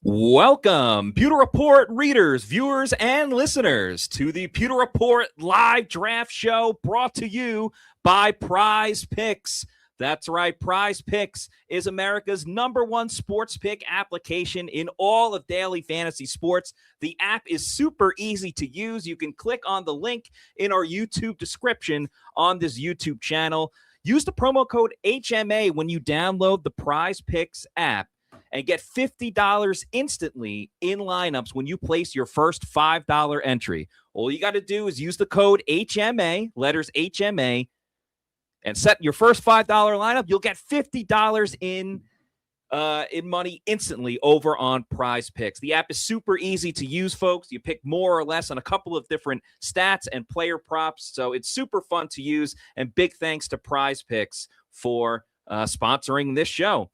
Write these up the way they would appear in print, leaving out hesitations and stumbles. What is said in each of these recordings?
Welcome, Pewter Report readers, viewers, and listeners to the Pewter Report live draft show brought to you by PrizePicks. That's right, PrizePicks is America's #1 sports pick application in all of daily fantasy sports. The app is super easy to use. You can click on the link in our YouTube description on this YouTube channel. Use the promo code HMA when you download the PrizePicks app and get $50 instantly in lineups when you place your first $5 entry. All you got to do is use the code HMA, letters HMA, and set your first $5 lineup. You'll get $50 in money instantly over on PrizePicks. The app is super easy to use, folks. You pick more or less on a couple of different stats and player props, so it's super fun to use. And big thanks to PrizePicks for sponsoring this show.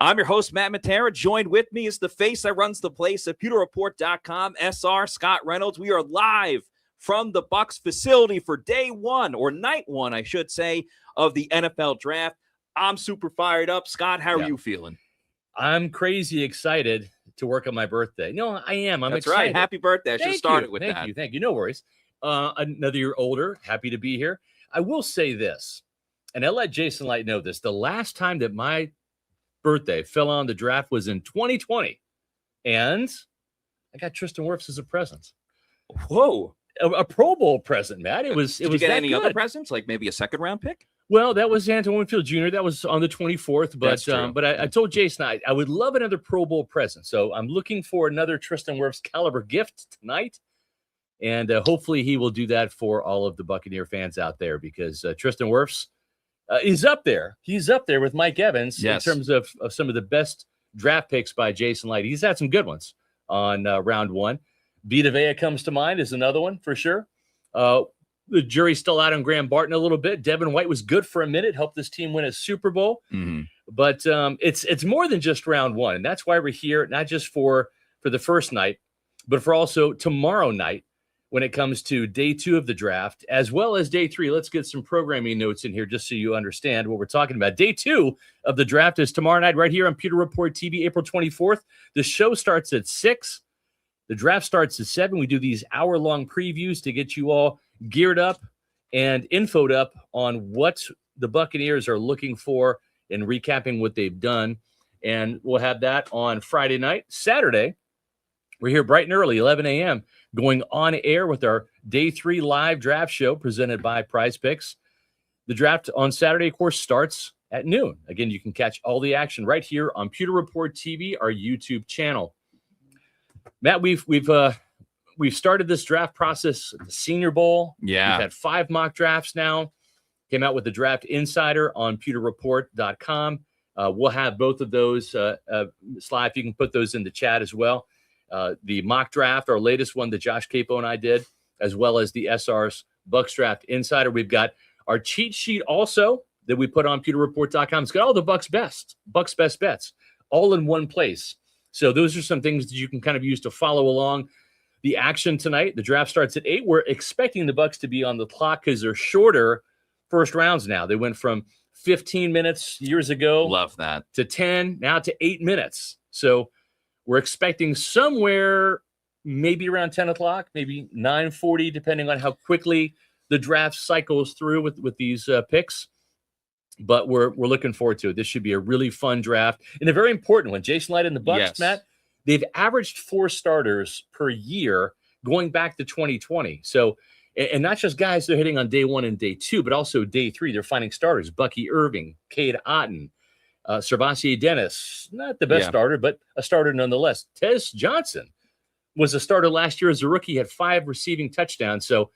I'm your host, Matt Matera. Joined with me is the face that runs the place at PewterReport.com, SR Scott Reynolds. We are live from the Bucs facility for day one, or night one, I should say, of the NFL draft. I'm super fired up. Scott, how are you feeling? I'm crazy excited to work on my birthday. No, I am. I'm excited. Right. Happy birthday. I should have started with that. Thank you. No worries. Another year older. Happy to be here. I will say this, and I'll let Jason Light know this. The last time that my birthday fell on the draft was in 2020, and I got Tristan Wirfs as a present. Whoa. A Pro Bowl present, Matt. Did you get any other presents, like maybe a second-round pick? Well, that was Antoine Winfield Jr. That was on the 24th. But I told Jason I would love another Pro Bowl present. So I'm looking for another Tristan Wirfs caliber gift tonight. And hopefully he will do that for all of the Buccaneer fans out there, because Tristan Wirfs is up there. He's up there with Mike Evans in terms of some of the best draft picks by Jason Light. He's had some good ones on round one. Vita Vea comes to mind as another one for sure. The jury's still out on Graham Barton a little bit. Devin White was good for a minute, helped this team win a Super Bowl. Mm-hmm. But it's more than just round one. And that's why we're here, not just for the first night, but for also tomorrow night when it comes to day two of the draft, as well as day three. Let's get some programming notes in here just so you understand what we're talking about. Day two of the draft is tomorrow night right here on Pewter Report TV, April 24th. The show starts at 6. The draft starts at 7. We do these hour-long previews to get you all geared up and infoed up on what the Buccaneers are looking for and recapping what they've done. And we'll have that on Friday night. Saturday, we're here bright and early, 11 a.m., going on air with our Day 3 live draft show presented by PrizePicks. The draft on Saturday, of course, starts at noon. Again, you can catch all the action right here on Pewter Report TV, our YouTube channel. Matt, we've started this draft process at the Senior Bowl. Yeah. We've had 5 mock drafts now. Came out with the Draft Insider on PewterReport.com. We'll have both of those live. You can put those in the chat as well. The mock draft, our latest one that Josh Capo and I did, as well as the SR's Bucs Draft Insider. We've got our cheat sheet also that we put on PewterReport.com. It's got all the Bucs best bets, all in one place. So those are some things that you can kind of use to follow along the action tonight. The draft starts at 8. We're expecting the Bucs to be on the clock because they're shorter first rounds now. They went from 15 minutes years ago. Love that. To 10, now to 8 minutes. So we're expecting somewhere maybe around 10 o'clock, maybe 9:40, depending on how quickly the draft cycles through with these picks. But we're looking forward to it. This should be a really fun draft and a very important one. Jason Light and the Bucs, Matt, they've averaged 4 starters per year going back to 2020. So, and not just guys they're hitting on day 1 and day 2, but also day 3. They're finding starters. Bucky Irving, Cade Otton, Servassier Dennis, not the best starter, but a starter nonetheless. Tez Johnson was a starter last year as a rookie, had 5 receiving touchdowns. So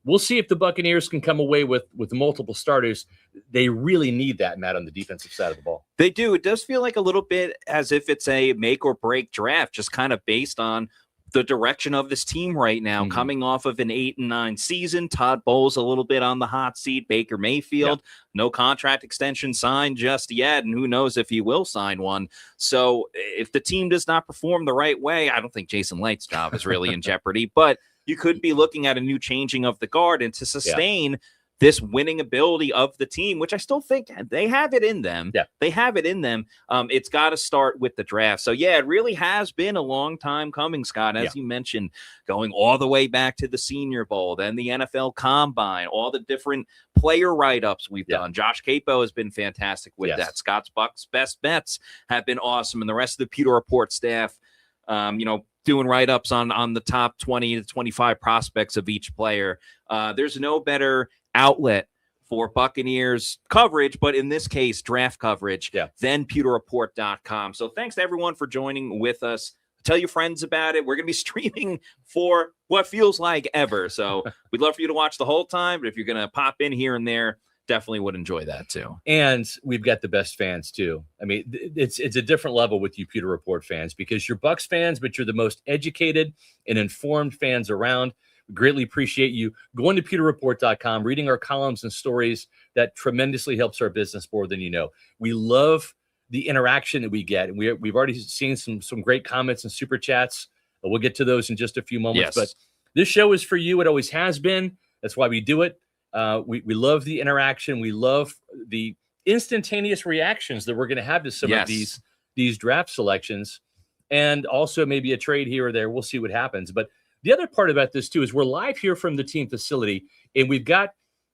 we'll see if the Buccaneers can come away with multiple starters. They really need that, Matt, on the defensive side of the ball. They do. It does feel like a little bit as if it's a make or break draft, just kind of based on the direction of this team right now, coming off of an 8-9 season. Todd Bowles a little bit on the hot seat. Baker Mayfield, no contract extension signed just yet, and who knows if he will sign one. So if the team does not perform the right way, I don't think Jason Light's job is really in jeopardy, but you could be looking at a new changing of the guard, and to sustain this winning ability of the team, which I still think they have it in them. Yeah. They have it in them. It's got to start with the draft. So, yeah, it really has been a long time coming, Scott, as you mentioned, going all the way back to the Senior Bowl, then the NFL Combine, all the different player write-ups we've done. Josh Capo has been fantastic with that. Scott's Bucs Best Bets have been awesome. And the rest of the Pewter Report staff, doing write-ups on the top 20 to 25 prospects of each player. There's no better outlet for Buccaneers coverage, but in this case, draft coverage, than PewterReport.com. So thanks to everyone for joining with us. Tell your friends about it. We're going to be streaming for what feels like ever. So we'd love for you to watch the whole time, but if you're going to pop in here and there, definitely would enjoy that too. And we've got the best fans too. I mean, it's a different level with you Pewter Report fans, because you're Bucs fans, but you're the most educated and informed fans around. We greatly appreciate you going to PewterReport.com, reading our columns and stories. That tremendously helps our business more than you know. We love the interaction that we get. And we've already seen some great comments and super chats. We'll get to those in just a few moments. But this show is for you. It always has been. That's why we do it. We love the interaction. We love the instantaneous reactions that we're going to have to some of these draft selections, and also maybe a trade here or there. We'll see what happens. But the other part about this too is we're live here from the team facility, and we've got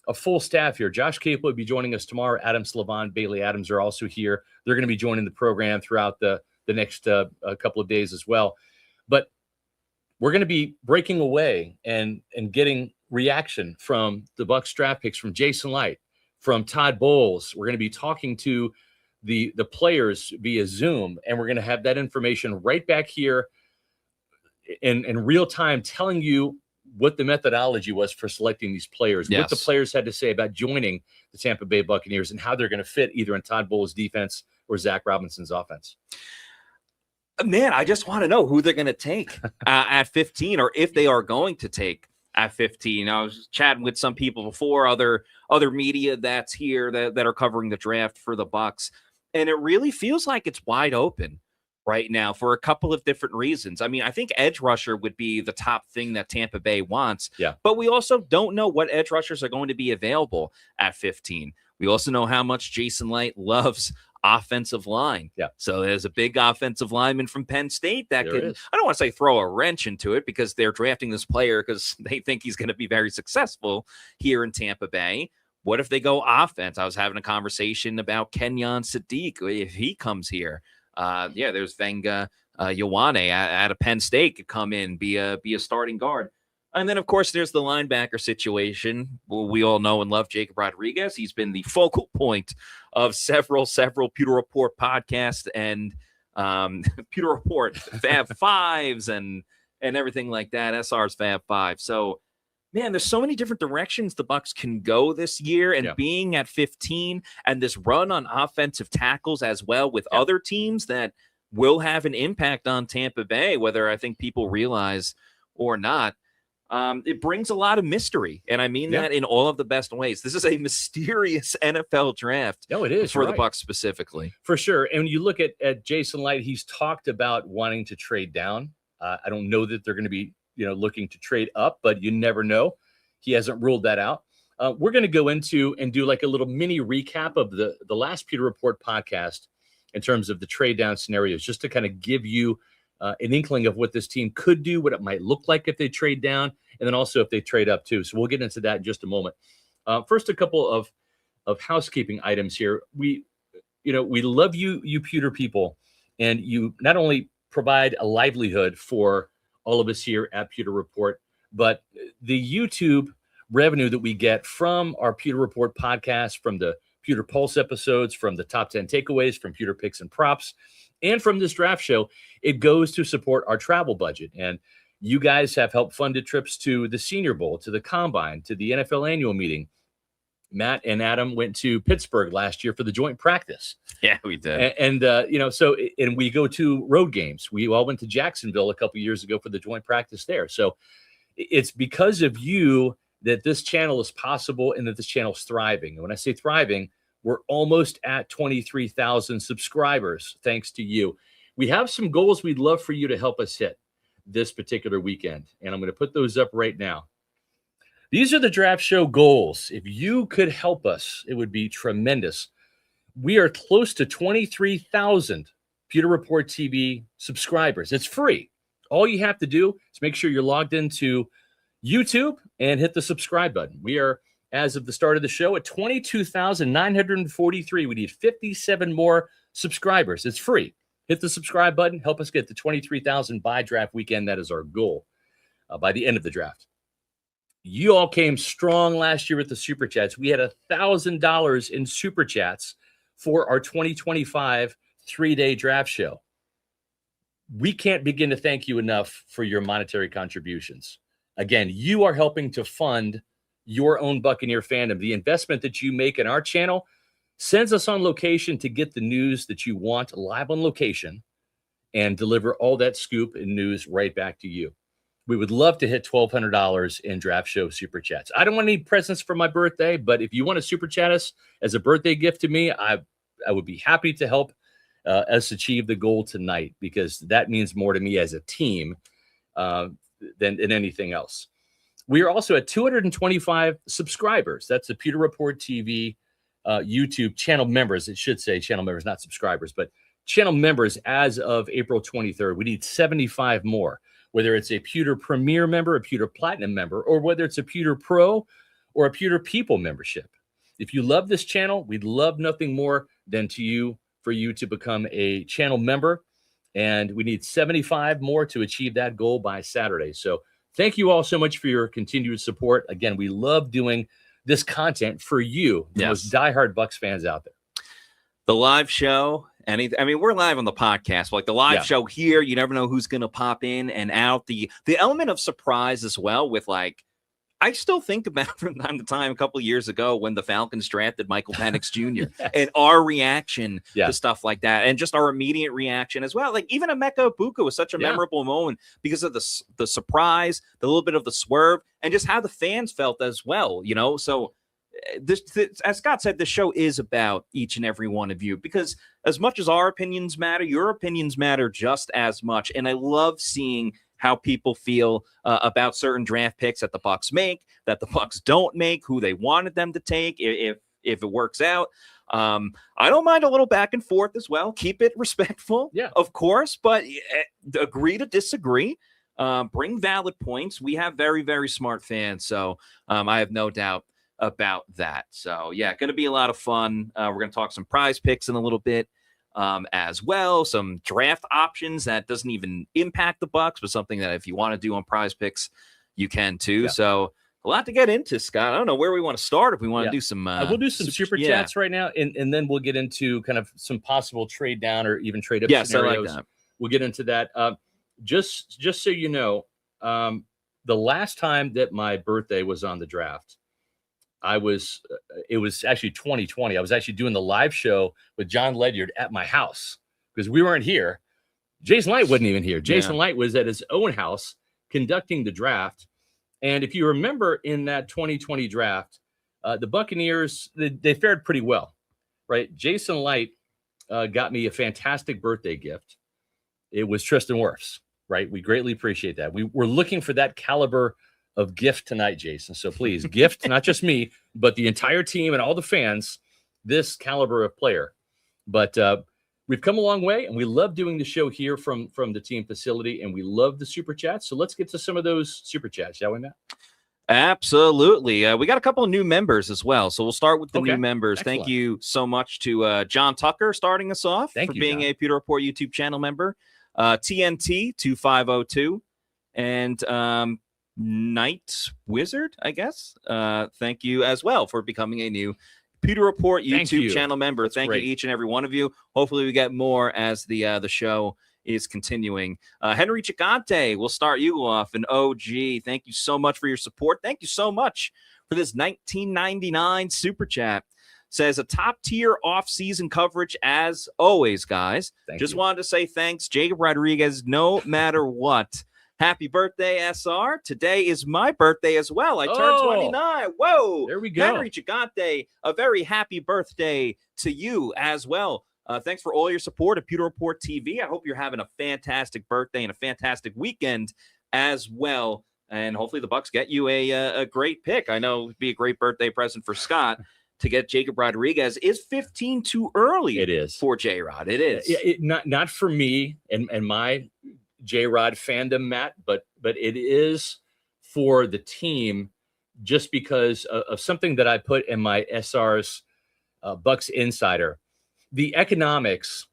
a full staff here. Josh Cape will be joining us tomorrow. Adam Slavon, Bailey Adams are also here. They're going to be joining the program throughout the next couple of days as well. But we're going to be breaking away and getting reaction from the Bucs draft picks, from Jason Light, from Todd Bowles. We're going to be talking to the players via Zoom, and we're going to have that information right back here in real time, telling you what the methodology was for selecting these players, what the players had to say about joining the Tampa Bay Buccaneers, and how they're going to fit either in Todd Bowles' defense or Zach Robinson's offense. Man, I just want to know who they're going to take at 15, or if they are going to take at 15. I was chatting with some people before, other media that's here that are covering the draft for the Bucs, and it really feels like it's wide open right now for a couple of different reasons. I mean, I think edge rusher would be the top thing that Tampa Bay wants, but we also don't know what edge rushers are going to be available at 15. We also know how much Jason Light loves offensive line. So there's a big offensive lineman from Penn State that could, I don't want to say throw a wrench into it, because they're drafting this player because they think he's going to be very successful here in Tampa Bay. What if they go offense? I was having a conversation about Kenyon Sadiq if he comes here. There's Venga Ioane out of Penn State could come in, be a starting guard. And then, of course, there's the linebacker situation. Well, we all know and love Jacob Rodriguez. He's been the focal point of several Pewter Report podcasts and Pewter Report Fab Fives and everything like that, SR's Fab Five. So, man, there's so many different directions the Bucs can go this year, and being at 15 and this run on offensive tackles as well with other teams that will have an impact on Tampa Bay, whether I think people realize or not. It brings a lot of mystery, and I mean that in all of the best ways. This is a mysterious NFL draft. No, it is for the Bucs specifically, for sure. And when you look at Jason Light, he's talked about wanting to trade down. I don't know that they're going to be looking to trade up, but you never know. He hasn't ruled that out. We're going to go into and do like a little mini recap of the last Pewter Report podcast in terms of the trade down scenarios, just to kind of give you an inkling of what this team could do, what it might look like if they trade down, and then also if they trade up too. So we'll get into that in just a moment. First, a couple of housekeeping items here. We love you Pewter people, and you not only provide a livelihood for all of us here at Pewter Report, but the YouTube revenue that we get from our Pewter Report podcast, from the Pewter Pulse episodes, from the top 10 takeaways, from Pewter Picks and Props, and from this draft show, it goes to support our travel budget. And you guys have helped funded trips to the Senior Bowl, to the Combine, to the NFL annual meeting. Matt and Adam went to Pittsburgh last year for the joint practice. Yeah, we did. And we go to road games. We all went to Jacksonville a couple years ago for the joint practice there. So it's because of you that this channel is possible and that this channel is thriving. And when I say thriving, we're almost at 23,000 subscribers, thanks to you. We have some goals we'd love for you to help us hit this particular weekend, and I'm going to put those up right now. These are the draft show goals. If you could help us, it would be tremendous. We are close to 23,000 Pewter Report TV subscribers. It's free. All you have to do is make sure you're logged into YouTube and hit the subscribe button. We are, as of the start of the show, at 22,943. We need 57 more subscribers. It's free. Hit the subscribe button. Help us get to 23,000 by draft weekend. That is our goal by the end of the draft. You all came strong last year with the Super Chats. We had $1,000 in Super Chats for our 2025 3-day draft show. We can't begin to thank you enough for your monetary contributions. Again, you are helping to fund your own Buccaneer fandom. The investment that you make in our channel sends us on location to get the news that you want live on location and deliver all that scoop and news right back to you. We would love to hit $1,200 in draft show Super Chats. I don't want any presents for my birthday, but if you want to Super Chat us as a birthday gift to me, I would be happy to help us achieve the goal tonight, because that means more to me as a team than anything else. We are also at 225 subscribers. That's the Pewter Report TV YouTube channel members. It should say channel members, not subscribers, but channel members as of April 23rd. We need 75 more, whether it's a Pewter Premier member, a Pewter Platinum member, or whether it's a Pewter Pro or a Pewter People membership. If you love this channel, we'd love nothing more than for you to become a channel member. And we need 75 more to achieve that goal by Saturday. So thank you all so much for your continued support. Again, we love doing this content for you, the most diehard Bucs fans out there. The live show, we're live on the podcast, but like the live show here, you never know who's going to pop in and out. The element of surprise as well with I still think about from time to time a couple of years ago when the Falcons drafted Michael Penix Jr. and our reaction to stuff like that, and just our immediate reaction as well. Like even Emeka Egbuka was such a memorable moment because of the surprise, the little bit of the swerve, and just how the fans felt as well. So this, as Scott said, the show is about each and every one of you, because as much as our opinions matter, your opinions matter just as much. And I love seeing how people feel about certain draft picks that the Bucs make, that the Bucs don't make, who they wanted them to take, if it works out. I don't mind a little back and forth as well. Keep it respectful, of course, but agree to disagree. Bring valid points. We have very, very smart fans, so I have no doubt about that. So, going to be a lot of fun. We're going to talk some prize picks in a little bit. As well, some draft options that doesn't even impact the Bucs, but something that if you want to do on prize picks, you can too. So a lot to get into, Scott. I don't know where we want to start. If we want to do some, we'll do some super chats right now, and then we'll get into kind of some possible trade down or even trade up scenarios. I like that. We'll get into that. Just so you know, the last time that my birthday was on the draft, it was actually 2020. I was actually doing the live show with John Ledyard at my house because we weren't here. Jason Light wasn't even here. Jason Light was at his own house conducting the draft. And if you remember in that 2020 draft, the Buccaneers, they fared pretty well, right? Jason Light got me a fantastic birthday gift. It was Tristan Wirfs, right? We greatly appreciate that. We were looking for that caliber of gift tonight, Jason. So please gift, not just me, but the entire team and all the fans, this caliber of player. But we've come a long way, and we love doing the show here from the team facility, and we love the super chats. So let's get to some of those super chats, shall we, Matt? Absolutely. We got a couple of new members as well. So we'll start with the new members. Excellent. Thank you so much to John Tucker starting us off for being a Pewter Report YouTube channel member. TNT 2502 and Night Wizard, I guess. Thank you as well for becoming a new Pewter Report YouTube channel member. Thank you, each and every one of you. Hopefully we get more as the show is continuing. Henry Chicante, we'll start you off. An OG, thank you so much for your support. Thank you so much for this 1999 super chat. Says a top tier off-season coverage as always, guys. Just wanted to say thanks, Jacob Rodriguez, no matter what. Happy birthday, SR. Today is my birthday as well. I turned 29. Whoa. There we go. Henry Gigante, a very happy birthday to you as well. Thanks for all your support of Pewter Report TV. I hope you're having a fantastic birthday and a fantastic weekend as well. and hopefully the Bucs get you a great pick. I know it'd be a great birthday present for Scott to get Jacob Rodriguez. Is 15 too early? It is for JRod. It is not for me and my JRod fandom, Matt, but it is for the team, just because of something that I put in my SR's Bucs Insider. The economics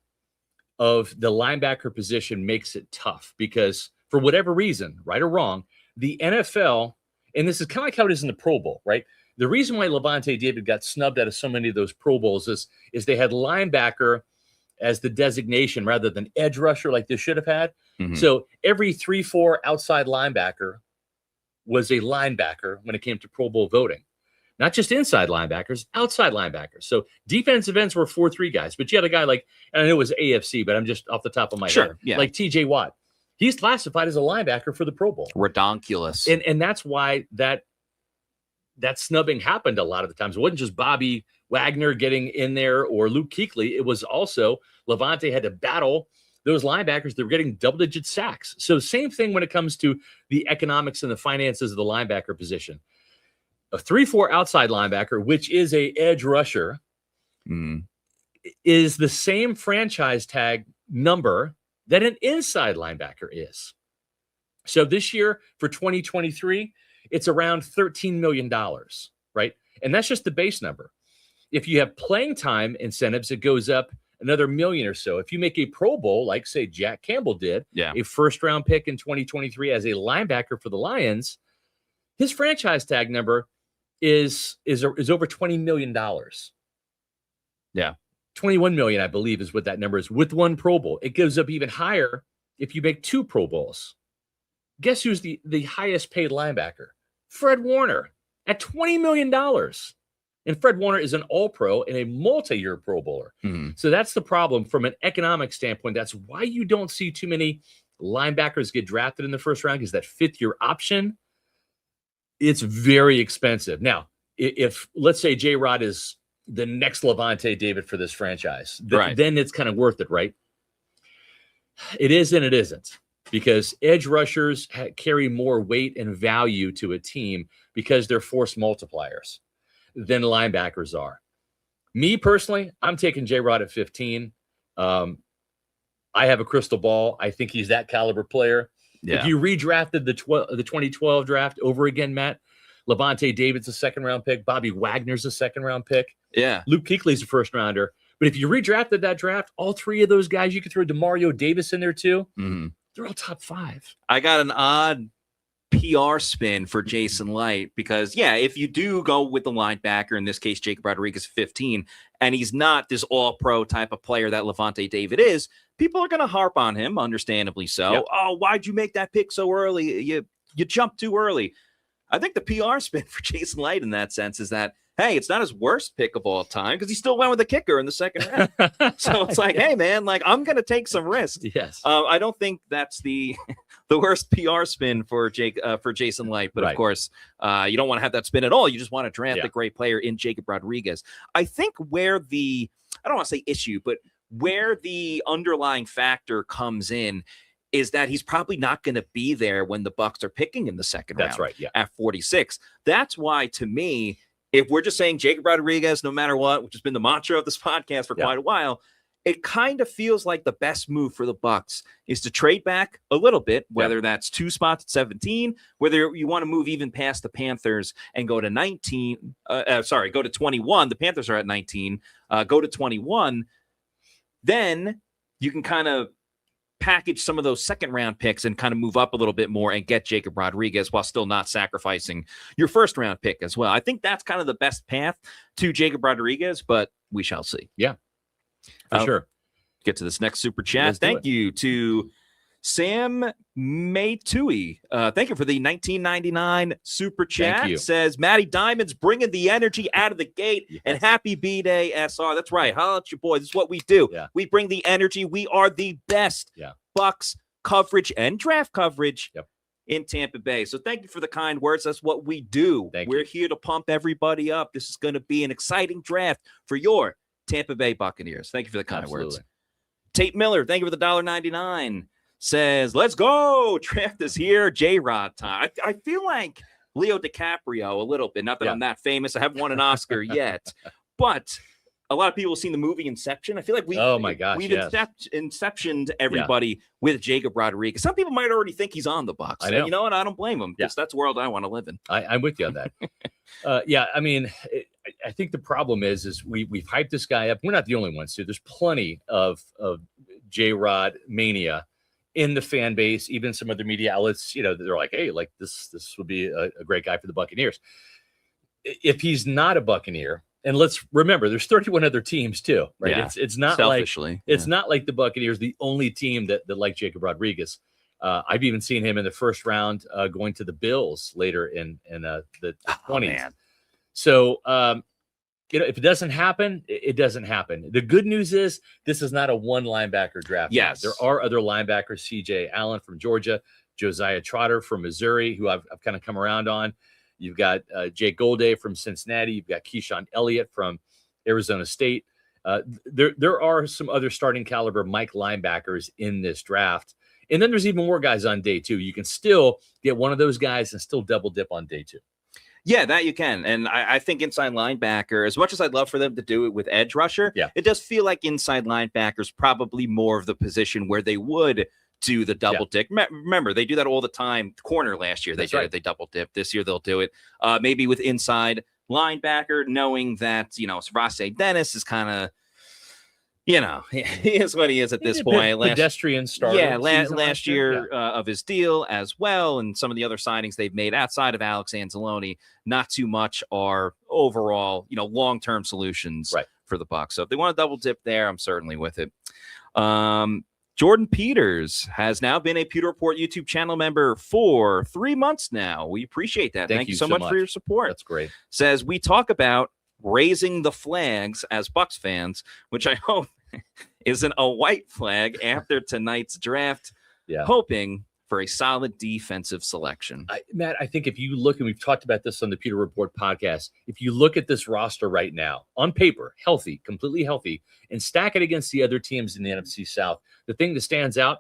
of the linebacker position makes it tough because, for whatever reason, right or wrong, the NFL, and this is kind of like how it is in the Pro Bowl, right? The reason why Levante David got snubbed out of so many of those Pro Bowls is they had linebacker as the designation rather than edge rusher like they should have had. Mm-hmm. So every 3-4 outside linebacker was a linebacker when it came to Pro Bowl voting. Not just inside linebackers, outside linebackers. So defensive ends were 4-3 guys, but you had a guy like, and I know it was AFC, but I'm just off the top of my head, like TJ Watt. He's classified as a linebacker for the Pro Bowl. Redonkulous. And that's why that snubbing happened a lot of the times. It wasn't just Bobby Wagner getting in there or Luke Kuechly. It was also Levante had to battle those linebackers that were getting double-digit sacks. So same thing when it comes to the economics and the finances of the linebacker position. A 3-4 outside linebacker, which is a edge rusher, is the same franchise tag number that an inside linebacker is. So this year for 2023, it's around $13 million, right? And that's just the base number. If you have playing time incentives, it goes up another $1 million or so. If you make a Pro Bowl, like say Jack Campbell did, a first-round pick in 2023 as a linebacker for the Lions, his franchise tag number is over $20 million. Yeah. 21 million, I believe, is what that number is with one Pro Bowl. It goes up even higher if you make 2 Pro Bowls. Guess who's the highest paid linebacker? Fred Warner at $20 million. And Fred Warner is an all-pro and a multi-year Pro Bowler. Mm-hmm. So that's the problem from an economic standpoint. That's why you don't see too many linebackers get drafted in the first round, because that fifth-year option, it's very expensive. Now, if let's say JRod is the next Levante David for this franchise, then it's kind of worth it, right? It is and it isn't, because edge rushers carry more weight and value to a team because they're force multipliers than linebackers are. Me personally, I'm taking JRod at 15. I have a crystal ball. I think he's that caliber player. Yeah. If you redrafted the 2012 draft over again, Matt, Levante David's a second-round pick. Bobby Wagner's a second-round pick. Yeah. Luke Kuechly's a first-rounder. But if you redrafted that draft, all 3 of those guys, you could throw DeMario Davis in there too. Mm-hmm. They're all top 5. I got an odd PR spin for Jason Light because, if you do go with the linebacker, in this case, Jacob Rodriguez 15, and he's not this all-pro type of player that Levante David is, people are going to harp on him, understandably so. Yep. Oh, why'd you make that pick so early? You jumped too early. I think the PR spin for Jason Light in that sense is that, hey, it's not his worst pick of all time because he still went with a kicker in the second round. So it's like, hey, man, like I'm going to take some risks. Yes. I don't think that's the worst PR spin for Jason Light. But of course, you don't want to have that spin at all. You just want to draft a great player in Jacob Rodriguez. I think where I don't want to say issue, but where the underlying factor comes in is that he's probably not going to be there when the Bucs are picking in the second round. That's right. Yeah. At 46. That's why, to me, if we're just saying Jacob Rodriguez, no matter what, which has been the mantra of this podcast for quite a while, it kind of feels like the best move for the Bucs is to trade back a little bit, whether that's 2 spots at 17, whether you want to move even past the Panthers and go to 19. Go to 21. The Panthers are at 19. Go to 21. Then you can kind of package some of those second round picks and kind of move up a little bit more and get Jacob Rodriguez while still not sacrificing your first round pick as well. I think that's kind of the best path to Jacob Rodriguez, but we shall see. Yeah, for sure. Get to this next super chat. Thank you to Sam Maytui. Thank you for the 1999 super chat. It says, Matty Diamond's bringing the energy out of the gate, and happy B-Day, SR. That's right. Holla at your boy. This is what we do. Yeah. We bring the energy. We are the best Bucs coverage and draft coverage in Tampa Bay. So thank you for the kind words. That's what we do. We're here to pump everybody up. This is going to be an exciting draft for your Tampa Bay Buccaneers. Thank you for the kind words. Tate Miller, thank you for the $1.99. says, let's go. Draft is here. JRod time. I feel like Leo DiCaprio a little bit. Not that I'm that famous. I haven't won an Oscar yet. But a lot of people have seen the movie Inception. I feel like we've Inceptioned everybody with Jacob Rodriguez. Some people might already think he's on the Bucs. I know. You know what? I don't blame him because that's the world I want to live in. I'm with you on that. I mean, I think the problem is we've hyped this guy up. We're not the only ones, too. There's plenty of JRod mania in the fan base, even some other media outlets. You know, they're like, hey, like this would be a great guy for the Buccaneers. If he's not a Buccaneer, and let's remember, there's 31 other teams too, right? Yeah. It's not not like the Buccaneers, the only team that like Jacob Rodriguez. I've even seen him in the first round going to the Bills later in the 20s. Man. So, if it doesn't happen, it doesn't happen. The good news is this is not a one linebacker draft. Yes. There are other linebackers, C.J. Allen from Georgia, Josiah Trotter from Missouri, who I've kind of come around on. You've got Jake Golday from Cincinnati. You've got Keyshawn Elliott from Arizona State. There are some other starting caliber Mike linebackers in this draft. And then there's even more guys on day 2. You can still get one of those guys and still double dip on day 2. Yeah, that you can. And I think inside linebacker, as much as I'd love for them to do it with edge rusher, it does feel like inside linebacker is probably more of the position where they would do the double dip. Remember, they do that all the time. Corner last year, they They double dip. This year, they'll do it maybe with inside linebacker, knowing that, Ross Dennis is kind of, he is what he is at this point. Pedestrian starter. Yeah, last year of his deal as well. And some of the other signings they've made outside of Alex Anzalone, not too much are overall, long-term solutions for the Bucs. So if they want to double dip there, I'm certainly with it. Jordan Peters has now been a Pewter Report YouTube channel member for 3 months now. We appreciate that. Thank you so much for your support. That's great. Says, we talk about raising the flags as Bucs fans, which I hope isn't a white flag after tonight's draft, hoping for a solid defensive selection. Matt, I think if you look, and we've talked about this on the Pewter Report podcast, if you look at this roster right now, on paper, healthy, completely healthy, and stack it against the other teams in the NFC South, the thing that stands out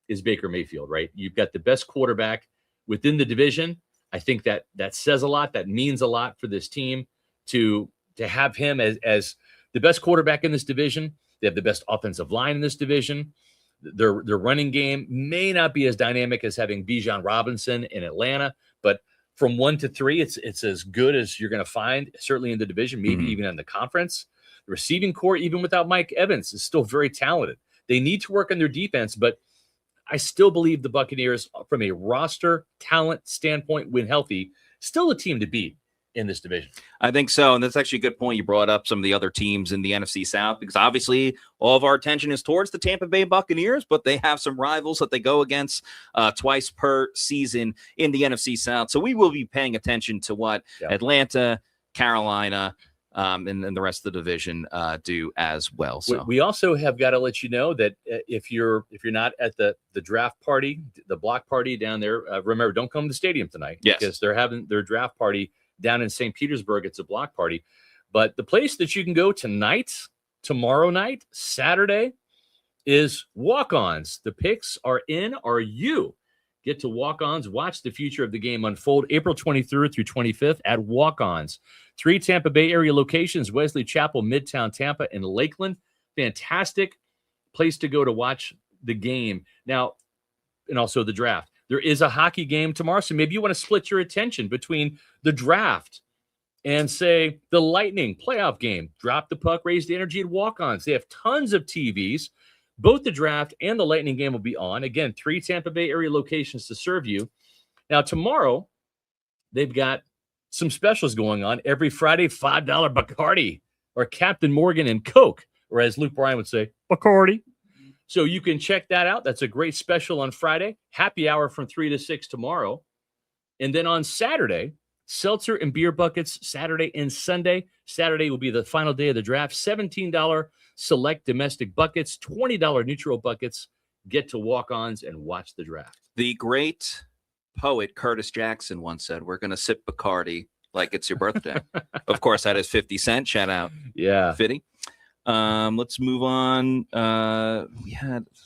is Baker Mayfield, right? You've got the best quarterback within the division. I think that says a lot. That means a lot for this team to have him as the best quarterback in this division. They have the best offensive line in this division. Their running game may not be as dynamic as having Bijan Robinson in Atlanta, but from 1 to 3, it's as good as you're going to find, certainly in the division, maybe even in the conference. The receiving core, even without Mike Evans, is still very talented. They need to work on their defense, but I still believe the Buccaneers, from a roster talent standpoint, when healthy, still a team to beat in this division. I think so. And that's actually a good point. You brought up some of the other teams in the NFC South, because obviously all of our attention is towards the Tampa Bay Buccaneers, but they have some rivals that they go against twice per season in the NFC South. So we will be paying attention to what Atlanta, Carolina, and the rest of the division do as well. So we also have got to let you know that if you're not at the draft party, the block party down there, remember, don't come to the stadium tonight because they're having their draft party down in St. Petersburg. It's a block party. But the place that you can go tonight, tomorrow night, Saturday, is Walk-Ons. The picks are in. Are you? Get to Walk-Ons. Watch the future of the game unfold April 23rd through 25th at Walk-Ons. 3 Tampa Bay area locations: Wesley Chapel, Midtown Tampa, and Lakeland. Fantastic place to go to watch the game. Now, and also the draft. There is a hockey game tomorrow, so maybe you want to split your attention between the draft and, say, the Lightning playoff game. Drop the puck, raise the energy at Walk-Ons. They have tons of TVs. Both the draft and the Lightning game will be on. Again, 3 Tampa Bay area locations to serve you. Now, tomorrow, they've got some specials going on. Every Friday, $5 Bacardi or Captain Morgan and Coke, or as Luke Bryan would say, Bacardi. So you can check that out. That's a great special on Friday. Happy hour from 3 to 6 tomorrow. And then on Saturday, seltzer and beer buckets, Saturday and Sunday. Saturday will be the final day of the draft. $17 select domestic buckets, $20 neutral buckets. Get to Walk-Ons and watch the draft. The great poet Curtis Jackson once said, we're going to sip Bacardi like it's your birthday. Of course, that is 50 Cent. Shout out. Yeah. Fitty. Let's move on.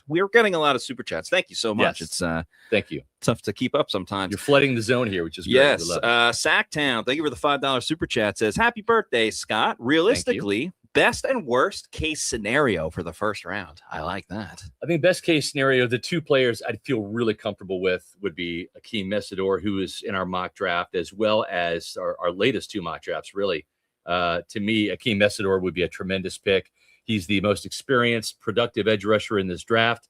We're getting a lot of super chats. Thank you so much. Yes. It's thank you. Tough to keep up sometimes. You're flooding the zone here, which is great. Yes. Sacktown, thank you for the $5 super chat. Says, happy birthday, Scott. Realistically, best and worst case scenario for the first round. I like that. I think best case scenario, the two players I'd feel really comfortable with would be Akeem Mesidor, who is in our mock draft, as well as our latest two mock drafts, really. To me, Akeem Mesidor would be a tremendous pick. He's the most experienced, productive edge rusher in this draft.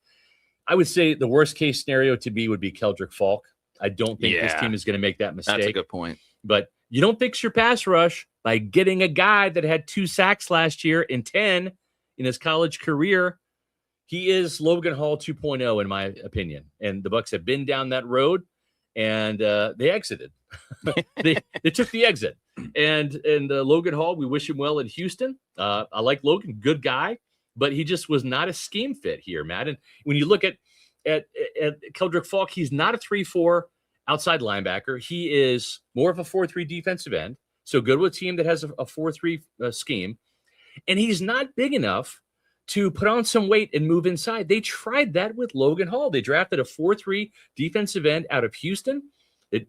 I would say the worst case scenario to me would be Keldrick Falk. I don't think this team is going to make that mistake. That's a good point. But you don't fix your pass rush by getting a guy that had 2 sacks last year and 10 in his college career. He is Logan Hall 2.0, in my opinion. And the Bucs have been down that road, and they exited. they took the exit. And Logan Hall, we wish him well in Houston. I like Logan, good guy, but he just was not a scheme fit here, Matt. And when you look at Keldrick Falk, he's not a 3-4 outside linebacker. He is more of a 4-3 defensive end. So good with a team that has a 4-3 scheme. And he's not big enough to put on some weight and move inside. They tried that with Logan Hall. They drafted a 4-3 defensive end out of Houston.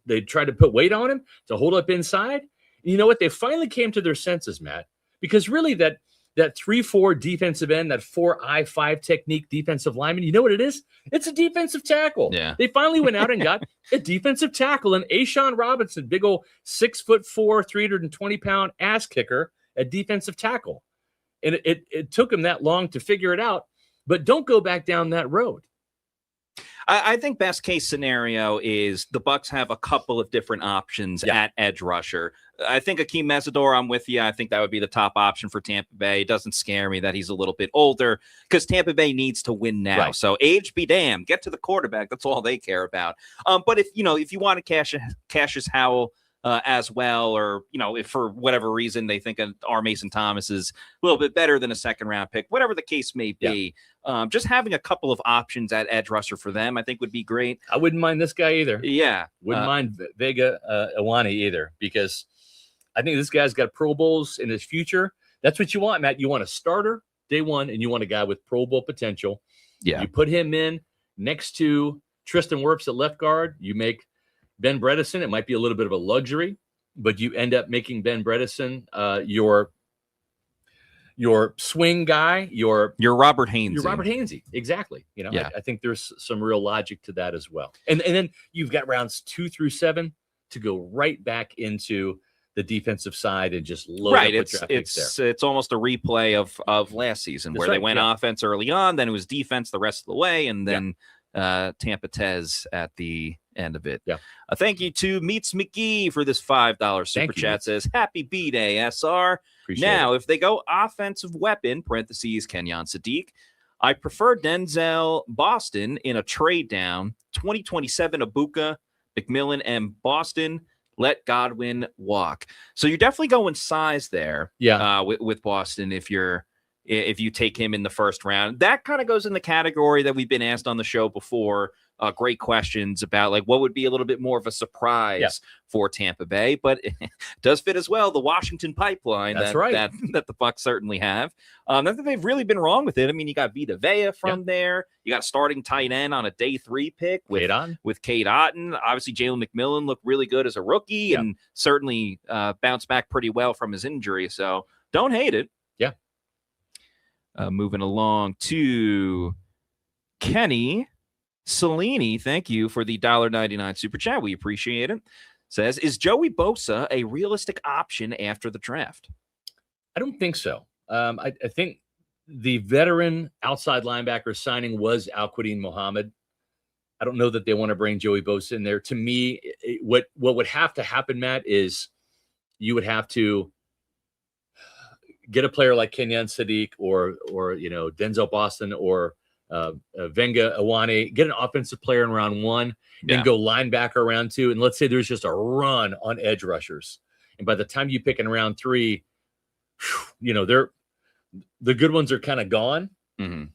They tried to put weight on him to hold up inside. You know what? They finally came to their senses, Matt, because really that 3-4 defensive end, that 4-I-5 technique defensive lineman, you know what it is? It's a defensive tackle. Yeah. They finally went out and got a defensive tackle, and Ashawn Robinson, big old 6'4", 320-pound ass kicker at defensive tackle. And it took him that long to figure it out, but don't go back down that road. I think best case scenario is the Bucs have a couple of different options at edge rusher. I think Akeem Mesidor, I'm with you. I think that would be the top option for Tampa Bay. It doesn't scare me that he's a little bit older because Tampa Bay needs to win now. Right. So age be damned. Get to the quarterback. That's all they care about. But if you want to Cassius Howell as well, or if for whatever reason they think R. Mason Thomas is a little bit better than a second round pick, whatever the case may be, just having a couple of options at edge rusher for them, I think would be great. I wouldn't mind this guy either. Yeah, wouldn't mind Vega Iwani either, because I think this guy's got Pro Bowls in his future. That's what you want, Matt. You want a starter day one, and you want a guy with Pro Bowl potential. Yeah, you put him in next to Tristan Wirfs at left guard. You make Ben Bredesen, it might be a little bit of a luxury, but you end up making Ben Bredesen your swing guy, your Robert Hainsey. Your Robert Hainsey, exactly. I think there's some real logic to that as well. And then you've got rounds 2 through 7 to go right back into the defensive side and just load up with draft picks there. It's almost a replay of last season where they went offense early on, then it was defense the rest of the way, and then Tampa Tez at the end of it. Thank you to Meets McGee for this $5 super chat. Says happy B-Day, SR. Now, if they go offensive weapon, parentheses, Kenyon Sadiq, I prefer Denzel Boston in a trade down, 2027 Abuka, McMillan, and Boston. Let Godwin walk. So you're definitely going size there with Boston if you take him in the first round. That kind of goes in the category that we've been asked on the show before. Great questions about like what would be a little bit more of a surprise for Tampa Bay, but it does fit as well the Washington pipeline that the Bucs certainly have. Not that they've really been wrong with it. I mean, you got Vita Vea from there. You got a starting tight end on a day 3 pick with Cade Otton. Obviously, Jalen McMillan looked really good as a rookie and certainly bounced back pretty well from his injury. So don't hate it. Moving along to Kenny Cellini, thank you for the $1.99 super chat. We appreciate it. Says, is Joey Bosa a realistic option after the draft? I don't think so. I think the veteran outside linebacker signing was Al-Quadin Muhammad. I don't know that they want to bring Joey Bosa in there. To me, what would have to happen, Matt, is you would have to get a player like Kenyon Sadiq or Denzel Boston or Venga Iwani, get an offensive player in round 1, then go linebacker round 2. And let's say there's just a run on edge rushers. And by the time you pick in round 3, the good ones are kind of gone. Mm-hmm.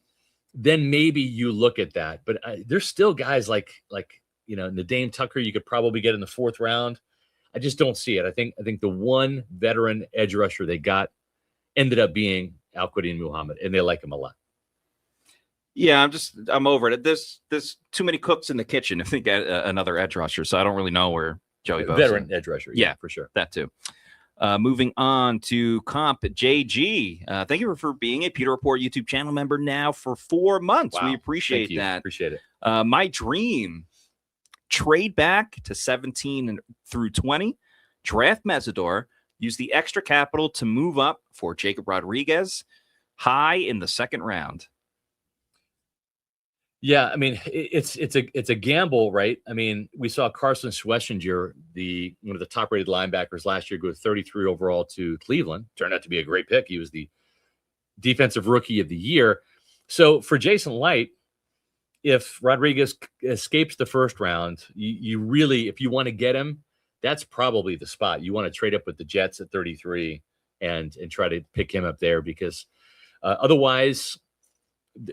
Then maybe you look at that. But there's still guys like Nadeem Tucker you could probably get in the 4th round. I just don't see it. I think the one veteran edge rusher they got ended up being Al-Quadin Muhammad, and they like him a lot. Yeah, I'm over it. There's too many cooks in the kitchen. I think another edge rusher, so I don't really know where Joey Bosa. Veteran edge rusher. Yeah, for sure. That too. Moving on to Comp JG. Thank you for being a Pewter Report YouTube channel member now for 4 months. Wow. We appreciate that. Appreciate it. My dream, trade back to 17 through 20, draft Mesidor, use the extra capital to move up for Jacob Rodriguez high in the second round. Yeah, I mean, it's a gamble, right? I mean, we saw Carson Schwessinger, one of the top-rated linebackers last year, go 33 overall to Cleveland. Turned out to be a great pick. He was the defensive rookie of the year. So for Jason Light, if Rodriguez escapes the first round, you really, if you want to get him, that's probably the spot. You want to trade up with the Jets at 33 and try to pick him up there, because otherwise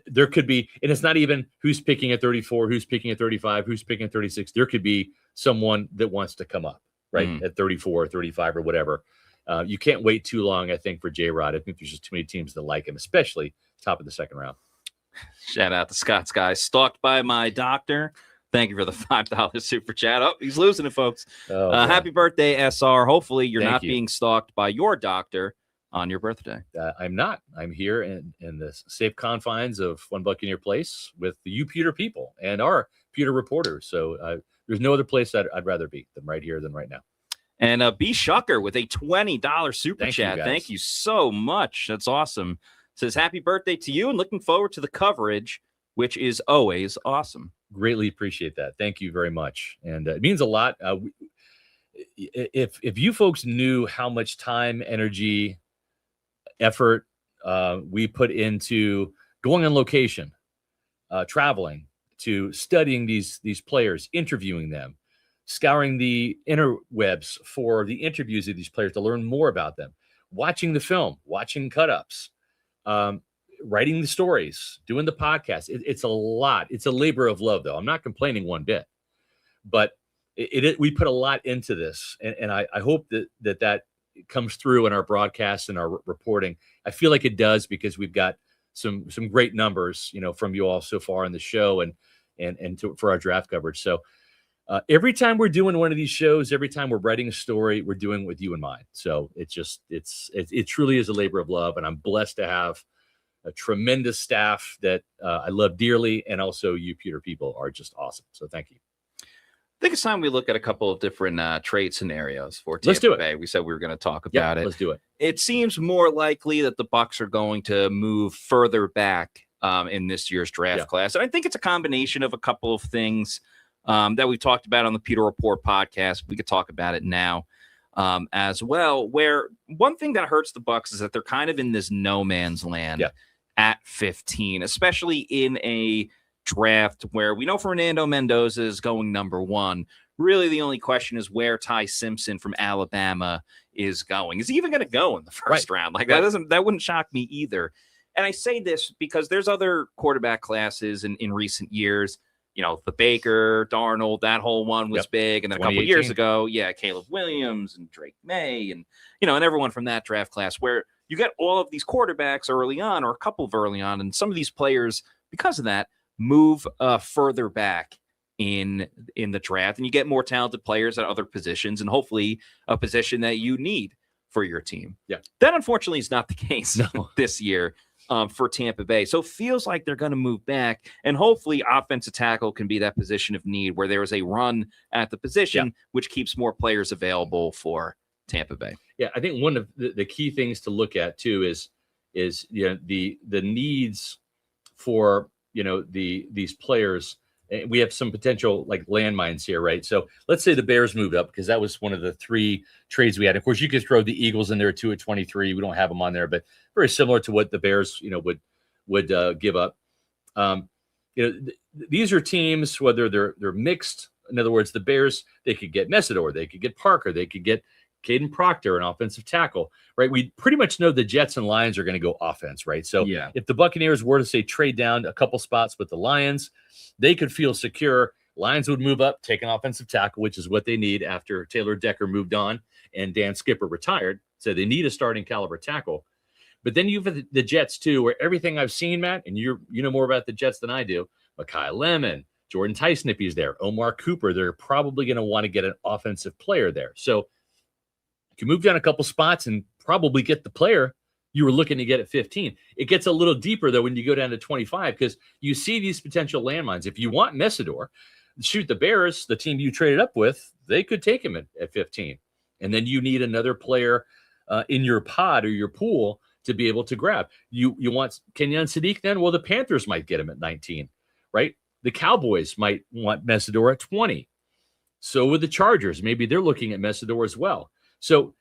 there could be, and it's not even who's picking at 34, who's picking at 35, who's picking at 36. There could be someone that wants to come up, right, at 34 or 35 or whatever. You can't wait too long, I think, for JRod. I think there's just too many teams that like him, especially top of the second round. Shout out to Scott's guy. Stalked by my doctor. Thank you for the $5 super chat. Oh, he's losing it, folks. Happy birthday, SR. Hopefully you're not being stalked by your doctor on your birthday. I'm not. I'm here in the safe confines of One Buccaneer Place with the Pewter people and our Pewter reporters. So there's no other place that I'd rather be than right here than right now. And B. Shucker with a $20 super chat. Thank you so much. That's awesome. Says, happy birthday to you and looking forward to the coverage, which is always awesome. Greatly appreciate that. Thank you very much. And it means a lot. If you folks knew how much time, energy, effort we put into going on location, traveling, to studying these players, interviewing them, scouring the interwebs for the interviews of these players to learn more about them, watching the film, watching cut-ups, writing the stories, doing the podcast. It's a lot. It's a labor of love, though. I'm not complaining one bit, but we put a lot into this, and I hope that comes through in our broadcasts and our reporting. I feel like it does, because we've got some great numbers, from you all so far in the show and for our draft coverage. So every time we're doing one of these shows, every time we're writing a story, we're doing it with you in mind. So it truly is a labor of love, and I'm blessed to have a tremendous staff that I love dearly, and also you Pewter people are just awesome. So thank you. I think it's time we look at a couple of different trade scenarios for Tampa Bay. We said we were going to talk about it. Let's do it. It seems more likely that the Bucs are going to move further back in this year's draft class. And I think it's a combination of a couple of things that we've talked about on the Pewter Report podcast. We could talk about it now as well, where one thing that hurts the Bucs is that they're kind of in this no man's land at 15, especially in a draft where we know Fernando Mendoza is going number 1. Really, the only question is where Ty Simpson from Alabama is going. Is he even going to go in the first round? That wouldn't shock me either. And I say this because there's other quarterback classes in recent years. The Baker, Darnold, that whole one was big. And then a couple of years ago, Caleb Williams and Drake May and everyone from that draft class, where you get all of these quarterbacks early on, or a couple of early on, and some of these players, because of that, move further back in the draft, and you get more talented players at other positions, and hopefully a position that you need for your team. That unfortunately is not the case this year for Tampa Bay. So it feels like they're going to move back, and hopefully offensive tackle can be that position of need where there is a run at the position, which keeps more players available for Tampa Bay. Yeah, I think one of the key things to look at too is the needs for these players. We have some potential like landmines here, right? So let's say the Bears moved up, because that was one of the 3 trades we had. Of course, you could throw the Eagles in there too at 23. We don't have them on there, but very similar to what the Bears, would give up. These are teams, whether they're mixed. In other words, the Bears, they could get Mesidor, they could get Parker, they could get Caden Proctor, an offensive tackle, right? We pretty much know the Jets and Lions are going to go offense, right? So if the Buccaneers were to say trade down a couple spots with the Lions, they could feel secure. Lions would move up, take an offensive tackle, which is what they need after Taylor Decker moved on and Dan Skipper retired. So they need a starting caliber tackle. But then you have the Jets too, where everything I've seen, Matt, and you know more about the Jets than I do. Mekhi Lemon, Jordan Tyson, if he's there, Omar Cooper, they're probably going to want to get an offensive player there. So you can move down a couple spots and probably get the player you were looking to get at 15. It gets a little deeper, though, when you go down to 25, because you see these potential landmines. If you want Messidor, shoot, the Bears, the team you traded up with, they could take him at 15. And then you need another player in your pod or your pool to be able to grab. You want Kenyon Sadiq then? Well, the Panthers might get him at 19, right? The Cowboys might want Messidor at 20. So with the Chargers, maybe they're looking at Messidor as well. So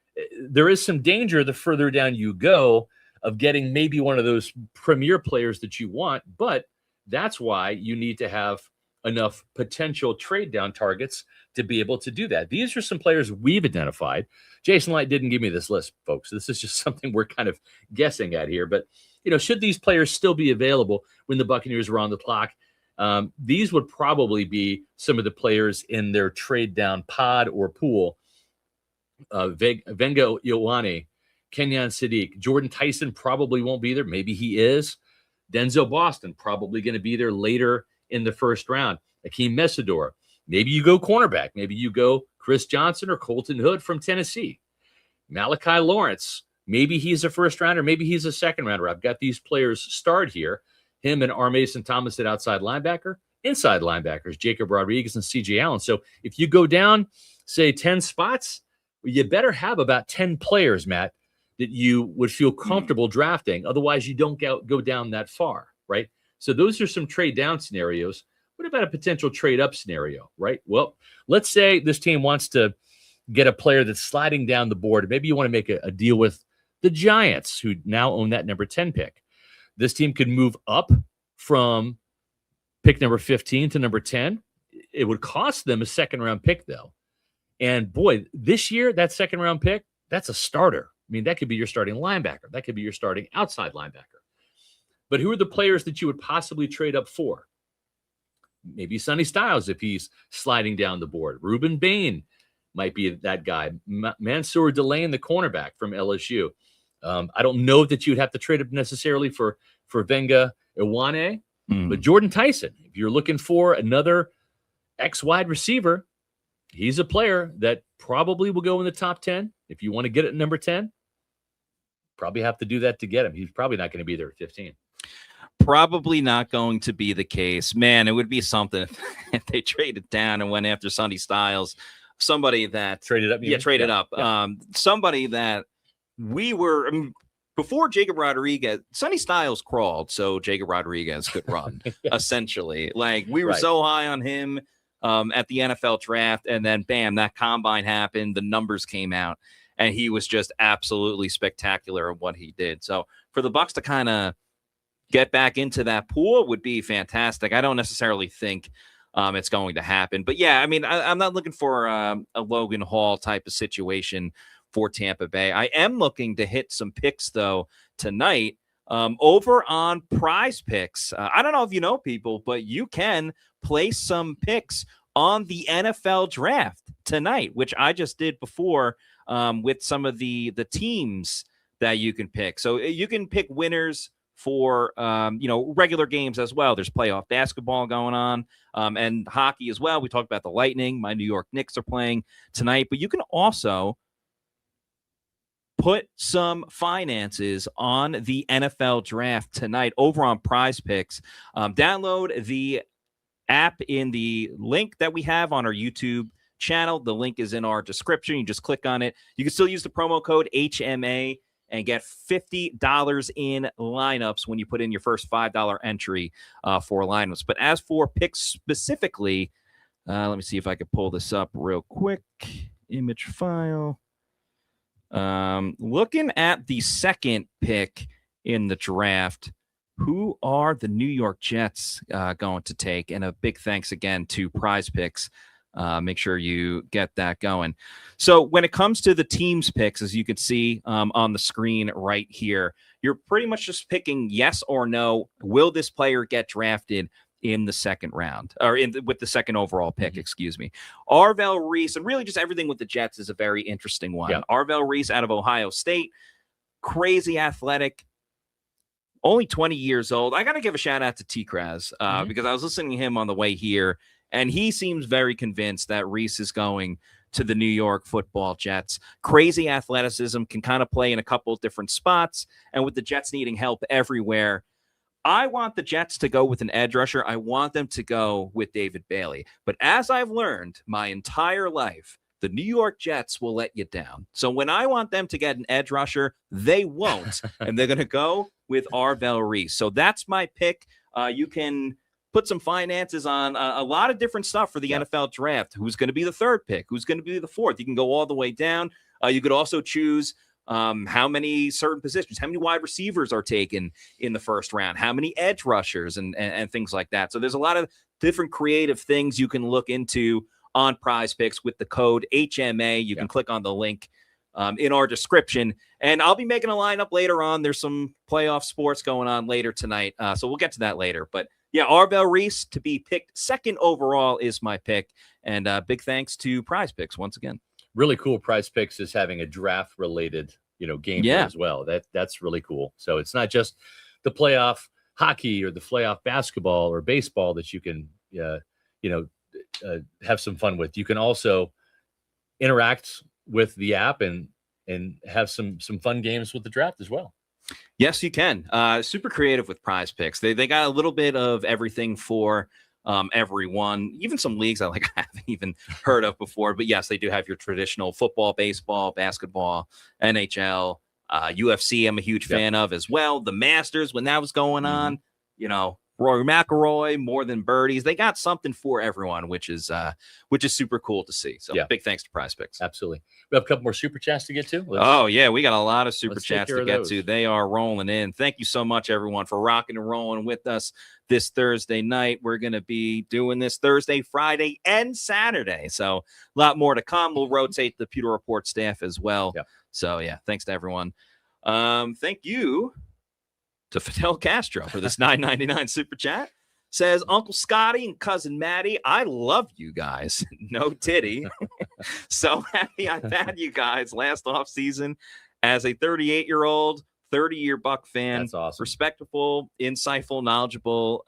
there is some danger the further down you go of getting maybe one of those premier players that you want, but that's why you need to have enough potential trade down targets to be able to do that. These are some players we've identified. Jason Light didn't give me this list, folks. This is just something we're kind of guessing at here. But, should these players still be available when the Buccaneers were on the clock? These would probably be some of the players in their trade down pod or pool. Venga Ioane, Kenyon Sadiq, Jordan Tyson probably won't be there. Maybe he is. Denzel Boston probably going to be there later in the first round. Akeem Messidor. Maybe you go cornerback. Maybe you go Chris Johnson or Colton Hood from Tennessee. Malachi Lawrence. Maybe he's a first rounder. Maybe he's a second rounder. I've got these players starred here. Him and R. Mason Thomas at outside linebacker. Inside linebackers, Jacob Rodriguez and C.J. Allen. So if you go down, say, 10 spots, you better have about 10 players, Matt, that you would feel comfortable drafting. Otherwise, you don't go down that far, right? So those are some trade down scenarios. What about a potential trade up scenario, right? Well, let's say this team wants to get a player that's sliding down the board. Maybe you want to make a deal with the Giants, who now own that number 10 pick. This team could move up from pick number 15 to number 10. It would cost them a second-round pick, though. And, boy, this year, that second-round pick, that's a starter. I mean, that could be your starting linebacker. That could be your starting outside linebacker. But who are the players that you would possibly trade up for? Maybe Sonny Styles if he's sliding down the board. Ruben Bane might be that guy. Mansour Delane, the cornerback from LSU. I don't know that you'd have to trade up necessarily for Venga Ioane, but Jordan Tyson, if you're looking for another X-wide receiver, he's a player that probably will go in the top 10. If you want to get it at number 10, probably have to do that to get him. He's probably not going to be there at 15. Probably not going to be the case. Man, it would be something if they traded down and went after Sonny Styles, somebody that traded up. Traded up. Yeah. Somebody that we were before Jacob Rodriguez. Sonny Styles crawled, so Jacob Rodriguez could run. Yes. Essentially, like we were so high on him at the NFL draft, and then bam, that combine happened. The numbers came out, and he was just absolutely spectacular at what he did. So for the Bucs to kind of get back into that pool would be fantastic. I don't necessarily think it's going to happen. But, yeah, I mean, I'm not looking for a Logan Hall type of situation for Tampa Bay. I am looking to hit some picks, though, tonight over on PrizePicks. I don't know if you know, people, but you can place some picks on the NFL draft tonight, which I just did before with some of the teams that you can pick. So you can pick winners for regular games as well. There's playoff basketball going on and hockey as well. We talked about the Lightning. My New York Knicks are playing tonight, but you can also put some finances on the NFL draft tonight over on PrizePicks. Download the app in the link that we have on our YouTube channel. The link is in our description. You just click on it. You can still use the promo code HMA and get $50 in lineups when you put in your first $5 entry for lineups. But as for picks specifically, let me see if I could pull this up real quick. Image file. Looking at the second pick in the draft, who are the New York Jets going to take? And a big thanks again to PrizePicks. Make sure you get that going. So when it comes to the team's picks, as you can see on the screen right here, you're pretty much just picking yes or no. Will this player get drafted in the second round or with the second overall pick, excuse me. Arvell Reese, and really just everything with the Jets is a very interesting one. Yeah. Arvell Reese out of Ohio State, crazy athletic, only 20 years old. I got to give a shout out to T-Kraz because I was listening to him on the way here, and he seems very convinced that Reese is going to the New York Football Jets. Crazy athleticism, can kind of play in a couple of different spots, and with the Jets needing help everywhere, I want the Jets to go with an edge rusher. I want them to go with David Bailey. But as I've learned my entire life, the New York Jets will let you down. So when I want them to get an edge rusher, they won't, and they're going to go with Arvell Reese. So that's my pick. You can put some finances on a lot of different stuff for the NFL draft. Who's going to be the third pick? Who's going to be the fourth? You can go all the way down. You could also choose how many certain positions, how many wide receivers are taken in the first round, how many edge rushers and things like that. So there's a lot of different creative things you can look into on PrizePicks with the code HMA. You can click on the link in our description, and I'll be making a lineup later on. There's some playoff sports going on later tonight, so we'll get to that later. But yeah, Arvell Reese to be picked second overall is my pick, and big thanks to PrizePicks once again. Really cool. PrizePicks is having a draft related, game as well. That's really cool. So it's not just the playoff hockey or the playoff basketball or baseball that you can, have some fun with. You can also interact with the app and have some fun games with the draft as well. Yes, you can. Super creative with PrizePicks. They got a little bit of everything for everyone, even some leagues I haven't even heard of before. But yes, they do have your traditional football, baseball, basketball, NHL, UFC. I'm a huge fan of as well. The Masters, when that was going on, Rory McIlroy, more than birdies. They got something for everyone, which is super cool to see. So big thanks to PrizePicks. Absolutely. We have a couple more super chats to get to. We got a lot of super chats to get to. They are rolling in. Thank you so much, everyone, for rocking and rolling with us this Thursday night. We're going to be doing this Thursday, Friday, and Saturday. So a lot more to come. We'll rotate the Pewter Report staff as well. Yep. So thanks to everyone. Thank you to Fidel Castro for this $9.99 super chat. Says, Uncle Scotty and Cousin Maddie, I love you guys. No titty. So happy I've had you guys last offseason as a 38-year-old, 30-year Buck fan. That's awesome. Respectful, insightful, knowledgeable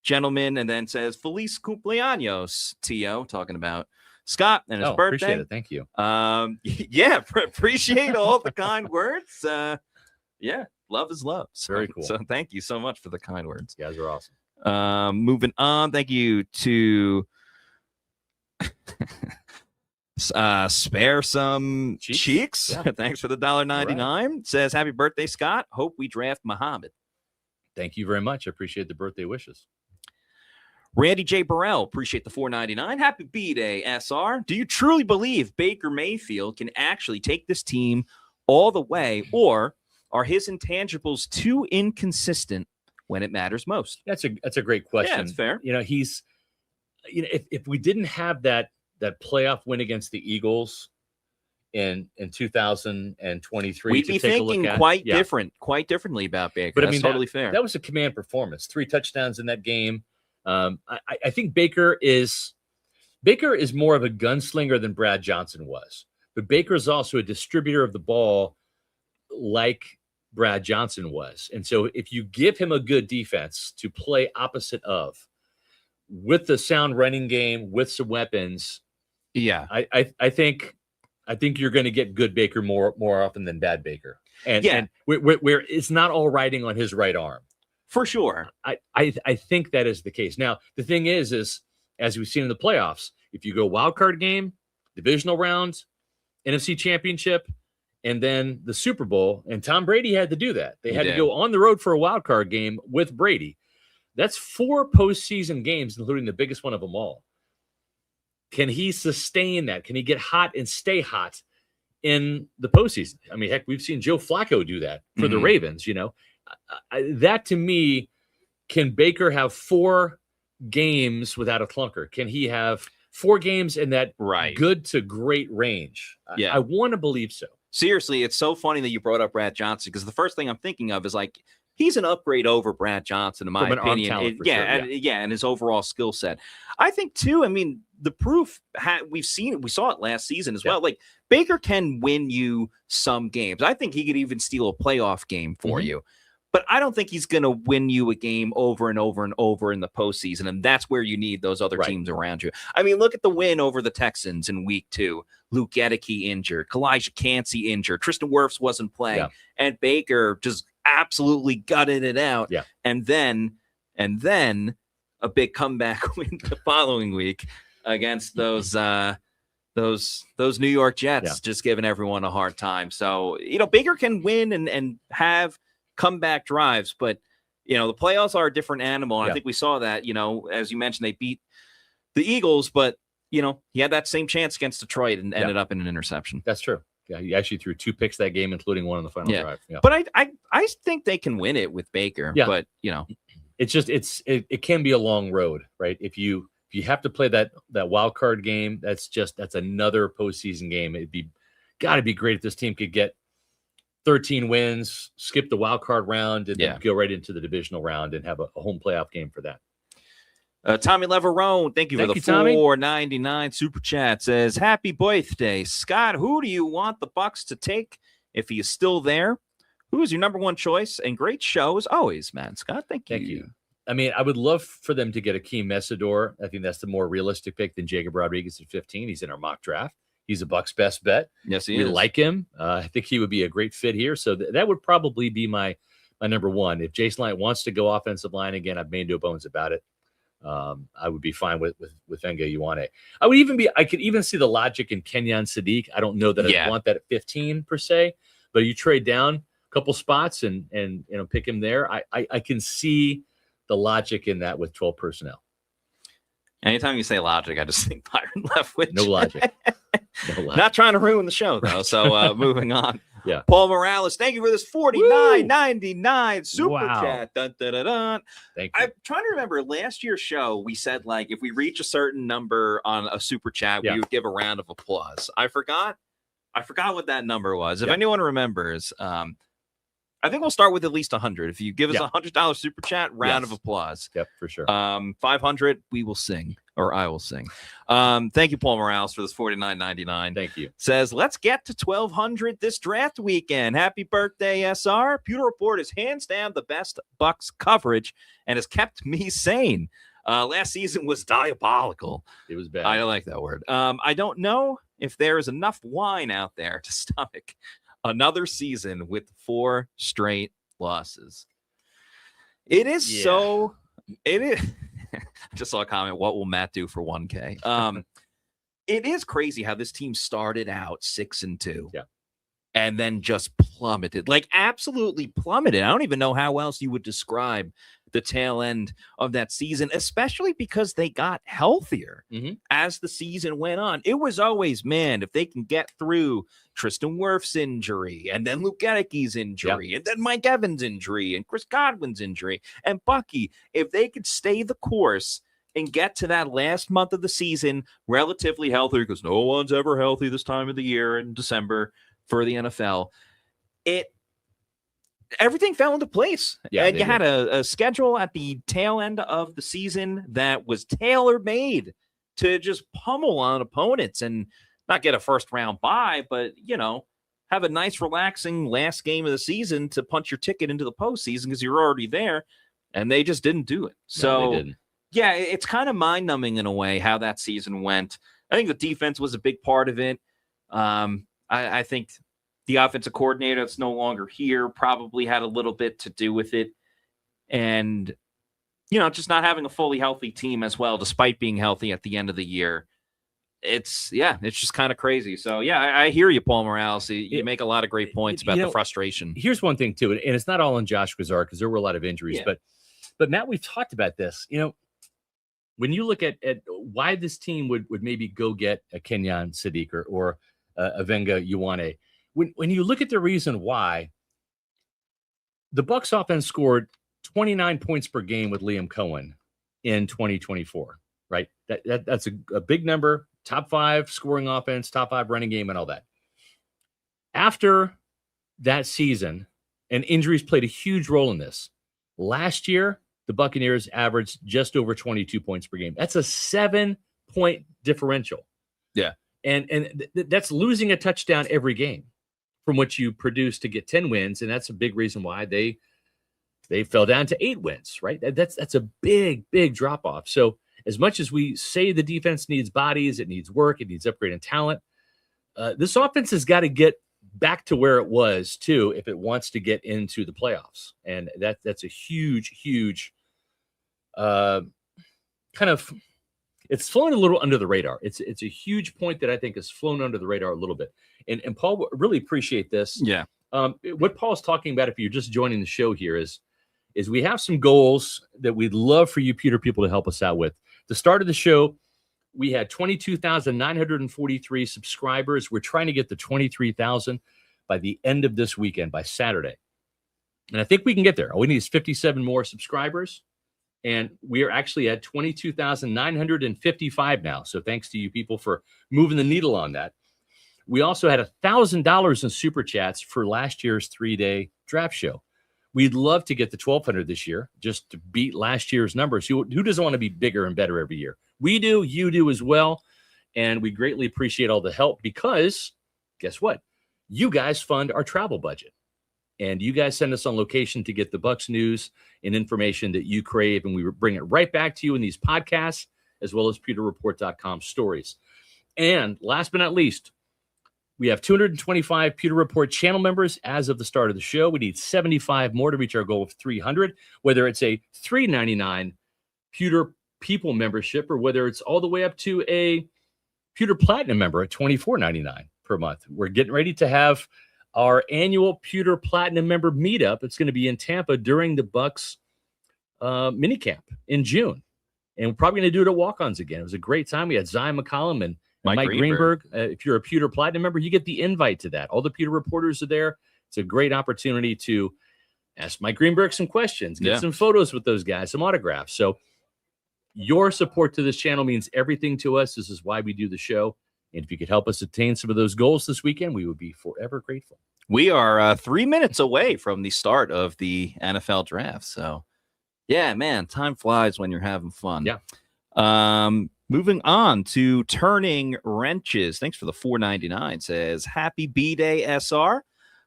gentleman. And then says, Feliz cumpleaños, Tio, talking about Scott and his birthday. Appreciate it. Thank you. Appreciate all the kind words. Love is love. Very cool. So thank you so much for the kind words. You guys are awesome. Moving on. Thank you to Spare Some Cheeks. Yeah. Thanks for the $1.99. Right. Says, happy birthday, Scott. Hope we draft Muhammad. Thank you very much. I appreciate the birthday wishes. Randy J. Burrell, appreciate the $4.99. Happy B-Day, SR. Do you truly believe Baker Mayfield can actually take this team all the way, or are his intangibles too inconsistent when it matters most? That's a great question. Yeah, that's fair. He's, if we didn't have that playoff win against the Eagles in 2023, we'd be thinking quite differently about Baker. But that's totally fair. That was a command performance. 3 touchdowns in that game. I think Baker is more of a gunslinger than Brad Johnson was, but Baker is also a distributor of the ball like Brad Johnson was. And so if you give him a good defense to play opposite of, with the sound running game, with some weapons, I think you're going to get good Baker more often than bad Baker. And where it's not all riding on his right arm. For sure. I think that is the case. Now, the thing is as we've seen in the playoffs, if you go wild card game, divisional round, NFC championship, and then the Super Bowl, and Tom Brady had to do that. They had to go on the road for a wild card game with Brady. That's 4 postseason games, including the biggest one of them all. Can he sustain that? Can he get hot and stay hot in the postseason? I mean, heck, we've seen Joe Flacco do that for the Ravens, That to me, can Baker have 4 games without a clunker? Can he have 4 games in that good to great range? I want to believe so. Seriously, it's so funny that you brought up Brad Johnson, because the first thing I'm thinking of is he's an upgrade over Brad Johnson, in my opinion. And his overall skill set. I think too. I mean, the proof we saw it last season as well. Like, Baker can win you some games. I think he could even steal a playoff game for you. but I don't think he's going to win you a game over and over and over in the postseason, and that's where you need those other teams around you. I mean, look at the win over the Texans in week 2. Luke Gedeke injured, Kalijah Cansey injured, Tristan Wirfs wasn't playing, and Baker just absolutely gutted it out. Yeah. And then a big comeback win the following week against those New York Jets, just giving everyone a hard time. So, Baker can win and have comeback drives, but, the playoffs are a different animal. And I think we saw that, as you mentioned, they beat the Eagles, but, he had that same chance against Detroit and ended up in an interception. That's true. Yeah, he actually threw 2 picks that game, including one on the final drive. Yeah. But I think they can win it with Baker. Yeah. But, it's just it can be a long road, right? If you have to play that wild card game, that's another postseason game. Got to be great if this team could get 13 wins, skip the wild card round, and then go right into the divisional round and have a home playoff game for that. Tommy Leverone, thank you for the $4.99 super chat. Says, happy birthday, Scott. Who do you want the Bucs to take if he is still there? Who is your number one choice? And great show as always, man. Scott, thank you. I mean, I would love for them to get Akeem Mesidor. I think that's the more realistic pick than Jacob Rodriguez at 15. He's in our mock draft. He's a Bucs best bet. Yes, he is. We like him. I think he would be a great fit here. So that would probably be my number one. If Jason Light wants to go offensive line again, I've made no bones about it. I would be fine with Venga Ioane. I could even see the logic in Kenyon Sadiq. I don't know that I want that at 15 per se, but you trade down a couple spots and pick him there. I can see the logic in that with 12 personnel. Anytime you say logic, I just think Byron Leftwich. No logic. Not trying to ruin the show, though. So moving on. Yeah. Paul Morales, thank you for this $49.99 super chat. Dun, dun, dun, dun. Thank you. I'm trying to remember last year's show. We said if we reach a certain number on a super chat, we would give a round of applause. I forgot what that number was. If anyone remembers, I think we'll start with at least 100. If you give us $100 super chat, round of applause. Yep, for sure. 500, we will sing, or I will sing. Thank you, Paul Morales, for this $49.99. Thank you. Says, let's get to 1,200 this draft weekend. Happy birthday, SR. Pewter Report is hands down the best Bucs coverage and has kept me sane. Last season was diabolical. It was bad. I like that word. I don't know if there is enough wine out there to stomach another season with 4 straight losses. It is it is. I just saw a comment. What will Matt do for 1K? It is crazy how this team started out 6-2. Yeah. And then just plummeted, absolutely plummeted. I don't even know how else you would describe the tail end of that season, especially because they got healthier as the season went on. It was always, man, if they can get through Tristan Wirfs' injury, and then Luke Gedeke's injury, and then Mike Evans' injury, and Chris Godwin's injury, and Bucky, if they could stay the course and get to that last month of the season relatively healthy, because no one's ever healthy this time of the year in December for the NFL, everything fell into place. Yeah, and you had a schedule at the tail end of the season that was tailor-made to just pummel on opponents and not get a first-round bye, but, have a nice, relaxing last game of the season to punch your ticket into the postseason because you're already there, and they just didn't do it. So, they didn't. Yeah, it's kind of mind-numbing in a way how that season went. I think the defense was a big part of it. I think the offensive coordinator that's no longer here probably had a little bit to do with it. And, just not having a fully healthy team as well, despite being healthy at the end of the year. It's just kind of crazy. So, I hear you, Paul Morales. You make a lot of great points about the frustration. Here's one thing, too, and it's not all on Josh Gazar because there were a lot of injuries. Yeah. But Matt, we've talked about this. When you look at why this team would maybe go get a Kenyon Sadiq or a Venga Ioane, when you look at the reason why, the Bucs offense scored 29 points per game with Liam Cohen in 2024, right? That's a big number, top 5 scoring offense, top 5 running game, and all that. After that season, and injuries played a huge role in this, last year, the Buccaneers averaged just over 22 points per game. That's a 7-point differential. Yeah. And that's losing a touchdown every game from what you produce to get 10 wins. And that's a big reason why they they fell down to 8 wins, right? That's a big drop off. So as much as we say the defense needs bodies, it needs work, it needs upgrade and talent, this offense has got to get back to where it was too if it wants to get into the playoffs. And that's a huge kind of, it's flown a little under the radar. It's a huge point that I think has flown under the radar a little bit. And Paul, really appreciate this. Yeah. What Paul's talking about, if you're just joining the show here, is we have some goals that we'd love for you Pewter people to help us out with. The start of the show, we had 22,943 subscribers. We're trying to get to 23,000 by the end of this weekend, by Saturday. And I think we can get there. All we need is 57 more subscribers. And we are actually at 22,955 now. So thanks to you people for moving the needle on that. We also had $1,000 in super chats for last year's 3-day draft show. We'd love to get to 1,200 this year, just to beat last year's numbers. Who doesn't want to be bigger and better every year? We do, you do as well. And we greatly appreciate all the help because guess what? You guys fund our travel budget. And you guys send us on location to get the Bucs news and information that you crave. And we bring it right back to you in these podcasts, as well as PewterReport.com stories. And last but not least, we have 225 Pewter Report channel members as of the start of the show. We need 75 more to reach our goal of 300, whether it's a $3.99 Pewter People membership or whether it's all the way up to a Pewter Platinum member at $24.99 per month. We're getting ready to have our annual Pewter Platinum member meetup. It's going to be in Tampa during the Bucs minicamp in June. And we're probably going to do it at Walk-Ons again. It was a great time. We had Zion McCollum and Mike Greenberg. If you're a Pewter Platinum member, you get the invite to that. All the Pewter reporters are there. It's a great opportunity to ask Mike Greenberg some questions, get some photos with those guys, some autographs. So your support to this channel means everything to us. This is why we do the show. And if you could help us attain some of those goals this weekend, we would be forever grateful. We are 3 minutes away from the start of the NFL draft. So, yeah, man, time flies when you're having fun. Yeah. Moving on to Turning Wrenches. Thanks for the $4.99. Says, happy B-Day, SR.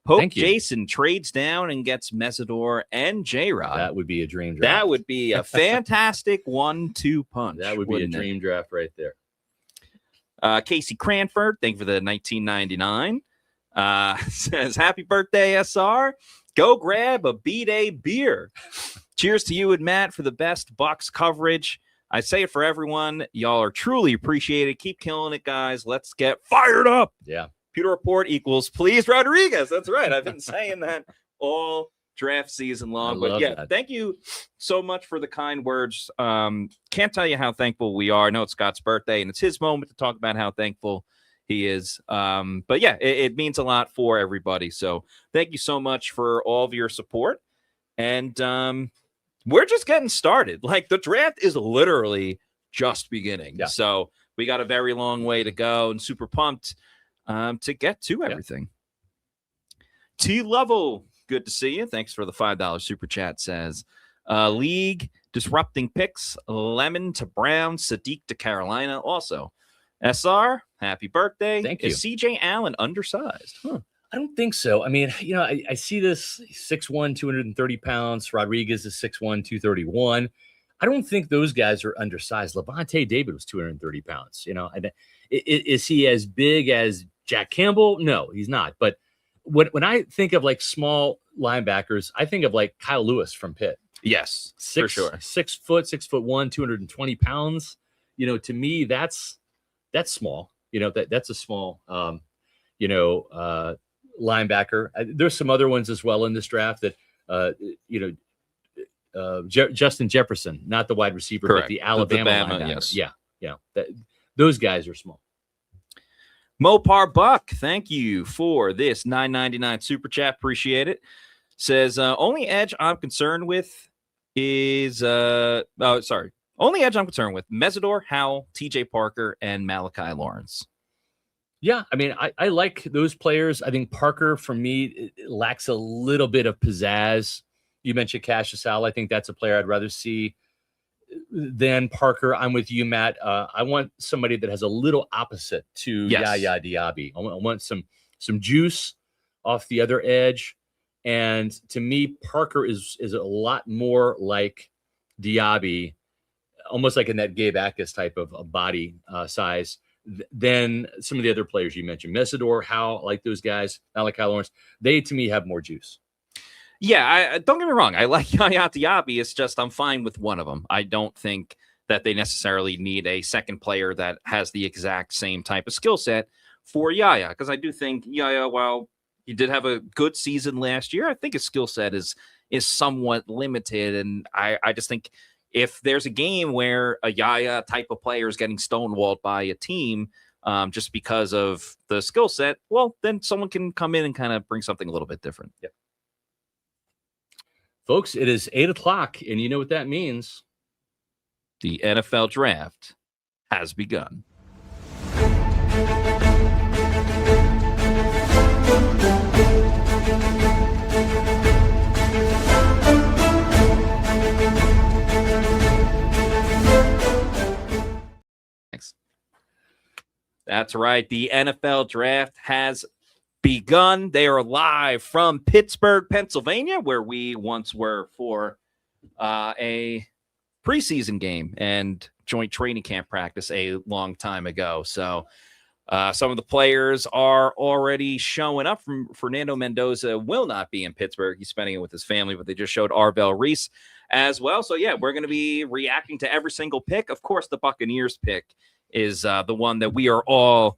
Hope Jason trades down and gets Mesidor and JRod. That would be a dream draft. That would be a fantastic 1-2 punch. That would be a dream draft right there. Casey Cranford, thank you for the $19.99. Says, happy birthday, SR. Go grab a B-Day beer. Cheers to you and Matt for the best Bucs coverage. I say it for everyone. Y'all are truly appreciated. Keep killing it, guys. Let's get fired up. Yeah. Pewter Report equals please Rodriguez. That's right. I've been saying that all draft season long. But yeah, thank you so much for the kind words. Can't tell you how thankful we are. I know it's Scott's birthday, and it's his moment to talk about how thankful he is. But yeah, it means a lot for everybody. So thank you so much for all of your support. And we're just getting started. Like, the draft is literally just beginning. Yeah. So we got a very long way to go and super pumped to get to everything. T-Level, good to see you. Thanks for the $5 super chat. Says, league disrupting picks, Lemon to Brown, Sadiq to Carolina. Also, SR, happy birthday. Thank you. Is CJ Allen undersized? I don't think so. I mean, you know, I see this 6'1", 230 pounds. Rodriguez is 6'1", 231. I don't think those guys are undersized. Levante David was 230 pounds. You know, is he as big as Jack Campbell? No, he's not. But when I think of like small linebackers, I think of like Kyle Lewis from Pitt. Yes, for sure. 6 foot, 6'1", 220 pounds. You know, to me, that's small. You know, that's a small, linebacker. There's some other ones as well in this draft that, Justin Jefferson, not the wide receiver, correct, but the Alabama linebacker. Yes. Yeah. Those guys are small. Mopar Buck, thank you for this $9.99 super chat. Appreciate it. Says, only edge I'm concerned with is, only edge I'm concerned with, Mesidor, Howell, TJ Parker, and Malachi Lawrence. Yeah, I mean, I like those players. I think Parker, for me, lacks a little bit of pizzazz. You mentioned Cassius Al. I think that's a player I'd rather see than Parker. I'm with you, Matt. I want somebody that has a little opposite to Yaya Diaby. I want some juice off the other edge. And to me, Parker is a lot more like Diaby, almost like in that Gabe Akis type of body size than some of the other players you mentioned. Mesidor, Howe, like those guys, not like Kyle Lawrence. They, to me, have more juice. Yeah, I don't get me wrong. I like Yaya Diaby. It's just I'm fine with one of them. I don't think that they necessarily need a second player that has the exact same type of skill set for Yaya, because I do think Yaya, while he did have a good season last year, I think his skill set is somewhat limited. And I just think if there's a game where a Yaya type of player is getting stonewalled by a team just because of the skill set, well, then someone can come in and kind of bring something a little bit different. Yep. Folks, it is 8:00, and you know what that means. The NFL draft has begun. Thanks. That's right. The NFL draft has begun. They are live from Pittsburgh, Pennsylvania, where we once were for a preseason game and joint training camp practice a long time ago. So some of the players are already showing up. From Fernando Mendoza will not be in Pittsburgh. He's spending it with his family, but they just showed Arvell Reese as well. So yeah, we're going to be reacting to every single pick. Of course, the Buccaneers pick is the one that we are all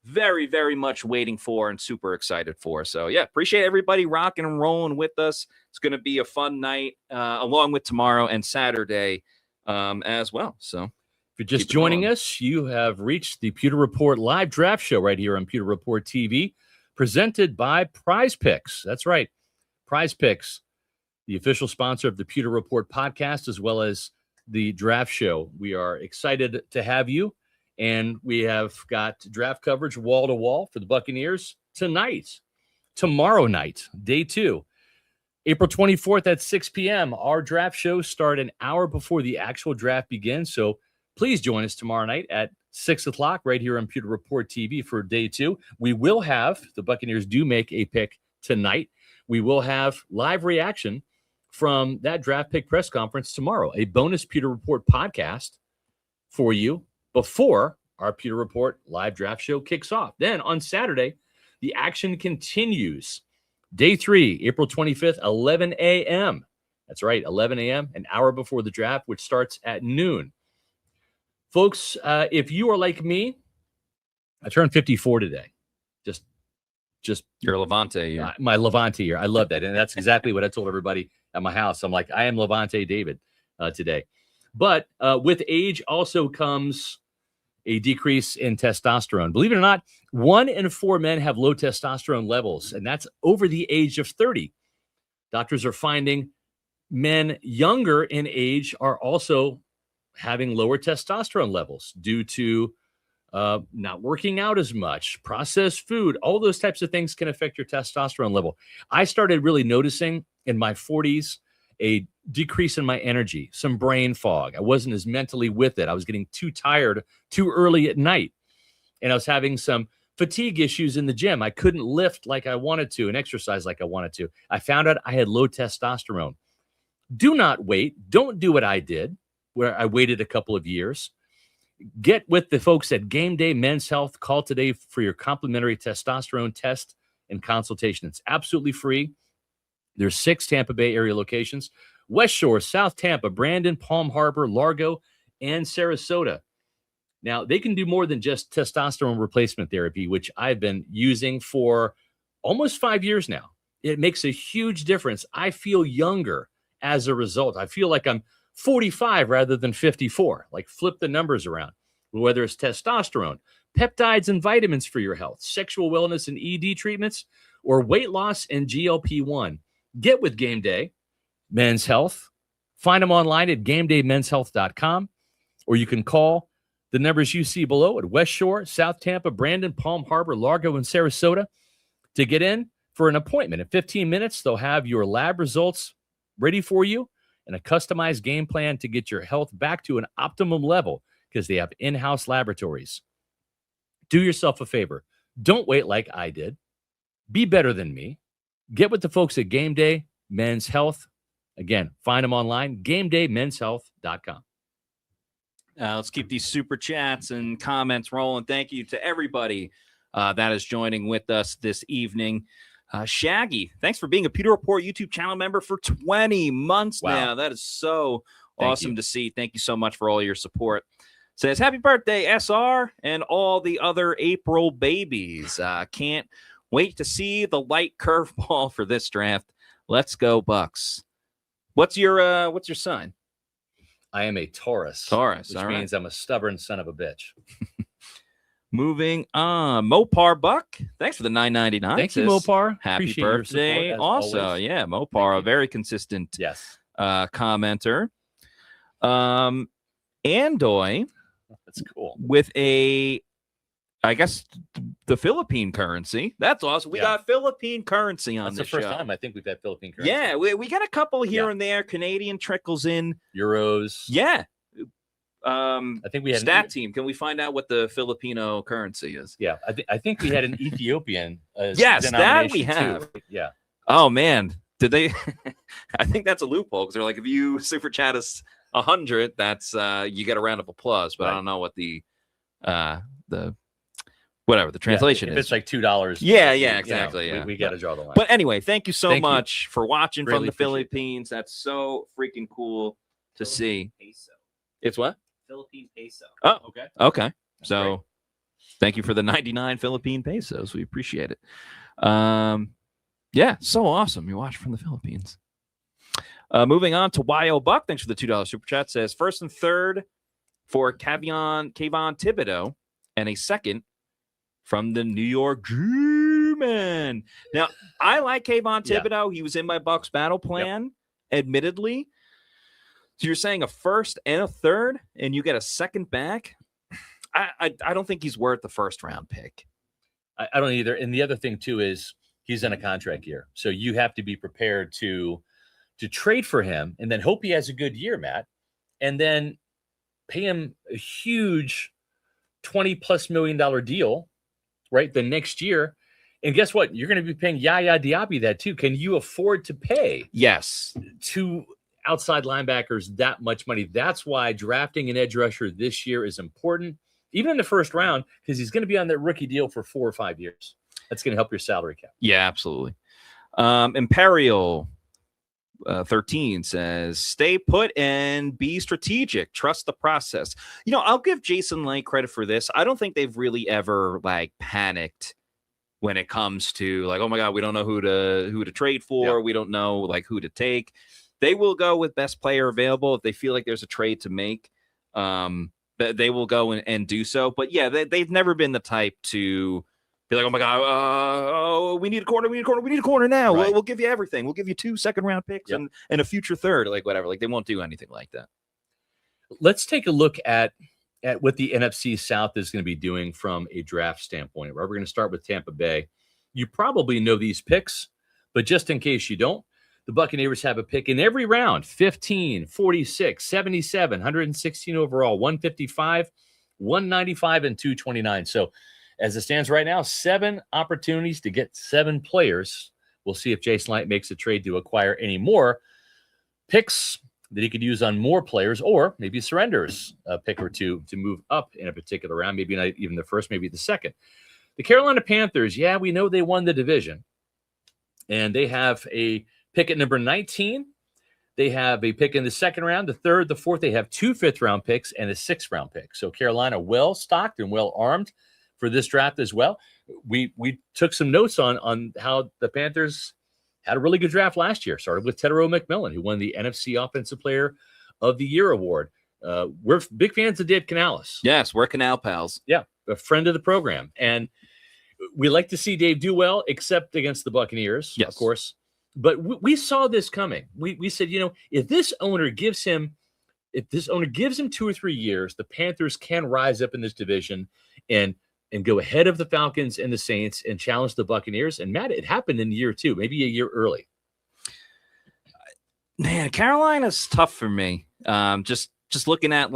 very, very much waiting for and super excited for. So yeah, appreciate everybody rocking and rolling with us. It's going to be a fun night along with tomorrow and Saturday as well. So if you're just joining us, you have reached the Pewter Report live draft show right here on Pewter Report TV, presented by PrizePicks. That's right. PrizePicks, the official sponsor of the Pewter Report podcast, as well as the draft show. We are excited to have you. And we have got draft coverage wall to wall for the Buccaneers tonight, tomorrow night, day 2, April 24th at 6 p.m. Our draft shows start an hour before the actual draft begins. So please join us tomorrow night at 6 o'clock right here on Pewter Report TV for day 2. We will have, the Buccaneers do make a pick tonight. We will have live reaction from that draft pick press conference tomorrow, a bonus Pewter Report podcast for you before our Pewter Report live draft show kicks off. Then on Saturday, the action continues. Day 3, April 25th, 11 a.m. That's right, 11 a.m., an hour before the draft, which starts at noon. Folks, if you are like me, I turned 54 today. Just your Levante year. My Levante year. I love that. And that's exactly what I told everybody at my house. I'm like, I am Levante David today. But with age also comes a decrease in testosterone. Believe it or not, 1 in 4 men have low testosterone levels, and that's over the age of 30. Doctors are finding men younger in age are also having lower testosterone levels due to not working out as much, processed food. All those types of things can affect your testosterone level. I started really noticing in my 40s a decrease in my energy, some brain fog. I wasn't as mentally with it. I was getting too tired too early at night. And I was having some fatigue issues in the gym. I couldn't lift like I wanted to and exercise like I wanted to. I found out I had low testosterone. Do not wait. Don't do what I did, where I waited a couple of years. Get with the folks at Game Day Men's Health. Call today for your complimentary testosterone test and consultation. It's absolutely free. There's 6 Tampa Bay area locations: West Shore, South Tampa, Brandon, Palm Harbor, Largo, and Sarasota. Now, they can do more than just testosterone replacement therapy, which I've been using for almost 5 years now. It makes a huge difference. I feel younger as a result. I feel like I'm 45 rather than 54. Like, flip the numbers around. Whether it's testosterone, peptides and vitamins for your health, sexual wellness and ED treatments, or weight loss and GLP-1. Get with Game Day Men's Health. Find them online at GameDayMen'sHealth.com, or you can call the numbers you see below at West Shore, South Tampa, Brandon, Palm Harbor, Largo, and Sarasota to get in for an appointment. In 15 minutes, they'll have your lab results ready for you and a customized game plan to get your health back to an optimum level, because they have in-house laboratories. Do yourself a favor. Don't wait like I did. Be better than me. get with the folks at Game Day Men's Health. Again, find them online, gamedaymenshealth.com. Let's keep these super chats and comments rolling. Thank you to everybody that is joining with us this evening. Shaggy, thanks for being a Pewter Report YouTube channel member for 20 months now. That is so awesome to see. Thank you so much for all your support. Says, happy birthday, SR, and all the other April babies. Can't wait to see the light curveball for this draft. Let's go, Bucs. What's your sign? I am a Taurus. Which means I'm a stubborn son of a bitch. Moving on. Mopar Buck, thanks for the $9.99. Thank you, Mopar. Happy Appreciate birthday. Your support, also, always. yeah, Mopar, a very consistent commenter. Andoy. That's cool. With I guess, the Philippine currency. That's awesome. We got Philippine currency on this show. That's the first time I think we've had Philippine currency. Yeah, we got a couple here and there. Canadian trickles in. Euros. Yeah. I think we had Stat team. Can we find out what the Filipino currency is? Yeah, I think we had an Ethiopian. Yes, that we have. Too. Yeah. Oh man, did they? I think that's a loophole because they're like, if you super chat us 100, that's you get a round of applause. But I don't know what the whatever the translation is. It's like $2. Yeah, exactly. You know, we got to draw the line. But anyway, thank you so much for watching from the Philippines. That's so freaking cool to see. Peso. It's what? Philippine peso. Oh, okay. So thank you for the 99 Philippine pesos. We appreciate it. Yeah, so awesome. You watch from the Philippines. Moving on to YO Buck. Thanks for the $2 super chat. Says first and third for Kayvon Thibodeau and a second from the New York G-Men. Now, I like Kayvon Thibodeau. He was in my Bucs battle plan, admittedly. So you're saying a first and a third, and you get a second back? I don't think he's worth the first round pick. I don't either. And the other thing too is he's in a contract year, so you have to be prepared to trade for him, and then hope he has a good year, Matt, and then pay him a huge $20+ million deal, right? The next year. And guess what? You're going to be paying Yaya Diaby that too. Can you afford to pay? Yes. To outside linebackers that much money? That's why drafting an edge rusher this year is important, even in the first round, because he's going to be on that rookie deal for 4 or 5 years. That's going to help your salary cap. Yeah, absolutely. Imperial 13 says, stay put and be strategic. Trust the process. You know, I'll give Jason Light credit for this. I don't think they've really ever panicked when it comes to oh my God, we don't know who to trade for. We don't know who to take. They will go with best player available. If they feel like there's a trade to make, they will go and do so. But yeah, they've never been the type to be like, oh my God, we need a corner now. Right. We'll give you everything. We'll give you 2 second-round picks and a future third, whatever. They won't do anything like that. Let's take a look at what the NFC South is going to be doing from a draft standpoint. We're going to start with Tampa Bay. You probably know these picks, but just in case you don't, the Buccaneers have a pick in every round: 15, 46, 77, 116 overall, 155, 195, and 229. So as it stands right now, 7 opportunities to get 7 players. We'll see if Jason Light makes a trade to acquire any more picks that he could use on more players, or maybe surrenders a pick or two to move up in a particular round, maybe not even the first, maybe the second. The Carolina Panthers, we know they won the division, and they have a pick at number 19. They have a pick in the second round, the third, the fourth. They have 2 fifth-round picks and a 6th-round pick. So Carolina well-stocked and well-armed for this draft as well. We took some notes on how the Panthers had a really good draft last year. Started with Tedero McMillan, who won the NFC Offensive Player of the Year award. We're big fans of Dave Canales. Yes, we're Canal pals. Yeah, a friend of the program. And we like to see Dave do well, except against the Buccaneers, of course. But we saw this coming. We said, if this owner gives him 2 or 3 years, the Panthers can rise up in this division and go ahead of the Falcons and the Saints and challenge the Buccaneers. And Matt, it happened in year 2, maybe a year early. Man, Carolina's tough for me. Just looking at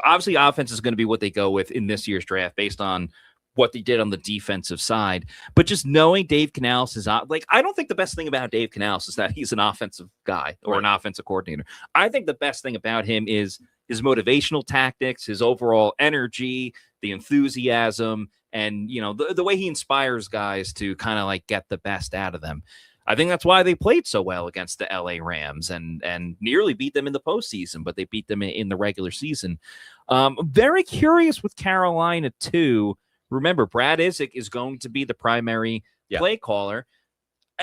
obviously offense is going to be what they go with in this year's draft based on what they did on the defensive side. But just knowing Dave Canales is like, I don't think the best thing about Dave Canales is that he's an offensive guy or an offensive coordinator. I think the best thing about him is his motivational tactics, his overall energy, the enthusiasm, and, you know, the way he inspires guys to kind of like get the best out of them. I think that's why they played so well against the LA Rams and nearly beat them in the postseason, but they beat them in the regular season. Very curious with Carolina too. Remember, Brad Isaac is going to be the primary play caller.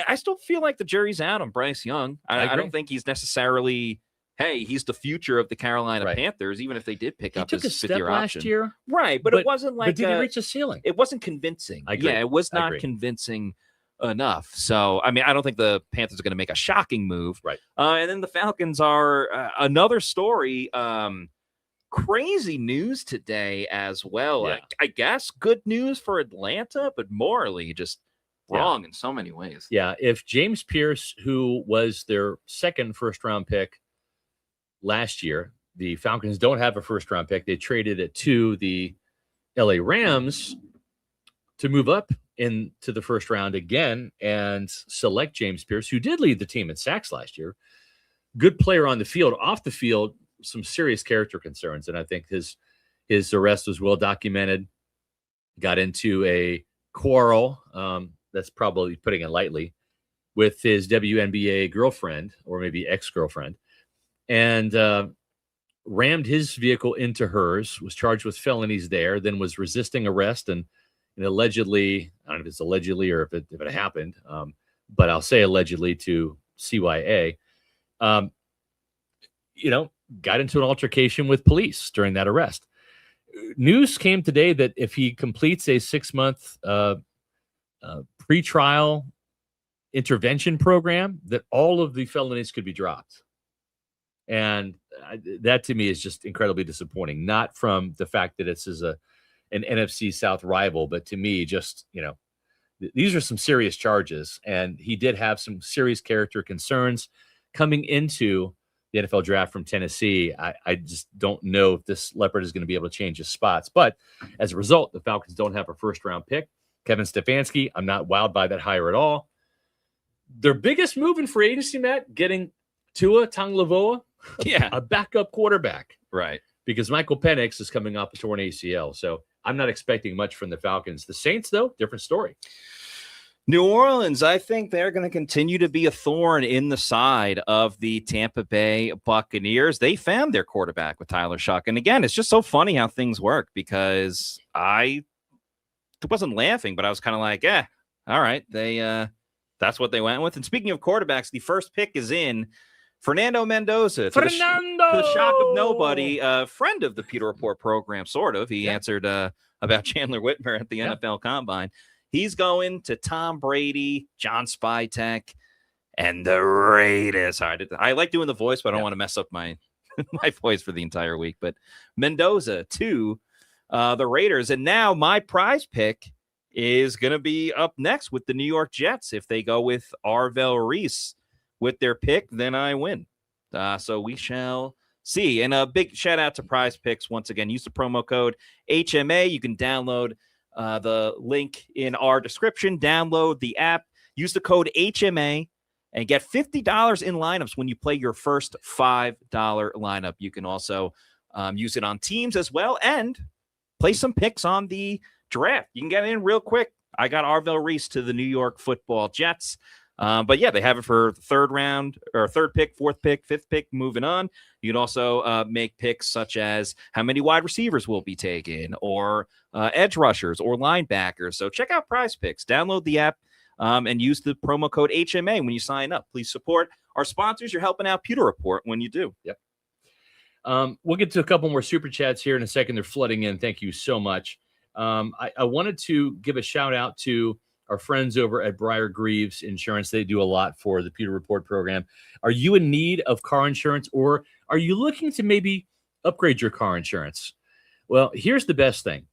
I still feel like the jury's out on Bryce Young. I don't think he's necessarily, hey, he's the future of the Carolina Panthers, even if they did pick up his fifth-year option. Last year. Right, but it wasn't like... But did he reach a ceiling? It wasn't convincing. I agree. Yeah, it was not convincing enough. So, I mean, I don't think the Panthers are going to make a shocking move. Right. And then the Falcons are another story. Crazy news today as well. Yeah. I guess good news for Atlanta, but morally just wrong in so many ways. Yeah, if James Pierce, who was their second first-round pick last year, the Falcons don't have a first-round pick. They traded it to the LA Rams to move up into the first round again and select James Pierce, who did lead the team in sacks last year. Good player on the field. Off the field, some serious character concerns, and I think his arrest was well documented. Got into a quarrel, that's probably putting it lightly, with his WNBA girlfriend, or maybe ex-girlfriend, and rammed his vehicle into hers, was charged with felonies there, then was resisting arrest and allegedly, I don't know if it's allegedly or if it happened, but I'll say allegedly to CYA, got into an altercation with police during that arrest. News came today that if he completes a 6-month pretrial intervention program, that all of the felonies could be dropped. And that to me is just incredibly disappointing, not from the fact that it's an NFC South rival, but to me, just, these are some serious charges. And he did have some serious character concerns coming into the NFL draft from Tennessee. I just don't know if this leopard is going to be able to change his spots. But as a result, the Falcons don't have a first-round pick. Kevin Stefanski, I'm not wowed by that hire at all. Their biggest move in free agency, Matt, getting Tua Tagovailoa, a backup quarterback. Right. Because Michael Penix is coming off a torn ACL. So I'm not expecting much from the Falcons. The Saints, though, different story. New Orleans, I think they're going to continue to be a thorn in the side of the Tampa Bay Buccaneers. They found their quarterback with Tyler Shuck. And again, it's just so funny how things work, because I wasn't laughing, but I was kind of like, all right. That's what they went with. And speaking of quarterbacks, the first pick is in. Fernando Mendoza, to the shock of nobody, a friend of the Pewter Report program, sort of. He answered about Chandler Whitmer at the NFL Combine. He's going to Tom Brady, John Spytek, and the Raiders. I like doing the voice, but I don't want to mess up my my voice for the entire week. But Mendoza to the Raiders. And now my prize pick is going to be up next with the New York Jets. If they go with Arvell Reese with their pick, then I win. So we shall see. And a big shout out to PrizePicks. Once again, use the promo code HMA. You can download the link in our description. Download the app. Use the code HMA and get $50 in lineups when you play your first $5 lineup. You can also use it on teams as well and play some picks on the draft. You can get in real quick. I got Arvell Reese to the New York Football Jets. But yeah, they have it for the third round or third pick, fourth pick, fifth pick, moving on. You can also make picks such as how many wide receivers will be taken, or edge rushers or linebackers. So check out PrizePicks, download the app, and use the promo code HMA when you sign up. Please support our sponsors. You're helping out Pewter Report when you do. Yep. We'll get to a couple more super chats here in a second. They're flooding in. Thank you so much. I wanted to give a shout out to our friends over at Briar Greaves Insurance. They do a lot for the Pewter Report program. Are you in need of car insurance, or are you looking to maybe upgrade your car insurance? Well, here's the best thing.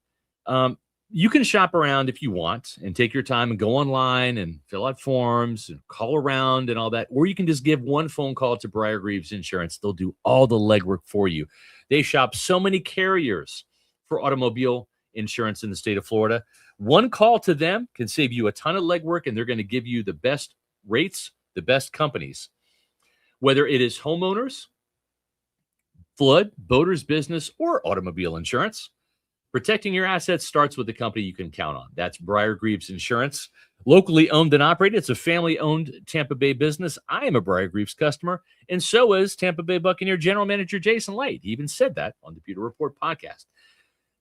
You can shop around if you want and take your time and go online and fill out forms and call around and all that. Or you can just give one phone call to Briar Greaves Insurance. They'll do all the legwork for you. They shop so many carriers for automobile insurance in the state of Florida. One call to them can save you a ton of legwork, and they're going to give you the best rates, the best companies. Whether it is homeowners, flood, boaters business, or automobile insurance, protecting your assets starts with the company you can count on. That's Briar Greaves Insurance. Locally owned and operated. It's a family-owned Tampa Bay business. I am a Briar Greaves customer, and so is Tampa Bay Buccaneer General Manager Jason Light. He even said that on the Pewter Report podcast.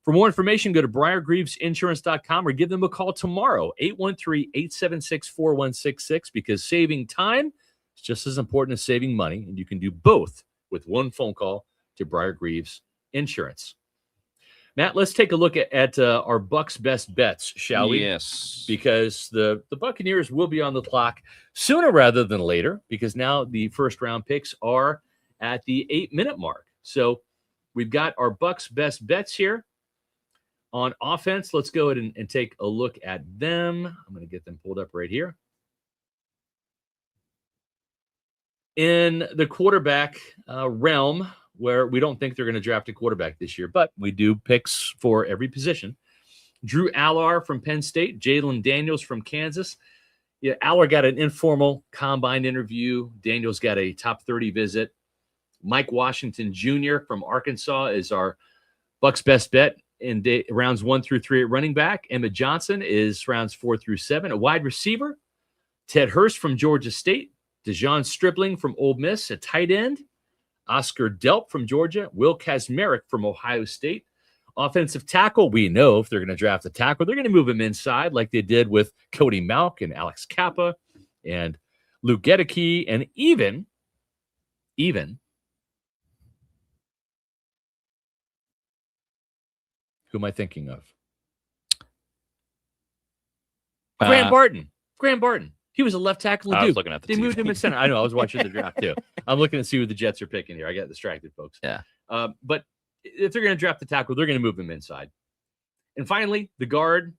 For more information, go to briargreavesinsurance.com or give them a call tomorrow, 813-876-4166, because saving time is just as important as saving money, and you can do both with one phone call to Briar Greaves Insurance. Matt, let's take a look at our Bucs best bets, shall we? Yes. Because the Buccaneers will be on the clock sooner rather than later, because now the first-round picks are at the 8-minute mark. So we've got our Bucs best bets here. On offense, let's go ahead and take a look at them. I'm going to get them pulled up right here. In the quarterback realm, where we don't think they're going to draft a quarterback this year, but we do picks for every position. Drew Aller from Penn State, Jalen Daniels from Kansas. Yeah, Aller got an informal combine interview. Daniels got a top 30 visit. Mike Washington Jr. from Arkansas is our Bucs best bet in rounds 1 through 3 at running back. Emmett Johnson is rounds 4 through 7. A wide receiver, Ted Hurst from Georgia State. Dejon Stripling from Ole Miss, a tight end. Oscar Delp from Georgia. Will Kazmarek from Ohio State. Offensive tackle, we know if they're going to draft a tackle, they're going to move him inside like they did with Cody Malk and Alex Kappa and Luke Gedeke, and even who am I thinking of? Graham Barton. He was a left tackle. I was looking at the They TV. moved him in center. I know. I was watching the draft too. I'm looking to see who the Jets are picking here. I got distracted, folks. Yeah. But if they're going to draft the tackle, they're going to move him inside. And finally, the guard,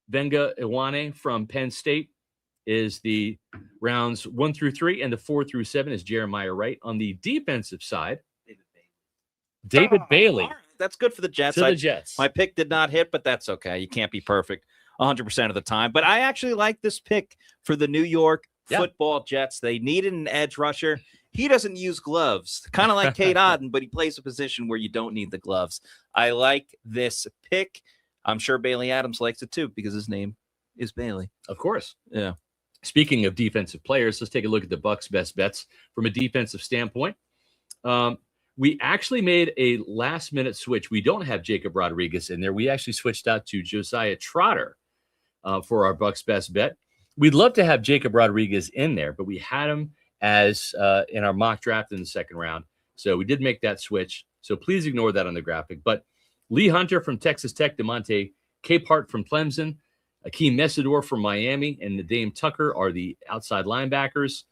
Venga Iwane from Penn State, is the rounds 1 through 3, and the 4 through 7 is Jeremiah Wright. On the defensive side, David Bailey. All right. That's good for the Jets. The Jets. My pick did not hit, but that's okay. You can't be perfect 100% of the time. But I actually like this pick for the New York Football Jets. They needed an edge rusher. He doesn't use gloves, kind of like Kate Otten, but he plays a position where you don't need the gloves. I like this pick. I'm sure Bailey Adams likes it too because his name is Bailey. Of course. Yeah. Speaking of defensive players, let's take a look at the Bucs best bets from a defensive standpoint. We actually made a last-minute switch. We don't have Jacob Rodriguez in there. We actually switched out to Josiah Trotter for our Bucs best bet. We'd love to have Jacob Rodriguez in there, but we had him as in our mock draft in the second round. So we did make that switch. So please ignore that on the graphic. But Lee Hunter from Texas Tech, DeMonte Capehart from Clemson, Akeem Messidor from Miami, and Nadeem Tucker are the outside linebackers.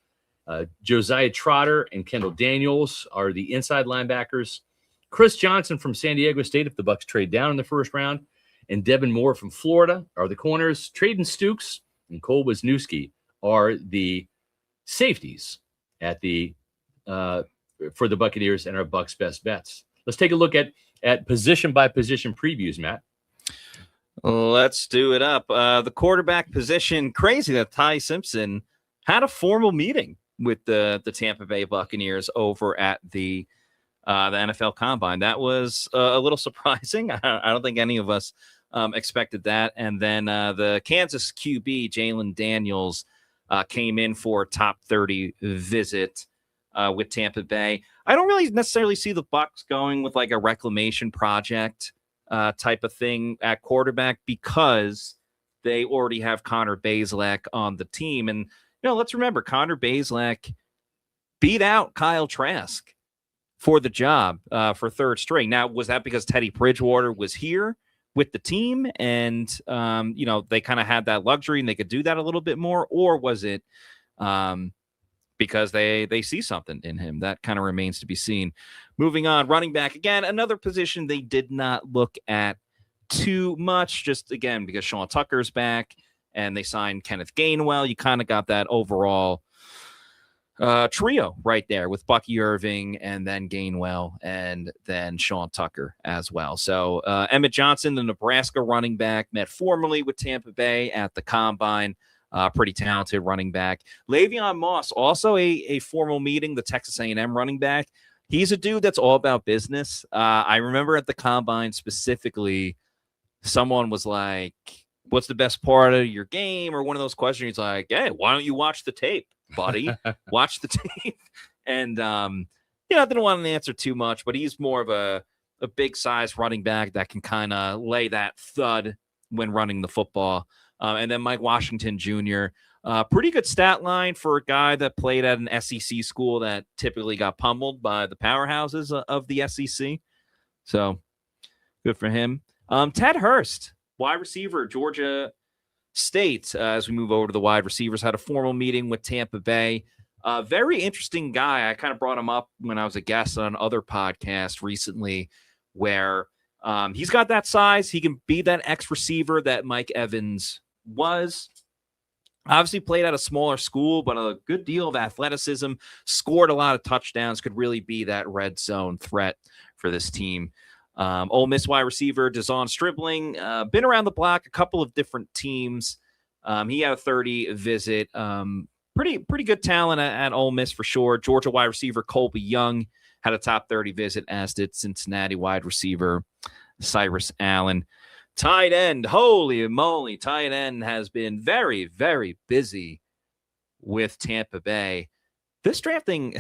Josiah Trotter and Kendall Daniels are the inside linebackers. Chris Johnson from San Diego State, if the Bucs trade down in the first round, and Devin Moore from Florida are the corners. Traden Stukes and Cole Wisniewski are the safeties at the for the Buccaneers and our Bucs best bets. Let's take a look at position by position previews, Matt. Let's do it up. The quarterback position, crazy that Ty Simpson had a formal meeting with the Tampa Bay Buccaneers over at the NFL Combine. That was a little surprising. I don't think any of us expected that. And then the Kansas QB, Jalen Daniels, came in for a top 30 visit with Tampa Bay. I don't really necessarily see the Bucs going with like a reclamation project type of thing at quarterback because they already have Connor Bazelak on the team. And let's remember, Connor Bazelak beat out Kyle Trask for the job for third string. Now, was that because Teddy Bridgewater was here with the team and, they kind of had that luxury and they could do that a little bit more? Or was it because they see something in him? That kind of remains to be seen. Moving on, running back, again, another position they did not look at too much, just, again, because Sean Tucker's back. And they signed Kenneth Gainwell. You kind of got that overall trio right there with Bucky Irving and then Gainwell and then Sean Tucker as well. So Emmett Johnson, the Nebraska running back, met formally with Tampa Bay at the Combine. Pretty talented running back. Le'Veon Moss, also a formal meeting, the Texas A&M running back. He's a dude that's all about business. I remember at the Combine specifically, someone was like, what's the best part of your game? Or one of those questions. He's like, hey, why don't you watch the tape, buddy? Watch the tape. And, I didn't want to answer too much, but he's more of a big size running back that can kind of lay that thud when running the football. And then Mike Washington Jr., pretty good stat line for a guy that played at an SEC school that typically got pummeled by the powerhouses of the SEC. So good for him. Ted Hurst, wide receiver, Georgia State, as we move over to the wide receivers, had a formal meeting with Tampa Bay. Very interesting guy. I kind of brought him up when I was a guest on other podcasts recently where he's got that size. He can be that X receiver that Mike Evans was. Obviously played at a smaller school, but a good deal of athleticism, scored a lot of touchdowns, could really be that red zone threat for this team. Ole Miss wide receiver, Dazon Stribling, been around the block, a couple of different teams. He had a 30 visit. Pretty good talent at Ole Miss for sure. Georgia wide receiver Colby Young had a top 30 visit, as did Cincinnati wide receiver Cyrus Allen. Tight end, holy moly, tight end has been very, very busy with Tampa Bay. This drafting,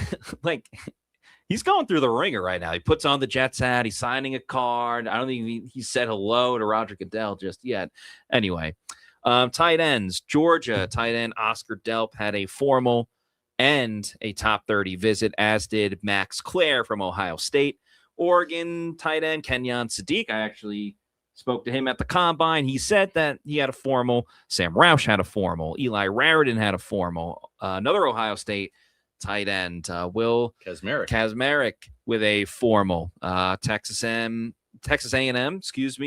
he's going through the ringer right now. He puts on the Jets hat. He's signing a card. I don't think he said hello to Roger Goodell just yet. Anyway, tight ends, Georgia tight end Oscar Delp had a formal and a top 30 visit, as did Max Clare from Ohio State. Oregon tight end Kenyon Sadiq, I actually spoke to him at the Combine. He said that he had a formal. Sam Roush had a formal. Eli Raridan had a formal. Another Ohio State tight end, Will Kazmarek with a formal. Texas A&M,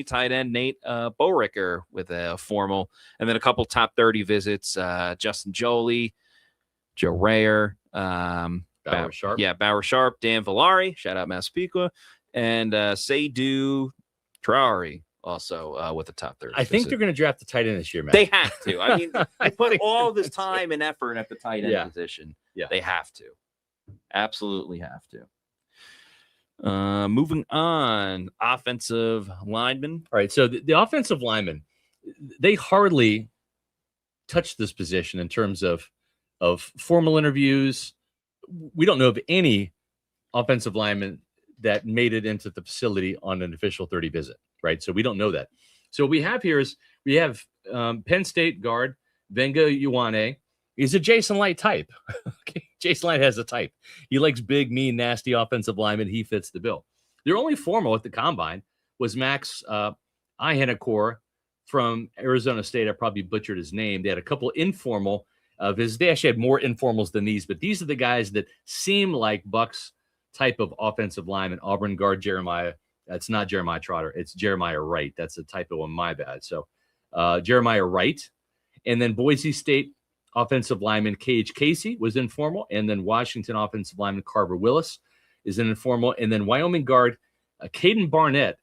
tight end Nate Bowricker with a formal. And then a couple top 30 visits, Justin Jolie, Joe Rayer, Bauer Sharp. Yeah, Bauer Sharp, Dan Villari, shout out Massapequa, and Seydou Traore also with the top 30. I think they're going to draft the tight end this year, man. They have to. I mean, they put all this time and effort at the tight end position. Yeah, they have to. Absolutely have to. Moving on, offensive linemen. All right, so the offensive linemen, they hardly touch this position in terms of formal interviews. We don't know of any offensive lineman that made it into the facility on an official 30 visit, right? So we don't know that. So what we have here is we have Penn State guard Venga Ioane. He's a Jason Light type. Okay, Jason Light has a type. He likes big, mean, nasty offensive linemen. He fits the bill. Their only formal at the Combine was Max Ihenekor from Arizona State. I probably butchered his name. They had a couple informal of his. They actually had more informals than these, but these are the guys that seem like Bucs type of offensive lineman. Auburn guard Jeremiah. That's not Jeremiah Trotter. It's Jeremiah Wright. That's a typo on my bad. So Jeremiah Wright. And then Boise State offensive lineman Cage Casey was informal. And then Washington offensive lineman Carver Willis is an informal. And then Wyoming guard Caden Barnett,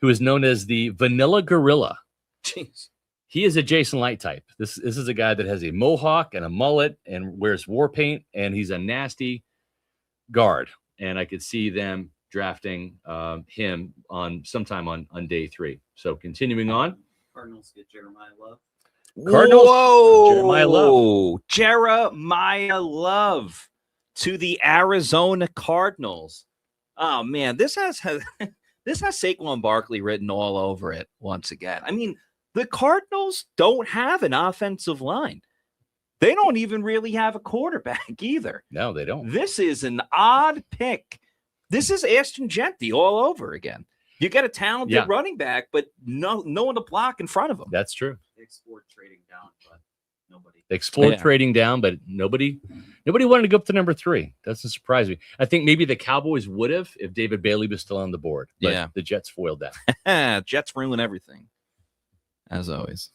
who is known as the Vanilla Gorilla. Jeez. He is a Jason Light type. This is a guy that has a mohawk and a mullet and wears war paint, and he's a nasty guard. And I could see them drafting him sometime on day 3. So continuing on. Cardinals get Jeremiah Love. Cardinals. Whoa, Jeremiah Love to the Arizona Cardinals. Oh man, this has Saquon Barkley written all over it once again. I mean, the Cardinals don't have an offensive line. They don't even really have a quarterback either. No, they don't. This is an odd pick. This is Ashton Genty all over again. You get a talented running back, but no one to block in front of him. That's true. They explored trading down, but nobody. They explored trading down, but nobody wanted to go up to number 3. Doesn't surprise me. I think maybe the Cowboys would have if David Bailey was still on the board. But the Jets foiled that. Jets ruin everything, as always.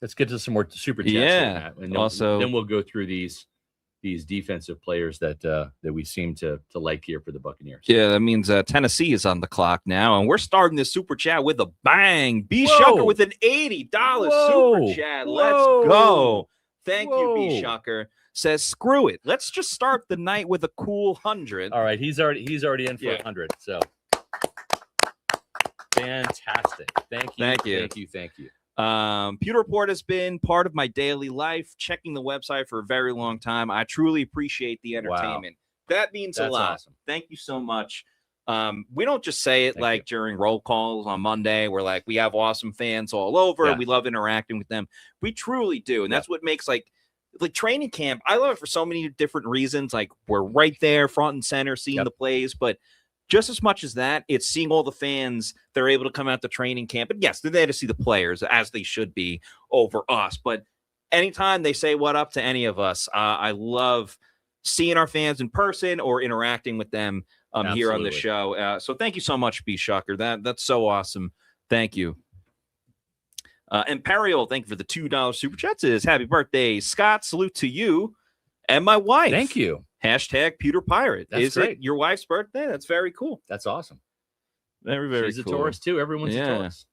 Let's get to some more super chats. Yeah. And also, then we'll go through these defensive players that we seem to like here for the Buccaneers. Yeah, that means Tennessee is on the clock now, and we're starting this super chat with a bang. B Shucker with an $80 super chat. Let's go. Thank you, B Shucker. Says, screw it. Let's just start the night with a cool 100. All right, he's already in for 100. So fantastic. Thank you. Pewter Report has been part of my daily life, checking the website for a very long time. I truly appreciate the entertainment. Wow. That means a lot. Awesome. Thank you so much. We don't just say it during roll calls on Monday. We're like, we have awesome fans all over. Yeah. We love interacting with them. We truly do. And that's what makes like training camp. I love it for so many different reasons. Like we're right there front and center seeing the plays, but just as much as that, it's seeing all the fans that are able to come out to training camp. And yes, they're there to see the players as they should be over us. But anytime they say what up to any of us, I love seeing our fans in person or interacting with them here on the show. So thank you so much, B Shucker. That's so awesome. Thank you. Imperial, thank you for the $2 super chat. Says, happy birthday, Scott. Salute to you and my wife. Thank you. Hashtag Pewter Pirate. That's great. It your wife's birthday? That's very cool. That's awesome. Very, very She's cool. a Taurus too. Everyone's a Taurus.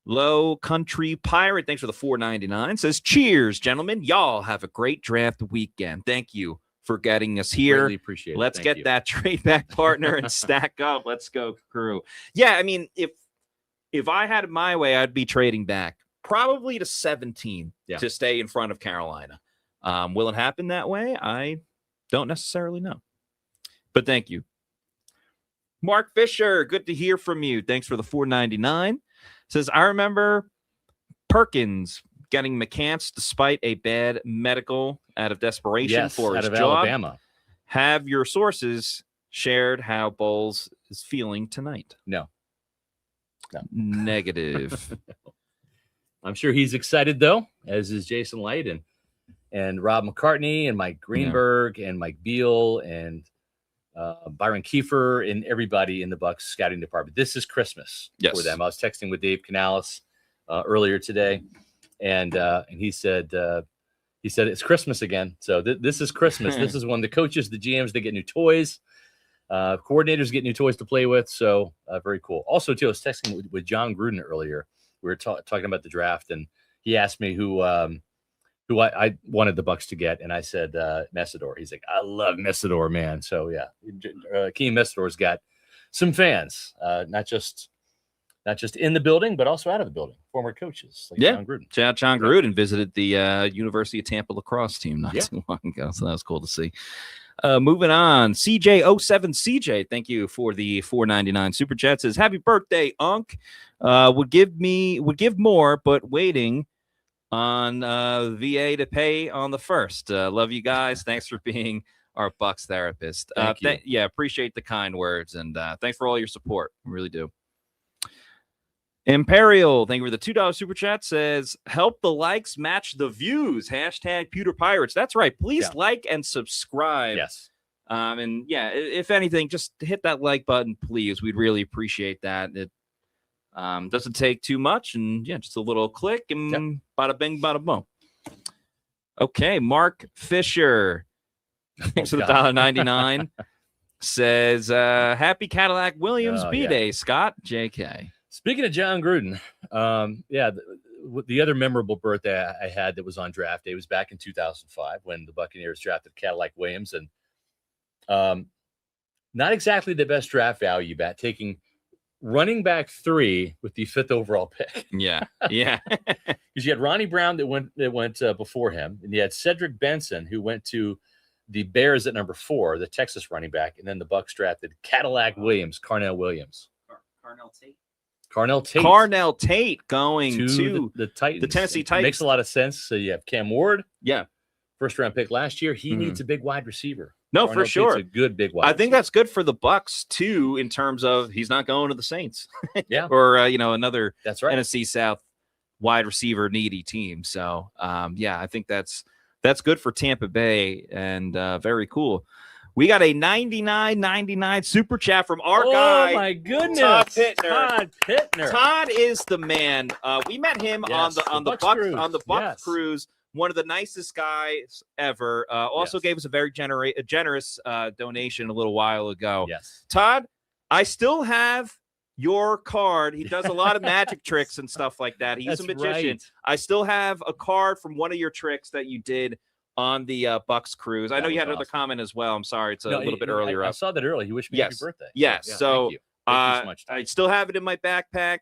Low Country Pirate, thanks for the $4.99. Says, cheers, gentlemen. Y'all have a great draft weekend. Thank you for getting us here. Really appreciate it. Let's get that trade back partner and stack up. Let's go, crew. Yeah, I mean, if I had it my way, I'd be trading back probably to 17 to stay in front of Carolina. Will it happen that way? I don't necessarily know. But thank you. Mark Fisher, good to hear from you. Thanks for the $4.99. Says, I remember Perkins getting McCants despite a bad medical out of desperation for his out of job. Alabama. Have your sources shared how Bowles is feeling tonight? No. Negative. I'm sure he's excited, though, as is Jason Light and Rob McCartney and Mike Greenberg and Mike Beal and Byron Kiefer and everybody in the Bucs scouting department. This is Christmas for them. I was texting with Dave Canales earlier today, and he said it's Christmas again. So this is Christmas. This is when the coaches, the GMs, they get new toys. Coordinators get new toys to play with. So very cool. Also, too, I was texting with John Gruden earlier. We were talking about the draft, and he asked me who I wanted the Bucs to get, and I said Messidor. He's like, I love Messidor, man. So yeah, Keem Messidor's got some fans, not just in the building, but also out of the building. Former coaches, like John Gruden. John Gruden visited the University of Tampa lacrosse team not too long ago, so that was cool to see. Moving on, CJ07CJ, thank you for the $4.99 super chat. Says, happy birthday, Unc. Would give more, but waiting on VA to pay on the first. Love you guys. Thanks for being our Bucs therapist. Thank you. Appreciate the kind words, and thanks for all your support. We really do. Imperial, thank you for the $2 super chat. Says, help the likes match the views. Hashtag Pewter Pirates. That's right. Please like and subscribe. Yes. And if anything, just hit that like button, please. We'd really appreciate that. It doesn't take too much, and just a little click, and bada bing, bada boom. Okay, Mark Fisher, thanks for the $1.99. Says, happy Cadillac Williams B-Day, Scott. JK. Speaking of John Gruden, the other memorable birthday I had that was on draft day was back in 2005 when the Buccaneers drafted Cadillac Williams, and not exactly the best draft value bat, taking running back 3 with the 5th overall pick. Yeah. Because you had Ronnie Brown that went before him, and you had Cedric Benson who went to the Bears at number 4, the Texas running back, and then the Bucs drafted Cadillac Williams, Carnell Williams. Carnell Tate going to the Titans. The Tennessee Titans. Makes a lot of sense. So you have Cam Ward. Yeah. First round pick last year. He needs a big wide receiver. No, for sure. Tate's a good big wide receiver. I think that's good for the Bucs too, in terms of he's not going to the Saints. Yeah. Or another that's right. NFC South wide receiver needy team. So I think that's good for Tampa Bay, and very cool. We got a $99.99 super chat from our guy. Oh my goodness, Todd Pittner. Todd Pittner. Todd is the man. We met him on the Bucs cruise. One of the nicest guys ever. Also gave us a very generous donation a little while ago. Yes, Todd, I still have your card. He does a lot of magic tricks and stuff like that. He's a magician. Right. I still have a card from one of your tricks that you did on the Bucs cruise. I know you had another comment as well. I'm sorry, it's a little bit earlier. I saw that earlier. You wished me happy birthday. Yes. Yeah, so thank you. Thank you so much, I still have it in my backpack.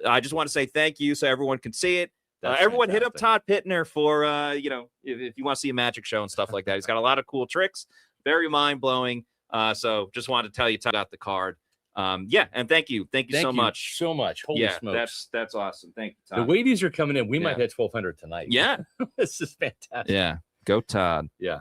I just want to say thank you so everyone can see it. Everyone hit up Todd Pittner for if you want to see a magic show and stuff like that. He's got a lot of cool tricks, very mind-blowing. So just wanted to tell you about the card. And thank you so much. Holy smokes, that's awesome. Thank you, Todd. The way these are coming in, we might hit 1,200 tonight. Yeah. This is fantastic. Yeah, go Todd. Yeah.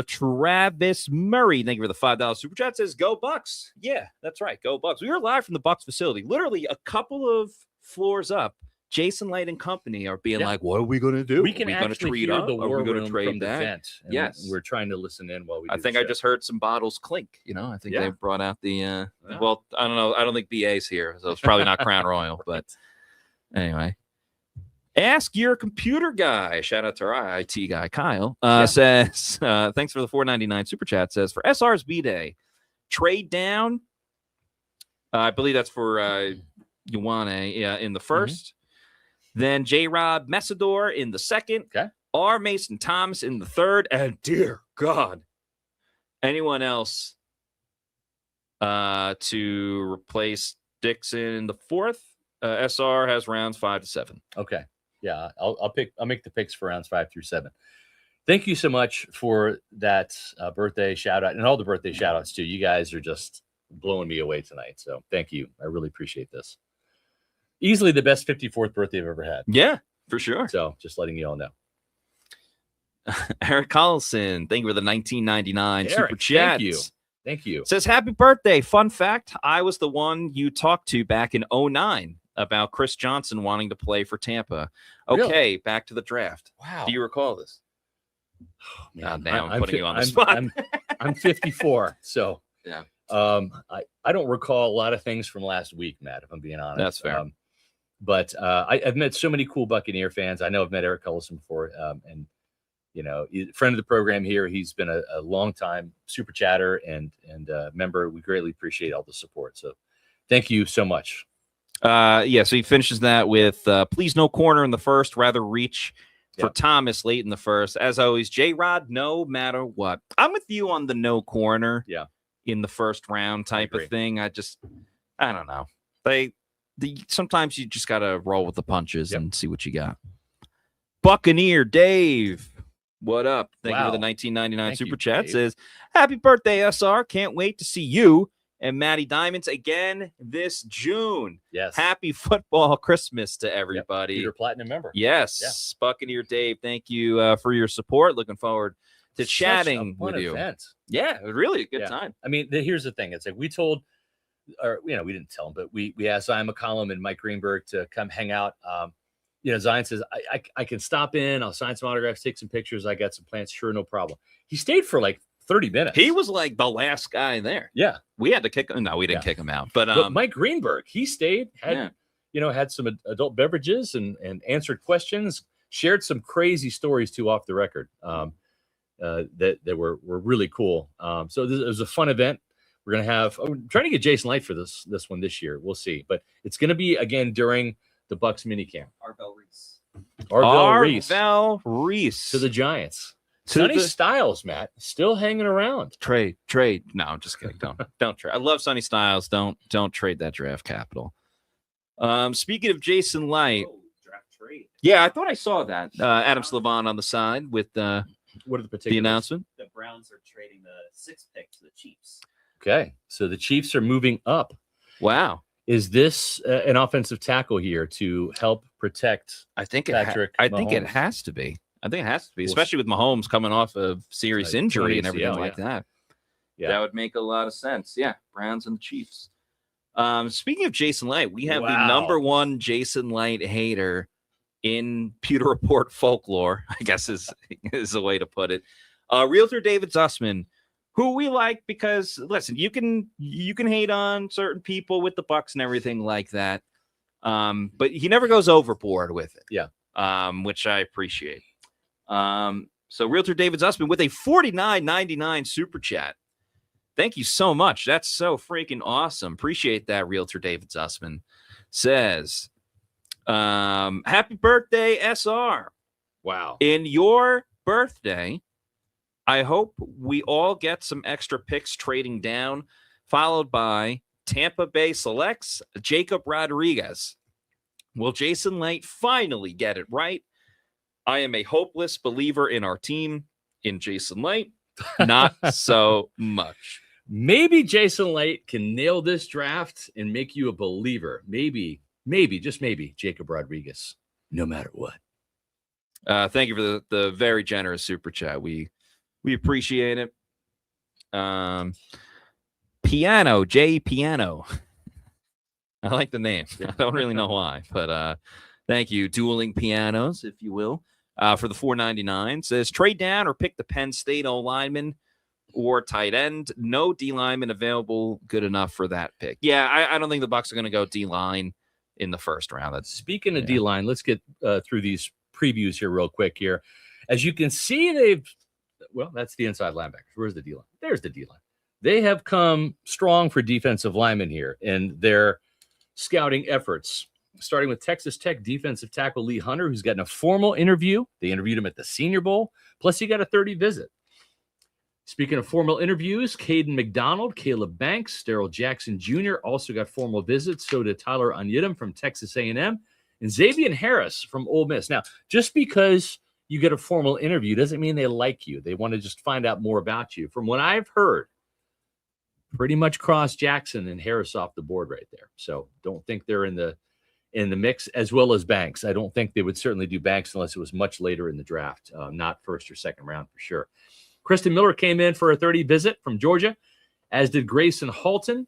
Travis Murray, thank you for the $5 super chat. Says go Bucs. Yeah, that's right, go Bucs. We are live from the Bucs facility, literally a couple of floors up. Jason Light and company are being like, what are we going to do? We can actually hear the war room from the vent. Yes. We're trying to listen in while we do I think I just heard some bottles clink. I think they brought out the, well, I don't know. I don't think BA's here, so it's probably not Crown Royal. But anyway. Ask your computer guy. Shout out to our IT guy, Kyle. Says, thanks for the $4.99 super chat. Says, for SR's B-Day, trade down. I believe that's for Ioane in the first. Then JRod Messidor in the second. Okay. R. Mason Thomas in the third. And dear God, anyone else to replace Dixon in the fourth? SR has rounds 5 to 7. Okay. Yeah, I'll make the picks for rounds 5 through 7. Thank you so much for that birthday shout out and all the birthday shout outs too. You guys are just blowing me away tonight. So thank you. I really appreciate this. Easily the best 54th birthday I've ever had. Yeah, for sure. So just letting you all know. Eric Collison, thank you for the $19.99 super chat. Thank you. Says, happy birthday. Fun fact, I was the one you talked to back in 2009 about Chris Johnson wanting to play for Tampa. Okay, really? Back to the draft. Wow. Do you recall this? Oh, man. I'm putting you on the spot. I'm 54, so yeah. I don't recall a lot of things from last week, Matt, if I'm being honest. That's fair. But I've met so many cool Buccaneer fans. I know I've met Eric Collison before, and friend of the program here. He's been a long time super chatter and member. We greatly appreciate all the support. So thank you so much. So he finishes that with please no corner in the first, rather reach for Thomas late in the first. As always, JRod, no matter what. I'm with you on the no corner in the first round type of thing. I don't know. Sometimes you just got to roll with the punches and see what you got. Buccaneer Dave, what up? Thank you for the $19.99 super chat. Dave. Says, happy birthday, SR. Can't wait to see you and Matty Diamonds again this June. Yes. Happy football Christmas to everybody. You're a platinum member. Yes. Yeah. Buccaneer Dave, thank you for your support. Looking forward to chatting with you. Event. Yeah, it was really a good time. I mean, here's the thing. It's like we told, or we didn't tell them, but we asked Zion McCollum and Mike Greenberg to come hang out. Zion says, I can stop in. I'll sign some autographs, take some pictures. I got some plans. Sure, no problem. He stayed for like 30 minutes. He was like the last guy there. Yeah. We had to kick him. No, we didn't kick him out. But Mike Greenberg, he stayed, had some adult beverages and answered questions, shared some crazy stories too off the record that were really cool. So it was a fun event. We're going to have, I'm trying to get Jason Light for this one this year. We'll see. But it's going to be, again, during the Bucs minicamp. Arvell Reese. Arvell Reese. To the Giants. Sonny Styles, Matt, still hanging around. Trade. No, I'm just kidding. Don't trade. I love Sonny Styles. Don't trade that draft capital. Speaking of Jason Light. Draft trade. Yeah, I thought I saw that. Adam Slavon on the side with what are the particulars? The announcement? The Browns are trading the 6th pick to the Chiefs. Okay, so the Chiefs are moving up. Wow. Is this an offensive tackle here to help protect Patrick Mahomes? I think it has to be. Especially with Mahomes coming off of serious injury and everything like that. Yeah, that would make a lot of sense. Yeah, Browns and the Chiefs. Speaking of Jason Light, we have the number one Jason Light hater in Pewter Report folklore, I guess is a way to put it. Realtor David Zussman, who we like because, listen, you can hate on certain people with the Bucs and everything like that, but he never goes overboard with it. Yeah. Which I appreciate. So Realtor David Zussman with a $49.99 super chat. Thank you so much. That's so freaking awesome. Appreciate that, Realtor David Zussman. Says, happy birthday, SR. Wow. In your birthday, I hope we all get some extra picks trading down, followed by Tampa Bay selects Jacob Rodriguez. Will Jason Light finally get it right? I am a hopeless believer in our team. In Jason Light, not so much. Maybe Jason Light can nail this draft and make you a believer. Maybe, just maybe, Jacob Rodriguez, no matter what. Thank you for the very generous super chat. We appreciate it. Piano, J Piano. I like the name. I don't really know why, but thank you. Dueling Pianos, if you will, for the $4.99. Says trade down or pick the Penn State O lineman or tight end. No D lineman available good enough for that pick. Yeah, I don't think the Bucs are going to go D line in the first round. Speaking of D line, let's get through these previews here real quick here. As you can see, that's the inside linebackers. Where's the D line? There's the D line. They have come strong for defensive linemen here in their scouting efforts, starting with Texas Tech defensive tackle Lee Hunter, who's gotten a formal interview. They interviewed him at the Senior Bowl, plus he got a 30 visit. Speaking of formal interviews, Caden McDonald, Caleb Banks, Darrell Jackson Jr. also got formal visits. So did Tyler Onyedem from Texas A&M and Xavier Harris from Ole Miss. Now, just because you get a formal interview doesn't mean they like you. They want to just find out more about you. From what I've heard, pretty much cross Jackson and Harris off the board right there. So don't think they're in the mix, as well as Banks. I don't think they would certainly do Banks unless it was much later in the draft, not first or second round for sure. Kristen Miller came in for a 30 visit from Georgia, as did Grayson Halton.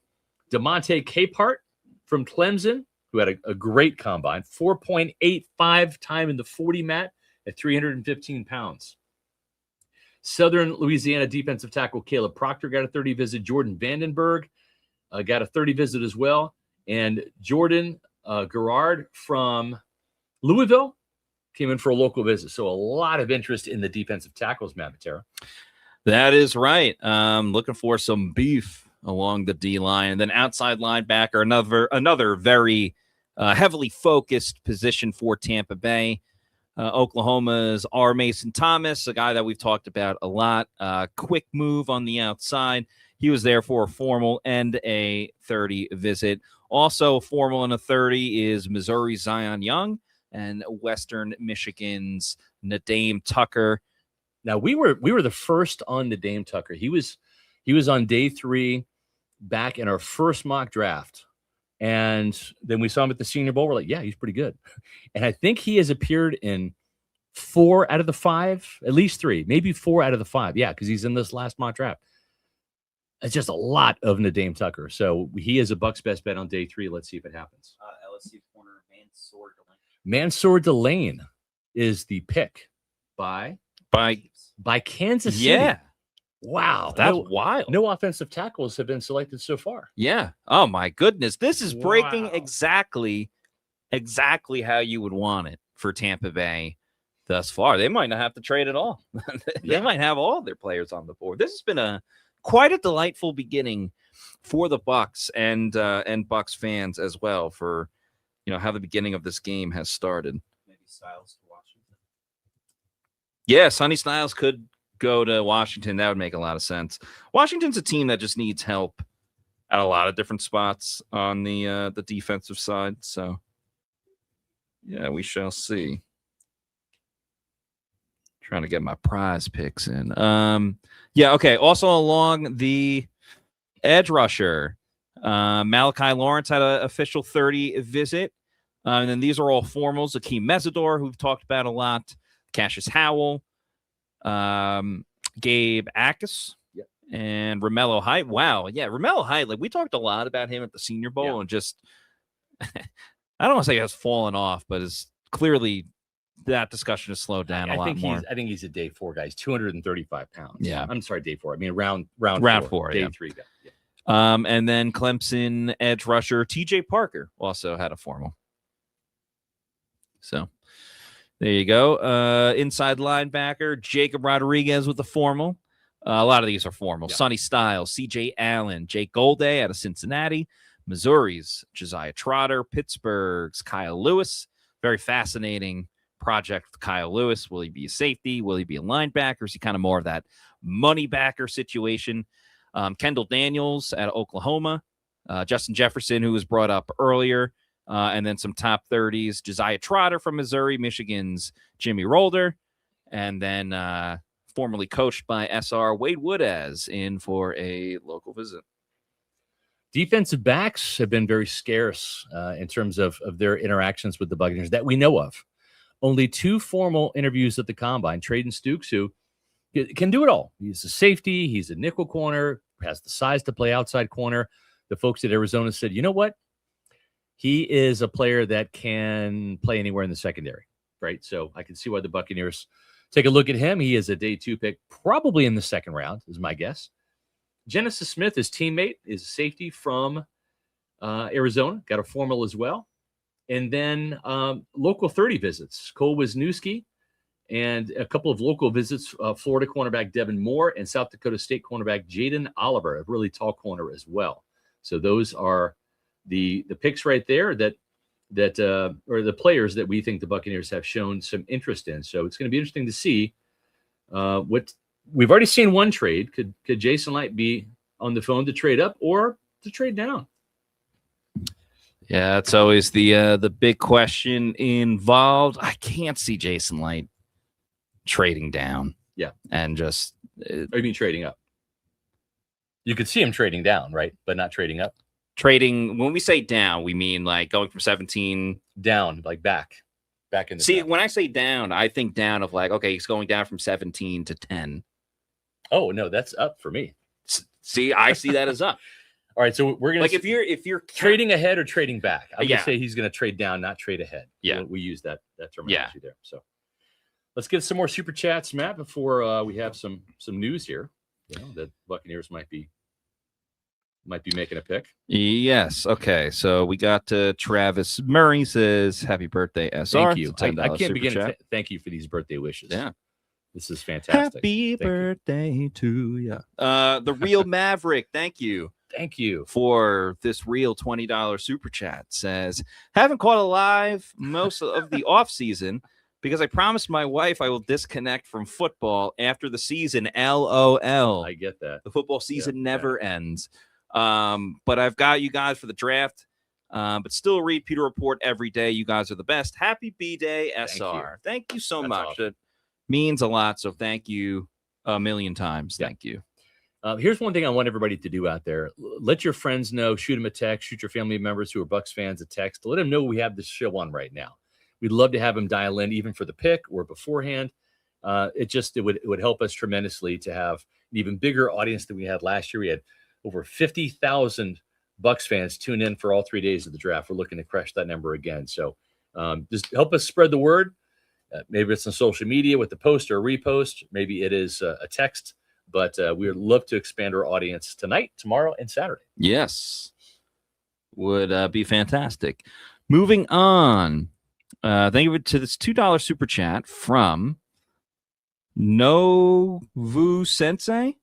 DeMonte Capehart from Clemson, who had a great combine, 4.85 time in the 40 mat at 315 pounds. Southern Louisiana defensive tackle Caleb Proctor got a 30 visit. Jordan Vandenberg got a 30 visit as well. And Jordan Gerard from Louisville came in for a local visit. So a lot of interest in the defensive tackles, Matt Matera. That is right. Looking for some beef along the D line. And then outside linebacker, another very heavily focused position for Tampa Bay. Oklahoma's R. Mason Thomas, a guy that we've talked about a lot. Quick move on the outside. He was there for a formal and a 30 visit. Also formal and a 30 is Missouri's Zion Young and Western Michigan's Nadeem Tucker. Now we were the first on Nadeem Tucker. He was on day 3 back in our first mock draft. And then we saw him at the Senior Bowl. We're like, yeah, he's pretty good. And I think he has appeared in 4 out of the 5, at least 3, maybe 4 out of the 5. Yeah, because he's in this last mock draft. It's just a lot of Nadeem Tucker. So he is a Bucs best bet on day 3. Let's see if it happens. LSU corner Mansour Delane. Mansour Delane is the pick by Kansas City. Yeah. Wow. That's wild. No offensive tackles have been selected so far. Yeah. Oh, my goodness. This is breaking exactly how you would want it for Tampa Bay thus far. They might not have to trade at all. They might have all their players on the board. This has been quite a delightful beginning for the Bucs and Bucs fans as well, for how the beginning of this game has started. Maybe Styles to Washington. Yeah, Sonny Styles could go to Washington. That would make a lot of sense. Washington's a team that just needs help at a lot of different spots on the defensive side. So, yeah, we shall see. Trying to get my prize picks in. Yeah, okay. Also along the edge rusher, Malachi Lawrence had an official 30 visit. And then these are all formals. Akeem Mesidor, who we've talked about a lot. Cassius Howell. Gabe Akis. Yep. And Romello Height. Wow. Yeah, Romello Height. Like, we talked a lot about him at the Senior Bowl, and just, I don't want to say has fallen off, but is clearly that discussion has slowed down a lot more. I think he's a day 4 guy. He's 235 pounds. Yeah. I'm sorry, day 4. I mean, round four, day 3 guy. Yeah. And then Clemson edge rusher TJ Parker also had a formal. So there you go. Inside linebacker Jacob Rodriguez with the formal. A lot of these are formal. Yeah. Sonny Styles, CJ Allen, Jake Golday out of Cincinnati, Missouri's Josiah Trotter, Pittsburgh's Kyle Lewis. Very fascinating project with Kyle Lewis. Will he be a safety? Will he be a linebacker? Is he kind of more of that money backer situation? Kendall Daniels at Oklahoma, Justin Jefferson, who was brought up earlier, and then some top 30s, Josiah Trotter from Missouri, Michigan's Jimmy Rolder, and then formerly coached by SR Wade Woodaz in for a local visit. Defensive backs have been very scarce in terms of their interactions with the Buccaneers that we know of. Only 2 formal interviews at the Combine. Traden Stukes, who can do it all. He's a safety. He's a nickel corner, has the size to play outside corner. The folks at Arizona said, you know what? He is a player that can play anywhere in the secondary, right? So I can see why the Buccaneers take a look at him. He is a day 2 pick, probably in the 2nd round, is my guess. Genesis Smith, his teammate, is a safety from Arizona. Got a formal as well. And then local 30 visits. Cole Wisniewski, and a couple of local visits, Florida cornerback Devin Moore and South Dakota State cornerback Jaden Oliver, a really tall corner as well. So those are the picks right there that or the players that we think the Buccaneers have shown some interest in. So it's going to be interesting to see what we've already seen. One trade. Could Jason Light be on the phone to trade up or to trade down? Yeah, it's always the big question involved. I can't see Jason Light trading down. Yeah. And just or you mean trading up? You could see him trading down, right? But not trading up. Trading, when we say down, we mean like going from 17 down, like back in the See, down. when I say down, I think down of like, okay, he's going down from 17 to 10. Oh, no, that's up for me. See, I see that as up. All right, so we're gonna like if you're trading ahead or trading back. I'm yeah. gonna say he's gonna trade down, not trade ahead. Yeah, we use that terminology there. So let's get some more super chats, Matt, before we have some news here. You know, that Buccaneers might be making a pick. Yes. Okay. So we got Travis Murray says, "Happy birthday, SR." Thank you. I can't begin to thank you for these birthday wishes. Yeah. This is fantastic. Happy birthday to you. The Real Maverick, thank you. Thank you for this real $20 super chat. Says, haven't caught a live most of the off season because I promised my wife I will disconnect from football after the season. LOL. I get that. The football season never ends. But I've got you guys for the draft. But still read Pewter Report every day. You guys are the best. Happy B-Day, SR. Thank you so much. Awesome. It means a lot. So thank you a million times. Thank you. Here's one thing I want everybody to do out there. Let your friends know, shoot them a text, shoot your family members who are Bucs fans a text. Let them know we have this show on right now. We'd love to have them dial in even for the pick or beforehand. It would help us tremendously to have an even bigger audience than we had last year. We had over 50,000 Bucs fans tune in for all 3 days of the draft. We're looking to crush that number again. So just help us spread the word. Maybe it's on social media with the post or a repost. Maybe it is a text. But we would love to expand our audience tonight, tomorrow, and Saturday. Yes. Would be fantastic. Moving on. Thank you to this $2 super chat from Novu Sensei.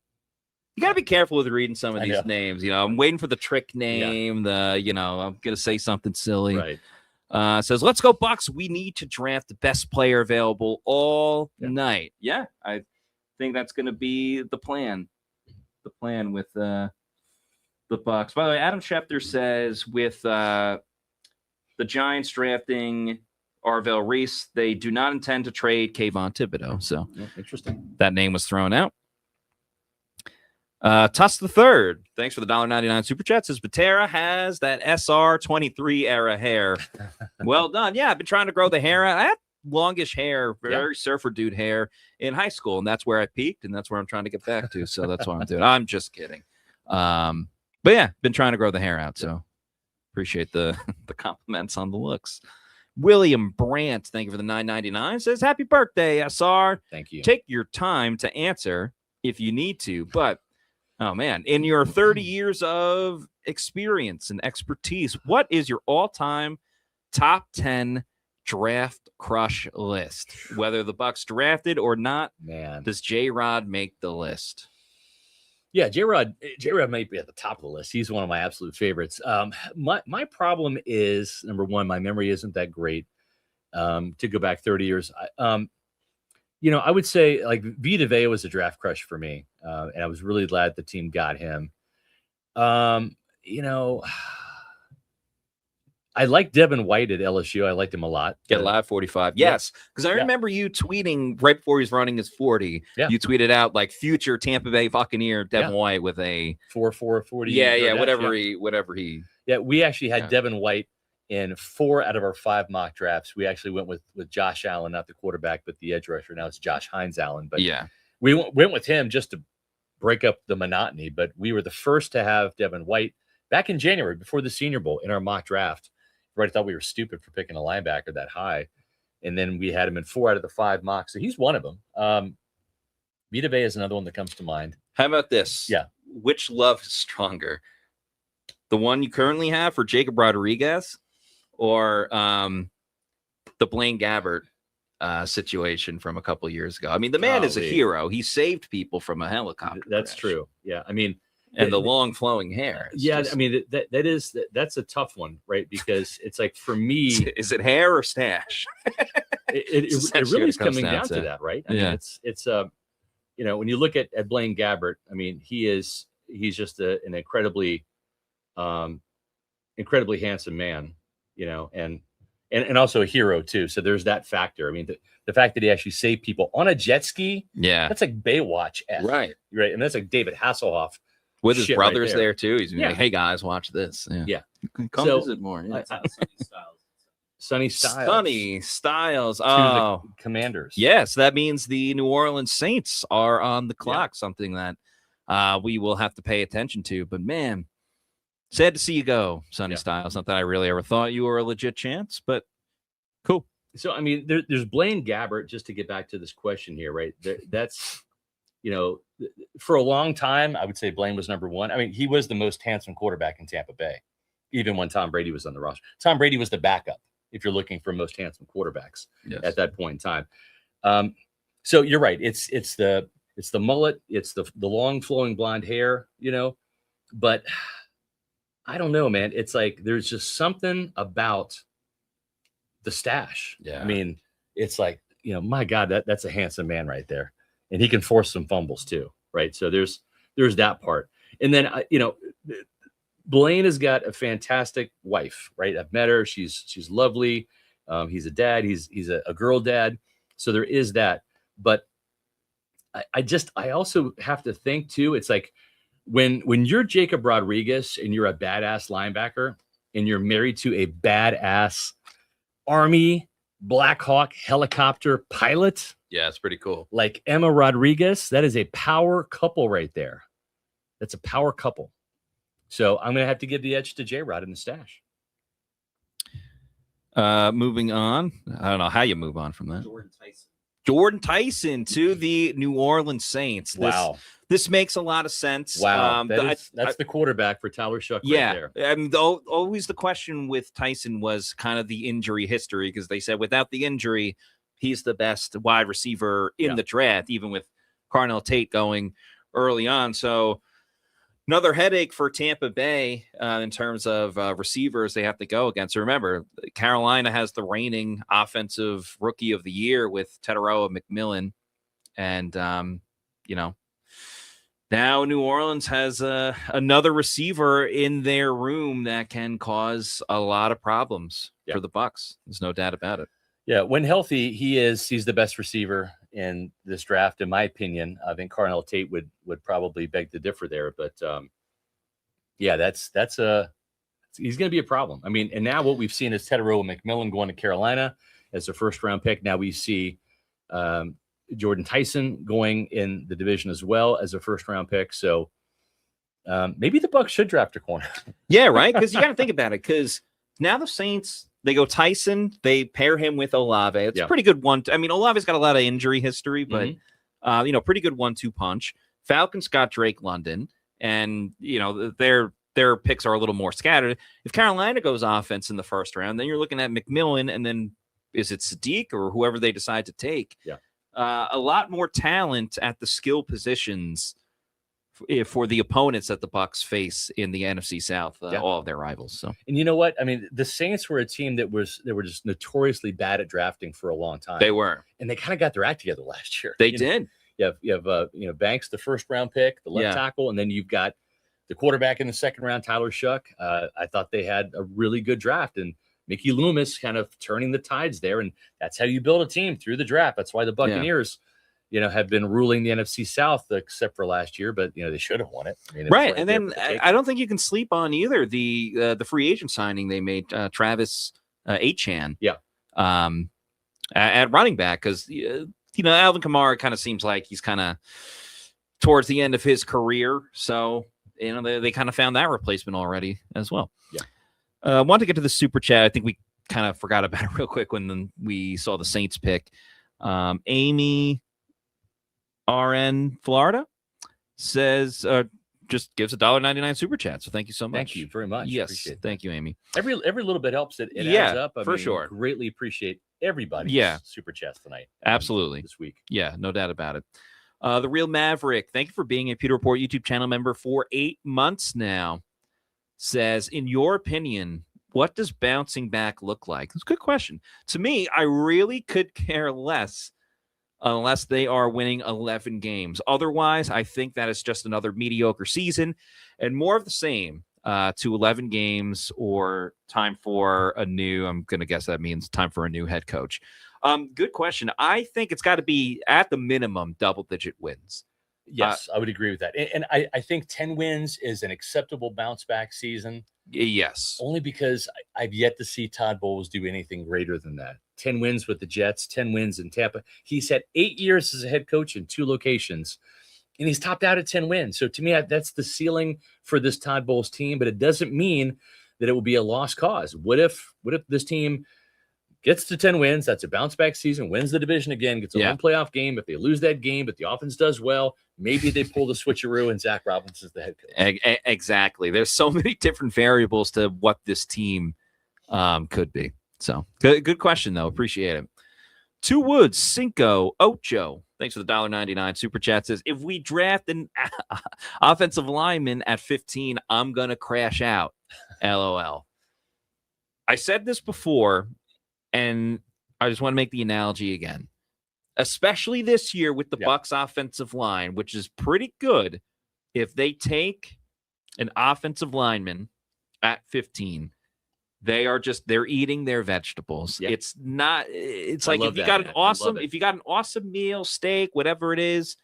You got to be careful with reading some of these names. You know, I'm waiting for the trick name. I'm going to say something silly. Right. Says, let's go Bucs. We need to draft the best player available all night. Yeah, I think that's going to be the plan. The plan with the Bucs. By the way, Adam Schefter says with the Giants drafting Arvell Reese, they do not intend to trade Kayvon Thibodeau. So interesting. That name was thrown out. Tuss the Third, thanks for the $1.99 super chat. Says Patera has that SR23 era hair. Well done. Yeah, I've been trying to grow the hair out. I had longish hair, very surfer dude hair in high school, and that's where I peaked, and that's where I'm trying to get back to. So that's what I'm doing. I'm just kidding. But yeah, been trying to grow the hair out. So appreciate the compliments on the looks. William Brandt, thank you for the $9.99. Says, happy birthday, SR. Thank you. Take your time to answer if you need to. But, oh, man, in your 30 years of experience and expertise, what is your all-time top 10 draft crush list? Whether the Bucs drafted or not, man, does JRod make the list? Yeah, JRod might be at the top of the list. He's one of my absolute favorites. My problem is, number one, my memory isn't that great. To go back 30 years, I would say like Vita Vea was a draft crush for me, and I was really glad the team got him. I like Devin White at LSU. I liked him a lot. Get live 45. Yes, because I remember you tweeting right before he's running his 40. Yeah. You tweeted out like future Tampa Bay Buccaneer Devin White with a 4.40. Yeah, whatever he. Yeah, we actually had Devin White in 4 out of our 5 mock drafts. We actually went with Josh Allen, not the quarterback, but the edge rusher. Now it's Josh Hines Allen. But we went with him just to break up the monotony. But we were the first to have Devin White back in January before the Senior Bowl in our mock draft. Right, I thought we were stupid for picking a linebacker that high, and then we had him in 4 out of the 5 mocks. So he's one of them. Vita Vea is another one that comes to mind. How about this? Yeah, which love is stronger, the one you currently have for Jacob Rodriguez, or the Blaine Gabbert situation from a couple years ago? I mean, the man is a hero. He saved people from a helicopter. That's crash. True. Yeah, I mean. And the long flowing hair. I mean, that's a tough one, right? Because it's like, for me, is it hair or stash? it really is coming down to that, right? I mean, it's when you look at Blaine Gabbert, I mean, he's just an incredibly handsome man, and also a hero too. So there's that factor. I mean, the fact that he actually saved people on a jet ski, that's like Baywatch-esque, right? And that's like David Hasselhoff. With his brothers there too. He's like, hey guys, watch this. Come visit more. Sonny Styles. Oh, the Commanders. Yes, that means the New Orleans Saints are on the clock. Something that we will have to pay attention to. But man, sad to see you go, Sonny Styles. Not that I really ever thought you were a legit chance, but cool. So I mean, there's Blaine Gabbert. Just to get back to this question here, right? That's. For a long time, I would say Blaine was number one. I mean, he was the most handsome quarterback in Tampa Bay, even when Tom Brady was on the roster. Tom Brady was the backup if you're looking for most handsome quarterbacks at that point in time. So you're right. It's the mullet. It's the long flowing blonde hair, but I don't know, man. It's like, there's just something about the stash. Yeah. I mean, it's like, my God, that's a handsome man right there. And he can force some fumbles too, right? So there's that part. And then, Blaine has got a fantastic wife, right? I've met her. She's lovely. He's a dad. He's a girl dad. So there is that. But I also have to think too, it's like when you're Jacob Rodriguez and you're a badass linebacker and you're married to a badass Army Black Hawk helicopter pilot. Yeah, it's pretty cool. Like Emma Rodriguez, that is a power couple right there. That's a power couple. So I'm going to have to give the edge to JRod in the stash. Moving on. I don't know how you move on from that. Jordan Tyson to the New Orleans Saints. Wow. This makes a lot of sense. Wow. That's the quarterback for Tyler Shuck right there. I mean, always the question with Tyson was kind of the injury history, because they said without the injury, he's the best wide receiver in the draft, even with Carnell Tate going early on. So another headache for Tampa Bay in terms of receivers they have to go against. So remember, Carolina has the reigning offensive rookie of the year with Teteroa McMillan. And, now New Orleans has another receiver in their room that can cause a lot of problems for the Bucs. There's no doubt about it. Yeah, when healthy, he's the best receiver in this draft, in my opinion. I think Carnell Tate would probably beg to differ there, but he's going to be a problem. I mean, and now what we've seen is Teteroa McMillan going to Carolina as a first-round pick. Now we see Jordan Tyson going in the division as well as a first-round pick. So maybe the Bucs should draft a corner. Yeah, right. Because you got to think about it. Because now the Saints, They go Tyson. They pair him with Olave. It's a pretty good one. I mean, Olave's got a lot of injury history, but pretty good 1-2 punch. Falcons got Drake London, and their picks are a little more scattered. If Carolina goes offense in the first round, then you're looking at McMillan, and then is it Sadiq or whoever they decide to take? Yeah, a lot more talent at the skill positions for the opponents that the Bucs face in the NFC South, all of their rivals. So, and you know what? I mean, the Saints were a team that were just notoriously bad at drafting for a long time. They were, and they kind of got their act together last year. They did. You have Banks, the first round pick, the left tackle, and then you've got the quarterback in the second round, Tyler Shuck. I thought they had a really good draft, and Mickey Loomis kind of turning the tides there, and that's how you build a team through the draft. That's why the Buccaneers. Have been ruling the NFC South except for last year, but they should have won it. I mean, right. And then I don't think you can sleep on either the free agent signing they made, Travis Achan. Yeah. At running back, because Alvin Kamara kind of seems like he's kind of towards the end of his career, so they kind of found that replacement already as well. Yeah. I want to get to the super chat. I think we kind of forgot about it real quick when we saw the Saints pick. Amy RN Florida says just gives $1.99 super chat. So thank you so much. Thank you very much. Yes, thank you, Amy. Every little bit helps. It adds up. For sure. Greatly appreciate everybody's super chats tonight. Absolutely. This week. Yeah, no doubt about it. The Real Maverick, thank you for being a Pewter Report YouTube channel member for 8 months now. Says, in your opinion, what does bouncing back look like? It's a good question. To me, I really could care less unless they are winning 11 games. Otherwise, I think that is just another mediocre season and more of the same to 11 games or time for I'm going to guess that means time for a new head coach. Good question. I think it's got to be at the minimum double-digit wins. Yes, I would agree with that. And I think 10 wins is an acceptable bounce-back season. Yes. Only because I've yet to see Todd Bowles do anything greater than that. 10 wins with the Jets, 10 wins in Tampa. He's had 8 years as a head coach in 2 locations, and he's topped out at 10 wins. So to me, that's the ceiling for this Todd Bowles team, but it doesn't mean that it will be a lost cause. What if this team gets to 10 wins, that's a bounce-back season, wins the division again, gets a one playoff game. If they lose that game, but the offense does well, maybe they pull the switcheroo and Zach Robinson's the head coach. Exactly. There's so many different variables to what this team could be. So good question, though. Appreciate it. Two Woods, Cinco, Ocho. Thanks for the $1.99 super chat. Says, if we draft an offensive lineman at 15, I'm going to crash out. LOL. I said this before, and I just want to make the analogy again. Especially this year with the Bucs offensive line, which is pretty good. If they take an offensive lineman at 15, they're eating their vegetables. Yeah. It's like if you got an awesome meal, steak, whatever it is,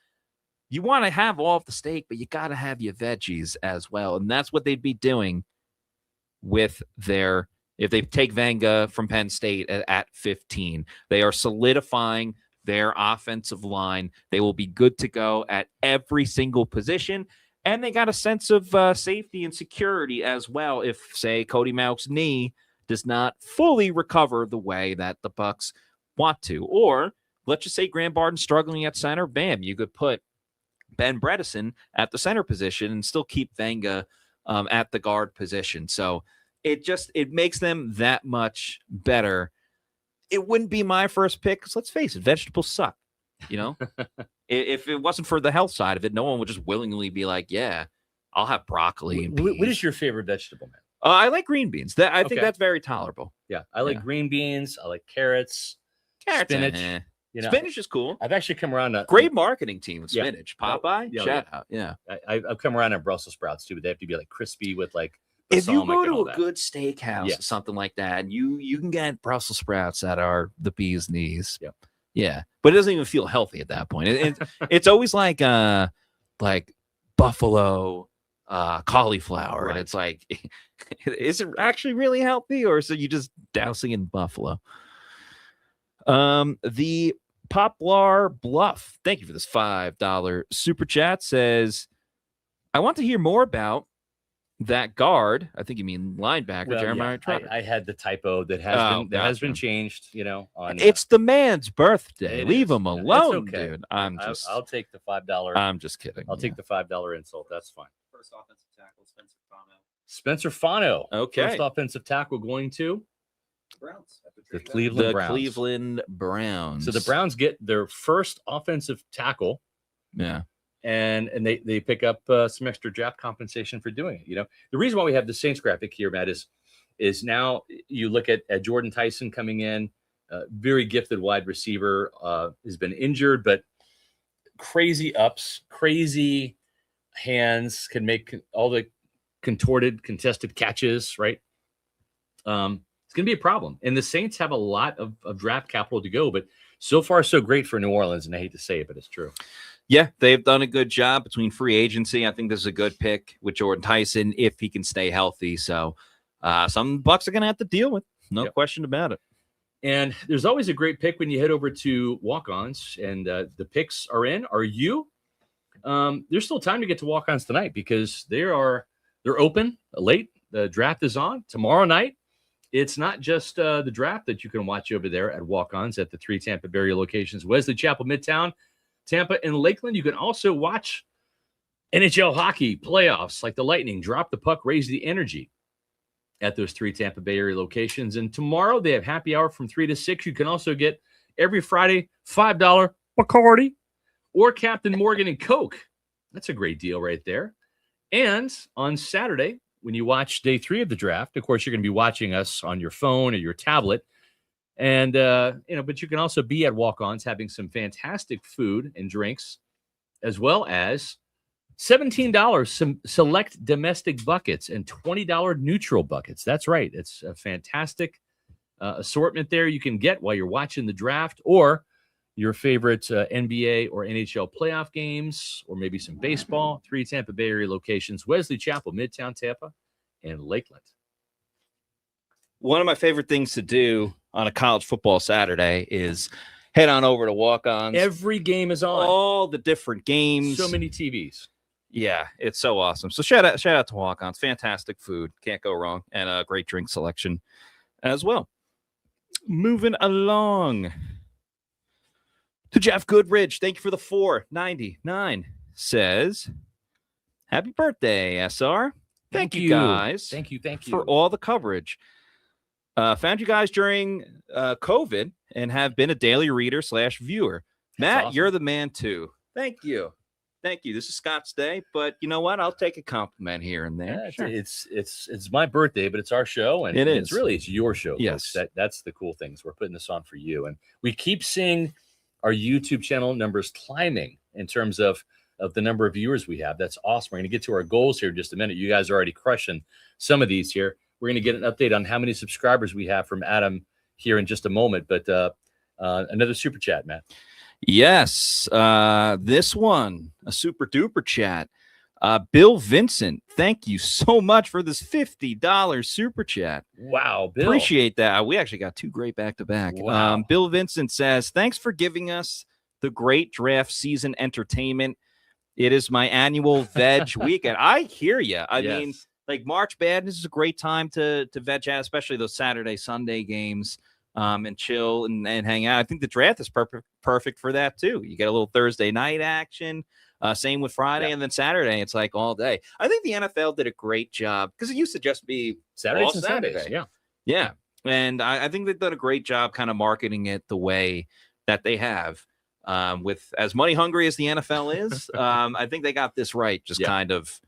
you want to have all of the steak, but you got to have your veggies as well. And that's what they'd be doing with if they take Vanga from Penn State at 15. They are solidifying their offensive line. They will be good to go at every single position. And they got a sense of safety and security as well if, say, Cody Mauch's knee does not fully recover the way that the Bucs want to. Or let's just say Graham Barton's struggling at center. Bam, you could put Ben Bredesen at the center position and still keep Vanga at the guard position. So it makes them that much better. It wouldn't be my first pick because let's face it, vegetables suck. If it wasn't for the health side of it, no one would just willingly be like, yeah, I'll have broccoli and peas. What is your favorite vegetable, man? I like green beans. I think that's very tolerable. Yeah, I like green beans. I like carrots, spinach. Spinach is cool. I've actually come around great marketing team with spinach. Popeye, shout out. Yeah, I've come around on Brussels sprouts too, but they have to be like crispy with like. If you go to a good steakhouse or something like that, you can get Brussels sprouts that are the bee's knees. Yep. Yeah, but it doesn't even feel healthy at that point. It's always like buffalo cauliflower, and it's like, is it actually really healthy, or is it you just dousing in buffalo? The Poplar Bluff, thank you for this $5 super chat. Says, I want to hear more about that guard. I think you mean linebacker, Well, Jeremiah Trotter. I had the typo that has been changed. It's the man's birthday. Leave him Yeah, alone, it's okay. dude. I'll take the $5. I'm just kidding. I'll take the $5 insult. That's fine. First offensive tackle, Spencer Fano. Okay. First offensive tackle going to Browns. the Cleveland Browns. Cleveland Browns. So the Browns get their first offensive tackle. Yeah. And they pick up some extra draft compensation for doing it. The reason why we have the Saints graphic here, Matt, is now you look at Jordan Tyson coming in, very gifted wide receiver, has been injured, but crazy ups, crazy hands, can make all the contorted, contested catches, right? It's going to be a problem. And the Saints have a lot of draft capital to go, but so far so great for New Orleans. And I hate to say it, but it's true. Yeah, they've done a good job between free agency. I think this is a good pick with Jordan Tyson if he can stay healthy. So some Bucs are going to have to deal with. No question about it. And there's always a great pick when you head over to walk-ons, and the picks are in. Are you? There's still time to get to walk-ons tonight because they're open late. The draft is on tomorrow night. It's not just the draft that you can watch over there at walk-ons at the 3 Tampa Bay area locations: Wesley Chapel, Midtown, Tampa, and Lakeland. You can also watch NHL hockey playoffs like the Lightning drop the puck, raise the energy at those 3 Tampa Bay area locations. And tomorrow they have happy hour from 3 to 6. You can also get every Friday $5 Bacardi or Captain Morgan and Coke. That's a great deal right there. And on Saturday, when you watch day 3 of the draft, of course, you're going to be watching us on your phone or your tablet. And, but you can also be at walk-ons having some fantastic food and drinks, as well as $17 some select domestic buckets and $20 neutral buckets. That's right. It's a fantastic assortment there you can get while you're watching the draft, or your favorite NBA or NHL playoff games, or maybe some baseball. 3 Tampa Bay area locations: Wesley Chapel, Midtown Tampa, and Lakeland. One of my favorite things to do on a college football Saturday is head on over to walk-ons. Every game is on. All the different games. So many TVs. Yeah, it's so awesome. So shout out to walk-ons. Fantastic food. Can't go wrong. And a great drink selection as well. Moving along to Jeff Goodridge. Thank you for the $4.99. Says, happy birthday, SR. Thank you guys. Thank you for all the coverage. Found you guys during COVID and have been a daily reader / viewer. Matt, awesome. You're the man too. Thank you. This is Scott's day, but you know what? I'll take a compliment here and there. Yeah, sure. It's my birthday, but it's our show, and it's your show. Yes, folks. That's the cool things. We're putting this on for you, and we keep seeing our YouTube channel numbers climbing in terms of the number of viewers we have. That's awesome. We're going to get to our goals here in just a minute. You guys are already crushing some of these here. We're going to get an update on how many subscribers we have from Adam here in just a moment. But another super chat, Matt. Yes. This one, a super duper chat. Bill Vincent, thank you so much for this $50 super chat. Wow, Bill. Appreciate that. We actually got 2 great back-to-back. Wow. Bill Vincent says, thanks for giving us the great draft season entertainment. It is my annual veg weekend. I hear you. I mean, like March Madness is a great time to veg out, especially those Saturday, Sunday games, and chill and hang out. I think the draft is perfect for that too. You get a little Thursday night action. Same with Friday, and then Saturday, it's like all day. I think the NFL did a great job because it used to just be Saturdays and Sundays. Yeah. And I think they've done a great job kind of marketing it the way that they have. With as money hungry as the NFL is, I think they got this right. Just kind of,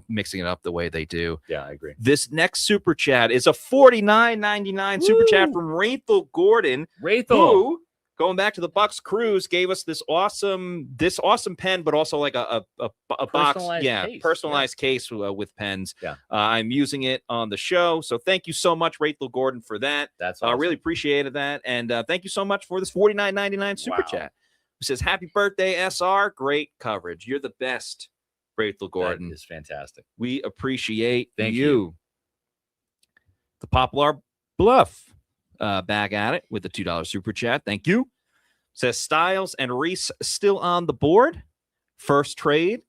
mixing it up the way they do. Yeah, I agree. This next super chat is a $49.99 super chat from Rachel Gordon. Who, going back to the Bucs cruise, gave us this awesome pen, but also like a box, personalized case with pens. Yeah, I'm using it on the show, so thank you so much, Rachel Gordon, for that. That's awesome. Really appreciated that, and thank you so much for this $49.99 super chat. Who says, "Happy birthday, SR! Great coverage. You're the best, Rachel Gordon. That is fantastic. We appreciate Thank you. The Poplar Bluff." Back at it with the $2 super chat. Thank you. Says Styles and Reese still on the board. First trade? ?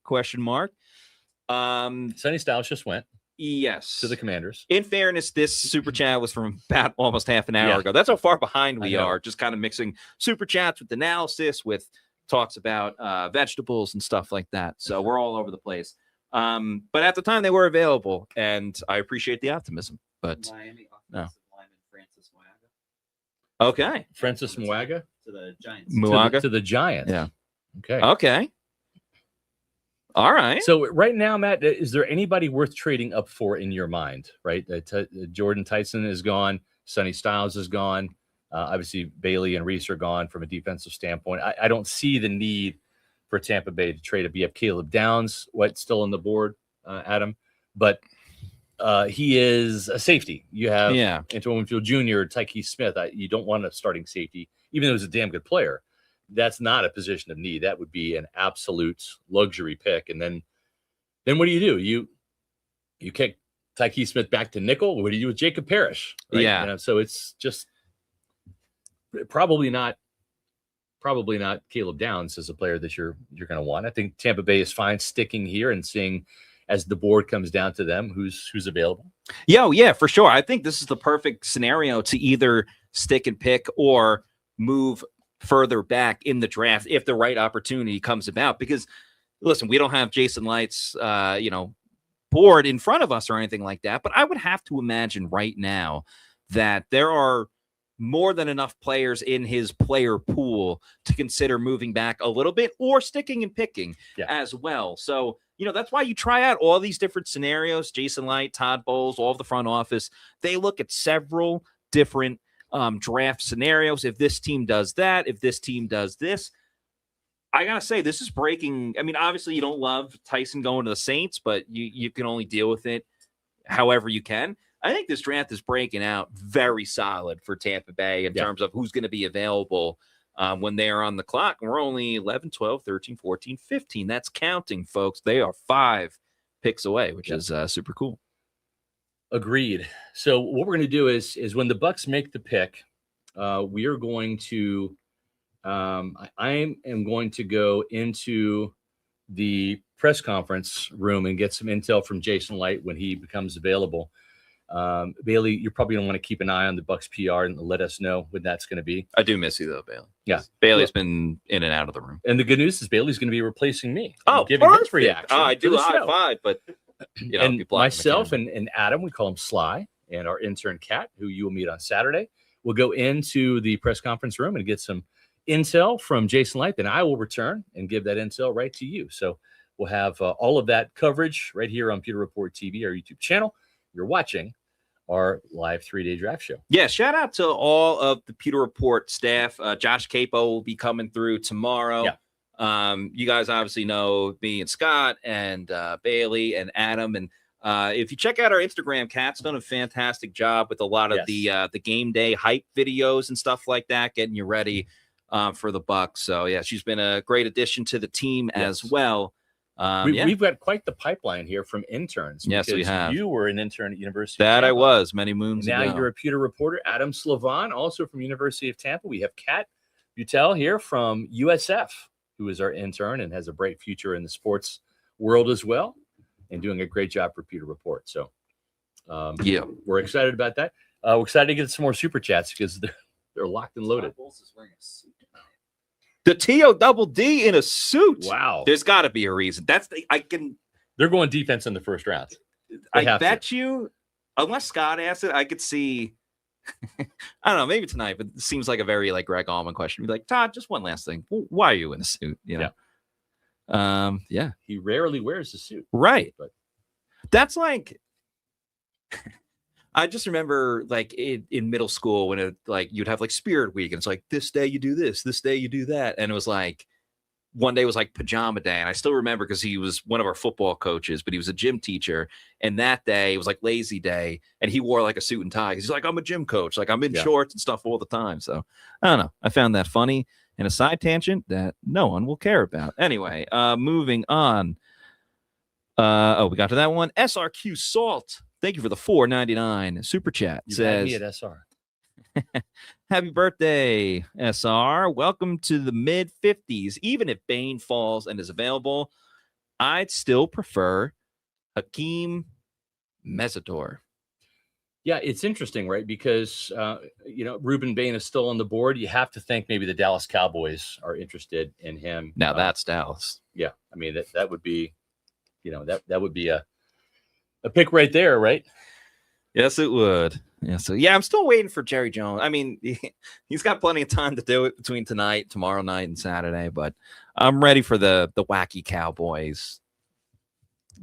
Sonny Styles just went Yes. to the Commanders. In fairness, this super chat was from about almost half an hour ago. That's how far behind we are. Just kind of mixing super chats with analysis, with talks about vegetables and stuff like that. So we're all over the place. But at the time, they were available, and I appreciate the optimism. But Miami offensive lineman Francis Mwaga. Okay. Francis Mwaga? To the Giants. Mwaga? To the Giants. Yeah. Okay. All right. So right now, Matt, is there anybody worth trading up for in your mind? Right, Jordan Tyson is gone. Sonny Styles is gone. Obviously, Bailey and Reese are gone from a defensive standpoint. I don't see the need for Tampa Bay to trade up. You have Caleb Downs, what's still on the board, Adam, but he is a safety. You have Antoine Winfield Jr., Tyke Smith. You don't want a starting safety, even though he's a damn good player. That's not a position of need. That would be an absolute luxury pick. And then what do? You kick Tyke Smith back to nickel. What do you do with Jacob Parrish? Right? Yeah. So it's just probably not Caleb Downs as a player that you're going to want. I think Tampa Bay is fine sticking here and seeing as the board comes down to them who's available. Yeah, for sure. I think this is the perfect scenario to either stick and pick or move further back in the draft if the right opportunity comes about. Because listen, we don't have Jason Light's board in front of us or anything like that, but I would have to imagine right now that there are more than enough players in his player pool to consider moving back a little bit or sticking and picking as well. So, that's why you try out all these different scenarios. Jason Light, Todd Bowles, all of the front office, they look at several different draft scenarios. If this team does that, if this team does this, I gotta say, this is breaking. I mean, obviously you don't love Tyson going to the Saints, but you can only deal with it however you can. I think this draft is breaking out very solid for Tampa Bay in terms of who's going to be available when they are on the clock. And we're only 11, 12, 13, 14, 15. That's counting, folks. They are 5 picks away, which is super cool. Agreed. So what we're going to do is when the Bucs make the pick, we are going to I am going to go into the press conference room and get some intel from Jason Light when he becomes available. Bailey, you're probably going to want to keep an eye on the Bucs PR and let us know when that's going to be. I do miss you, though, Bailey. Yeah. Bailey's been in and out of the room. And the good news is Bailey's going to be replacing me. Giving his reaction. I do a high five, but and myself and Adam, we call him Sly, and our intern Kat, who you will meet on Saturday, will go into the press conference room and get some intel from Jason Light. Then I will return and give that intel right to you. So we'll have all of that coverage right here on Pewter Report TV, our YouTube channel. You're watching our live 3-day draft show. Yeah, shout out to all of the Pewter Report staff. Josh Capo will be coming through tomorrow. Yeah. You guys obviously know me and Scott and Bailey and Adam. And if you check out our Instagram, Kat's done a fantastic job with a lot of the game day hype videos and stuff like that, getting you ready for the Bucs. So, yeah, she's been a great addition to the team as well. We've got quite the pipeline here from interns. Yes, we have. You were an intern at University of Tampa. I was many moons ago. Now you're a Pewter reporter. Adam Slavon, also from University of Tampa. We have Kat Butel here from USF, who is our intern and has a bright future in the sports world as well, and doing a great job for Pewter Report. So, we're excited about that. We're excited to get some more super chats because they're locked and loaded. The TODD in a suit. Wow. There's got to be a reason. They're going defense in the first round. I bet you, unless Scott asked it, I could see. I don't know, maybe tonight, but it seems like a very Greg Allman question. Be like, Todd, just one last thing. Why are you in a suit? You know? He rarely wears a suit. Right. But that's like. I just remember in middle school when it you'd have Spirit Week and it's this day you do this day you do that. And it was one day was pajama day. And I still remember because he was one of our football coaches, but he was a gym teacher. And that day it was lazy day. And he wore a suit and tie. He's I'm a gym coach. I'm in shorts and stuff all the time. So I don't know. I found that funny and a side tangent that no one will care about. Anyway, moving on. We got to that one. SRQ Salt. Thank you for the $4.99 super chat. You had me at SR. Happy birthday, SR. Welcome to the mid-50s. Even if Bane falls and is available, I'd still prefer Hakeem Mesidor. Yeah, it's interesting, right? Because, Ruben Bane is still on the board. You have to think maybe the Dallas Cowboys are interested in him. Now that's Dallas. Yeah. I mean, that would be, that would be a pick right there, right? Yes, it would. Yeah. So, yeah, I'm still waiting for Jerry Jones. I mean, he's got plenty of time to do it between tonight, tomorrow night, and Saturday, but I'm ready for the wacky Cowboys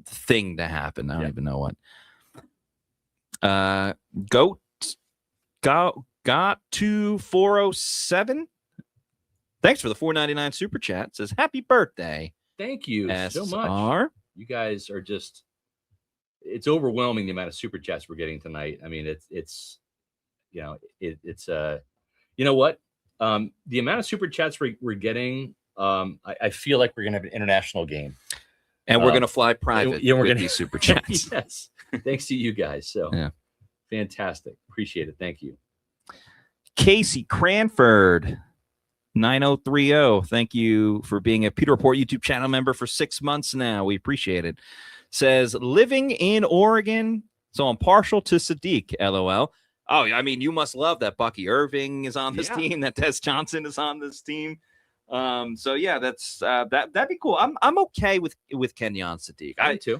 thing to happen. I don't even know what. Got to 407. Thanks for the $4.99 super chat. It says happy birthday. Thank you so SR. much. You guys are just, it's overwhelming the amount of super chats we're getting tonight. I mean, it's you know what? The amount of super chats we're getting, I feel like we're gonna have an international game. And we're gonna fly private. Yeah, we're with gonna these super chats. Yes. Thanks to you guys. So yeah. Fantastic. Appreciate it. Thank you. Casey Cranford 9030. Thank you for being a Pewter Report YouTube channel member for 6 months now. We appreciate it. Says living in Oregon, so I'm partial to Sadiq. LOL. Oh, I mean, you must love that Bucky Irving is on this team, that Des Johnson is on this team. So yeah, that's that'd be cool. I'm okay with Kenyon Sadiq. I too.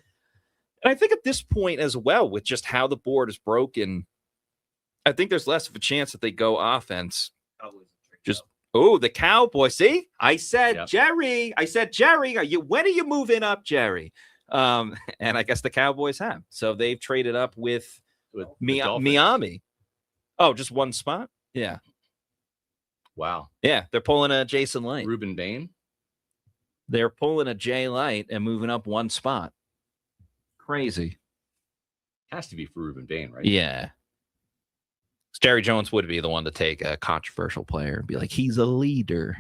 And I think at this point as well, with just how the board is broken, I think there's less of a chance that they go offense. Just the Cowboys. See, I said Jerry. When are you moving up, Jerry? And I guess the Cowboys have. So they've traded up with Miami. Oh, just one spot? Yeah. Wow. Yeah, they're pulling a Jason Light. Ruben Bane. They're pulling a Jay Light and moving up one spot. Crazy. Has to be for Ruben Bane, right? Yeah. Jerry Jones would be the one to take a controversial player and be like, he's a leader.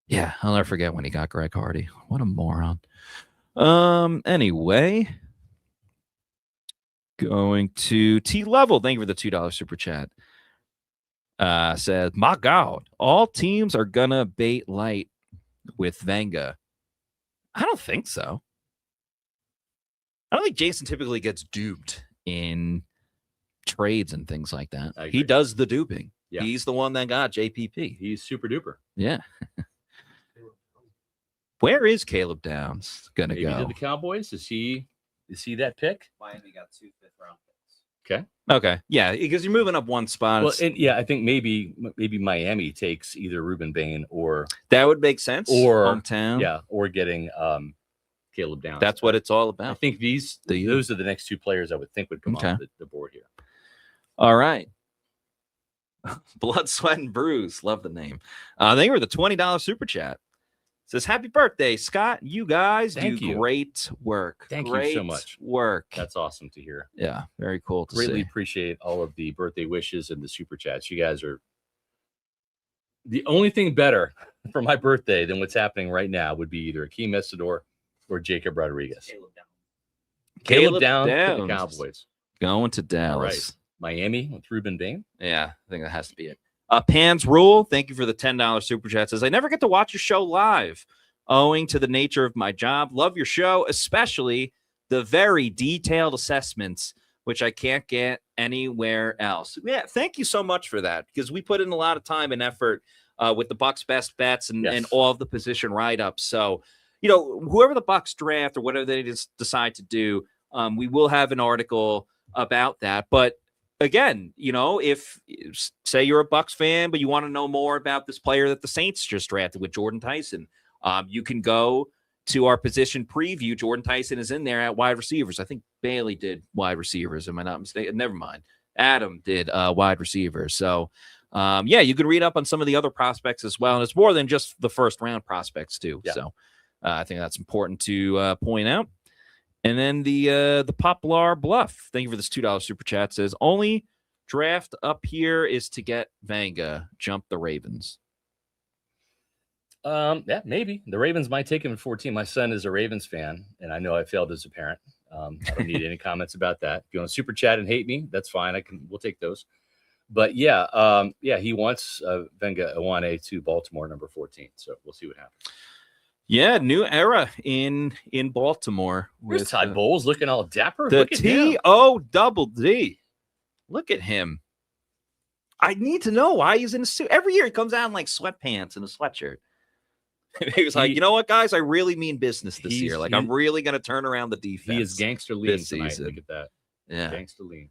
Yeah, I'll never forget when he got Greg Hardy. What a moron. Anyway, going to T Level. Thank you for the $2 super chat. Said, my God, all teams are gonna bait Light with Venga. I don't think so. I don't think Jason typically gets duped in trades and things like that. He does the duping. Yeah. He's the one that got JPP. He's super duper. Yeah. Where is Caleb Downs gonna go? To the Cowboys? Is he that pick? Miami got 2 fifth-round Okay. picks. Okay. Yeah, because you're moving up one spot. Well, I think maybe Miami takes either Ruben Bane or that would make sense. Or hometown. Yeah, or getting Caleb Downs. That's what it's all about. I think those are the next 2 players I would think would come off the board here. All right. Blood, Sweat, and Bruise. Love the name. They were the $20 super chat. Says, happy birthday, Scott. You guys do great work. Thank you so much. Work. That's awesome to hear. Yeah, very cool to Greatly see. Appreciate all of the birthday wishes and the super chats. You guys are the only thing better for my birthday than what's happening right now would be either Hakeem Mesidor or Jacob Rodriguez. Caleb Downs to the Cowboys. Going to Dallas. All right. Miami with Ruben Bane. Yeah, I think that has to be it. Pan's Rule, thank you for the $10 super chat. Says, I never get to watch your show live owing to the nature of my job. Love your show, especially the very detailed assessments, which I can't get anywhere else. Yeah, thank you so much for that, because we put in a lot of time and effort with the Bucs best bets and all of the position write-ups. So, whoever the Bucs draft or whatever they just decide to do, we will have an article about that. But again, if say you're a Bucs fan, but you want to know more about this player that the Saints just drafted with Jordan Tyson, you can go to our position preview. Jordan Tyson is in there at wide receivers. I think Bailey did wide receivers. Am I not mistaken? Never mind. Adam did wide receivers. So, you can read up on some of the other prospects as well. And it's more than just the first round prospects too. Yeah. So I think that's important to point out. And then the Poplar Bluff, thank you for this $2 super chat, says, only draft up here is to get Vanga. Jump the Ravens. Yeah, maybe. The Ravens might take him at 14. My son is a Ravens fan, and I know I failed as a parent. I don't need any comments about that. If you want to super chat and hate me, that's fine. We'll take those. But he wants Venga Iwane to Baltimore, number 14. So we'll see what happens. Yeah, new era in Baltimore. With Todd Bowles looking all dapper. The Look at him. TODD. Look at him. I need to know why he's in a suit. Every year he comes out in like sweatpants and a sweatshirt. He was like, you know what, guys? I really mean business this year. Like, I'm really going to turn around the defense. He is gangster lean this tonight. season. Look at that. Yeah. Gangster lean.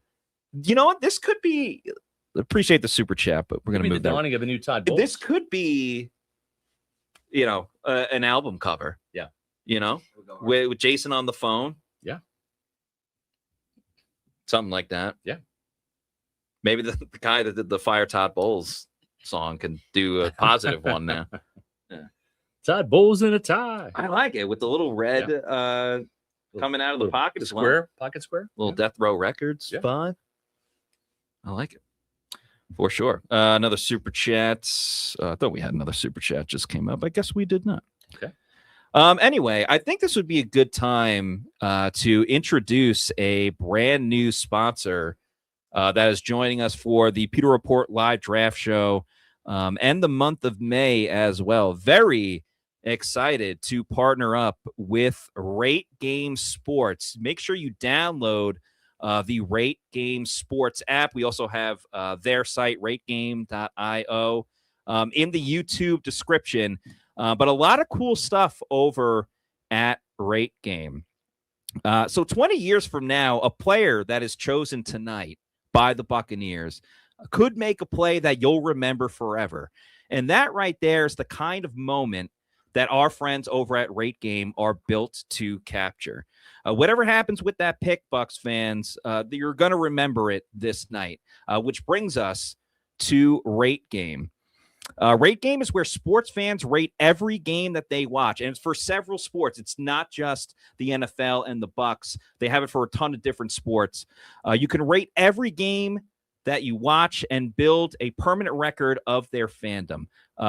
You know what? This could be – appreciate the super chat, but we're going to move the dawning of a new Todd Bowles. This could be, an album cover. Yeah. With Jason on the phone. Yeah. Something like that. Yeah. Maybe the guy that did the Fire Todd Bowles song can do a positive one now. Yeah. Todd Bowles in a tie. I like it with the little red coming out of the pocket. The square, pocket square. Little Death Row Records Yeah. vibe. I like it. For sure. Another super chat. I thought we had another super chat just came up. I guess we did not. Okay. Anyway, I think this would be a good time to introduce a brand new sponsor that is joining us for the Pewter Report live draft show and the month of May as well. Very excited to partner up with RateGame Sports. Make sure you download the RateGame Sports app. We also have their site, rategame.io, in the YouTube description. But a lot of cool stuff over at RateGame. So 20 years from now, a player that is chosen tonight by the Buccaneers could make a play that you'll remember forever. And that right there is the kind of moment that our friends over at RateGame are built to capture. Whatever happens with that pick, Bucs fans, you're going to remember it this night, which brings us to RateGame. RateGame is where sports fans rate every game that they watch, and it's for several sports. It's not just the NFL and the Bucs. They have it for a ton of different sports. You can rate every game that you watch and build a permanent record of their fandom.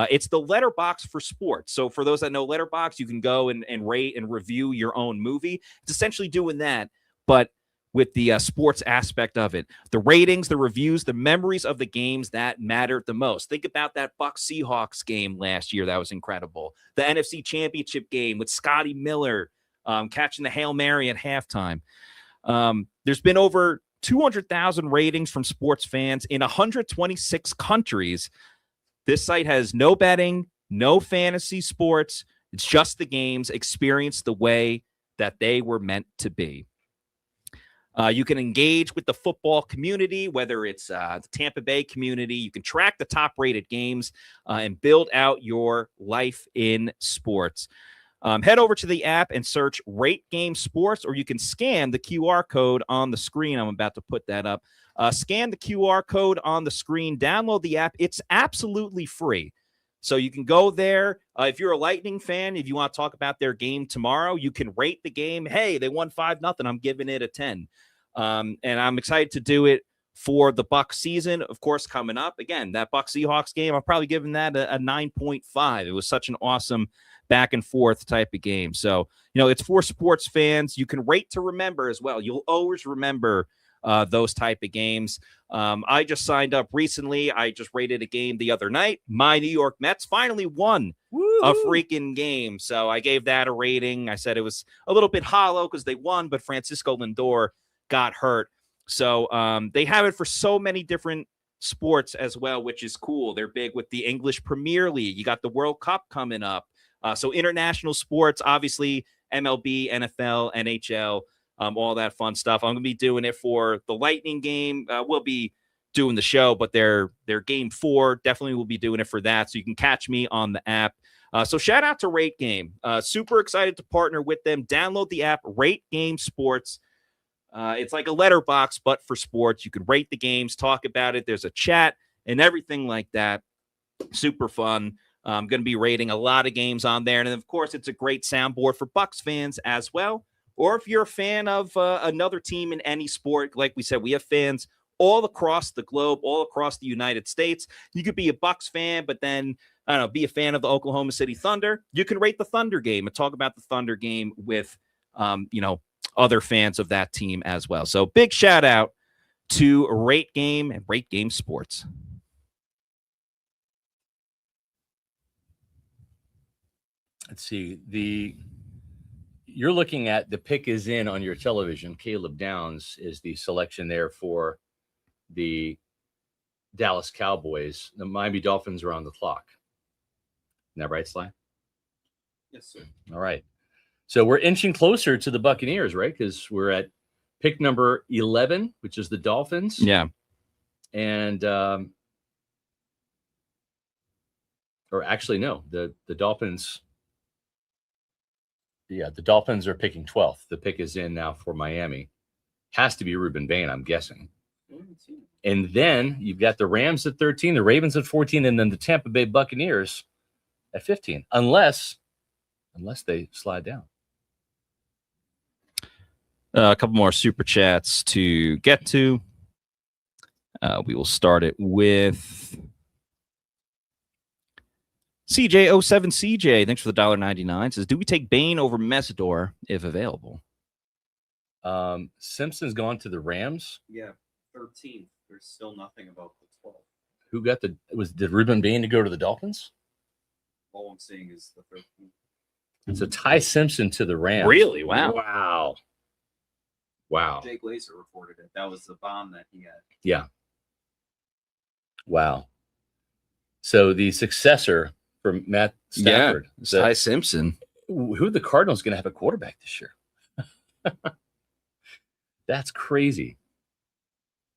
It's the Letterboxd for sports. So for those that know Letterboxd, you can go and rate and review your own movie. It's essentially doing that, but with the sports aspect of it. The ratings, the reviews, the memories of the games that mattered the most. Think about that Bucs Seahawks game last year. That was incredible. The NFC Championship game with Scotty Miller catching the Hail Mary at halftime. There's been over 200,000 ratings from sports fans in 126 countries. This site has no betting, no fantasy sports. It's just the games experienced the way that they were meant to be. You can engage with the football community, whether it's the Tampa Bay community. You can track the top-rated games and build out your life in sports. Head over to the app and search RateGame Sports, or you can scan the QR code on the screen. I'm about to put that up. Scan the QR code on the screen. Download the app. It's absolutely free. So you can go there. If you're a Lightning fan, if you want to talk about their game tomorrow, you can rate the game. Hey, they won 5-0. I'm giving it a 10. And I'm excited to do it for the Bucs season, of course, coming up. Again, that Bucs Seahawks game, I'm probably giving that a 9.5. It was such an awesome back and forth type of game. So, it's for sports fans. You can rate to remember as well. You'll always remember those type of games. I just signed up recently. I just rated a game the other night. My New York Mets finally won a freaking game. So I gave that a rating. I said it was a little bit hollow because they won, but Francisco Lindor got hurt. So they have it for so many different sports as well, which is cool. They're big with the English Premier League. You got the World Cup coming up. So international sports, obviously MLB, NFL, NHL, all that fun stuff. I'm going to be doing it for the Lightning game. We'll be doing the show, but their game 4, definitely will be doing it for that. So you can catch me on the app. So shout out to RateGame. Super excited to partner with them. Download the app, RateGame Sports. It's like a letterbox, but for sports. You can rate the games, talk about it. There's a chat and everything like that. Super fun. I'm going to be rating a lot of games on there. And then, of course, it's a great soundboard for Bucs fans as well. Or if you're a fan of another team in any sport, like we said, we have fans all across the globe, all across the United States. You could be a Bucs fan, but then, I don't know, be a fan of the Oklahoma City Thunder. You can rate the Thunder game and talk about the Thunder game with, other fans of that team as well. So big shout out to RateGame and RateGame Sports. let's see. You're looking at the pick is in on your television. Caleb Downs is the selection there for the Dallas Cowboys. The Miami Dolphins are on the clock. Isn't that right, Sly? Yes, sir. All right. So we're inching closer to the Buccaneers, right? Because we're at pick number 11, which is the Dolphins. Yeah. And, or actually, no, the Dolphins. Yeah, the Dolphins are picking 12th. The pick is in now for Miami. Has to be Ruben Bane, I'm guessing. And then you've got the Rams at 13, the Ravens at 14, and then the Tampa Bay Buccaneers at 15, unless they slide down. A couple more super chats to get to. We will start it with CJ07CJ. Thanks for the $1.99. Says, do we take Bane over Mesidor if available? Simpson's gone to the Rams. Yeah, 13th. There's still nothing about the 12th. Who got did Ruben Bane to go to the Dolphins? All I'm seeing is the 13th. It's a Ty Simpson to the Rams. Really? Wow. Wow. Jake Laser reported it. That was the bomb that he had. Yeah. Wow. So the successor for Matt Stafford. Yeah, Ty Simpson. Who are the Cardinals going to have a quarterback this year? That's crazy.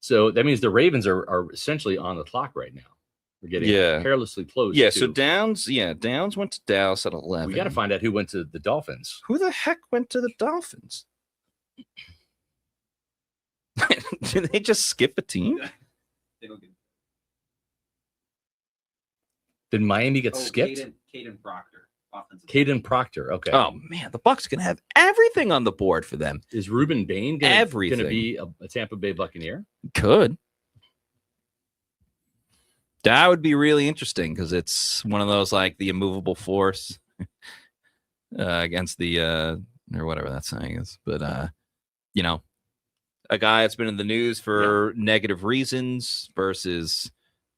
So that means the Ravens are essentially on the clock right now. We're getting carelessly close. Yeah, so Downs went to Dallas at 11. We got to find out who went to the Dolphins. Who the heck went to the Dolphins? Did they just skip a team? They don't get... Did Miami get skipped? Caden Proctor. Caden Proctor. Okay. Oh man, the Bucs gonna have everything on the board for them. Is Ruben Bane going to be a Tampa Bay Buccaneer? Could. That would be really interesting because it's one of those like the immovable force against the or whatever that saying is. But you know, a guy that's been in the news for negative reasons versus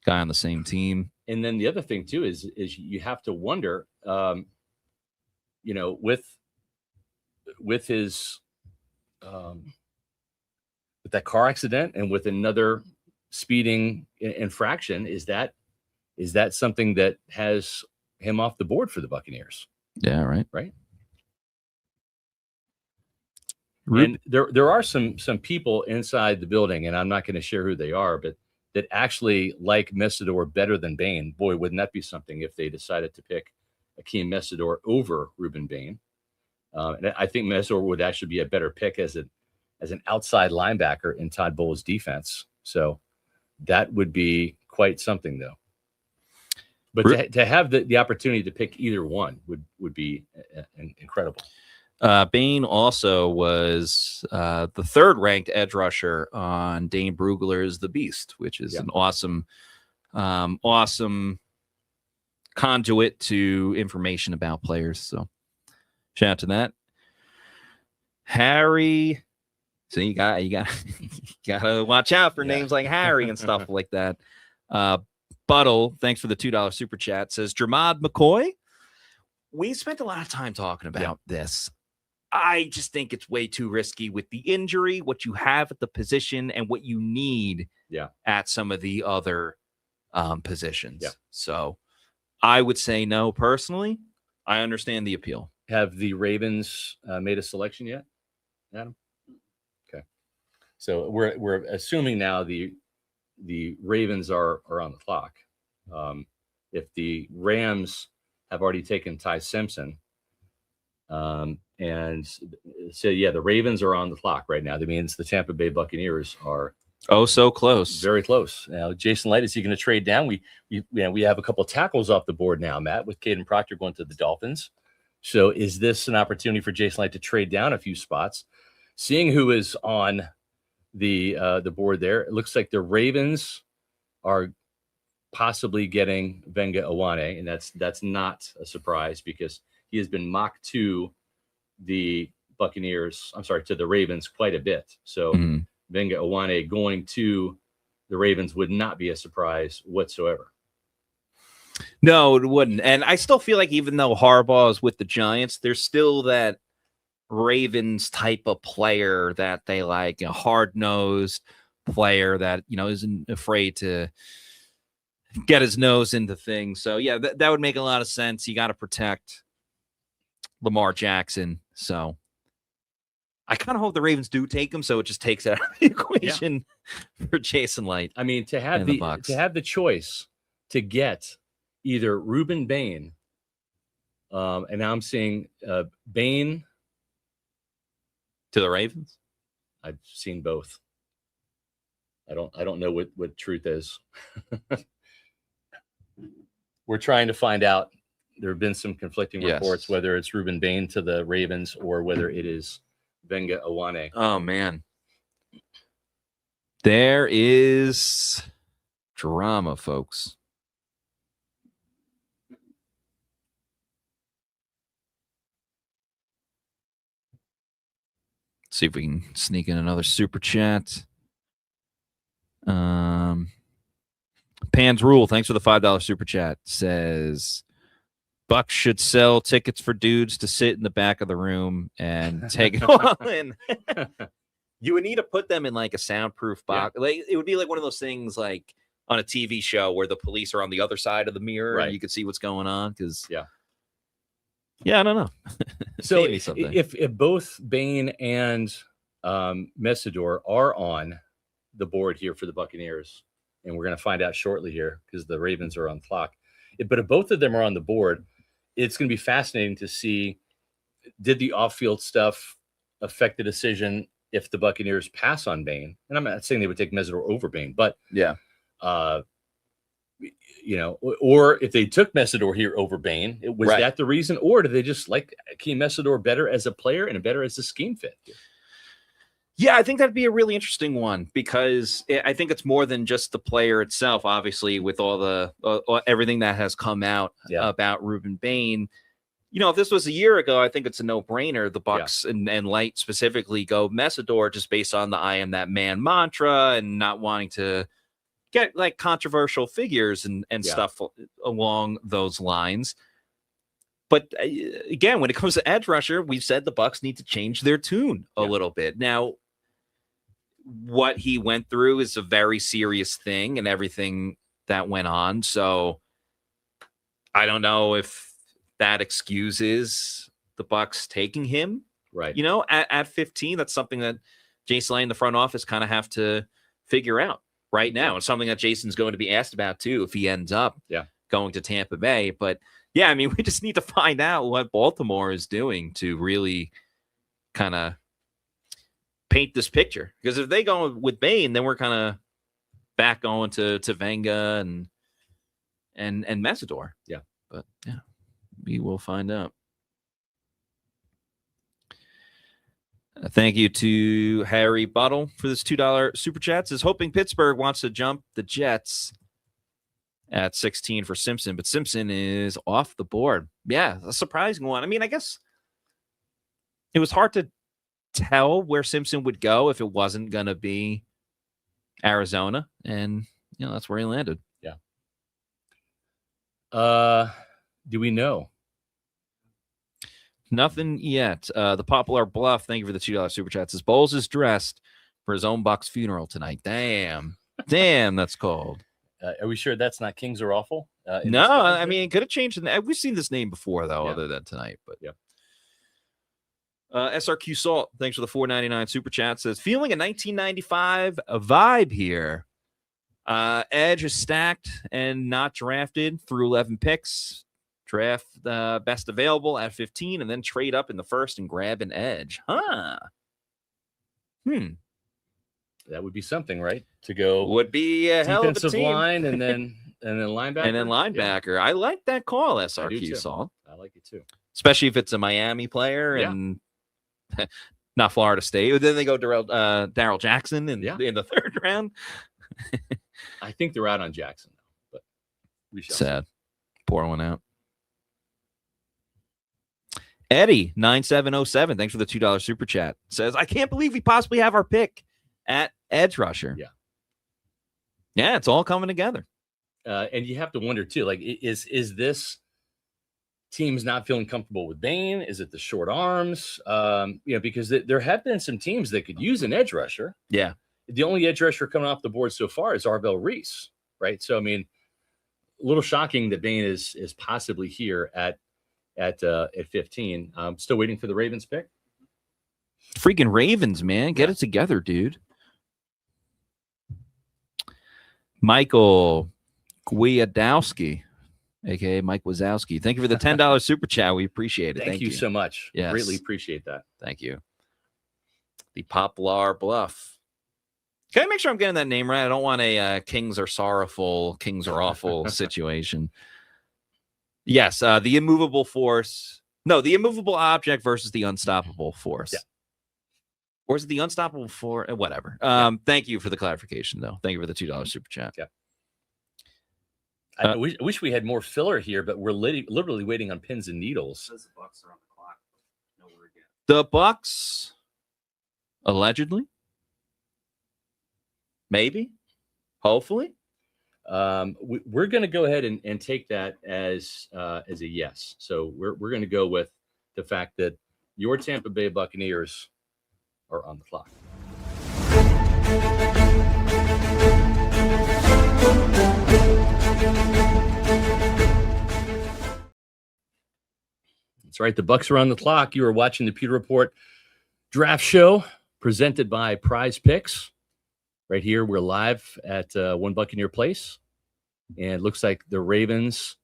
a guy on the same team. And then the other thing too is you have to wonder, you know, with his with that car accident and with another speeding infraction, is that something that has him off the board for the Buccaneers? Yeah, right. And there are some people inside the building, and I'm not going to share who they are, but that actually like Mesidor better than Bane. Boy, wouldn't that be something if they decided to pick Akeem Mesidor over Ruben Bane? And I think Mesidor would actually be a better pick as an outside linebacker in Todd Bowles' defense. So that would be quite something, though. But to have the opportunity to pick either one would be incredible. Bane also was the third-ranked edge rusher on Dane Brugler's The Beast, which is an awesome conduit to information about players. So shout out to that. Harry. So you gotta watch out for names like Harry and stuff like that. Buttle, thanks for the $2 super chat, says Jermod McCoy. We spent a lot of time talking about this. I just think it's way too risky with the injury, what you have at the position, and what you need at some of the other positions. Yeah. So I would say no personally. I understand the appeal. Have the Ravens made a selection yet, Adam? Okay. So we're assuming now the Ravens are on the clock. If the Rams have already taken Ty Simpson, and so the Ravens are on the clock right now. That means the Tampa Bay Buccaneers are so close, very close. Now, Jason Light, is he going to trade down? We have a couple of tackles off the board now, Matt, with Caden Proctor going to the Dolphins. So is this an opportunity for Jason Light to trade down a few spots? Seeing who is on the board there, it looks like the Ravens are possibly getting Venga Iwane, and that's not a surprise because he has been mocked to the Ravens quite a bit. So Venga Iwane going to the Ravens would not be a surprise whatsoever. No, it wouldn't. And I still feel like even though Harbaugh is with the Giants, there's still that Ravens type of player that they like, a hard-nosed player that, isn't afraid to get his nose into things. So, yeah, that would make a lot of sense. You got to protect Lamar Jackson. So I kind of hope the Ravens do take him, so it just takes out of the equation for Jason Light. I mean, to have the choice to get either Ruben Bane, and now I'm seeing Bane to the Ravens. I've seen both. I don't know what truth is. We're trying to find out. There have been some conflicting reports whether it's Ruben Bane to the Ravens or whether it is Venga Awane. Oh man, there is drama, folks. See if we can sneak in another super chat. Pan's Rule, thanks for the $5 super chat. Says Bucs should sell tickets for dudes to sit in the back of the room and take it all in. You would need to put them in like a soundproof box. Like it would be like one of those things like on a TV show where the police are on the other side of the mirror and you can see what's going on. Because I don't know. So if both Bane and Messidor are on the board here for the Buccaneers, and we're going to find out shortly here because the Ravens are on clock. But if both of them are on the board, it's going to be fascinating to see, did the off-field stuff affect the decision if the Buccaneers pass on Bane? And I'm not saying they would take Messidor over Bane, but or if they took Messidor here over Bane, was that the reason? Or do they just like Akeem Messidor better as a player and better as a scheme fit? Yeah, I think that'd be a really interesting one because I think it's more than just the player itself. Obviously, with all the everything that has come out about Ruben Bane, if this was a year ago, I think it's a no-brainer. The Bucs and Light specifically go Messidor just based on the "I am that man" mantra and not wanting to get like controversial figures and stuff along those lines. But again, when it comes to edge rusher, we've said the Bucs need to change their tune a little bit. Now, what he went through is a very serious thing and everything that went on. So I don't know if that excuses the Bucs taking him. Right. At 15, that's something that Jason Light in the front office kind of have to figure out right now. It's something that Jason's going to be asked about too if he ends up going to Tampa Bay. But yeah, I mean, we just need to find out what Baltimore is doing to really kind of paint this picture. Because if they go with Bane, then we're kind of back going to Venga and Messidor. Yeah. But yeah, we will find out. Thank you to Harry Buttle for this $2 super chat. Says hoping Pittsburgh wants to jump the Jets at 16 for Simpson, but Simpson is off the board. Yeah, a surprising one. I mean, I guess it was hard to tell where Simpson would go if it wasn't going to be Arizona, and that's where he landed. Yeah. Do we know? Nothing yet. The Popular Bluff, thank you for the $2 super chat. Says Bowles is dressed for his own Bucs funeral tonight. Damn, that's cold. Are we sure that's not Kings Are Awful? No, I mean, it could have changed. We've seen this name before, though, other than tonight. But SRQ Salt, thanks for the $4.99 super chat. Says feeling a 1995 vibe here. Edge is stacked and not drafted through 11 picks. Draft the best available at 15 and then trade up in the first and grab an edge. That would be something, right? To go would be a hell of a defensive line and then linebacker. And then linebacker. Yeah. I like that call, SRQ Salt. I like it too. Especially if it's a Miami player and not Florida State. Then they go Darrell Jackson in the third round. I think they're out on Jackson, but we shall. Sad. Pour one out. Eddie 9707, thanks for the $2 super chat. Says, I can't believe we possibly have our pick at edge rusher. Yeah, it's all coming together. And you have to wonder too, like, is this teams not feeling comfortable with Bane? Is it the short arms? Because there have been some teams that could use an edge rusher. Yeah. The only edge rusher coming off the board so far is Arvell Reese, right? So, I mean, a little shocking that Bane is possibly here at 15. Still waiting for the Ravens pick. Freaking Ravens, man. Get it together, dude. Michael Gwiadowski, a.k.a. Mike Wazowski. Thank you for the $10 super chat. We appreciate it. Thank you so much. Yes. Greatly appreciate that. Thank you. The Poplar Bluff. Can I make sure I'm getting that name right? I don't want a kings are sorrowful, kings are awful situation. Yes, the immovable force. No, the immovable object versus the unstoppable force. Yeah. Or is it the unstoppable force? Whatever. Thank you for the clarification, though. Thank you for the $2 super chat. Yeah. I wish we had more filler here, but we're literally waiting on pins and needles. Says the Bucs are on the clock. No word yet. The Bucs, allegedly, maybe, hopefully. We're going to go ahead and take that as a yes. So we're going to go with the fact that your Tampa Bay Buccaneers are on the clock. That's right. The Bucs are on the clock. You are watching the Pewter Report draft show presented by PrizePicks. Right here, we're live at One Buccaneer Place. And it looks like the Ravens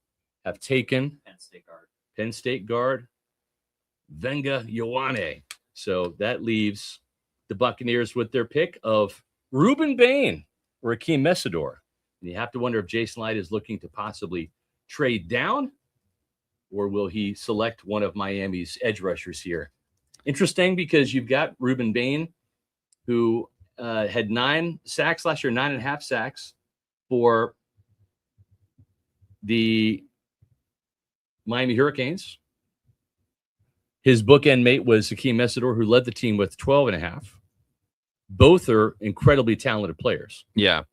have taken Penn State guard Venga Ioane. So that leaves the Buccaneers with their pick of Ruben Bane or Akeem Messidor. And you have to wonder if Jason Light is looking to possibly trade down, or will he select one of Miami's edge rushers here? Interesting, because you've got Ruben Bane, who had 9 sacks last year, 9.5 sacks for the Miami Hurricanes. His bookend mate was Akeem Messidor, who led the team with 12.5. Both are incredibly talented players. Yeah.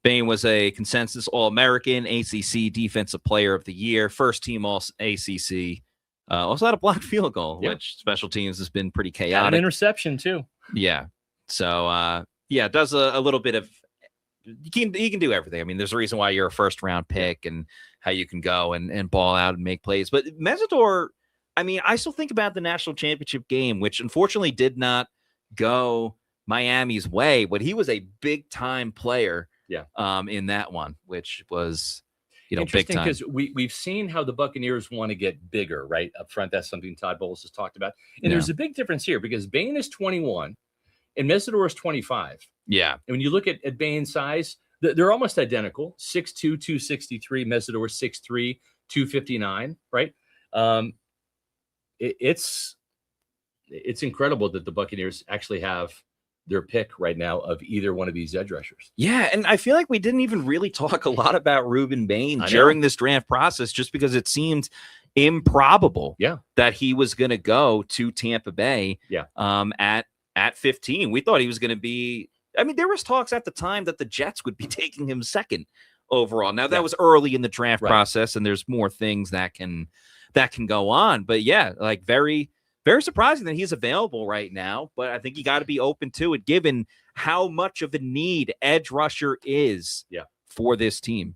Bane was a consensus All-American, ACC Defensive Player of the Year, first team All-ACC. Also had a blocked field goal, which special teams has been pretty chaotic. An interception, too. Yeah. So, it does a little bit of – you can do everything. I mean, there's a reason why you're a first-round pick and how you can go and ball out and make plays. But Messidor, I mean, I still think about the national championship game, which unfortunately did not go Miami's way, but he was a big-time player. In that one, which was, interesting, big time. Because we've seen how the Buccaneers want to get bigger, right up front. That's something Todd Bowles has talked about. And there's a big difference here because Bane is 21 and Messidor is 25. Yeah. And when you look at Bane's size, they're almost identical. 6'2", 263. Messidor 6'3", 259. Right. It's incredible that the Buccaneers actually have their pick right now of either one of these edge rushers. Yeah, and I feel like we didn't even really talk a lot about Ruben Bane during this draft process just because it seemed improbable that he was going to go to Tampa Bay at 15. We thought he was going to be – I mean, there was talks at the time that the Jets would be taking him second overall. Now, that was early in the draft process, and there's more things that can go on. But, very – very surprising that he's available right now, but I think you got to be open to it given how much of a need edge rusher is for this team.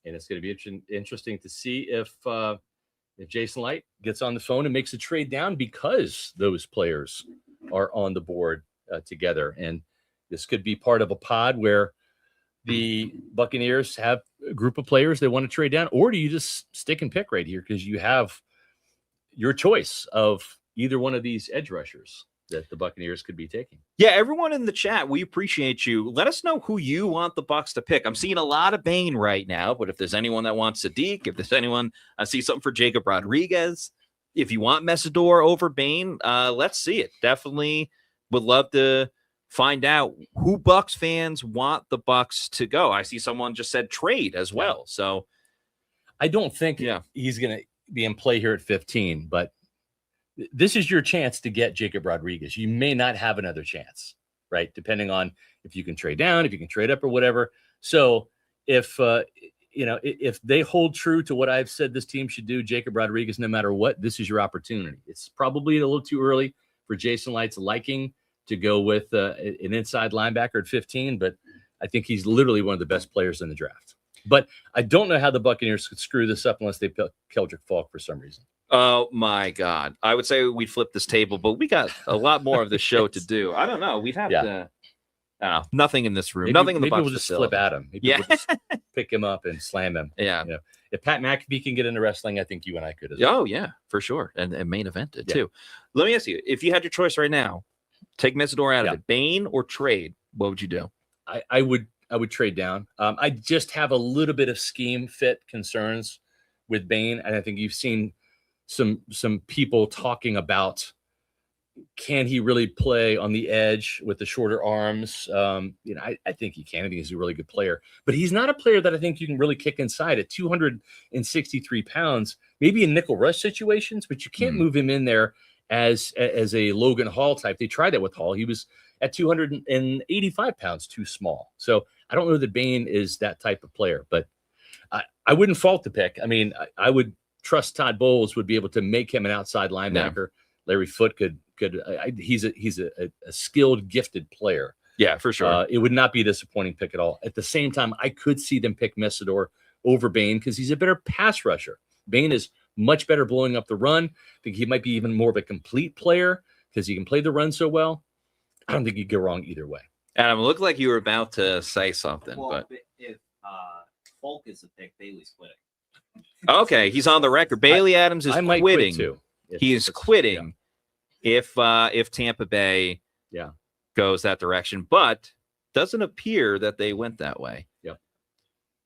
And it's going to be interesting to see if Jason Light gets on the phone and makes a trade down because those players are on the board together. And this could be part of a pod where the Buccaneers have a group of players they want to trade down, or do you just stick and pick right here because you have your choice of either one of these edge rushers that the Buccaneers could be taking? Yeah, everyone in the chat, we appreciate you. Let us know who you want the Bucs to pick. I'm seeing a lot of Bane right now, but if there's anyone that wants Sadiq, if there's anyone, I see something for Jacob Rodriguez. If you want Messidor over Bane, let's see it. Definitely would love to find out who Bucs fans want the Bucs to go. I see someone just said trade as well. So I don't think he's going to be in play here at 15, but this is your chance to get Jacob Rodriguez. You may not have another chance, right? Depending on if you can trade down, if you can trade up or whatever. So if they hold true to what I've said this team should do, Jacob Rodriguez, no matter what, this is your opportunity. It's probably a little too early for Jason Light's liking to go with an inside linebacker at 15, but I think he's literally one of the best players in the draft. But I don't know how the Buccaneers could screw this up unless they pick Keldrick Falk for some reason. Oh, my God. I would say we'd flip this table, but we got a lot more of the show to do. I don't know. We'd have to. Nothing in this room. Maybe, nothing in the maybe Bucs we'll just facility. flip at him. Maybe we'll just pick him up and slam him. Yeah. If Pat McAfee can get into wrestling, I think you and I could as well. Oh, yeah, for sure. And main evented, too. Let me ask you, if you had your choice right now, take Mesidor out of it, Bane or trade, what would you do? I would trade down. I just have a little bit of scheme fit concerns with Bane, and I think you've seen some people talking about, can he really play on the edge with the shorter arms? I think he can. I think he's a really good player, but he's not a player that I think you can really kick inside at 263 pounds, maybe in nickel rush situations, but you can't move him in there as a Logan Hall type. They tried that with Hall. He was at 285 pounds, too small. So I don't know that Bane is that type of player, but I wouldn't fault the pick. I mean, I would trust Todd Bowles would be able to make him an outside linebacker. Larry Foote could. He's a skilled, gifted player. Yeah, for sure. It would not be a disappointing pick at all. At the same time, I could see them pick Mesidor over Bane because he's a better pass rusher. Bane is much better blowing up the run. I think he might be even more of a complete player because he can play the run so well. I don't think you go wrong either way. Adam, it looked like you were about to say something. Well, but if Falk is a pick, Bailey's quitting. Okay, he's on the record. Bailey Adams is quitting. Quit too. He is quitting if Tampa Bay goes that direction, but doesn't appear that they went that way. Yeah.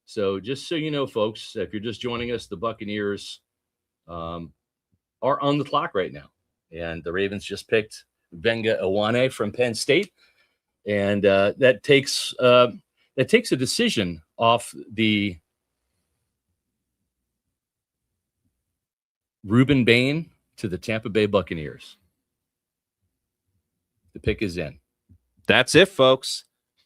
So just so you know, folks, if you're just joining us, the Buccaneers are on the clock right now, and the Ravens just picked Venga Iwane from Penn State, and that takes a decision off the Ruben Bane to the Tampa Bay Buccaneers. The pick is in. That's it, folks.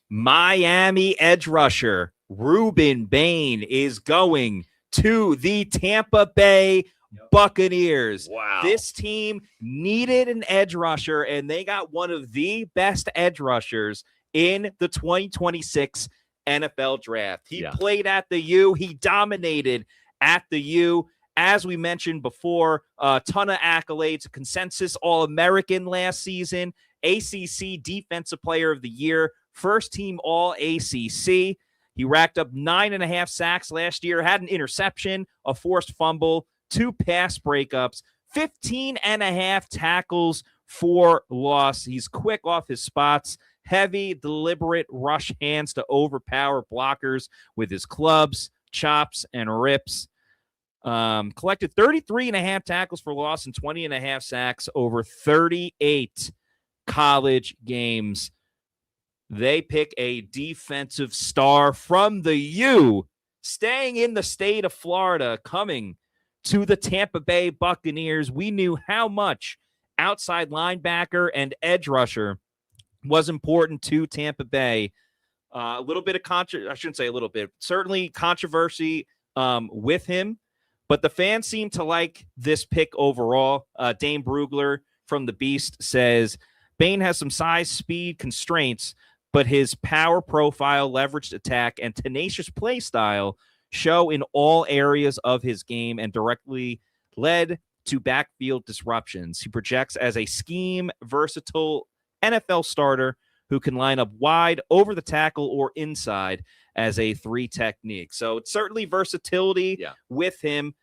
Miami edge rusher Ruben Bane is going to the Tampa Bay Buccaneers. Wow. This team needed an edge rusher, and they got one of the best edge rushers in the 2026 NFL draft. He played at the U. He dominated at the U. As we mentioned before, a ton of accolades, a consensus All-American last season, ACC Defensive Player of the Year, first team All-ACC. He racked up 9.5 sacks last year, had an interception, a forced fumble, 2 pass breakups, 15.5 tackles for loss. He's quick off his spots, heavy, deliberate rush hands to overpower blockers with his clubs, chops, and rips. Collected 33.5 tackles for loss and 20.5 sacks over 38 college games. They pick a defensive star from the U, staying in the state of Florida, coming to the Tampa Bay Buccaneers. We knew how much outside linebacker and edge rusher was important to Tampa Bay. A little bit of I shouldn't say a little bit, certainly controversy with him, but the fans seem to like this pick overall. Dane Brugler from The Beast says, Bane has some size, speed, constraints, but his power profile, leveraged attack, and tenacious play style show in all areas of his game and directly led to backfield disruptions. He projects as a scheme versatile NFL starter who can line up wide, over the tackle, or inside as a 3 technique. So it's certainly versatility with him.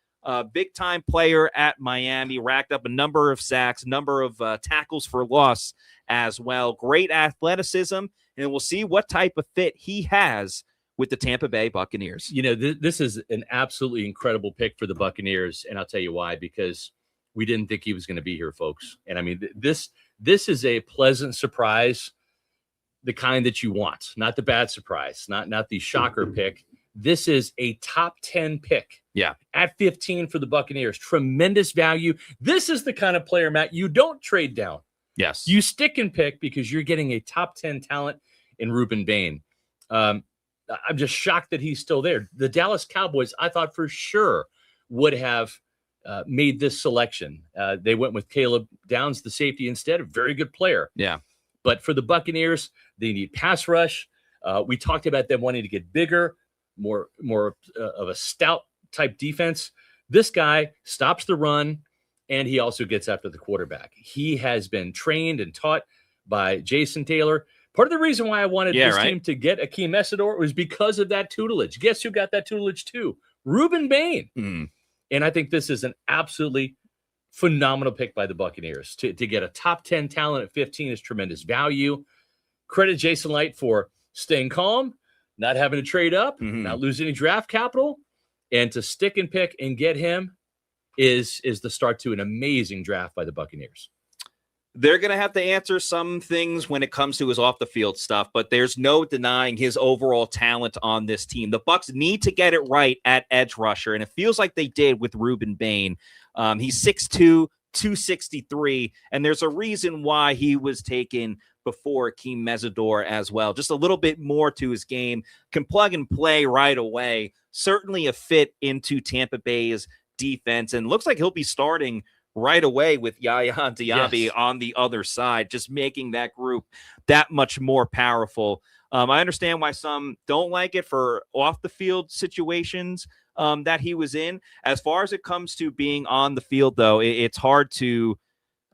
Big-time player at Miami, racked up a number of sacks, number of tackles for loss as well. Great athleticism, and we'll see what type of fit he has with the Tampa Bay Buccaneers. You know, this is an absolutely incredible pick for the Buccaneers, and I'll tell you why, because we didn't think he was going to be here, folks. And I mean, this is a pleasant surprise, the kind that you want, not the bad surprise, not the shocker pick. This is a top 10 pick. Yeah. At 15 for the Buccaneers. Tremendous value. This is the kind of player, Matt, you don't trade down. Yes. You stick and pick because you're getting a top 10 talent in Ruben Bane. I'm just shocked that he's still there. The Dallas Cowboys, I thought for sure would have made this selection. They went with Caleb Downs, the safety, instead. A very good player. Yeah. But for the Buccaneers, they need pass rush. We talked about them wanting to get bigger, more of a stout type defense. This guy stops the run, and he also gets after the quarterback. He has been trained and taught by Jason Taylor. Part of the reason why I wanted this team to get Akeem Mesidor was because of that tutelage. Guess who got that tutelage too? Ruben Bane. And I think this is an absolutely phenomenal pick by the Buccaneers. To get a top 10 talent at 15 is tremendous value. Credit Jason Light for staying calm, not having to trade up, not losing any draft capital, and to stick and pick and get him is the start to an amazing draft by the Buccaneers. They're going to have to answer some things when it comes to his off-the-field stuff, but there's no denying his overall talent on this team. The Bucs need to get it right at edge rusher, and it feels like they did with Ruben Bane. He's 6'2", 263, and there's a reason why he was taken before Akeem Mesidor as well. Just a little bit more to his game. Can plug and play right away. Certainly a fit into Tampa Bay's defense, and looks like he'll be starting right away with Yaya Diaby on the other side, just making that group that much more powerful. I understand why some don't like it for off-the-field situations that he was in. As far as it comes to being on the field, though, it's hard to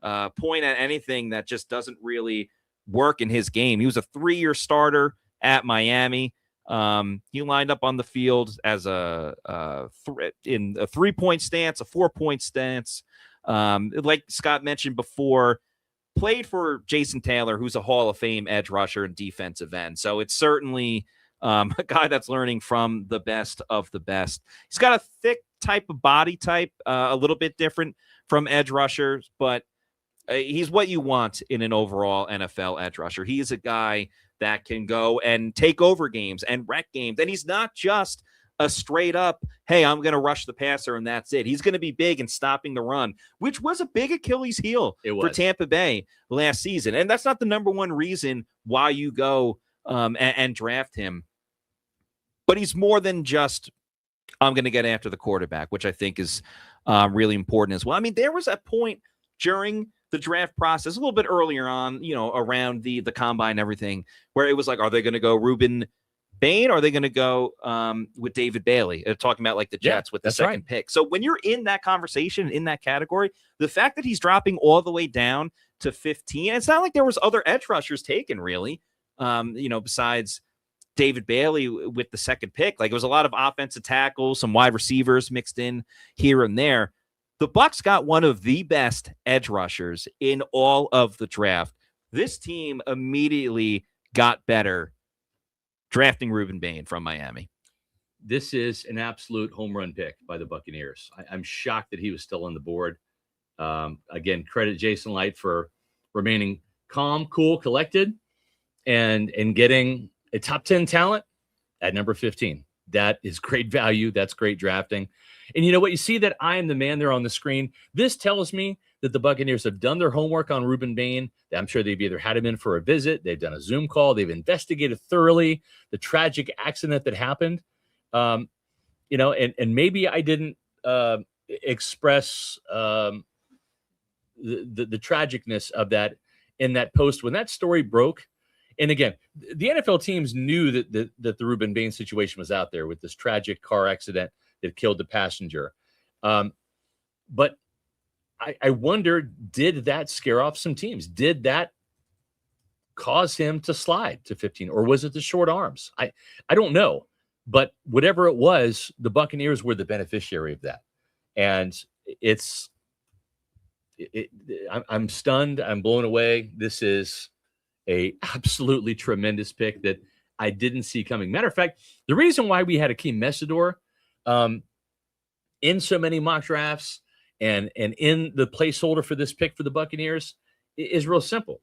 point at anything that just doesn't really work in his game. He was a 3-year starter at Miami. He lined up on the field as in a 3-point stance, a 4-point stance. Like Scott mentioned before, played for Jason Taylor, who's a Hall of Fame edge rusher and defensive end. So it's certainly a guy that's learning from the best of the best. He's got a thick type of body type, a little bit different from edge rushers, but he's what you want in an overall NFL edge rusher. He is a guy that can go and take over games and wreck games. And he's not just a straight up, hey, I'm going to rush the passer and that's it. He's going to be big in stopping the run, which was a big Achilles heel for Tampa Bay last season. And that's not the number one reason why you go and draft him. But he's more than just, I'm going to get after the quarterback, which I think is really important as well. I mean, there was a point during the draft process, a little bit earlier on, around the combine and everything, where it was like, are they going to go Ruben Bane, or are they going to go with David Bailey? Talking about like the Jets with the second pick. So when you're in that conversation, in that category, the fact that he's dropping all the way down to 15, it's not like there was other edge rushers taken really, besides David Bailey with the second pick. Like it was a lot of offensive tackles, some wide receivers mixed in here and there. The Bucs got one of the best edge rushers in all of the draft. This team immediately got better drafting Ruben Bane from Miami. This is an absolute home run pick by the Buccaneers. I'm shocked that he was still on the board. Again, credit Jason Light for remaining calm, cool, collected, and getting a top 10 talent at number 15. That is great value. That's great drafting. And you know what? You see that I am the man there on the screen. This tells me that the Buccaneers have done their homework on Ruben Bane. I'm sure they've either had him in for a visit, they've done a Zoom call, they've investigated thoroughly the tragic accident that happened. And maybe I didn't express the tragicness of that in that post when that story broke. And again, the NFL teams knew that the Ruben Bane situation was out there with this tragic car accident that killed the passenger. But I wonder, did that scare off some teams? Did that cause him to slide to 15? Or was it the short arms? I don't know. But whatever it was, the Buccaneers were the beneficiary of that. And I'm stunned. I'm blown away. This is a absolutely tremendous pick that I didn't see coming. Matter of fact, the reason why we had Akeem Mesidor in so many mock drafts and in the placeholder for this pick for the Buccaneers is real simple.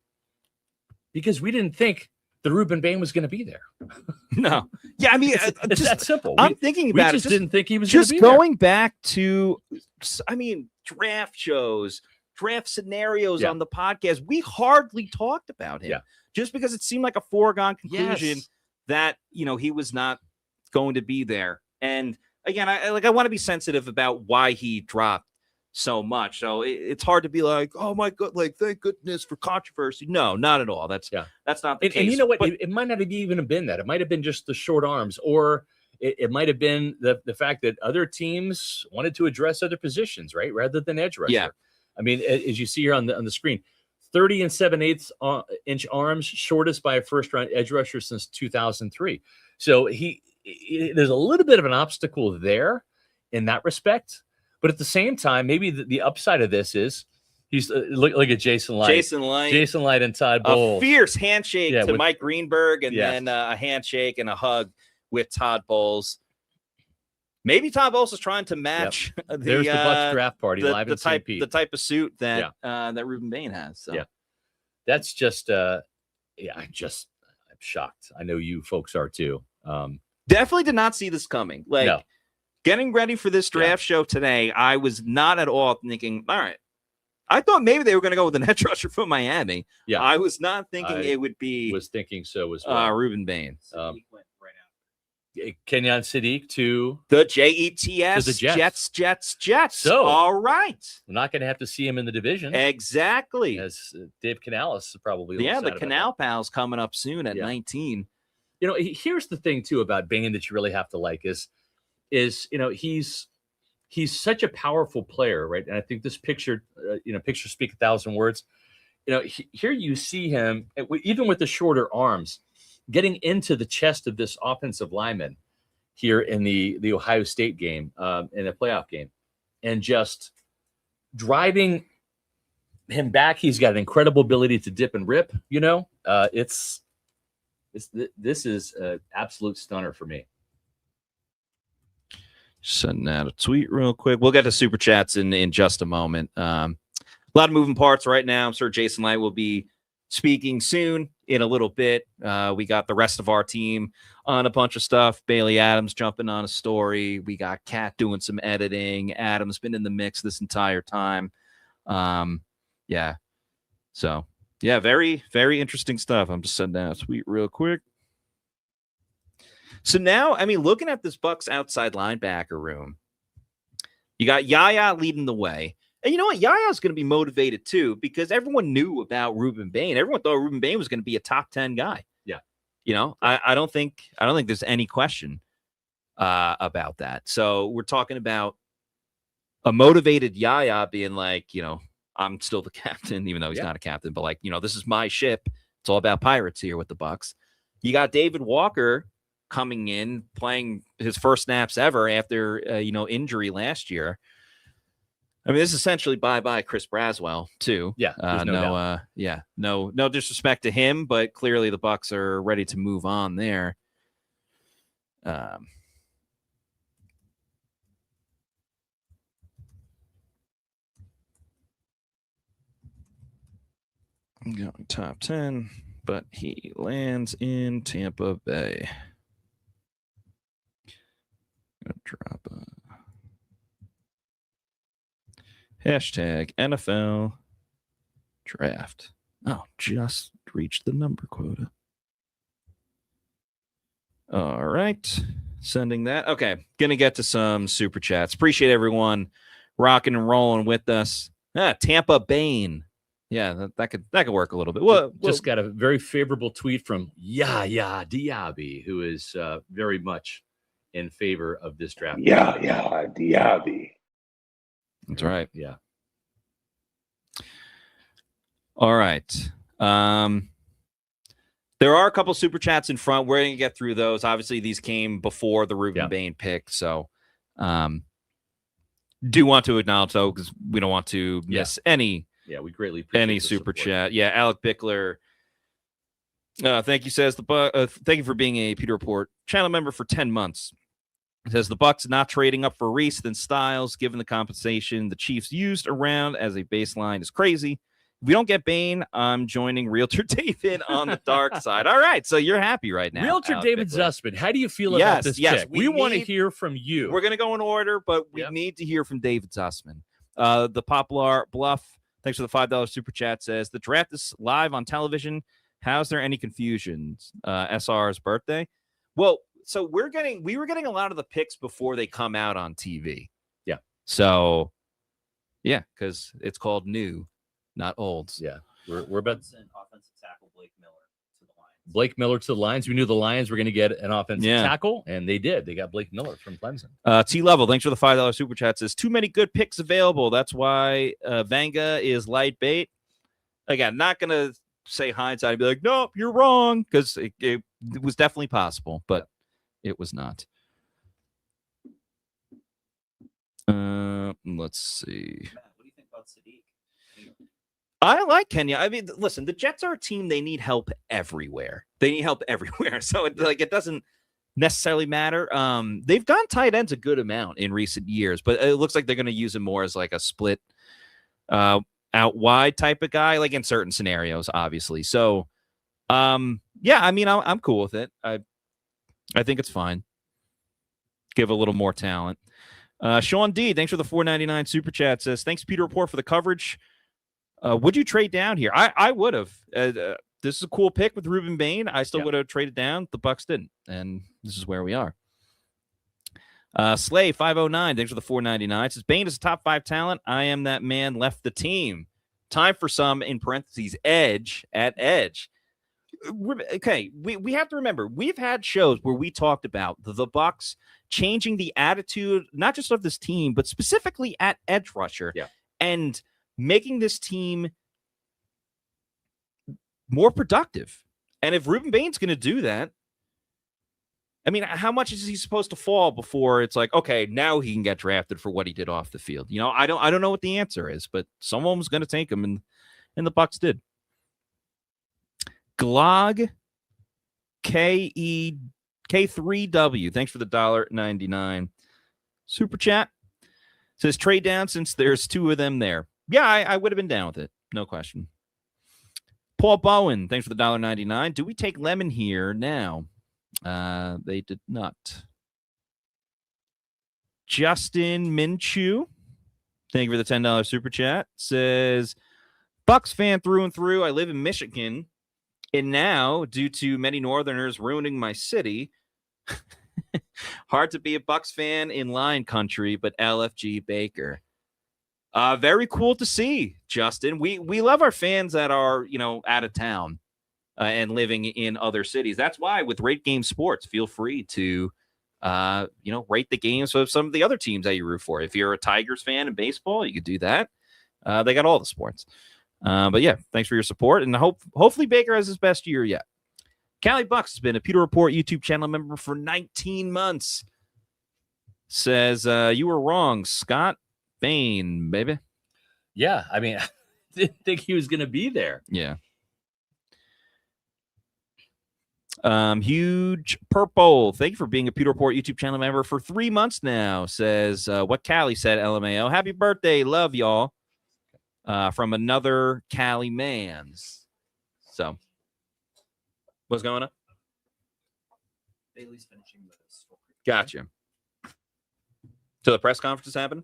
Because we didn't think that Ruben Bane was going to be there. No. Yeah, I mean, it's just that simple. I'm thinking about it. We just didn't think he was going to be there. Just going back to, draft shows, draft scenarios on the podcast, we hardly talked about him. Yeah. Just because it seemed like a foregone conclusion that, he was not going to be there. And again, I want to be sensitive about why he dropped so much. So it's hard to be like, oh my God, like, thank goodness for controversy. No, not at all. That's not the case. And you know what? It might not have even been that. It might have been just the short arms, or it might have been the fact that other teams wanted to address other positions, right? Rather than edge rusher. Yeah. I mean, as you see here on the screen, 30 and 7/8 inch arms, shortest by a first round edge rusher since 2003. So there's a little bit of an obstacle there in that respect. But at the same time, maybe the upside of this is he's look at Jason Light. Jason Light and Todd Bowles. A fierce handshake to Mike Greenberg, and then a handshake and a hug with Todd Bowles. Maybe Todd Bowles is trying to match there's the Bucs draft party live in St. Pete. The type of suit that that Ruben Bane has. So. Yeah, that's just I'm shocked. I know you folks are too. Definitely did not see this coming. Getting ready for this draft show today, I was not at all thinking, all right, I thought maybe they were going to go with an edge rusher from Miami. Yeah, I was not thinking it would be. Was thinking so as well. Ruben Bane. Kenyon Sadiq to the Jets. To the Jets. So, all right. We're not going to have to see him in the division. Exactly. As Dave Canales probably. The Canal Pals coming up soon at 19. Here's the thing too about Bane that you really have to like is he's such a powerful player, right? And I think this picture, pictures speak 1,000 words. Here you see him, even with the shorter arms, getting into the chest of this offensive lineman here in the Ohio State game, in a playoff game, and just driving him back. He's got an incredible ability to dip and rip. This is an absolute stunner for me. Sending out a tweet real quick. We'll get to super chats in just a moment. A lot of moving parts right now. I'm sure Jason Light will be speaking soon in a little bit. We got the rest of our team on a bunch of stuff. Bailey Adams jumping on a story. We got Kat doing some editing. Adam's been in the mix this entire time. So, very, very interesting stuff. I'm just sending out a tweet real quick. So now, looking at this Bucs outside linebacker room, you got Yaya leading the way. And you know what? Yaya's going to be motivated too, because everyone knew about Ruben Bane. Everyone thought Ruben Bane was going to be a top 10 guy. Yeah. I don't think there's any question about that. So we're talking about a motivated Yaya being like, I'm still the captain, even though he's not a captain, but this is my ship. It's all about Pirates here with the Bucs. You got David Walker coming in, playing his first snaps ever after, injury last year. This is essentially bye-bye Chris Braswell too. Yeah. No disrespect to him, but clearly the Bucs are ready to move on there. I'm going top 10, but he lands in Tampa Bay. Gonna drop a hashtag NFL draft. Oh, just reached the number quota. All right. Sending that. Okay. Gonna get to some super chats. Appreciate everyone rocking and rolling with us. Tampa Bane. Yeah, that could work a little bit. Well, just got a very favorable tweet from Yaya Diaby, who is very much in favor of this draft. Yeah, Diaby. That's right. Yeah. All right. There are a couple super chats in front. We're going to get through those. Obviously, these came before the Ruben Bane pick. So do want to acknowledge, though, because we don't want to miss any. Yeah, we greatly appreciate any super chat. Yeah, Alec Bickler. Thank you, says thank you for being a Pewter Report channel member for 10 months. It says the Bucs not trading up for Reese than Styles, given the compensation the Chiefs used around as a baseline is crazy. If we don't get Bane, I'm joining Realtor David on the dark side. All right, so you're happy right now. Realtor Alec David Bickler. Zussman, how do you feel about this pick? We want to hear from you. We're going to go in order, but we need to hear from David Zussman. The Poplar Bluff, thanks for the $5 super chat, says the draft is live on television. How's there any confusion? SR's birthday? Well, so we were getting a lot of the picks before they come out on TV. Yeah. So, yeah, because it's called new, not old. Yeah. We're about offensive tackle Blake Miller to the Lions. Blake Miller to the Lions. We knew the Lions were going to get an offensive tackle, and they did. They got Blake Miller from Clemson. T-Level, thanks for the $5 super chat. Says, too many good picks available. That's why Vanga is light bait. Again, not going to say hindsight and be like, nope, you're wrong, because it was definitely possible, but it was not. Let's see. Matt, what do you think about Sadiq? I like Kenya. I mean, listen, the Jets are a team. They need help everywhere. So it doesn't necessarily matter. They've gone tight ends a good amount in recent years, but it looks like they're going to use him more as like a split out wide type of guy, like in certain scenarios, obviously. So, yeah, I mean, I'm cool with it. I think it's fine. Give a little more talent. Sean D, thanks for the $4.99 super chat. Says, thanks, Pewter Report, for the coverage. Would you trade down here? I would have. This is a cool pick with Ruben Bane. I still would have traded down. The Bucs didn't, and this is where we are. Slay 509, thanks for the $4.99. Says, Bane is a top 5 talent. I am that man. Left the team. Time for some, in parentheses, edge at edge. Okay, we have to remember, we've had shows where we talked about the Bucs changing the attitude, not just of this team, but specifically at edge rusher, and making this team more productive. And if Ruben Bane's going to do that, I mean, how much is he supposed to fall before it's like, okay, now he can get drafted for what he did off the field? You know, I don't know what the answer is, but someone was going to take him, and the Bucs did. Glog K3W, thanks for the $1.99 super chat. Says, trade down since there's 2 of them there. Yeah, I would have been down with it. No question. Paul Bowen, thanks for the $1.99. Do we take Lemon here now? They did not. Justin Minshew, thank you for the $10 super chat. Says, Bucs fan through and through. I live in Michigan. And now, due to many Northerners ruining my city, hard to be a Bucs fan in Lion Country, but LFG Baker. Very cool to see, Justin. We love our fans that are, out of town and living in other cities. That's why with RateGame Sports, feel free to, rate the games of some of the other teams that you root for. If you're a Tigers fan in baseball, you could do that. They got all the sports. But yeah, thanks for your support, and hopefully Baker has his best year yet. Callie Bucks has been a Pewter Report YouTube channel member for 19 months. Says, you were wrong, Scott Bane, baby. Yeah, I mean, I didn't think he was going to be there. Yeah. Huge Purple, thank you for being a Pewter Report YouTube channel member for 3 months now. Says, what Callie said, LMAO. Happy birthday, love y'all. From another Cali man's. So, what's going on? Bailey's finishing the story. Gotcha. So the press conference is happening?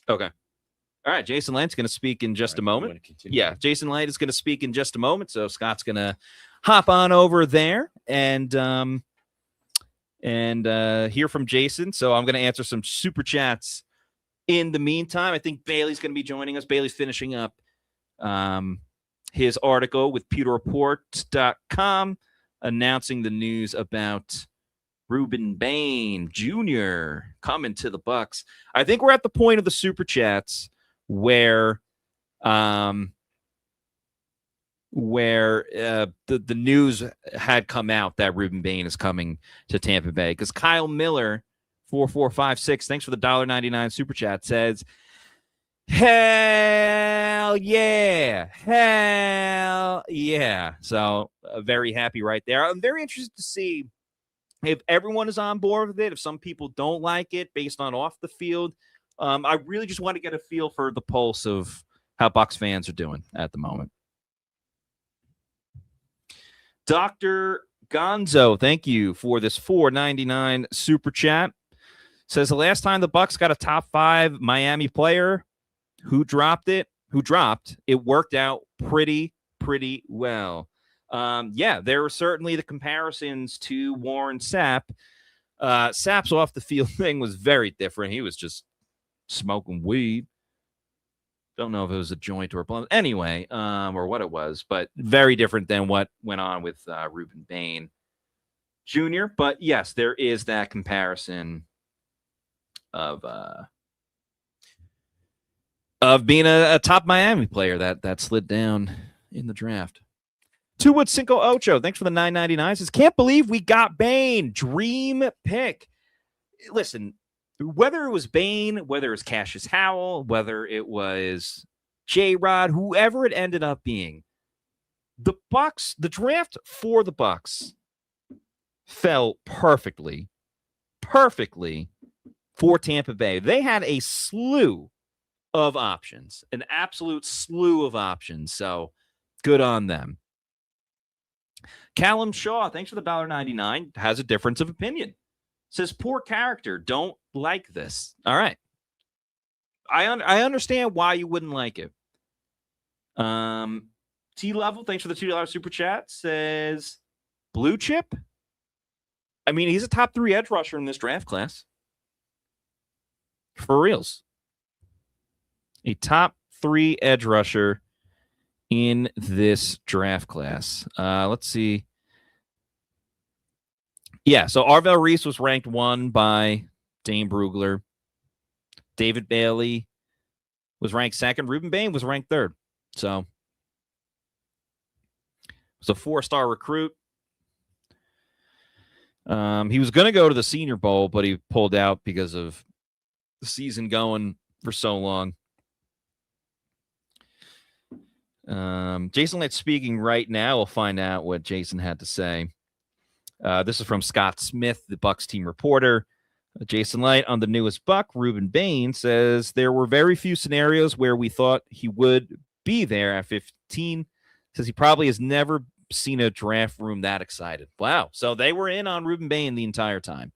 Okay. All right. Jason Light's going to speak in just a moment. Yeah, Jason Light is going to speak in just a moment. So Scott's going to hop on over there and hear from Jason. So I'm going to answer some super chats. In the meantime, I think Bailey's going to be joining us. Bailey's finishing up his article with PewterReport.com announcing the news about Ruben Bane Jr. coming to the Bucs. I think we're at the point of the super chats where the news had come out that Ruben Bane is coming to Tampa Bay, because Kyle Miller 4456, thanks for the $1.99 super chat, says, hell yeah. So very happy right there. I'm very interested to see if everyone is on board with it, if some people don't like it based on off the field. I really just want to get a feel for the pulse of how Bucs fans are doing at the moment. Dr. Gonzo, thank you for this $4.99 super chat. Says, the last time the Bucs got a top 5 Miami player who dropped, it worked out pretty well. Yeah, there were certainly the comparisons to Warren Sapp. Sapp's off the field thing was very different. He was just smoking weed. Don't know if it was a joint or a blunt. Anyway, or what it was, but very different than what went on with Ruben Bane Jr. But yes, there is that comparison of being a top Miami player that slid down in the draft. Two Wood Cinco Ocho, thanks for the $9.99. Says, can't believe we got Bane. Dream pick. Listen, whether it was Bane, whether it was Cassius Howell, whether it was JRod, whoever it ended up being, the Bucs, the draft for the Bucs fell perfectly for Tampa Bay. They had a slew of options, an absolute slew of options. So good on them. Callum Shaw, thanks for the $1.99, has a difference of opinion. Says, poor character, don't like this. All right. I understand why you wouldn't like it. T-Level, thanks for the $2 super chat, says, blue chip? I mean, he's a top 3 edge rusher in this draft class. For reals. A top 3 edge rusher in this draft class. Let's see. Yeah, so Arvell Reese was ranked 1 by Dane Brugler. David Bailey was ranked 2nd. Ruben Bane was ranked 3rd. So it was a 4-star recruit. He was going to go to the Senior Bowl, but he pulled out because of the season going for so long. Jason Light speaking right now. We'll find out what Jason had to say. This is from Scott Smith, the Bucs team reporter. Jason Light on the newest Buck, Ruben Bane, says there were very few scenarios where we thought he would be there at 15. Says he probably has never seen a draft room that excited. Wow. So they were in on Ruben Bane the entire time.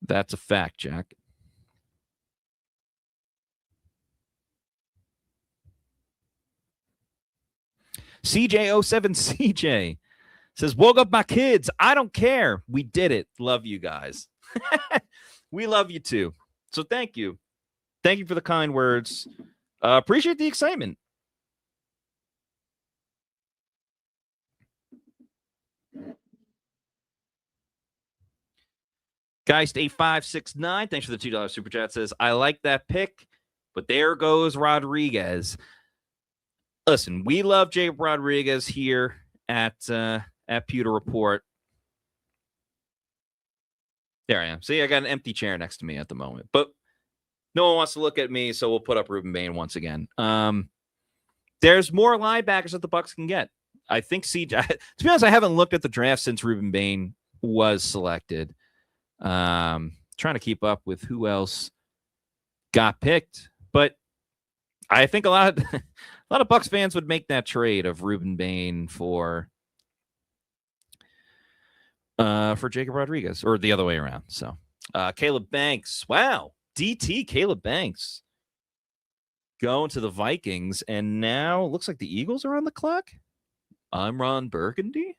That's a fact, Jack. CJ07CJ says, woke up my kids. I don't care. We did it. Love you guys. We love you too. So thank you. Thank you for the kind words. Appreciate the excitement. Geist8569, thanks for the $2 super chat, says, I like that pick, but there goes Rodriguez. Listen, we love Jay Rodriguez here at Pewter Report. There I am. See, I got an empty chair next to me at the moment, but no one wants to look at me, so we'll put up Ruben Bane once again. There's more linebackers that the Bucs can get. I think CJ. To be honest, I haven't looked at the draft since Ruben Bane was selected. Trying to keep up with who else got picked, but I think a lot of Bucs fans would make that trade of Ruben Bane for Jacob Rodriguez, or the other way around. So Caleb Banks, wow, DT Caleb Banks going to the Vikings, and now it looks like the Eagles are on the clock. I'm Ron Burgundy.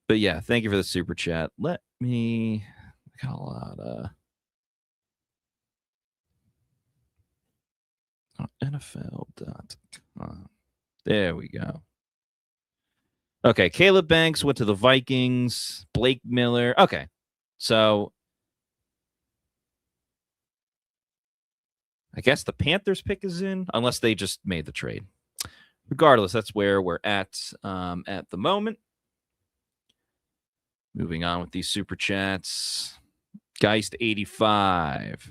But yeah, thank you for the super chat. Let me got a lot NFL.com. There we go. Okay, Caleb Banks went to the Vikings. Blake Miller. Okay, so I guess the Panthers pick is in, unless they just made the trade. Regardless, that's where we're at the moment. Moving on with these super chats. Geist85.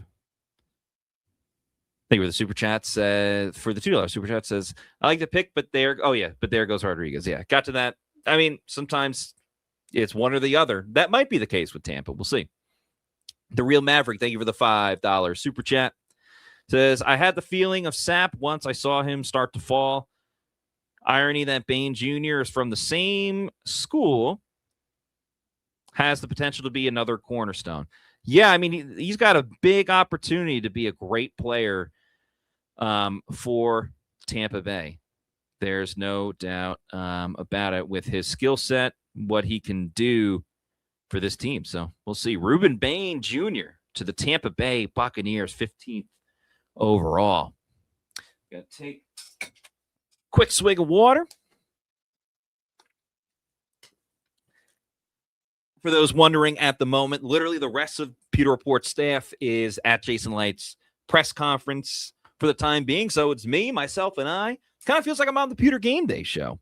Thank you for the super chat. For the $2 super chat says, I like the pick, but there goes Rodriguez. Yeah, got to that. I mean, sometimes it's one or the other. That might be the case with Tampa. We'll see. The Real Maverick, thank you for the $5 super chat. Says, I had the feeling of Sapp once I saw him start to fall. Irony that Bane Jr. is from the same school. Has the potential to be another cornerstone. Yeah, I mean, he's got a big opportunity to be a great player for Tampa Bay. There's no doubt about it with his skill set, what he can do for this team. So we'll see. Ruben Bane Jr. to the Tampa Bay Buccaneers, 15th overall. Got to take a quick swig of water. For those wondering at the moment, literally the rest of Pewter Report staff is at Jason Light's press conference for the time being. So it's me, myself, and I. Kind of feels like I'm on the Pewter Game Day show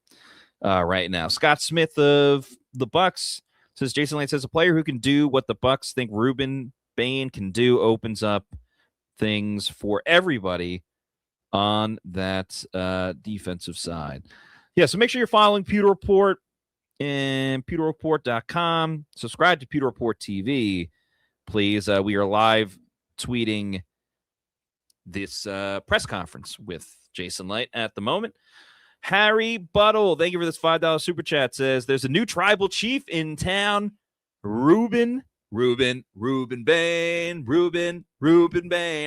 right now. Scott Smith of the Bucs says Jason Light says a player who can do what the Bucs think Ruben Bane can do opens up things for everybody on that defensive side. Yeah, so make sure you're following Pewter Report and pewterreport.com. Subscribe to Pewter Report TV, please. We are live tweeting this press conference with Jason Light at the moment. Harry Buttle, thank you for this $5 super chat, says there's a new tribal chief in town. Ruben Bane.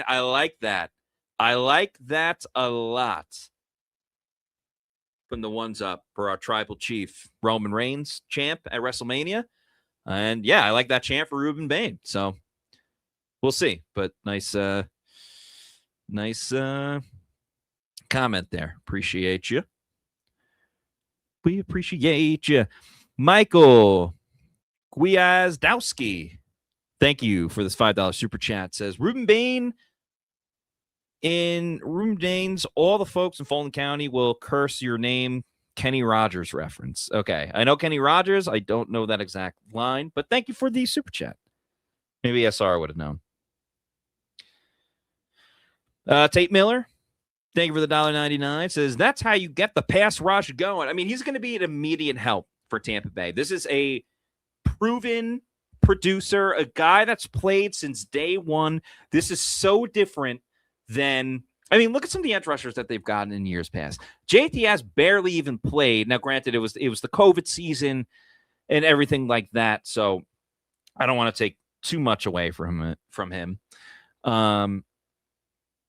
I like that. I like that a lot. Putting the ones up for our tribal chief, Roman Reigns, champ at WrestleMania. And yeah, I like that chant for Ruben Bane. So we'll see. But nice comment there. Appreciate you. We appreciate you. Michael Gwiazdowski, thank you for this $5 super chat. Says Ruben Bane, in Ruben Bane's, all the folks in Fulton County will curse your name. Kenny Rogers reference. Okay, I know Kenny Rogers. I don't know that exact line, but thank you for the super chat. Maybe SR would have known. Tate Miller, thank you for the $1.99. Says that's how you get the pass rush going. I mean, he's going to be an immediate help for Tampa Bay. This is a proven producer, a guy that's played since day one. This is so different than, I mean, look at some of the edge rushers that they've gotten in years past. JTS barely even played. Now, granted, it was the COVID season and everything like that, so I don't want to take too much away from him.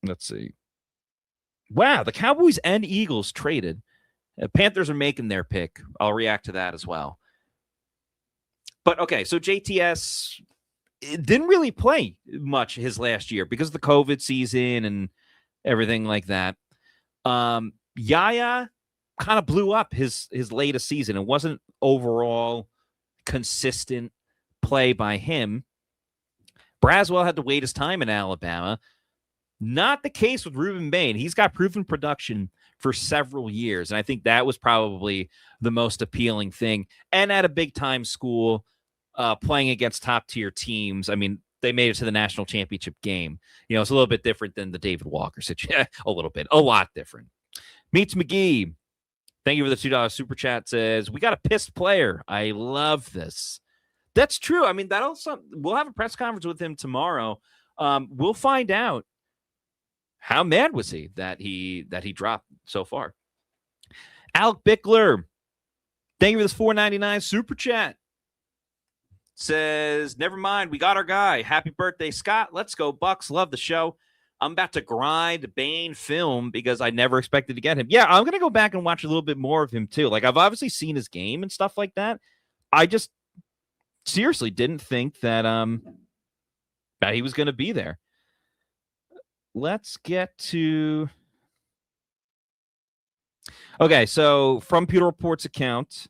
Let's see. Wow, the Cowboys and Eagles traded. Panthers are making their pick. I'll react to that as well. But, okay, so JTS didn't really play much his last year because of the COVID season and everything like that. Yaya kind of blew up his latest season. It wasn't overall consistent play by him. Braswell had to wait his time in Alabama. Not the case with Ruben Bane. He's got proven production for several years, and I think that was probably the most appealing thing. And at a big-time school, playing against top-tier teams, I mean, they made it to the national championship game. You know, it's a little bit different than the David Walker situation. A little bit. A lot different. Meets McGee, thank you for the $2 super chat, says, we got a pissed player. I love this. That's true. I mean, we'll have a press conference with him tomorrow. We'll find out. How mad was he that he dropped so far? Alec Bickler, thank you for this $4.99 super chat. Says, never mind, we got our guy. Happy birthday, Scott. Let's go, Bucs. Love the show. I'm about to grind Bane film because I never expected to get him. Yeah, I'm going to go back and watch a little bit more of him, too. Like, I've obviously seen his game and stuff like that. I just seriously didn't think that he was going to be there. Let's get to... Okay, so from Pewter Report's account,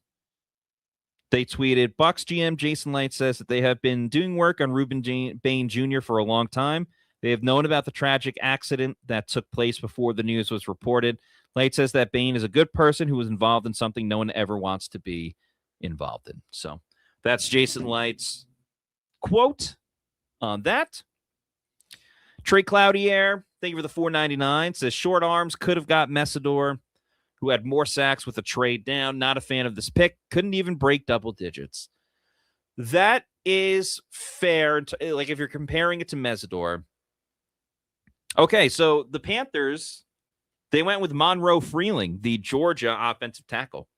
they tweeted, Bucs GM Jason Light says that they have been doing work on Ruben Bane Jr. for a long time. They have known about the tragic accident that took place before the news was reported. Light says that Bane is a good person who was involved in something no one ever wants to be involved in. So that's Jason Light's quote on that. Trey Cloutier, thank you for the $4.99. Says short arms could have got Messidor, who had more sacks with a trade down. Not a fan of this pick. Couldn't even break double digits. That is fair. Like if you're comparing it to Messidor. Okay, so the Panthers, they went with Monroe Freeling, the Georgia offensive tackle.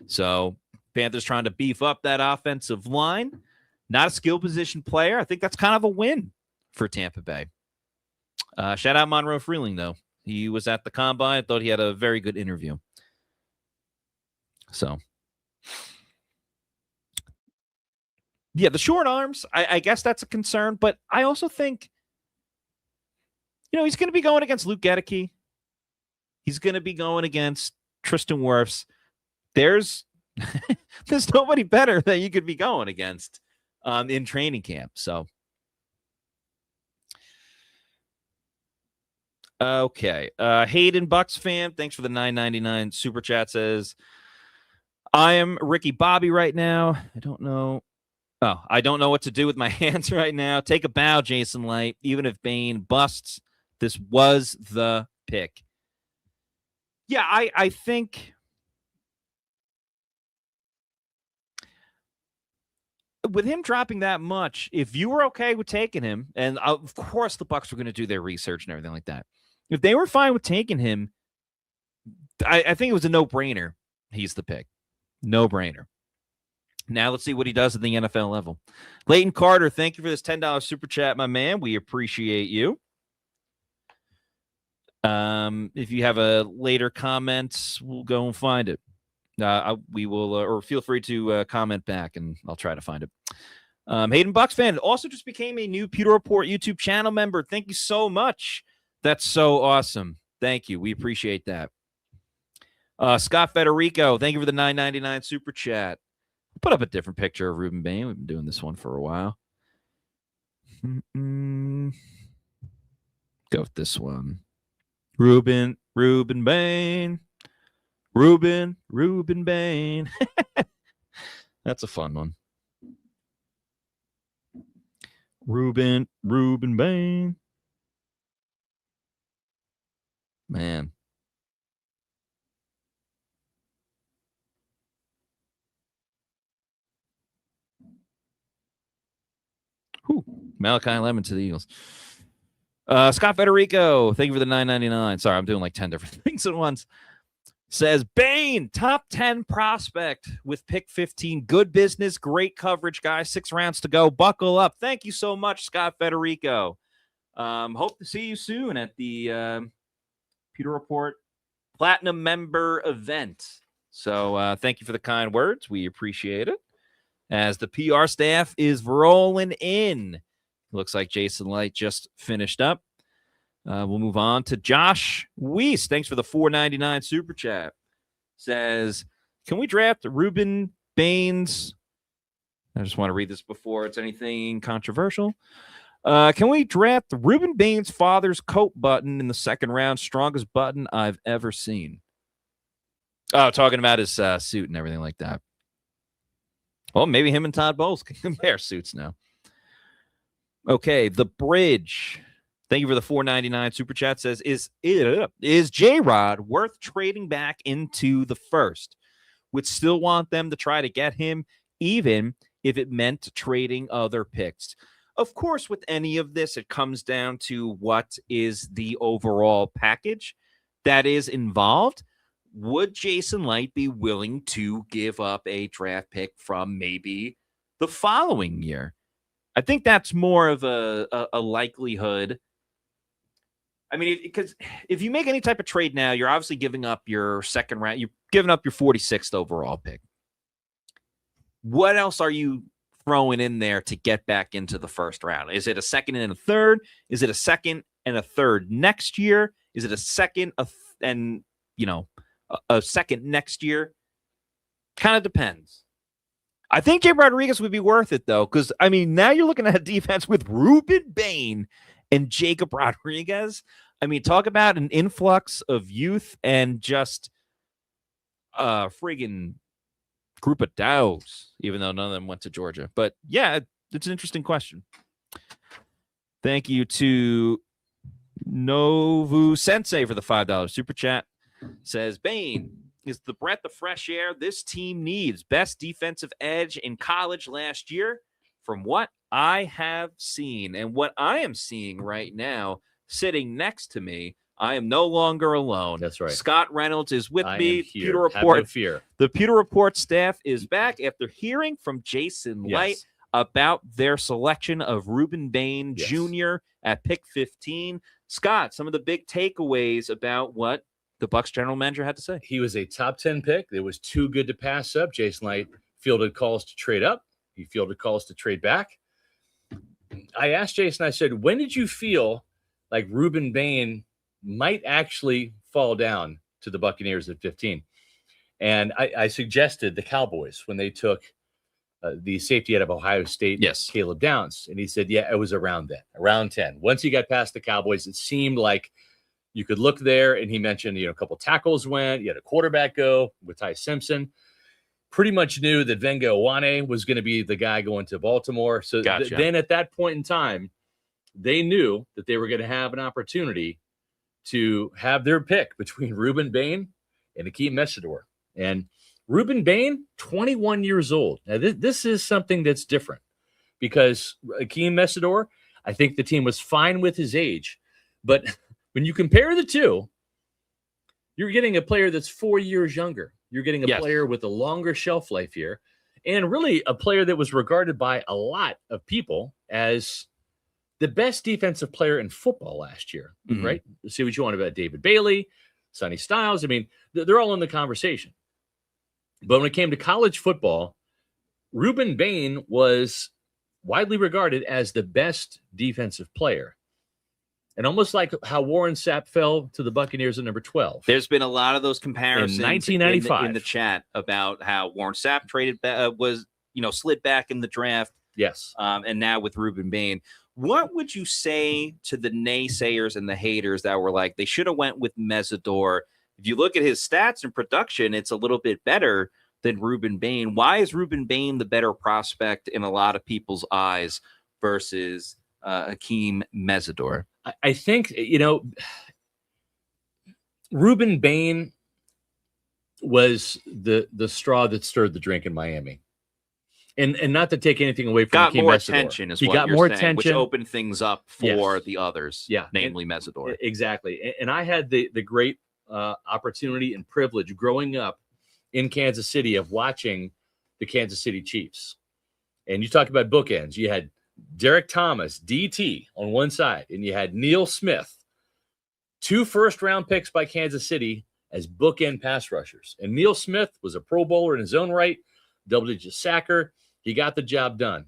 So Panthers trying to beef up that offensive line. Not a skill position player. I think that's kind of a win for Tampa Bay. Shout out Monroe Freeling, though. He was at the Combine. I thought he had a very good interview. So, yeah, the short arms, I guess that's a concern. But I also think, he's going to be going against Luke Gedeke. He's going to be going against Tristan Wirfs. There's nobody better that you could be going against in training camp. So, okay. Hayden Bucs fan, thanks for the $9.99 super chat. Says, I am Ricky Bobby right now. I don't know what to do with my hands right now. Take a bow, Jason Light. Even if Bane busts, this was the pick. Yeah, I think with him dropping that much, if you were okay with taking him, and of course the Bucs were going to do their research and everything like that. If they were fine with taking him, I think it was a no-brainer. He's the pick. No-brainer. Now let's see what he does at the NFL level. Leighton Carter, thank you for this $10 super chat, my man. We appreciate you. If you have a later comment, we'll go and find it. We will, or feel free to comment back, and I'll try to find it. Hayden Bucs fan also just became a new Pewter Report YouTube channel member. Thank you so much. That's so awesome. Thank you. We appreciate that. Scott Federico, thank you for the $9.99 super chat. Put up a different picture of Ruben Bane. We've been doing this one for a while. Go with this one. Ruben Bane. Ruben Bane. That's a fun one. Ruben Bane. Man. Whew. Malachi Lemon to the Eagles. Scott Federico, thank you for the $9.99. Sorry, I'm doing like 10 different things at once. Says, Bane, top 10 prospect with pick 15. Good business, great coverage, guys. 6 rounds to go. Buckle up. Thank you so much, Scott Federico. Hope to see you soon at the Pewter Report Platinum member event. So thank you for the kind words. We appreciate it. As the PR staff is rolling in. Looks like Jason Light just finished up. We'll move on to Josh Weiss. Thanks for the $4.99 super chat. Says, can we draft Ruben Bane's? I just want to read this before it's anything controversial. Can we draft Ruben Bane's father's coat button in the second round? Strongest button I've ever seen. Oh, talking about his suit and everything like that. Well, maybe him and Todd Bowles can compare suits now. Okay, The Bridge. Thank you for the $4.99 super chat. Says, is JRod worth trading back into the first? Would still want them to try to get him, even if it meant trading other picks. Of course, with any of this, it comes down to what is the overall package that is involved. Would Jason Light be willing to give up a draft pick from maybe the following year? I think that's more of a likelihood. I mean, because if you make any type of trade now, you're obviously giving up your second round. You're giving up your 46th overall pick. What else are you throwing in there to get back into the first round? Is it a second and a third? Is it a second and a third next year? Is it a second and a second next year? Kind of depends. I think Jay Rodriguez would be worth it, though, because, I mean, now you're looking at a defense with Ruben Bane and Jacob Rodriguez. I mean, talk about an influx of youth and just a friggin' group of dows, even though none of them went to Georgia. But, yeah, it's an interesting question. Thank you to Novu Sensei for the $5 super chat. Says, Bane is the breath of fresh air this team needs. Best defensive edge in college last year from what I have seen. And what I am seeing right now, sitting next to me, I am no longer alone. That's right. Scott Reynolds is with me. Pewter Report. Have no fear. The Pewter Report staff is back after hearing from Jason Light about their selection of Ruben Bane Jr. at pick 15. Scott, some of the big takeaways about what the Bucs general manager had to say. He was a top 10 pick. It was too good to pass up. Jason Light fielded calls to trade up. He fielded calls to trade back. I asked Jason, I said, when did you feel like Ruben Bane might actually fall down to the Buccaneers at 15? And I suggested the Cowboys when they took the safety out of Ohio State, yes, Caleb Downs. And he said, yeah, it was around then, around 10. Once he got past the Cowboys, it seemed like you could look there. And he mentioned, a couple tackles went. You had a quarterback go with Ty Simpson. Pretty much knew that Venga Owane was going to be the guy going to Baltimore. So gotcha. Then at that point in time, they knew that they were going to have an opportunity to have their pick between Ruben Bane and Akeem Mesidor. And Ruben Bane, 21 years old. Now, this is something that's different because Akeem Mesidor, I think the team was fine with his age. But when you compare the two, you're getting a player that's 4 years younger. You're getting a player with a longer shelf life here, and really a player that was regarded by a lot of people as the best defensive player in football last year, right? See what you want about David Bailey, Sonny Styles. I mean, they're all in the conversation. But when it came to college football, Ruben Bane was widely regarded as the best defensive player. And almost like how Warren Sapp fell to the Buccaneers at number 12. There's been a lot of those comparisons in 1995 in the chat about how Warren Sapp slid back in the draft. Yes. And now with Ruben Bane. What would you say to the naysayers and the haters that were like, they should have went with Mesidor? If you look at his stats and production, it's a little bit better than Ruben Bane. Why is Ruben Bane the better prospect in a lot of people's eyes versus Akeem Mesidor? I think, Ruben Bane was the straw that stirred the drink in Miami. And not to take anything away from got Akeem more Mesidor. attention is he what got you're more saying, attention, which opened things up for the others, namely Mesidor. Exactly. And I had the great opportunity and privilege growing up in Kansas City of watching the Kansas City Chiefs. And you talk about bookends. You had Derek Thomas, DT, on one side, and you had Neil Smith, 2 first-round picks by Kansas City as bookend pass rushers. And Neil Smith was a Pro Bowler in his own right, double-digit sacker. He got the job done.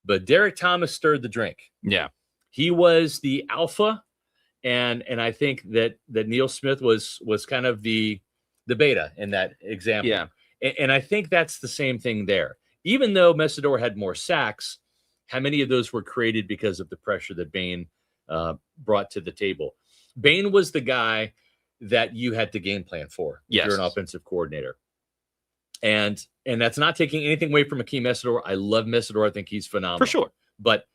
But Derek Thomas stirred the drink. Yeah. He was the alpha, and I think that Neil Smith was kind of the beta in that example. Yeah. And I think that's the same thing there. Even though Mesidor had more sacks, how many of those were created because of the pressure that Bane brought to the table? Bane was the guy that you had to game plan for if you're an offensive coordinator. And that's not taking anything away from Akeem Mesidor. I love Mesidor. I think he's phenomenal. For sure. But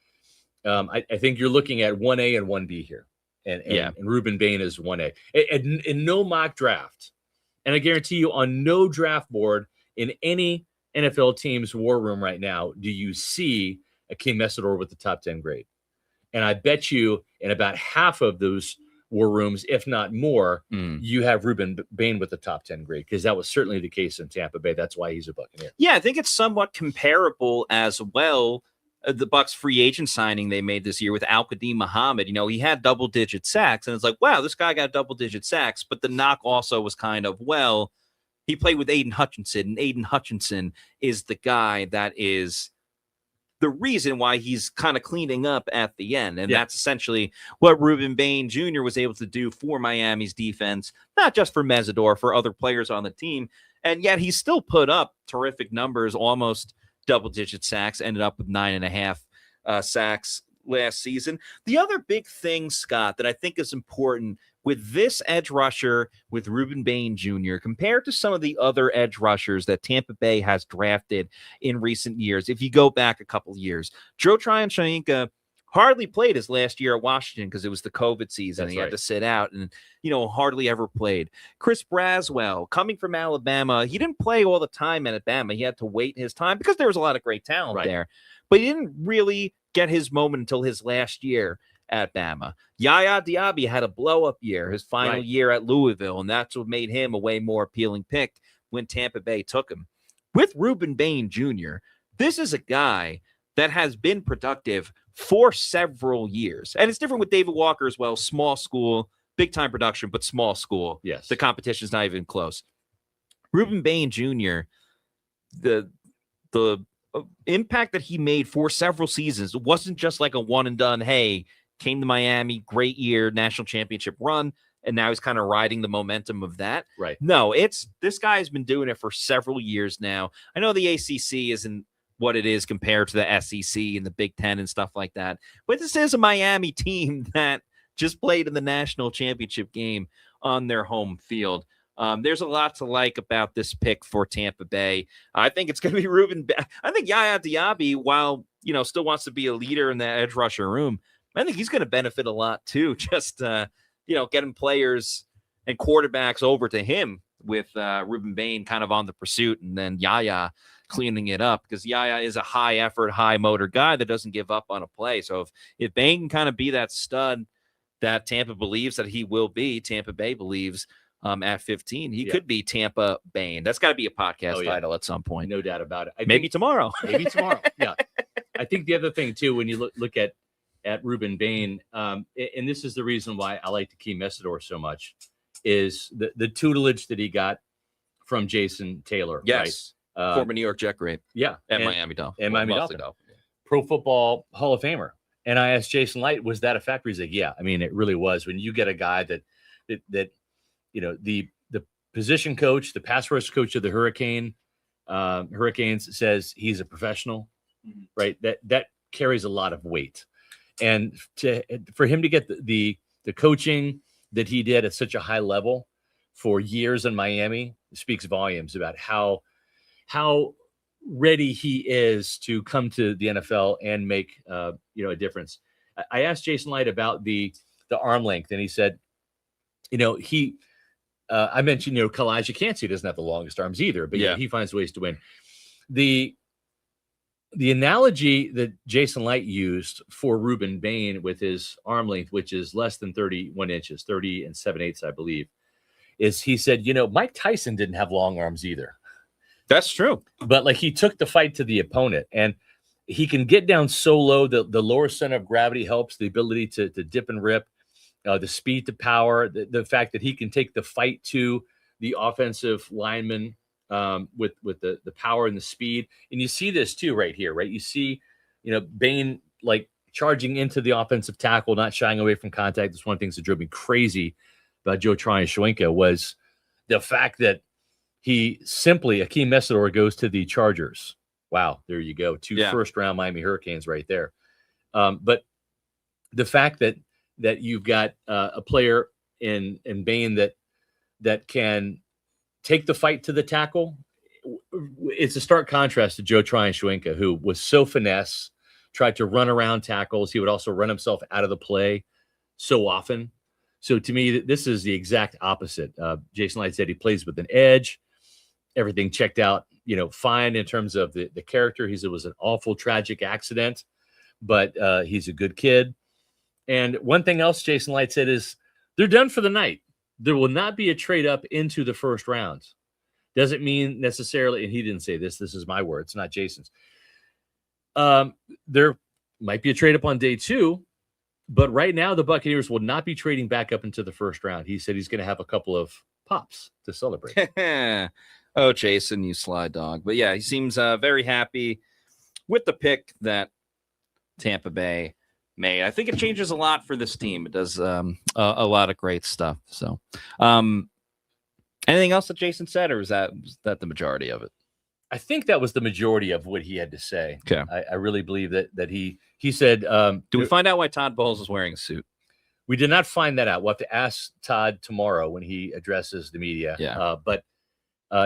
I think you're looking at 1A and 1B here. And Ruben Bane is 1A. In no mock draft, and I guarantee you on no draft board in any NFL team's war room right now, do you see Akeem Mesidor with the top 10 grade? And I bet you in about half of those war rooms, if not more, you have Ruben Bane with the top 10 grade, because that was certainly the case in Tampa Bay. That's why he's a Buccaneer. Yeah, I think it's somewhat comparable as well. The Bucs free agent signing they made this year with Al-Qadim Muhammad, he had double-digit sacks, and it's like, wow, this guy got double-digit sacks, but the knock also was kind of, well, he played with Aiden Hutchinson, and Aiden Hutchinson is the guy that is the reason why he's kind of cleaning up at the end, and that's essentially what Ruben Bane Jr. was able to do for Miami's defense, not just for Mesidor, for other players on the team, and yet he still put up terrific numbers, almost double-digit sacks, ended up with 9.5 sacks last season. The other big thing, Scott, that I think is important with this edge rusher, with Ruben Bane Jr., compared to some of the other edge rushers that Tampa Bay has drafted in recent years, if you go back a couple years, Joe Tryon-Shoyinka hardly played his last year at Washington because it was the COVID season. That's he right. had to sit out and, hardly ever played. Chris Braswell, coming from Alabama, he didn't play all the time at Alabama. He had to wait his time because there was a lot of great talent there. But he didn't really get his moment until his last year at Bama. Yaya Diaby had a blow-up year, his final year at Louisville, and that's what made him a way more appealing pick when Tampa Bay took him. With Ruben Bane Jr., this is a guy that has been productive for several years. And it's different with David Walker as well. Small school, big time production, but small school. Yes. The competition's not even close. Ruben Bane Jr., the impact that he made for several seasons, it wasn't just like a one and done, hey, came to Miami, great year, national championship run, and now he's kind of riding the momentum of that. Right. No, this guy's been doing it for several years now. I know the ACC isn't what it is compared to the SEC and the Big Ten and stuff like that, but this is a Miami team that just played in the national championship game on their home field. There's a lot to like about this pick for Tampa Bay. I think it's going to be Ruben. I think Yaya Diaby, while still wants to be a leader in the edge rusher room, I think he's going to benefit a lot too. Just getting players and quarterbacks over to him with Ruben Bane kind of on the pursuit, and then Yaya cleaning it up, because Yaya is a high effort, high motor guy that doesn't give up on a play. So if Bane can kind of be that stud that Tampa believes that he will be, Tampa Bay believes. At 15, he could be Tampa Bane. That's got to be a podcast title at some point. No doubt about it. Maybe tomorrow. Maybe tomorrow. Yeah. I think the other thing too, when you look at Ruben Bane, and this is the reason why I like Akeem Messidor so much, is the tutelage that he got from Jason Taylor. Yes. Right? Former New York Jet great. Yeah. And Miami Dolphins. And Miami Dolphins. Pro Football Hall of Famer. And I asked Jason Light, was that a factor? He's like, yeah. I mean, it really was. When you get a guy that the position coach, the pass rush coach of the Hurricanes says he's a professional, right? That carries a lot of weight. And for him to get the coaching that he did at such a high level for years in Miami speaks volumes about how ready he is to come to the NFL and make a difference. I asked Jason Light about the arm length, and he said, I mentioned, Kalijah Kancey doesn't have the longest arms either, but he finds ways to win. The analogy that Jason Light used for Ruben Bane with his arm length, which is less than 31 inches, 30 7/8, I believe, is he said, Mike Tyson didn't have long arms either. That's true. But he took the fight to the opponent, and he can get down so low. The lower center of gravity helps, the ability to dip and rip. The speed to power, the fact that he can take the fight to the offensive lineman with the power and the speed. And you see this too right here, right? You see, Bane charging into the offensive tackle, not shying away from contact. That's one of the things that drove me crazy about Joe Tryon-Shoyinka was the fact that Akeem Messidor goes to the Chargers. Wow, there you go. Two first-round Miami Hurricanes right there. But the fact that you've got a player in Bane that can take the fight to the tackle, it's a stark contrast to Joe Tryon-Shoyinka, who was so finesse, tried to run around tackles. He would also run himself out of the play so often. So to me, this is the exact opposite. Jason Light said he plays with an edge. Everything checked out, fine in terms of the character. He said it was an awful, tragic accident, but he's a good kid. And one thing else Jason Light said is they're done for the night. There will not be a trade up into the first round. Doesn't mean necessarily, and he didn't say this is my words, not Jason's. There might be a trade up on day 2, but right now the Buccaneers will not be trading back up into the first round. He said he's going to have a couple of pops to celebrate. Oh, Jason, you sly dog. But yeah, he seems very happy with the pick that Tampa Bay made. I think it changes a lot for this team. It does a lot of great stuff. So, anything else that Jason said, or was that the majority of it? I think that was the majority of what he had to say. Okay. I really believe that he said. Do we find out why Todd Bowles is wearing a suit? We did not find that out. We'll have to ask Todd tomorrow when he addresses the media. Yeah. But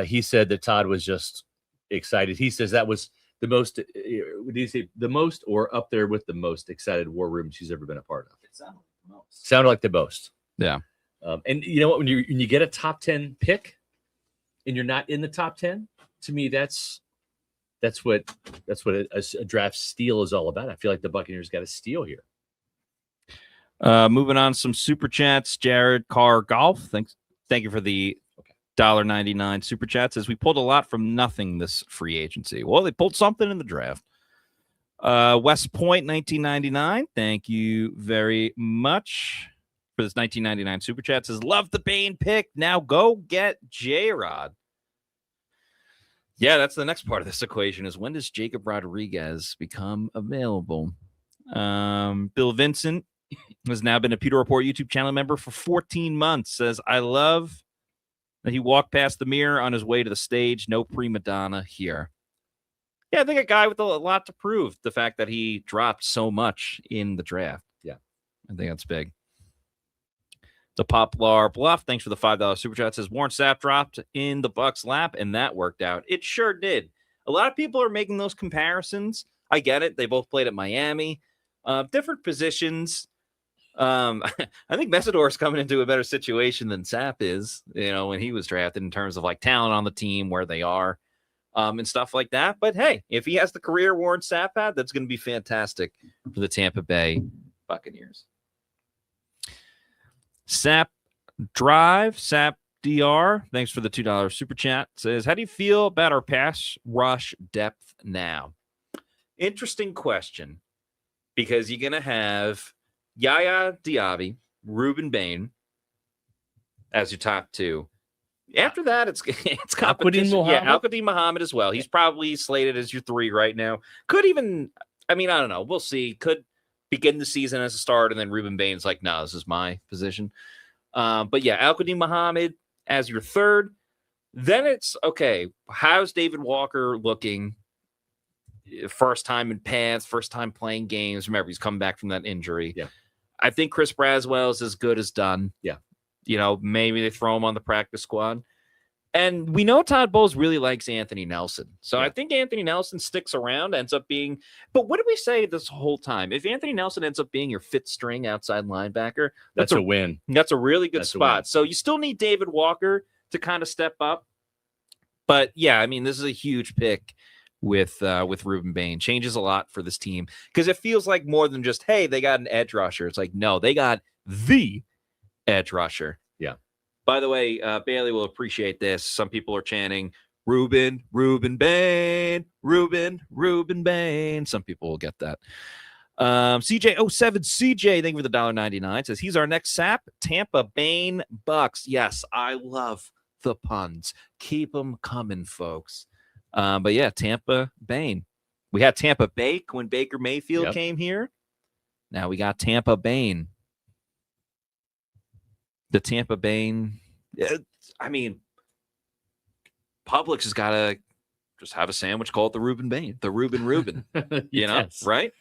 he said that Todd was just excited. He says that was the most, would you say the most or up there with the most excited war rooms he's ever been a part of? It sounded like the most. Sounded like the most. Yeah. And you know what? When you get a top 10 pick and you're not in the top 10, to me, that's what a draft steal is all about. I feel like the Buccaneers got a steal here. Moving on, some super chats. Jared Carr Golf, thank you for the $1.99 super chat. Says we pulled a lot from nothing this free agency. Well, they pulled something in the draft. West Point, 1999. Thank you very much for this 1999 super chat. Says, love the Bane pick. Now go get JRod. Yeah, that's the next part of this equation is when does Jacob Rodriguez become available? Bill Vincent has now been a Pewter Report YouTube channel member for 14 months. Says, I love that he walked past the mirror on his way to the stage. No prima donna here. Yeah, I think a guy with a lot to prove. The fact that he dropped so much in the draft. Yeah, I think that's big. The Poplar Bluff, thanks for the $5 super chat. Says Warren Sapp dropped in the Bucs lap, and that worked out. It sure did. A lot of people are making those comparisons. I get it. They both played at Miami. Different positions. I think Messidor is coming into a better situation than Sapp is, when he was drafted in terms of like talent on the team, where they are, and stuff like that. But hey, if he has the career Warren Sapp had, that's going to be fantastic for the Tampa Bay Buccaneers. Sap Drive, Sap DR, thanks for the $2 super chat. Says, how do you feel about our pass rush depth now? Interesting question, because you're going to have Yaya Diaby, Ruben Bane as your top two. After that, it's competition. Al-Qadim Muhammad as well. He's probably slated as your three right now. Could even, I don't know. We'll see. Could begin the season as a start, and then Ruben Bane's like, no, this is my position. But yeah, Al-Qadim Muhammad as your third. Then it's, okay, how's David Walker looking? First time in pants, first time playing games. Remember, he's coming back from that injury. Yeah. I think Chris Braswell is as good as done. Yeah. Maybe they throw him on the practice squad. And we know Todd Bowles really likes Anthony Nelson. So I think Anthony Nelson sticks around, ends up being... But what did we say this whole time? If Anthony Nelson ends up being your fifth string outside linebacker, that's a win. That's a really good spot. So you still need David Walker to kind of step up. But yeah, this is a huge pick with Ruben Bane. Changes a lot for this team because it feels like more than just, hey, they got an edge rusher. It's like, no, they got the edge rusher. Yeah. By the way, Bailey will appreciate this. Some people are chanting, Ruben Bane, Ruben Bane. Some people will get that. CJ07CJ, thank you for the $1.99. Says he's our next sap. Tampa Bane Bucs. Yes, I love the puns. Keep them coming, folks. But yeah, Tampa Bane. We had Tampa Bake when Baker Mayfield came here. Now we got Tampa Bane. The Tampa Bane. Publix has got to just have a sandwich called the Ruben Bane, the Ruben. Yes. Right?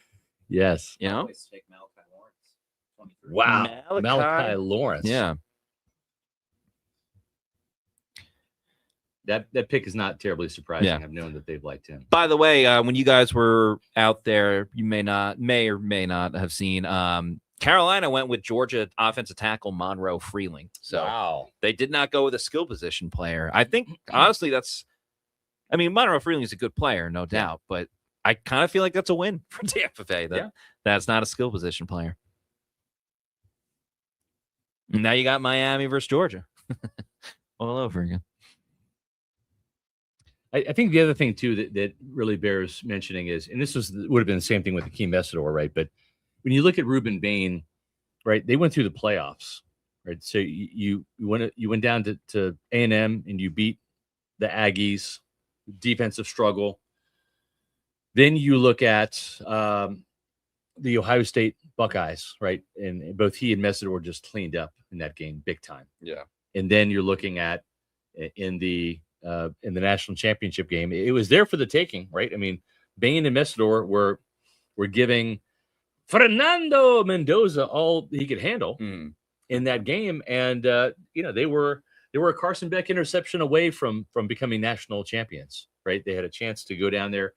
Yes. Wow. Malachi Lawrence. Yeah. That pick is not terribly surprising. Yeah. I've known that they've liked him. By the way, when you guys were out there, you may or may not have seen Carolina went with Georgia offensive tackle Monroe Freeling. So they did not go with a skill position player. I think, honestly, Monroe Freeling is a good player, no doubt, but I kind of feel like that's a win for Tampa Bay. That's not a skill position player. And now you got Miami versus Georgia all over again. I think the other thing, too, that really bears mentioning is, and this would have been the same thing with Akeem Messidor, right? But when you look at Ruben Bane, right, they went through the playoffs, right? So you went down to A&M and you beat the Aggies, defensive struggle. Then you look at the Ohio State Buckeyes, right? And both he and Messidor just cleaned up in that game big time. Yeah. And then you're looking at in the national championship game, it was there for the taking, right? Bane and Messidor were giving Fernando Mendoza all he could handle in that game, and they were a Carson Beck interception away from becoming national champions, right? They had a chance to go down there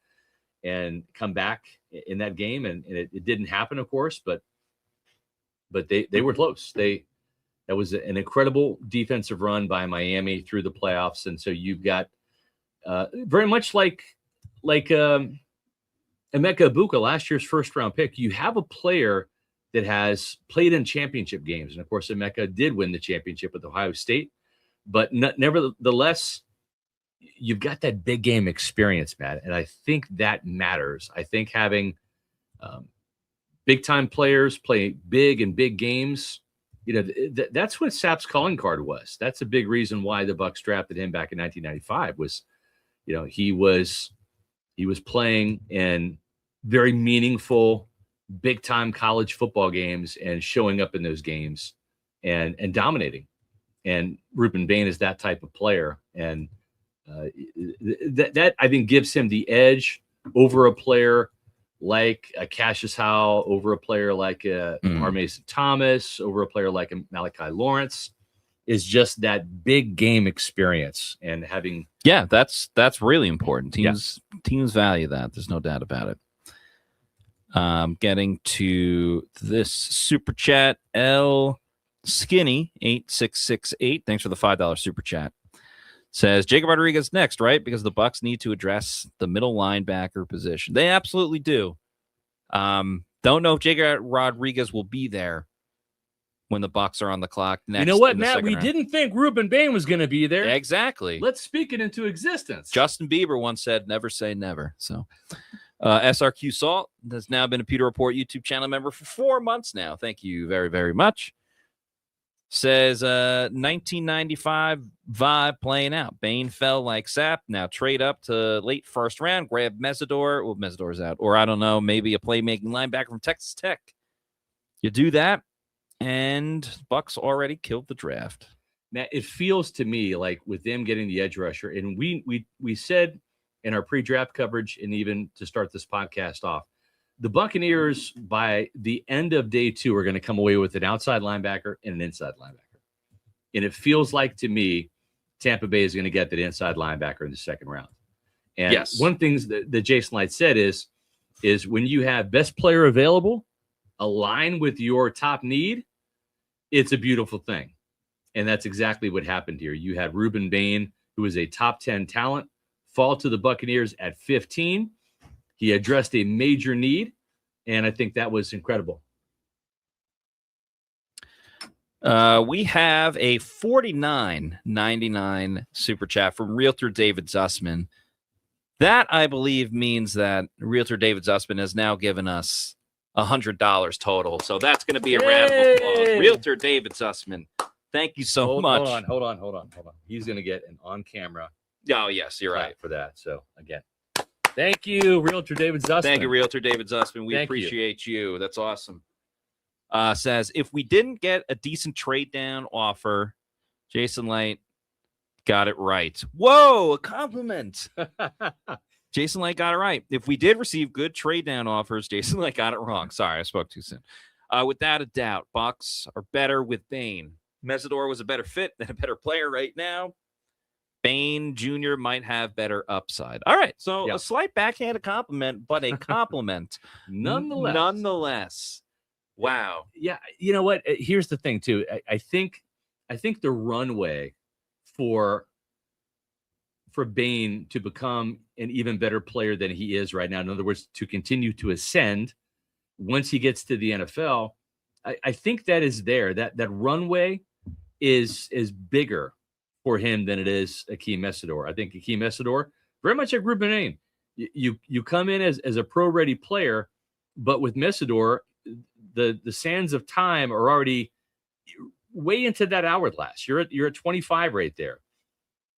and come back in that game, and it didn't happen, of course, but they were close. That was an incredible defensive run by Miami through the playoffs, and so you've got very much like Emeka Egbuka, last year's first-round pick. You have a player that has played in championship games, and of course, Emeka did win the championship with Ohio State. But nevertheless, you've got that big game experience, Matt, and I think that matters. I think having big time players play big in big games. That's what Sapp's calling card was. That's a big reason why the Bucs drafted him back in 1995 was, he was playing in very meaningful, big time college football games and showing up in those games and dominating. And Ruben Bane is that type of player. And that I think gives him the edge over a player like a Cassius Howell, over a player like R. Mason Thomas, over a player like a Malachi Lawrence, is just that big game experience and having. Yeah, that's really important. Teams value that. There's no doubt about it. Getting to this super chat, L Skinny 8668. Thanks for the $5 super chat. Says Jacob Rodriguez next, right? Because the Bucs need to address the middle linebacker position. They absolutely do. Don't know if Jacob Rodriguez will be there when the Bucs are on the clock next. You know what, Matt? We didn't think Ruben Bane was going to be there. Exactly. Let's speak it into existence. Justin Bieber once said, "Never say never." So, SRQ Salt has now been a Pewter Report YouTube channel member for 4 months now. Thank you very, very much. Says 1995 vibe playing out. Bane fell like sap. Now trade up to late first round. Grab Mesidor. Well, Mesidor's out. Or I don't know, maybe a playmaking linebacker from Texas Tech. You do that, and Bucs already killed the draft. Matt, it feels to me like with them getting the edge rusher, and we said in our pre-draft coverage and even to start this podcast off, the Buccaneers, by the end of day 2, are going to come away with an outside linebacker and an inside linebacker. And it feels like to me, Tampa Bay is going to get that inside linebacker in the second round. And yes, one thing that Jason Light said is when you have best player available, align with your top need, it's a beautiful thing. And that's exactly what happened here. You had Ruben Bane, who is a top 10 talent, fall to the Buccaneers at 15. He addressed a major need, and I think that was incredible. We have a $49.99 super chat from Realtor David Zussman. That, I believe, means that Realtor David Zussman has now given us $100 total. So that's going to be a round of applause. Realtor David Zussman, thank you so much. Hold on. He's going to get an on-camera. Oh, yes, you're right for that. So, again. Thank you, Realtor David Zussman. Thank you, Realtor David Zussman. We appreciate you. That's awesome. Says, if we didn't get a decent trade down offer, Jason Light got it right. Whoa, a compliment. Jason Light got it right. If we did receive good trade down offers, Jason Light got it wrong. Sorry, I spoke too soon. Without a doubt, Bucs are better with Bane. Mesidor was a better fit than a better player right now. Bane Jr. might have better upside. All right, so a slight backhanded compliment, but a compliment nonetheless. Wow. Yeah, you know what? Here's the thing, too. I think the runway for Bane to become an even better player than he is right now, in other words, to continue to ascend once he gets to the NFL, I think that is there. That runway is bigger for him than it is Akeem Mesidor. I think Akeem Mesidor, very much like Ruben Bane, you come in as a pro-ready player, but with Mesidor, the sands of time are already way into that hourglass. You're at 25 right there.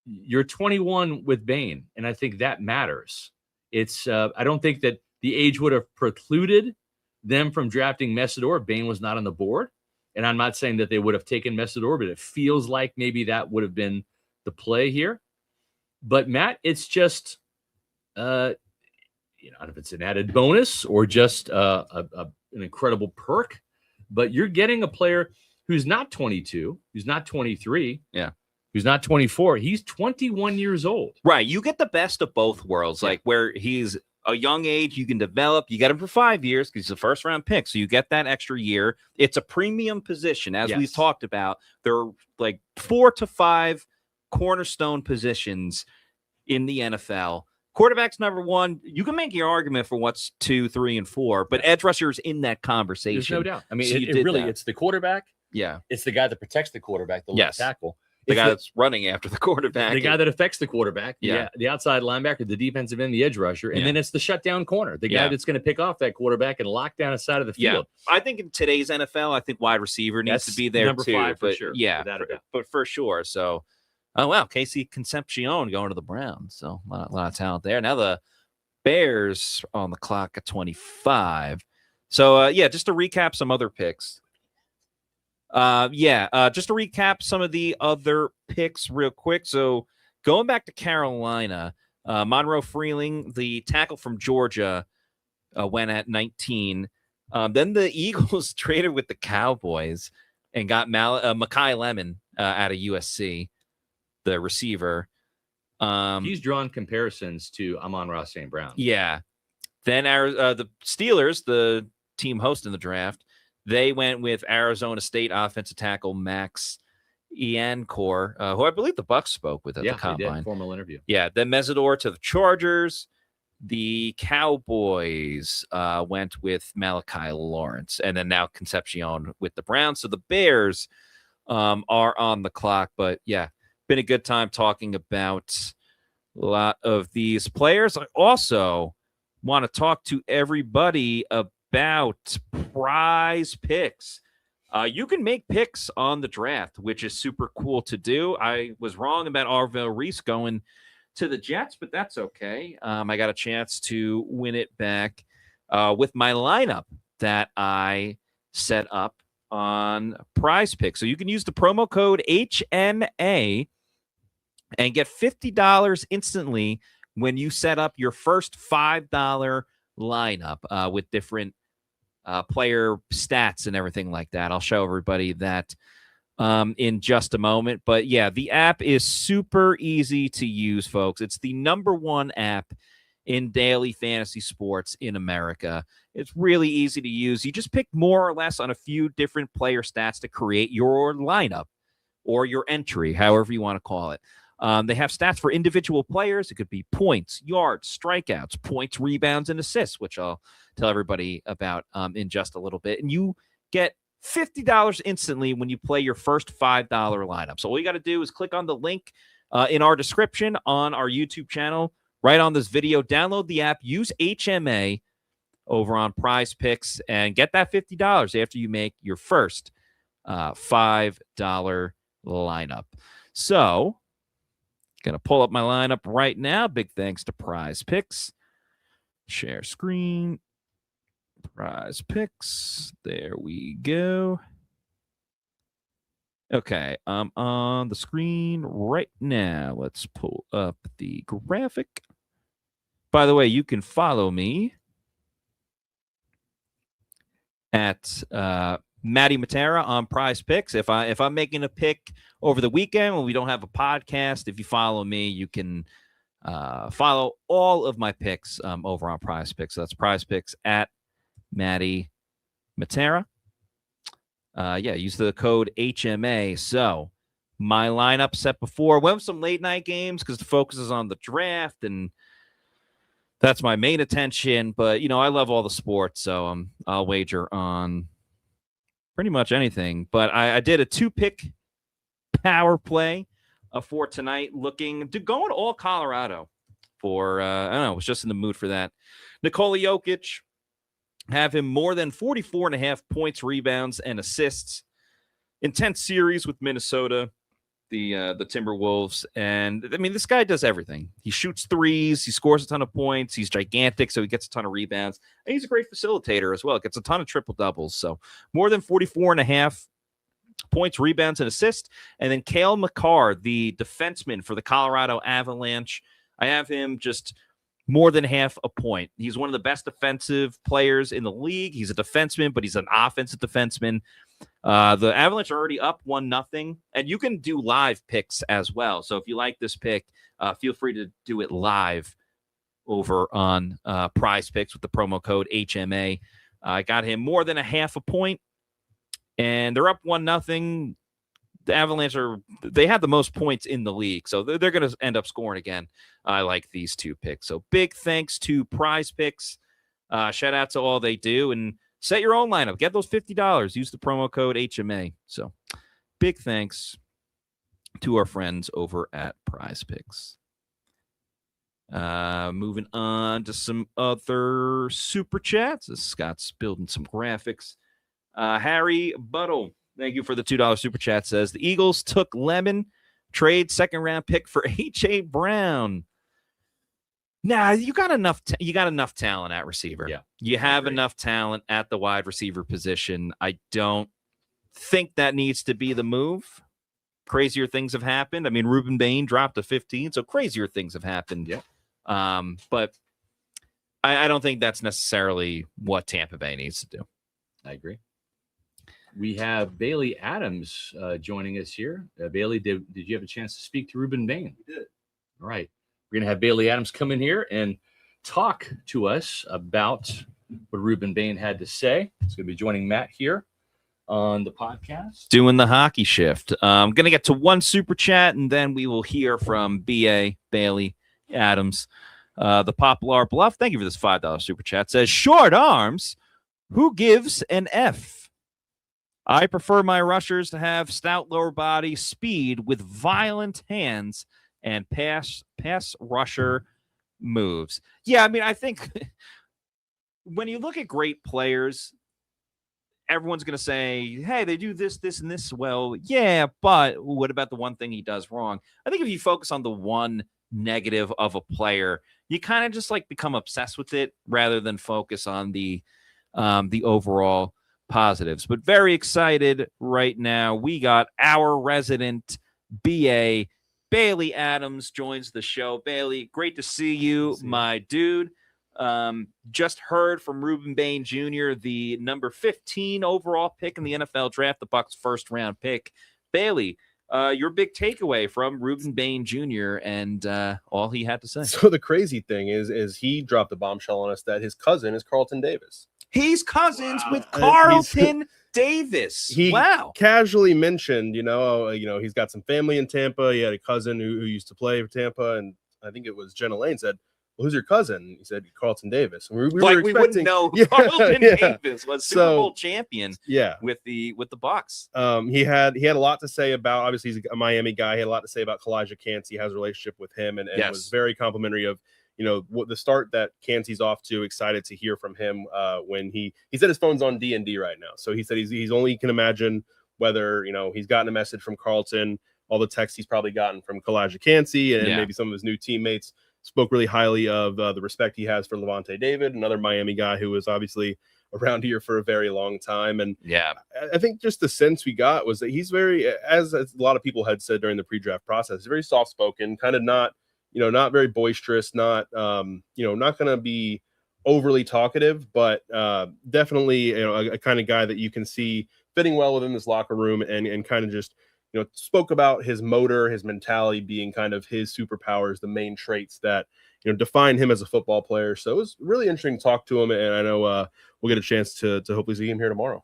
You're 21 with Bane, and I think that matters. It's I don't think that the age would have precluded them from drafting Mesidor. Bane was not on the board. And I'm not saying that they would have taken Mesidor, but it feels like maybe that would have been the play here. But, Matt, it's just, I don't know if it's an added bonus or just an incredible perk. But you're getting a player who's not 22, who's not 23, who's not 24. He's 21 years old. Right. You get the best of both worlds, like where he's a young age, you can develop. You get him for 5 years because he's a first-round pick, so you get that extra year. It's a premium position, as we've talked about. There are like 4 to 5 cornerstone positions in the NFL. Quarterback's number 1. You can make your argument for what's 2, 3, and 4, but edge rusher's in that conversation. There's no doubt. I mean, so it's the quarterback. Yeah. It's the guy that protects the quarterback, the left tackle. The guy that's running after the quarterback. The guy that affects the quarterback. Yeah. The outside linebacker, the defensive end, the edge rusher. And then it's the shutdown corner, the guy that's going to pick off that quarterback and lock down a side of the field. I think in today's NFL, I think wide receiver needs to be there number too. 5 for but sure. Yeah, but for sure. So, oh, wow. Casey Concepcion going to the Browns. So a lot of talent there. Now the Bears on the clock at 25. So, just to recap some other picks. Just to recap some of the other picks real quick. So going back to Carolina, Monroe Freeling, the tackle from Georgia, went at 19. Then the Eagles traded with the Cowboys and got Mekhi Lemon out of USC, the receiver. He's drawn comparisons to Amon-Ra St. Brown. Yeah. Then the Steelers, the team hosting the draft, they went with Arizona State offensive tackle Max Iancor, who I believe the Bucs spoke with at the Combine. They did. Formal interview. Yeah, then Mesidor to the Chargers. The Cowboys went with Malachi Lawrence, and then now Concepcion with the Browns. So the Bears are on the clock. But, been a good time talking about a lot of these players. I also want to talk to everybody about PrizePicks. You can make picks on the draft, which is super cool to do. I was wrong about Arvell Reese going to the Jets, but that's okay. I got a chance to win it back with my lineup that I set up on PrizePicks. So you can use the promo code HMA and get $50 instantly when you set up your first $5 lineup with different player stats and everything like that. I'll show everybody that in just a moment. But the app is super easy to use, folks. It's the #1 app in daily fantasy sports in America. It's really easy to use. You just pick more or less on a few different player stats to create your lineup or your entry, however you want to call it. They have stats for individual players. It could be points, yards, strikeouts, points, rebounds, and assists, which I'll tell everybody about in just a little bit. And you get $50 instantly when you play your first $5 lineup. So all you got to do is click on the link in our description on our YouTube channel, right on this video. Download the app, use HMA over on PrizePicks, and get that $50 after you make your first $5 lineup. So, going to pull up my lineup right now. Big thanks to PrizePicks. Share screen. PrizePicks. There we go. Okay, I'm on the screen right now. Let's pull up the graphic. By the way, you can follow me at Matty Matera on PrizePicks. If I'm making a pick over the weekend when we don't have a podcast, if you follow me, you can follow all of my picks over on PrizePicks. So that's PrizePicks at Matty Matera. Use the code HMA. So my lineup set before. Went with some late night games because the focus is on the draft, and that's my main attention. But I love all the sports, so I'll wager on pretty much anything. But I did a 2-pick power play for tonight, looking to go in all Colorado for I don't know, I was just in the mood for that. Nikola Jokic, have him more than 44.5 points, rebounds, and assists. Intense series with Minnesota, the Timberwolves. And, I mean, this guy does everything. He shoots threes. He scores a ton of points. He's gigantic, so he gets a ton of rebounds. And he's a great facilitator as well. Gets a ton of triple-doubles. So more than 44.5 points, rebounds, and assists. And then Cale Makar, the defenseman for the Colorado Avalanche. I have him just more than half a point. He's one of the best defensive players in the league. He's a defenseman, but he's an offensive defenseman. The Avalanche are already up 1-0, and you can do live picks as well. So if you like this pick, feel free to do it live over on PrizePicks with the promo code HMA. I got him more than a half a point, and they're up 1-0. The Avalanche they have the most points in the league, so they're going to end up scoring again. I like these two picks. So big thanks to PrizePicks. Shout out to all they do, and set your own lineup. Get those $50. Use the promo code HMA. So big thanks to our friends over at PrizePicks. Moving on to some other super chats. Scott's building some graphics. Harry Buttle, thank you for the $2 super chat, says the Eagles took Lemon, trade second round pick for H.A. Brown. Nah, you got enough talent at receiver. Yeah, you have enough talent at the wide receiver position. I don't think that needs to be the move. Crazier things have happened. I mean, Ruben Bane dropped to 15, so crazier things have happened. Yeah. But I don't think that's necessarily what Tampa Bay needs to do. I agree. We have Bailey Adams joining us here. Bailey, did you have a chance to speak to Ruben Bane? We did. All right. We're going to have Bailey Adams come in here and talk to us about what Ruben Bane had to say. He's going to be joining Matt here on the podcast. Doing the hockey shift. I'm going to get to one super chat, and then we will hear from B.A. Bailey Adams. The Poplar Bluff, thank you for this $5 super chat, says, short arms, who gives an F? I prefer my rushers to have stout lower body, speed with violent hands, and pass rusher moves. Yeah, I mean, I think when you look at great players, everyone's going to say, hey, they do this, and this. Well, yeah, but what about the one thing he does wrong? I think if you focus on the one negative of a player, you kind of just like become obsessed with it rather than focus on the overall positives. But very excited right now. We got our resident BA Bailey Adams joins the show. Bailey, great to see you, my dude. Just heard from Ruben Bane Jr., the number 15 overall pick in the NFL draft, the Bucs' first round pick. Bailey, your big takeaway from Ruben Bane Jr. and all he had to say. So the crazy thing is he dropped a bombshell on us that his cousin is Carlton Davis. He's cousins with Carlton Davis. He casually mentioned, he's got some family in Tampa. He had a cousin who used to play for Tampa, and I think it was Jenna Lane said, well, who's your cousin? He said Carlton Davis. And we wouldn't know Carlton Davis was Super Bowl champion. With the Bucs. He had a lot to say about. Obviously, he's a Miami guy. He had a lot to say about Kalijah Cansey. He has a relationship with him, and was very complimentary of what the start that Cansey's off to. Excited to hear from him when he said his phone's on D&D right now. So he said he's only can imagine whether he's gotten a message from Carlton, all the texts he's probably gotten from Kalijah Cansey, and maybe some of his new teammates. Spoke really highly of the respect he has for Levante David, another Miami guy who was obviously around here for a very long time. And I think just the sense we got was that he's very, as a lot of people had said during the pre-draft process, very soft-spoken, kind of not very boisterous, not going to be overly talkative, but definitely a kind of guy that you can see fitting well within this locker room and kind of just spoke about his motor, his mentality being kind of his superpowers, the main traits that define him as a football player. So it was really interesting to talk to him, and I know we'll get a chance to hopefully see him here tomorrow.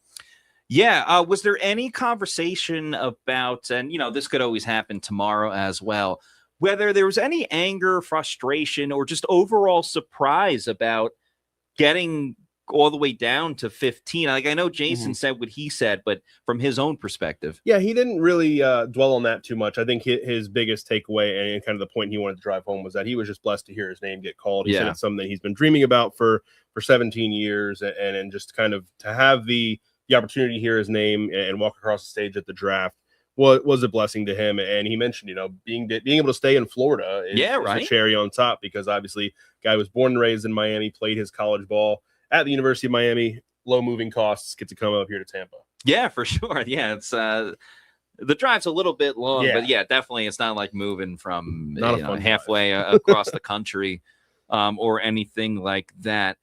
Yeah. Was there any conversation about, and this could always happen tomorrow as well, whether there was any anger, frustration, or just overall surprise about getting all the way down to 15? Like, I know Jason said what he said, but from his own perspective. Yeah, he didn't really dwell on that too much. I think his biggest takeaway and kind of the point he wanted to drive home was that he was just blessed to hear his name get called. He said it's something that he's been dreaming about for 17 years, and just kind of to have the opportunity to hear his name and walk across the stage at the draft was a blessing to him. And he mentioned, being able to stay in Florida is a cherry on top, because obviously guy was born and raised in Miami, played his college ball at the University of Miami, low moving costs, get to come up here to Tampa. Yeah, for sure. Yeah, it's the drive's a little bit long, but definitely it's not like moving from halfway across the country or anything like that.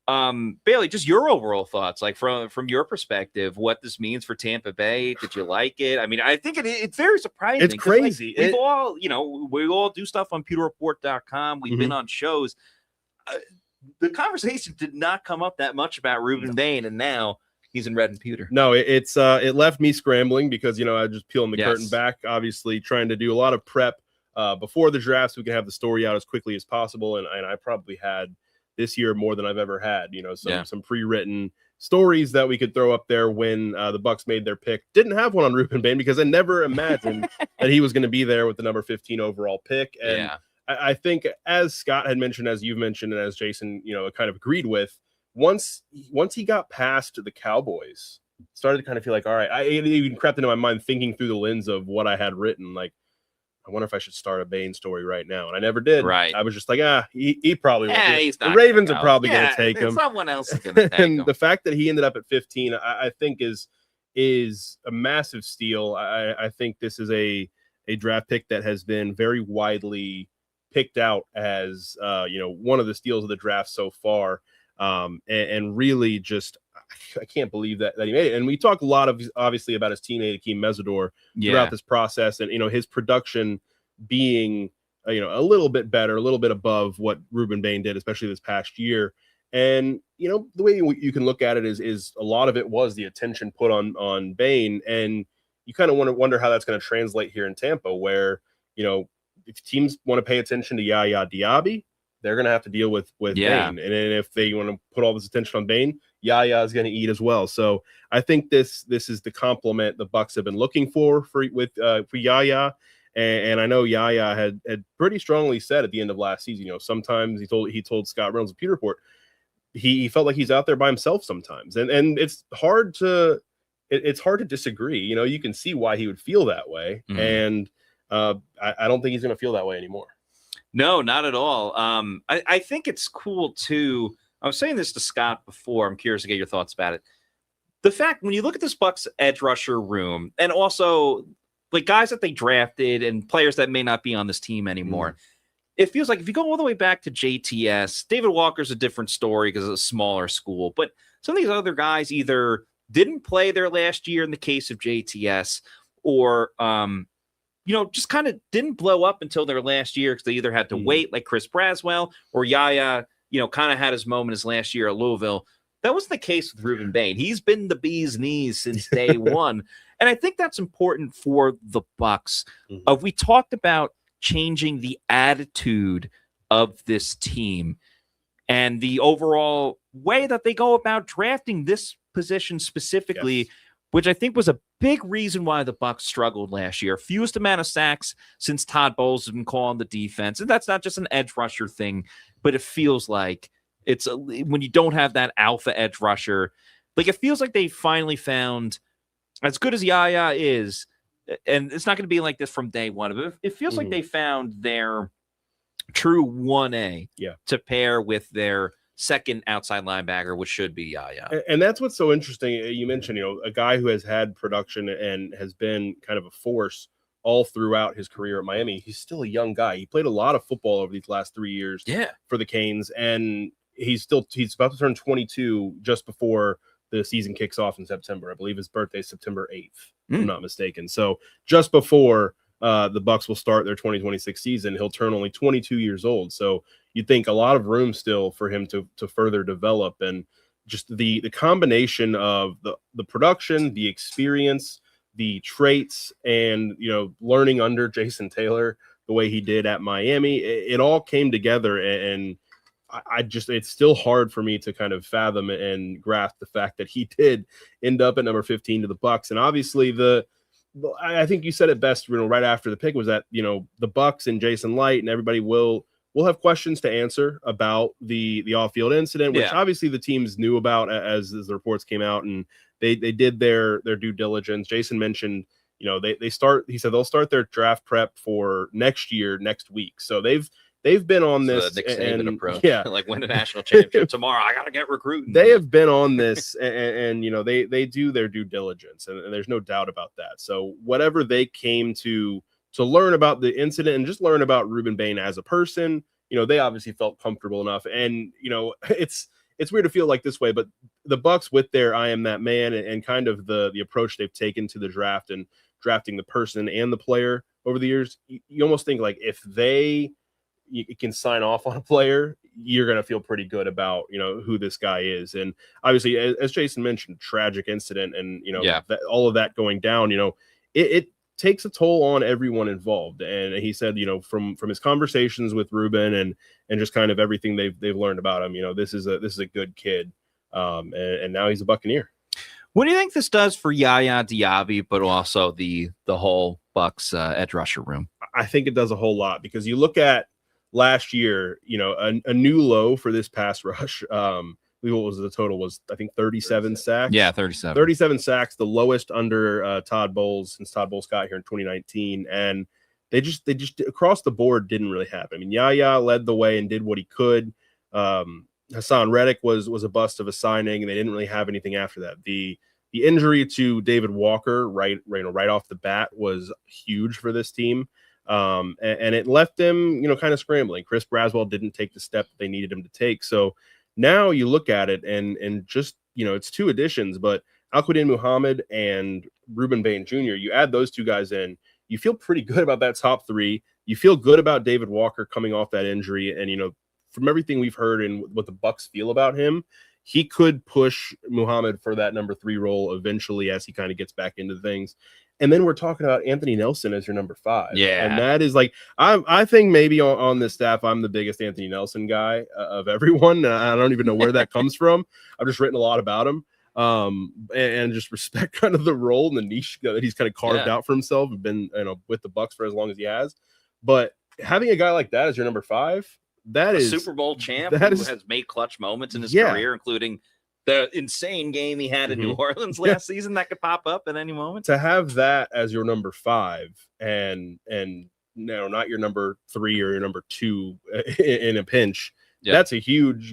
Bailey, just your overall thoughts, like from your perspective, what this means for Tampa Bay. Did you like it? I mean, I think it's very surprising. It's crazy. Like, we all do stuff on PewterReport.com. We've been on shows. The conversation did not come up that much about Ruben Bane, and now he's in red and pewter. No, it left me scrambling because I just peeling the curtain back, obviously trying to do a lot of prep before the draft so we can have the story out as quickly as possible. And I probably had this year more than I've ever had. Some pre-written stories that we could throw up there when the Bucs made their pick. Didn't have one on Ruben Bane because I never imagined that he was going to be there with the number 15 overall pick. And I think, as Scott had mentioned, as you've mentioned, and as Jason, kind of agreed with, once he got past the Cowboys, started to kind of feel like, all right, it even crept into my mind thinking through the lens of what I had written, like, I wonder if I should start a Bane story right now. And I never did. Right. I was just like, he probably won't. He's not the Ravens are probably going to take him. Someone else is going to take him. And the fact that he ended up at 15, I think is a massive steal. I think this is a draft pick that has been very widely picked out as, one of the steals of the draft so far. And really just, I can't believe that he made it. And we talk a lot obviously about his teammate Akeem Mesidor throughout this process, and his production being a little bit better, a little bit above what Ruben Bane did, especially this past year. And the way you can look at it is a lot of it was the attention put on Bane, and you kind of wonder how that's going to translate here in Tampa, where if teams want to pay attention to Yaya Diaby, they're going to have to deal with Bane. And then if they want to put all this attention on Bane, Yaya is going to eat as well. So I think this is the compliment the Bucs have been looking for Yaya. And I know Yaya had pretty strongly said at the end of last season, sometimes he told Scott Reynolds of Pewter Report, he felt like he's out there by himself sometimes. And it's hard to disagree. You can see why he would feel that way. Mm-hmm. And I don't think he's going to feel that way anymore. No, not at all. I think it's cool too. I was saying this to Scott before. I'm curious to get your thoughts about it. The fact when you look at this Bucs edge rusher room, and also like guys that they drafted and players that may not be on this team anymore, it feels like if you go all the way back to JTS, David Walker's a different story because it's a smaller school. But some of these other guys either didn't play their last year in the case of JTS, or just kind of didn't blow up until their last year because they either had to wait, like Chris Braswell, or Yaya, kind of had his moment his last year at Louisville. That wasn't the case with Ruben Bane. He's been the bee's knees since day one. And I think that's important for the Bucs. We talked about changing the attitude of this team and the overall way that they go about drafting this position specifically, which I think was a big reason why the Bucs struggled last year. Fewest amount of sacks since Todd Bowles has been calling the defense. And that's not just an edge rusher thing, but it feels like it's when you don't have that alpha edge rusher, like it feels like they finally found, as good as Yaya is, and it's not going to be like this from day one, but it feels like they found their true 1A to pair with their second outside linebacker, which should be Yaya. And that's what's so interesting. You mentioned, a guy who has had production and has been kind of a force all throughout his career at Miami. He's still a young guy. He played a lot of football over these last 3 years for the Canes, and he's about to turn 22 just before the season kicks off in September. I believe his birthday is September 8th, if I'm not mistaken. So just before the Bucs will start their 2026 season, he'll turn only 22 years old. So you'd think a lot of room still for him to further develop, and just the combination of the production, the experience, the traits, and learning under Jason Taylor the way he did at Miami, it all came together. And it's still hard for me to kind of fathom and grasp the fact that he did end up at number 15 to the Bucs. And obviously I think you said it best, right after the pick, was that, the Bucs and Jason Light and everybody will have questions to answer about the off-field incident, which obviously the teams knew about as the reports came out, and they did their due diligence. Jason mentioned, he said they'll start their draft prep for next week. So they've been on this. The Nick Saban approach. Like win a national championship tomorrow. I got to get recruiting. They have been on this, and they do their due diligence, and there's no doubt about that. So whatever they came to learn about the incident and just learn about Ruben Bane as a person, they obviously felt comfortable enough. And it's weird to feel like this way, but the Bucs with their I am that man and kind of the approach they've taken to the draft and drafting the person and the player over the years, you almost think like if you can sign off on a player, you're going to feel pretty good about, who this guy is. And obviously, as Jason mentioned, tragic incident and, all of that going down, it takes a toll on everyone involved. And he said, from his conversations with Ruben and just kind of everything they've learned about him, this is a good kid. and now he's a Buccaneer. What do you think this does for Yaya Diaby, but also the whole Bucs edge rusher room? I think it does a whole lot because you look at last year, a new low for this pass rush. What was the total? Was I think 37 sacks? Yeah, 37. 37 sacks, the lowest under Todd Bowles since Todd Bowles got here in 2019, and they just across the board didn't really happen. I mean, Yaya led the way and did what he could. Hassan Reddick was a bust of a signing, and they didn't really have anything after that. The injury to David Walker right off the bat was huge for this team. And it left them, kind of scrambling. Chris Braswell didn't take the step that they needed him to take. So now you look at it and just, it's two additions, but Al-Quadin Muhammad and Ruben Bane Jr., you add those two guys in, you feel pretty good about that top three. You feel good about David Walker coming off that injury. And, from everything we've heard and what the Bucs feel about him, he could push Muhammad for that number 3 role eventually as he kind of gets back into things. And then we're talking about Anthony Nelson as your number 5. Yeah. And that is I think maybe on this staff, I'm the biggest Anthony Nelson guy of everyone. I don't even know where that comes from. I've just written a lot about him and just respect kind of the role and the niche that he's kind of carved out for himself and been, with the Bucs for as long as he has. But having a guy like that as your number 5, that is Super Bowl champ who has made clutch moments in his career, including the insane game he had in New Orleans last season that could pop up at any moment. To have that as your number 5 and not your number 3 or your number 2 in a pinch, that's a huge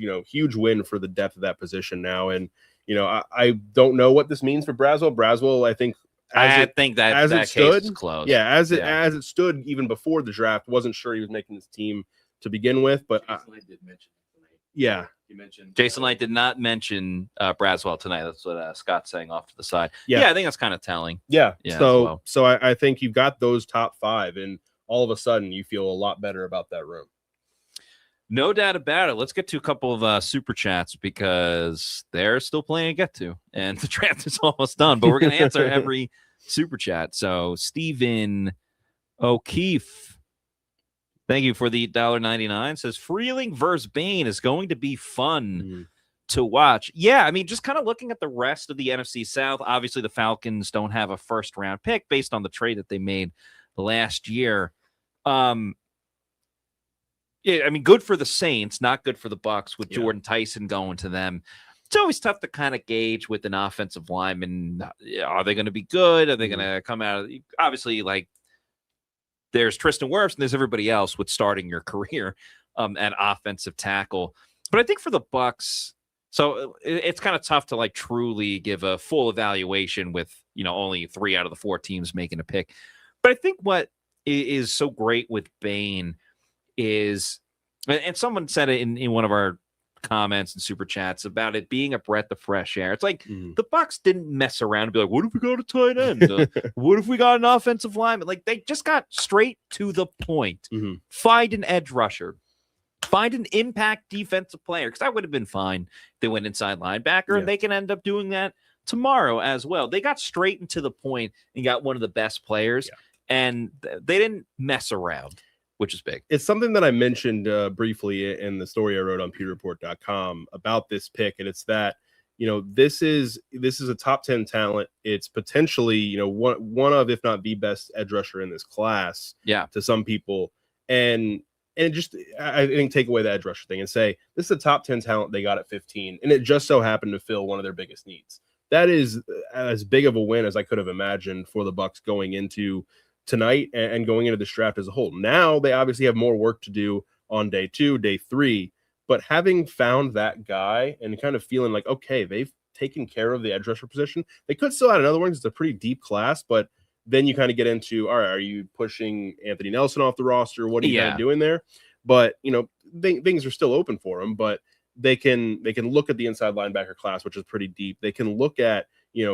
win for the depth of that position now. And I don't know what this means for Braswell. Braswell, I think that case is closed. Yeah, as it stood even before the draft, wasn't sure he was making this team to begin with, but Jason Light did mention it tonight. Yeah, you mentioned Jason Light did not mention Braswell tonight. That's what Scott's saying off to the side. Yeah, I think that's kind of telling. Yeah. So I think you've got those top 5, and all of a sudden you feel a lot better about that room. No doubt about it. Let's get to a couple of super chats because there's still plenty to get to, and the draft is almost done. But we're going to answer every super chat. So Stephen O'Keefe, thank you for the $1.99. Says Freeling versus Bane is going to be fun to watch. Yeah, I mean, just kind of looking at the rest of the NFC South. Obviously, the Falcons don't have a first-round pick based on the trade that they made last year. Yeah, I mean, good for the Saints, not good for the Bucs with Jordan Tyson going to them. It's always tough to kind of gauge with an offensive lineman. Are they going to be good? Are they going to come out of obviously, like, there's Tristan Wirfs and there's everybody else with starting your career at offensive tackle. But I think for the Bucs, so it's kind of tough to like truly give a full evaluation with, only 3 out of the 4 teams making a pick. But I think what is so great with Bane is, and someone said it in one of our comments and super chats about it being a breath of fresh air. It's like the Bucs didn't mess around and be like, what if we got a tight end? What if we got an offensive lineman? Like, they just got straight to the point. Find an edge rusher. Find an impact defensive player, because that would have been fine. They went inside linebacker, and they can end up doing that tomorrow as well. They got straight and to the point and got one of the best players, and they didn't mess around, which is big. It's something that I mentioned briefly in the story I wrote on PewterReport.com about this pick, and it's that this is a top 10 talent. It's potentially one of, if not the best edge rusher in this class. Yeah, to some people, and just I think take away the edge rusher thing and say this is a top 10 talent they got at 15, and it just so happened to fill one of their biggest needs. That is as big of a win as I could have imagined for the Bucs going into tonight and going into this draft as a whole. Now they obviously have more work to do on day 2, day 3, but having found that guy and kind of feeling like, okay, they've taken care of the edge rusher position. They could still add another one because it's a pretty deep class, but then you kind of get into, all right, are you pushing Anthony Nelson off the roster? What are you kind of doing there? But, things are still open for them, but they can look at the inside linebacker class, which is pretty deep. They can look at,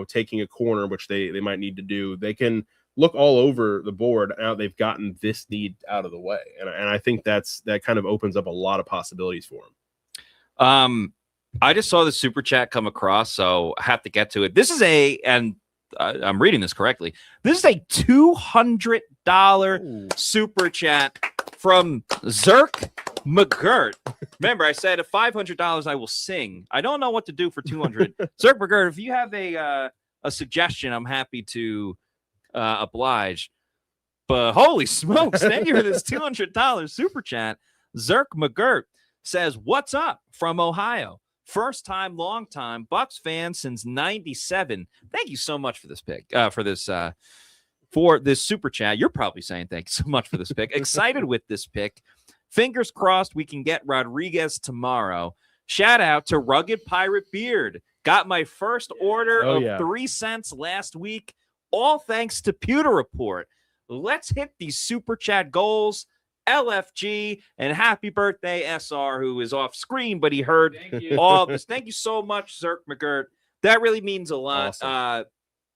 taking a corner, which they might need to do. They can look all over the board. Now they've gotten this need out of the way. And I think that kind of opens up a lot of possibilities for them. I just saw the super chat come across, so I have to get to it. This is I'm reading this correctly. This is a $200 super chat from Zerk McGirt. Remember, I said at $500 I will sing. I don't know what to do for $200. Zerk McGirt, if you have a suggestion, I'm happy to oblige. But holy smokes, thank you for this $200 super chat. Zerk McGirt says, "What's up from Ohio? First time, long time, Bucs fan since '97." Thank you so much for this pick, for this super chat. You're probably saying thank you so much for this pick. Excited with this pick. Fingers crossed we can get Rodriguez tomorrow. Shout out to Rugged Pirate Beard. Got my first order of 3 cents last week. All thanks to Pewter Report. Let's hit these super chat goals. LFG and happy birthday, SR, who is off screen, but he heard all of this. Thank you so much, Zerk McGirt. That really means a lot. Awesome.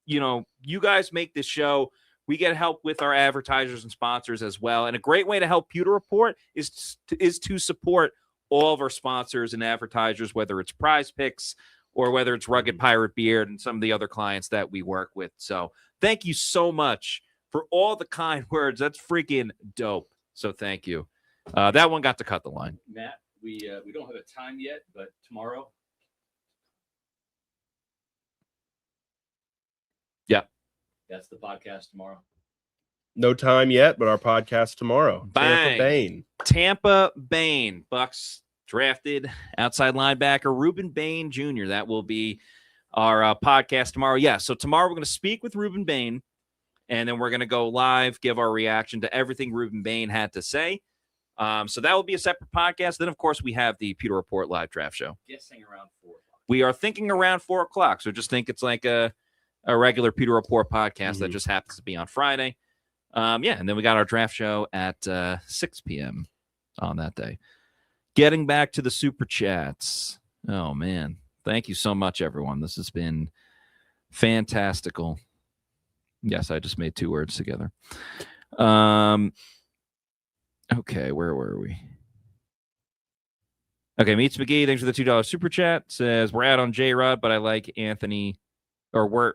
You guys make this show. We get help with our advertisers and sponsors as well. And a great way to help Pewter Report is to support all of our sponsors and advertisers, whether it's PrizePicks or whether it's Rugged Pirate Beard and some of the other clients that we work with. So thank you so much for all the kind words. That's freaking dope. So thank you. That one got to cut the line. Matt, we don't have a time yet, but tomorrow. Yeah. That's the podcast tomorrow. No time yet, but our podcast tomorrow. Bang. Tampa Bane. Bucs drafted outside linebacker Ruben Bane Jr. That will be our podcast tomorrow. Yeah, so tomorrow we're going to speak with Ruben Bane, and then we're going to go live, give our reaction to everything Ruben Bane had to say. So that will be a separate podcast. Then, of course, we have the Pewter Report live draft show. Guessing around 4 o'clock. We are thinking around 4 o'clock, so just think it's like a regular Pewter Report podcast that just happens to be on Friday. And then we got our draft show at 6 p.m. on that day. Getting back to the super chats. Oh, man. Thank you so much, everyone. This has been fantastical. Yes, I just made 2 words together. Okay, where were we? Okay, Meets McGee, thanks for the $2 super chat. Says, we're out on JRod, but I like Anthony, but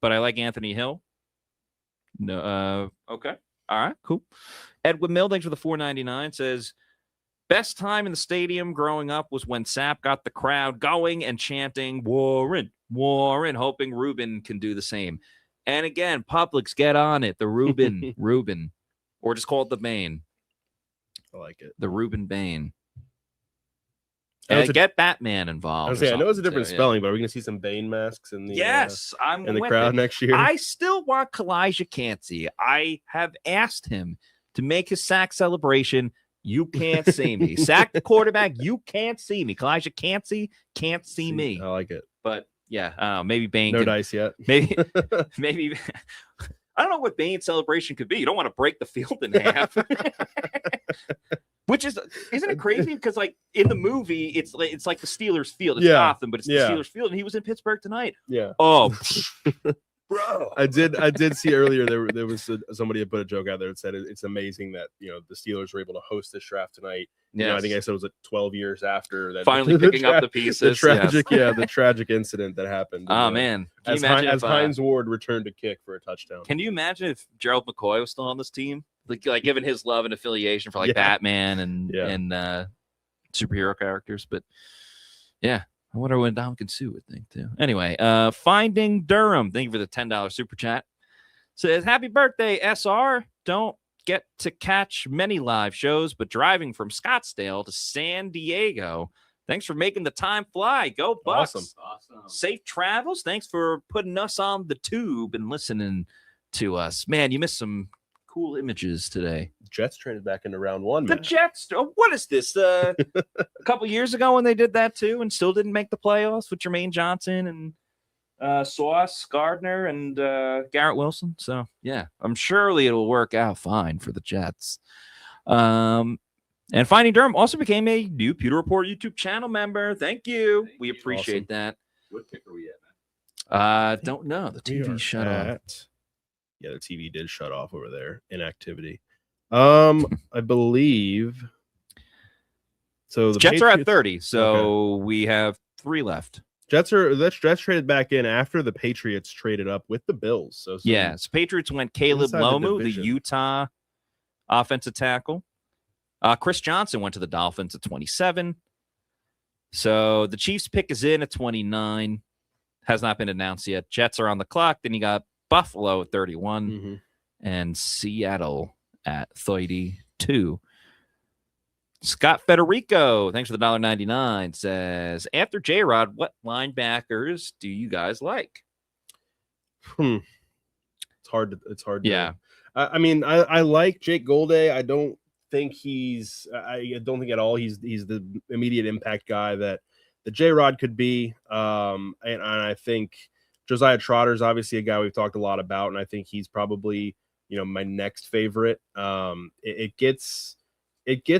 I like Anthony Hill. No, okay. All right, cool. Edwin Mill, thanks for the $4.99. Says, best time in the stadium growing up was when Sapp got the crowd going and chanting, Warren, Warren, hoping Ruben can do the same. And again, Publix, get on it. The Ruben, Ruben, or just call it the Bane. I like it. The Ruben Bane. And get Batman involved. I know it's a different spelling, but are we going to see some Bane masks in the I'm in the crowd next year? I still want Kalijah Cansey. I have asked him to make his sack celebration. You can't see me. Sack the quarterback. You can't see me. Kalijah Cansey can't see me. I like it. But yeah, maybe Bane. No dice yet. Maybe. I don't know what Bane's celebration could be. You don't want to break the field in half. Which isn't it crazy? Because like in the movie, it's like the Steelers field. It's Gotham, but it's the Steelers field, and he was in Pittsburgh tonight. Yeah. Oh, bro. I did see earlier there was somebody had put a joke out there that said it's amazing that the Steelers were able to host this draft tonight. Yeah, I think I said it was 12 years after that. Finally picking up the pieces. The tragic, the tragic incident that happened. Oh man, as Hines Ward returned to kick for a touchdown. Can you imagine if Gerald McCoy was still on this team? Like given his love and affiliation for Batman and superhero characters, but I wonder when Dominican Sue would think too. Anyway, Finding Durham, thank you for the $10 super chat. Says happy birthday, SR. Don't get to catch many live shows, but driving from Scottsdale to San Diego. Thanks for making the time fly. Go Bucs. Awesome. Safe travels. Thanks for putting us on the tube and listening to us. Man, you missed some cool images today. Jets traded back into round 1. The Jets. What is this? A couple years ago when they did that too, and still didn't make the playoffs with Jermaine Johnson and Sauce Gardner and Garrett Wilson. So yeah, I'm surely it'll work out fine for the Jets. And Finding Durham also became a new Pewter Report YouTube channel member. Thank you. We appreciate that. What pick are we at, man? Don't know. The TV shut off. Yeah, the TV did shut off over there. Inactivity. I believe. So the Jets are at 30. So we have 3 left. Jets traded back in after the Patriots traded up with the Bills. So Patriots went Caleb Lomu, the Utah offensive tackle. Chris Johnson went to the Dolphins at 27. So the Chiefs pick is in at 29. Has not been announced yet. Jets are on the clock. Then you got Buffalo at 31 and Seattle at 32. Scott Federico, thanks for the $1.99, says, after JRod, what linebackers do you guys like? It's hard. Yeah. I mean, I like Jake Golday. I don't think I don't think at all he's the immediate impact guy that the JRod could be. And I think Josiah Trotter is obviously a guy we've talked a lot about, and I think he's probably, my next favorite. It gets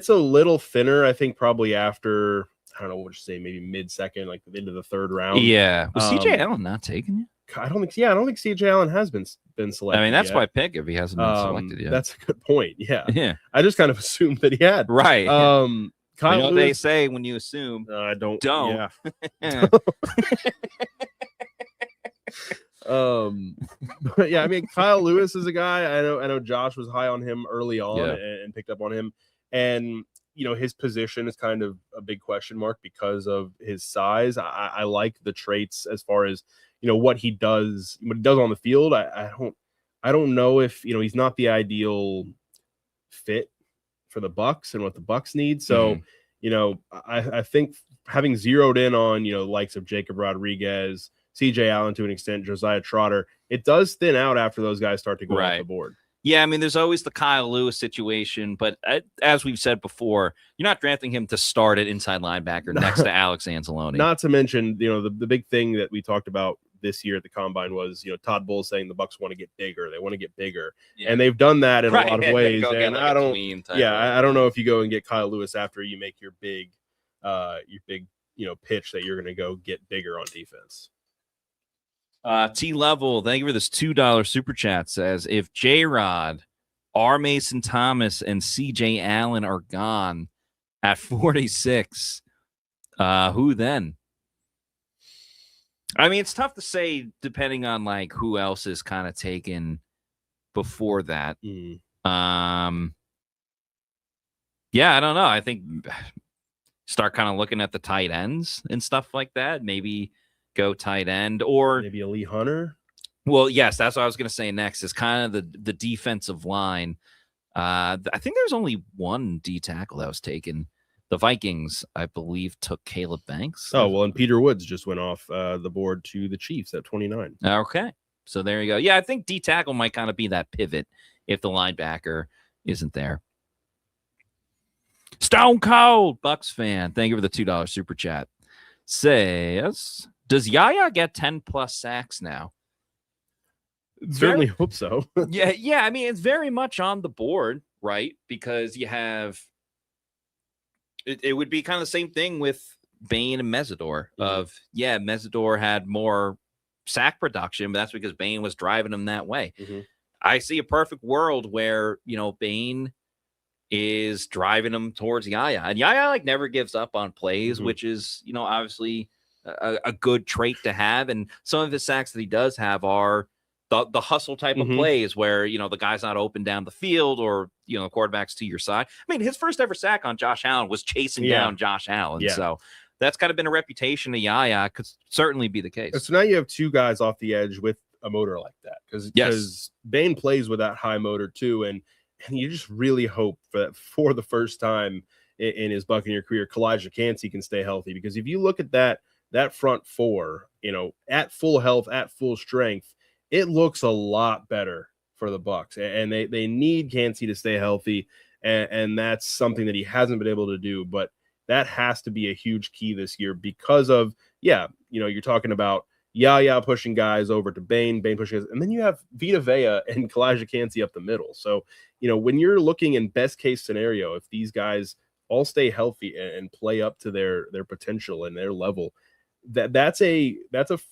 a little thinner, I think, probably after, I don't know what you say, maybe mid-second, like into the third round. Yeah. Was CJ Allen not taking you? I don't think CJ Allen has been selected. I mean, that's yet. my pick if he hasn't been selected yet. That's a good point. Yeah. Yeah. I just kind of assumed that he had. Right. Kyle Lewis, they say when you assume. I don't. Yeah. But yeah, I mean, Kyle Lewis is a guy. I know Josh was high on him early on and picked up on him. And, his position is kind of a big question mark because of his size. I like the traits as far as, what he does on the field. I don't know if, he's not the ideal fit for the Bucs and what the Bucs need. So, I think having zeroed in on, likes of Jacob Rodriguez, CJ Allen to an extent, Josiah Trotter, it does thin out after those guys start to go off the board. Yeah, I mean, there's always the Kyle Lewis situation, but as we've said before, you're not drafting him to start at inside linebacker next to Alex Anzalone. Not to mention, the big thing that we talked about this year at the Combine was, Todd Bowles saying the Bucs want to get bigger. They want to get bigger. Yeah. And they've done that in a lot of ways. And I don't know if you go and get Kyle Lewis after you make your big pitch that you're going to go get bigger on defense. T-Level, thank you for this $2 super chat, says, if JRod, R. Mason Thomas, and CJ Allen are gone at 46, who then? I mean, it's tough to say depending on who else is kind of taken before that. Yeah, I don't know. I think start kind of looking at the tight ends and stuff like that. Maybe go tight end or maybe a Lee Hunter. Well, yes, that's what I was going to say next is kind of the defensive line. I think there's only one D tackle that was taken. The Vikings, I believe, took Caleb Banks. Oh, well, and Peter Woods just went off the board to the Chiefs at 29. Okay. So there you go. Yeah, I think D tackle might kind of be that pivot if the linebacker isn't there. Stone Cold Bucs fan. Thank you for the $2 super chat. Says, does Yaya get 10 plus sacks now? Certainly hope so. Yeah. I mean, it's very much on the board, right? Because you have it would be kind of the same thing with Bane and Mesidor. Mesidor had more sack production, but that's because Bane was driving him that way. I see a perfect world where Bane is driving him towards Yaya, and Yaya never gives up on plays, which is obviously a good trait to have. And some of his sacks that he does have are the hustle type of plays where the guy's not open down the field or the quarterback's to your side. I mean, his first ever sack on Josh Allen was chasing down Josh Allen. So that's kind of been a reputation of Yaya. Could certainly be the case. So now you have two guys off the edge with a motor like that because Bane plays with that high motor too, and you just really hope that for the first time in his Buccaneer career, Kalijah Kancey can stay healthy, because if you look at that front four, at full health, at full strength, it looks a lot better for the Bucs, and they need Kancey to stay healthy, and that's something that he hasn't been able to do. But that has to be a huge key this year because of you're talking about Yaya pushing guys over to Bane pushing guys, and then you have Vita Vea and Kalijah Kancey up the middle. So when you're looking in best case scenario, if these guys all stay healthy and play up to their potential and their level, that's a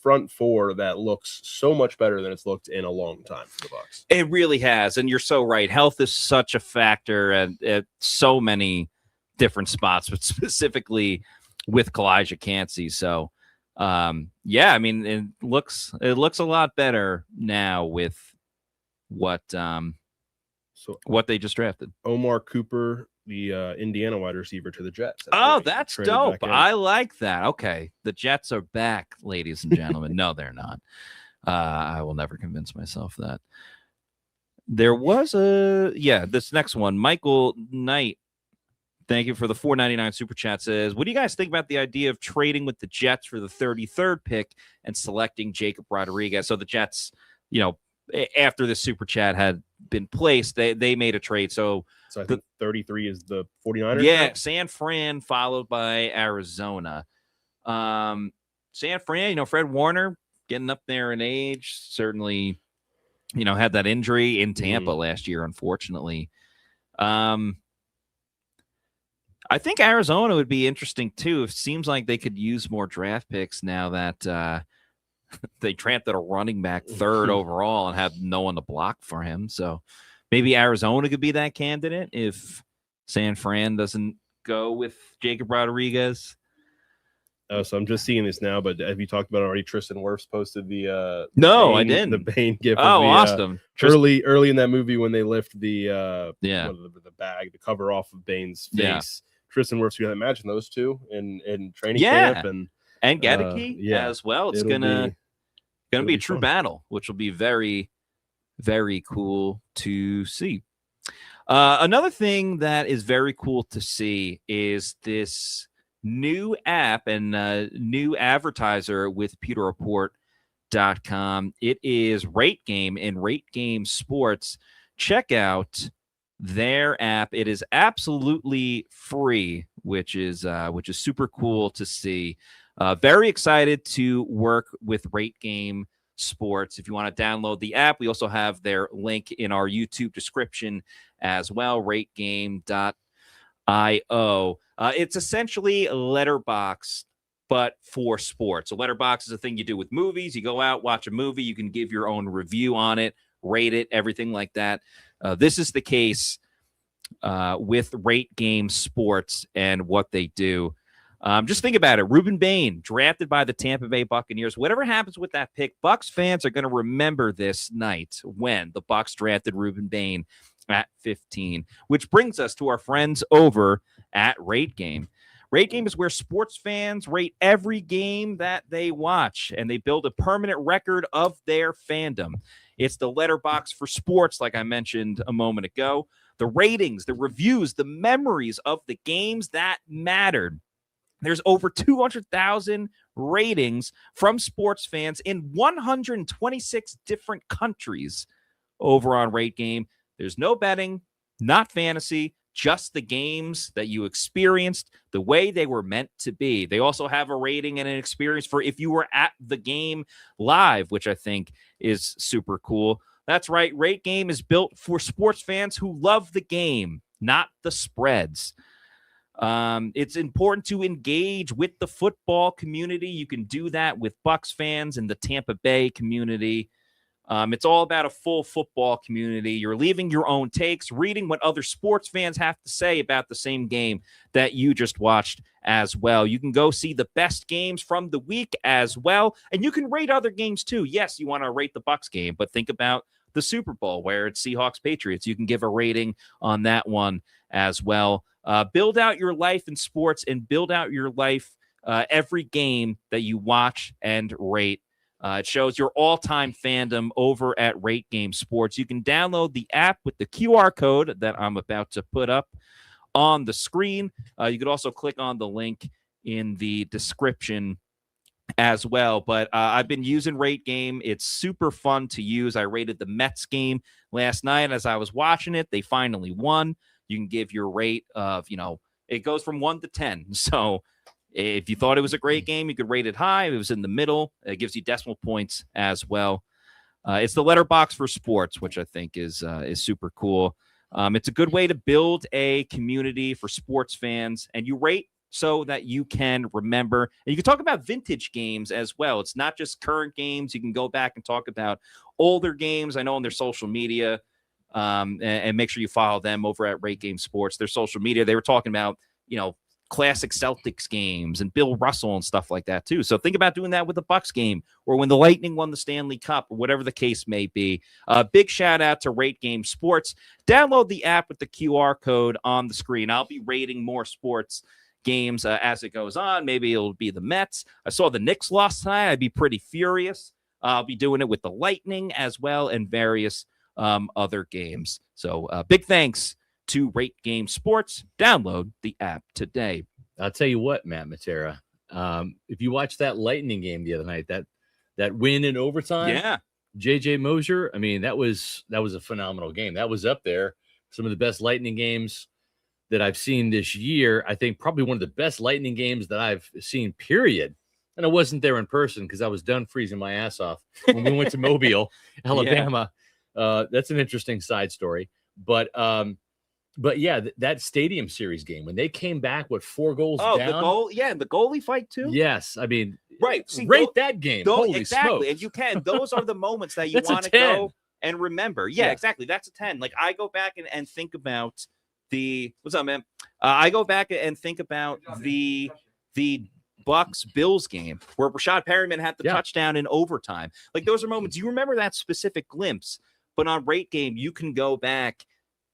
front four that looks so much better than it's looked in a long time for the Bucs. It really has, and you're so right. Health is such a factor at so many different spots, but specifically with Kalijah Kancey. So, I mean, it looks a lot better now with what they just drafted. Omar Cooper the Indiana wide receiver to the Jets. Oh, that's dope. I like that. Okay. The Jets are back, ladies and gentlemen. No, they're not. I will never convince myself that. There was this next one. Michael Knight, thank you for the $4.99 super chat, says, what do you guys think about the idea of trading with the Jets for the 33rd pick and selecting Jacob Rodriguez? So the Jets, after the super chat had been placed, they made a trade. So I think 33 is the 49ers. Yeah, now? San Fran followed by Arizona. San Fran, Fred Warner getting up there in age, certainly, had that injury in Tampa last year, unfortunately. I think Arizona would be interesting too. It seems like they could use more draft picks now that they drafted a running back 3rd overall and have no one to block for him. So maybe Arizona could be that candidate if San Fran doesn't go with Jacob Rodriguez. So I'm just seeing this now, but have you talked about it already? Tristan Wirfs posted the no, I didn't. The Bane gif. Oh, awesome! Early in that movie when they lift the bag, the cover off of Bane's face. Yeah. Tristan Wirfs, you can imagine those two in training camp and Gedeke as well. It's gonna be a true battle, which will be very, very cool to see. Another thing that is very cool to see is this new app and new advertiser with PewterReport.com. It is RateGame and RateGame Sports. Check out their app. It is absolutely free, which is super cool to see. Very excited to work with RateGame Sports. If you want to download the app, we also have their link in our YouTube description as well, rategame.io. It's essentially Letterboxd, but for sports. So Letterboxd is a thing you do with movies. You go out, watch a movie, you can give your own review on it, rate it, everything like that. This is the case with RateGame Sports and what they do. Just think about it. Ruben Bane, drafted by the Tampa Bay Buccaneers. Whatever happens with that pick, Bucs fans are going to remember this night when the Bucs drafted Ruben Bane at 15, which brings us to our friends over at RateGame. RateGame is where sports fans rate every game that they watch, and they build a permanent record of their fandom. It's the letterbox for sports, like I mentioned a moment ago. The ratings, the reviews, the memories of the games that mattered. There's over 200,000 ratings from sports fans in 126 different countries over on RateGame. There's no betting, not fantasy, just the games that you experienced the way they were meant to be. They also have a rating and an experience for if you were at the game live, which I think is super cool. That's right. RateGame is built for sports fans who love the game, not the spreads. It's important to engage with the football community. You can do that with Bucs fans and the Tampa Bay community. It's all about a full football community. You're leaving your own takes, reading what other sports fans have to say about the same game that you just watched as well. You can go see the best games from the week as well, and you can rate other games too. Yes, you want to rate the Bucs game, but think about the Super Bowl where it's Seahawks-Patriots. You can give a rating on that one as well. Build out your life in sports and build out your life every game that you watch and rate. It shows your all-time fandom over at RateGame Sports. You can download the app with the QR code that I'm about to put up on the screen. You could also click on the link in the description as well. But I've been using RateGame. It's super fun to use. I rated the Mets game last night. As I was watching it, they finally won. You can give your rate of, it goes from 1 to 10. So if you thought it was a great game, you could rate it high. If it was in the middle, it gives you decimal points as well. It's the letterbox for sports, which I think is super cool. It's a good way to build a community for sports fans, and you rate so that you can remember. And you can talk about vintage games as well. It's not just current games. You can go back and talk about older games. I know on their social media, and make sure you follow them over at RateGame Sports. Their social media, they were talking about, classic Celtics games and Bill Russell and stuff like that too. So think about doing that with the Bucs game or when the Lightning won the Stanley Cup or whatever the case may be. Big shout out to RateGame Sports. Download the app with the QR code on the screen. I'll be rating more sports games as it goes on. Maybe it'll be the Mets. I saw the Knicks lost tonight. I'd be pretty furious. I'll be doing it with the Lightning as well and various other games. So big thanks to RateGame Sports. Download the app today. I'll tell you what, Matt Matera, if you watched that Lightning game the other night, that win in overtime, JJ Mosier, I mean, that was a phenomenal game. That was up there. Some of the best Lightning games that I've seen this year. I think probably one of the best Lightning games that I've seen, period. And I wasn't there in person because I was done freezing my ass off when we went to Mobile, Alabama. That's an interesting side story. But yeah, that Stadium Series game, when they came back with 4 goals down. The goal, the goalie fight too? Yes. I mean, right. See, rate that game. Holy exactly. smokes. And you can. Those are the moments that you want to go and remember. Yeah, exactly. That's a 10. Like I go back and think about what's up, man? I go back and think about the Bucs Bills game where Rashad Perryman had the touchdown in overtime. Like those are moments. You remember that specific glimpse, but on RateGame, you can go back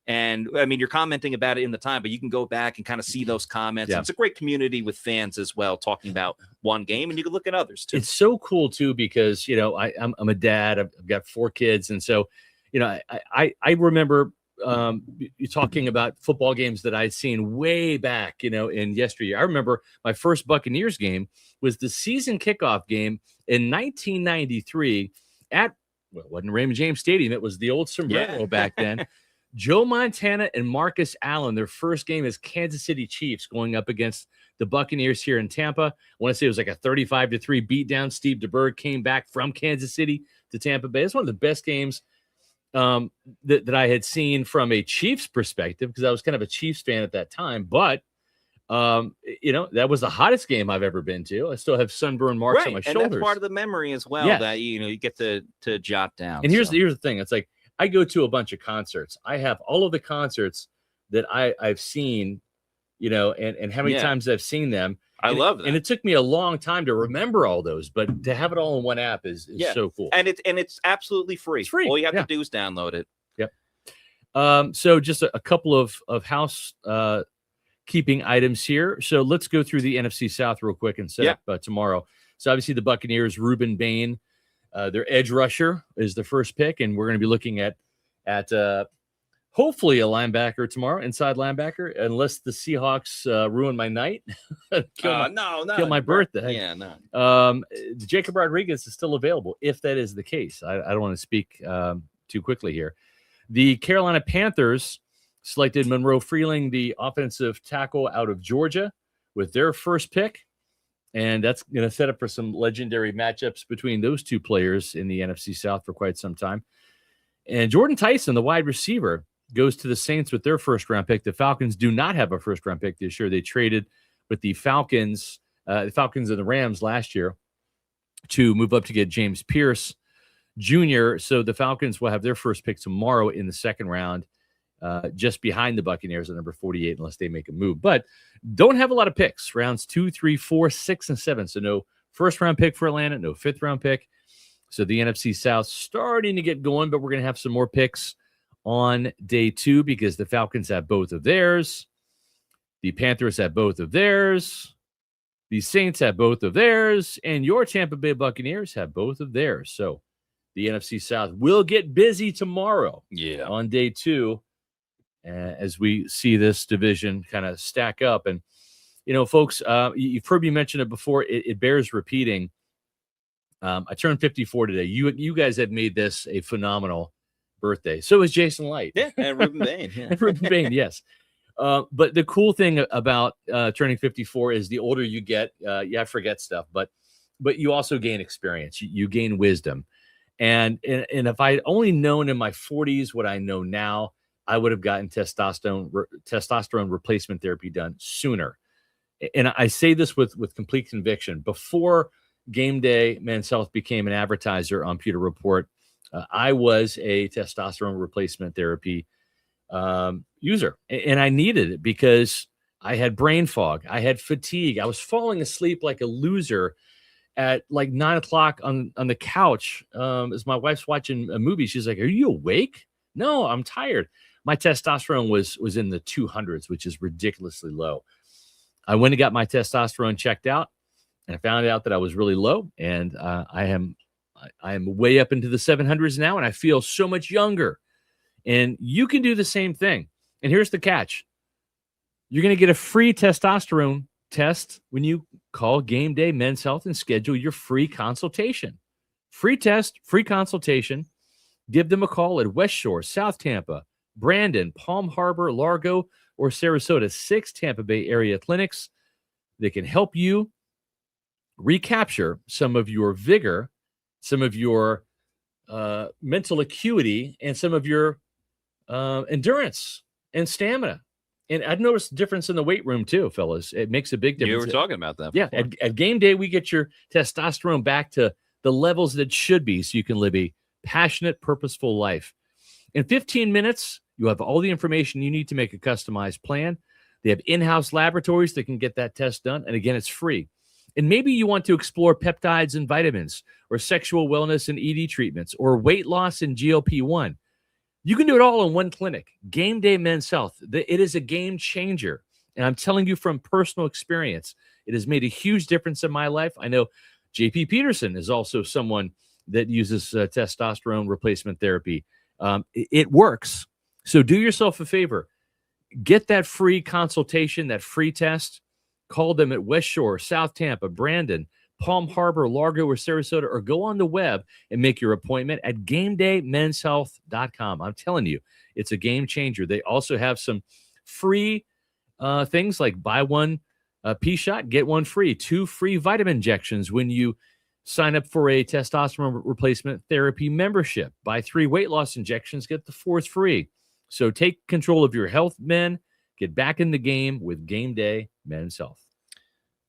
and I mean, you're commenting about it in the time, but you can go back and kind of see those comments. It's a great community with fans as well, talking about one game, and you can look at others too. It's so cool too, because, you know, I'm a dad, I've got 4 kids. And so, you know, I remember you talking about football games that I'd seen way back, you know, in yesteryear. I remember my first Buccaneers game was the season kickoff game in 1993 at, well, it wasn't Raymond James Stadium. It was the old Sombrero back then. Joe Montana and Marcus Allen, their first game as Kansas City Chiefs going up against the Buccaneers here in Tampa. I want to say it was like a 35-3 beatdown. Steve DeBerg came back from Kansas City to Tampa Bay. It's one of the best games that I had seen from a Chiefs perspective, because I was kind of a Chiefs fan at that time. But you know, that was the hottest game I've ever been to. I still have sunburn marks on my shoulders. And that's part of the memory as well that you get to jot down. And here's the thing. It's like I go to a bunch of concerts. I have all of the concerts that I've seen, you know, and how many times I've seen them. I love that. And it took me a long time to remember all those, but to have it all in one app is so cool. And it's absolutely free. It's free. All you have to do is download it. Yep. So just a couple of house keeping items here. So let's go through the NFC South real quick and set up tomorrow. So obviously the Buccaneers, Ruben Bane, their edge rusher is the first pick, and we're going to be looking at hopefully a linebacker tomorrow, inside linebacker, unless the Seahawks ruin my night, kill my birthday. Yeah, no. Jacob Rodriguez is still available if that is the case. I don't want to speak too quickly here. The Carolina Panthers selected Monroe Freeling, the offensive tackle out of Georgia, with their first pick. And that's going to set up for some legendary matchups between those two players in the NFC South for quite some time. And Jordan Tyson, the wide receiver, goes to the Saints with their first-round pick. The Falcons do not have a first-round pick this year. They traded with the Falcons and the Rams last year to move up to get James Pierce Jr. So the Falcons will have their first pick tomorrow in the second round, just behind the Buccaneers at number 48, unless they make a move. But don't have a lot of picks. Rounds 2, 3, 4, 6, and 7. So no first-round pick for Atlanta, no fifth-round pick. So the NFC South starting to get going, but we're going to have some more picks on day 2 because the Falcons have both of theirs. The Panthers have both of theirs. The Saints have both of theirs. And your Tampa Bay Buccaneers have both of theirs. So the NFC South will get busy tomorrow on day 2 as we see this division kind of stack up. And, you know, folks, you've heard me mention it before. It bears repeating. I turned 54 today. You guys have made this a phenomenal birthday. So is Jason Light. Yeah, and Ruben Bane. Yeah. And Ruben Bane, yes. But the cool thing about turning 54 is the older you get, I forget stuff, but you also gain experience. You gain wisdom. And if I had only known in my 40s what I know now, I would have gotten testosterone replacement therapy done sooner. And I say this with complete conviction. Before Game Day Men's Health became an advertiser on Pewter Report, I was a testosterone replacement therapy user, and I needed it because I had brain fog. I had fatigue. I was falling asleep like a loser at like 9 o'clock on the couch as my wife's watching a movie. She's like, "Are you awake?" No, I'm tired. My testosterone was in the 200s, which is ridiculously low. I went and got my testosterone checked out, and I found out that I was really low, and I am way up into the 700s now, and I feel so much younger. And you can do the same thing. And here's the catch. You're going to get a free testosterone test when you call Game Day Men's Health and schedule your free consultation. Free test, free consultation. Give them a call at West Shore, South Tampa, Brandon, Palm Harbor, Largo, or Sarasota. 6 Tampa Bay area clinics. They can help you recapture some of your vigor, some of your mental acuity, and some of your endurance and stamina. And I've noticed a difference in the weight room too, fellas. It makes a big difference. You were talking about that. Yeah. At Game Day, we get your testosterone back to the levels that it should be so you can live a passionate, purposeful life. In 15 minutes, you have all the information you need to make a customized plan. They have in-house laboratories that can get that test done. And again, it's free. And maybe you want to explore peptides and vitamins, or sexual wellness and ED treatments, or weight loss and GLP-1. You can do it all in one clinic. Game Day Men's Health. It is a game changer. And I'm telling you from personal experience, it has made a huge difference in my life. I know JP Peterson is also someone that uses testosterone replacement therapy. It works. So do yourself a favor. Get that free consultation, that free test. Call them at West Shore, South Tampa, Brandon, Palm Harbor, Largo, or Sarasota, or go on the web and make your appointment at GameDayMen'sHealth.com. I'm telling you, it's a game changer. They also have some free things like buy one P-shot, get one free, 2 free vitamin injections when you sign up for a testosterone replacement therapy membership. Buy 3 weight loss injections, get the 4th free. So take control of your health, men. Get back in the game with Game Day Men's Health.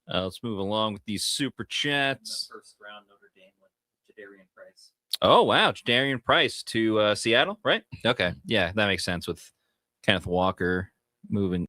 Let's move along with these super chats. In the first round, Notre Dame with Jadarian Price. Oh, wow. Jadarian Price to Seattle, right? Okay. Yeah, that makes sense with Kenneth Walker moving.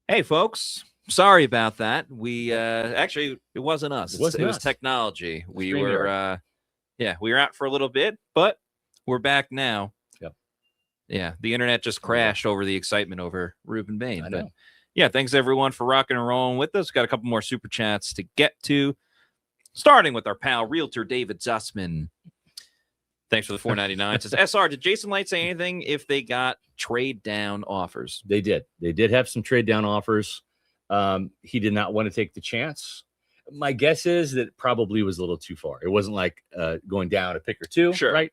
Hey, folks. Sorry about that. We actually, it wasn't us. It was technology. We were we were out for a little bit, but we're back now. Yep. Yeah, the internet just crashed over the excitement over Ruben Bane. But yeah, thanks everyone for rocking and rolling with us. Got a couple more super chats to get to, starting with our pal Realtor David Zussman. Thanks for the $4.99. Says SR, did Jason Light say anything if they got trade down offers? They did. They did have some trade down offers. He did not want to take the chance. My guess is that it probably was a little too far. It wasn't like going down a pick or two, sure. Right?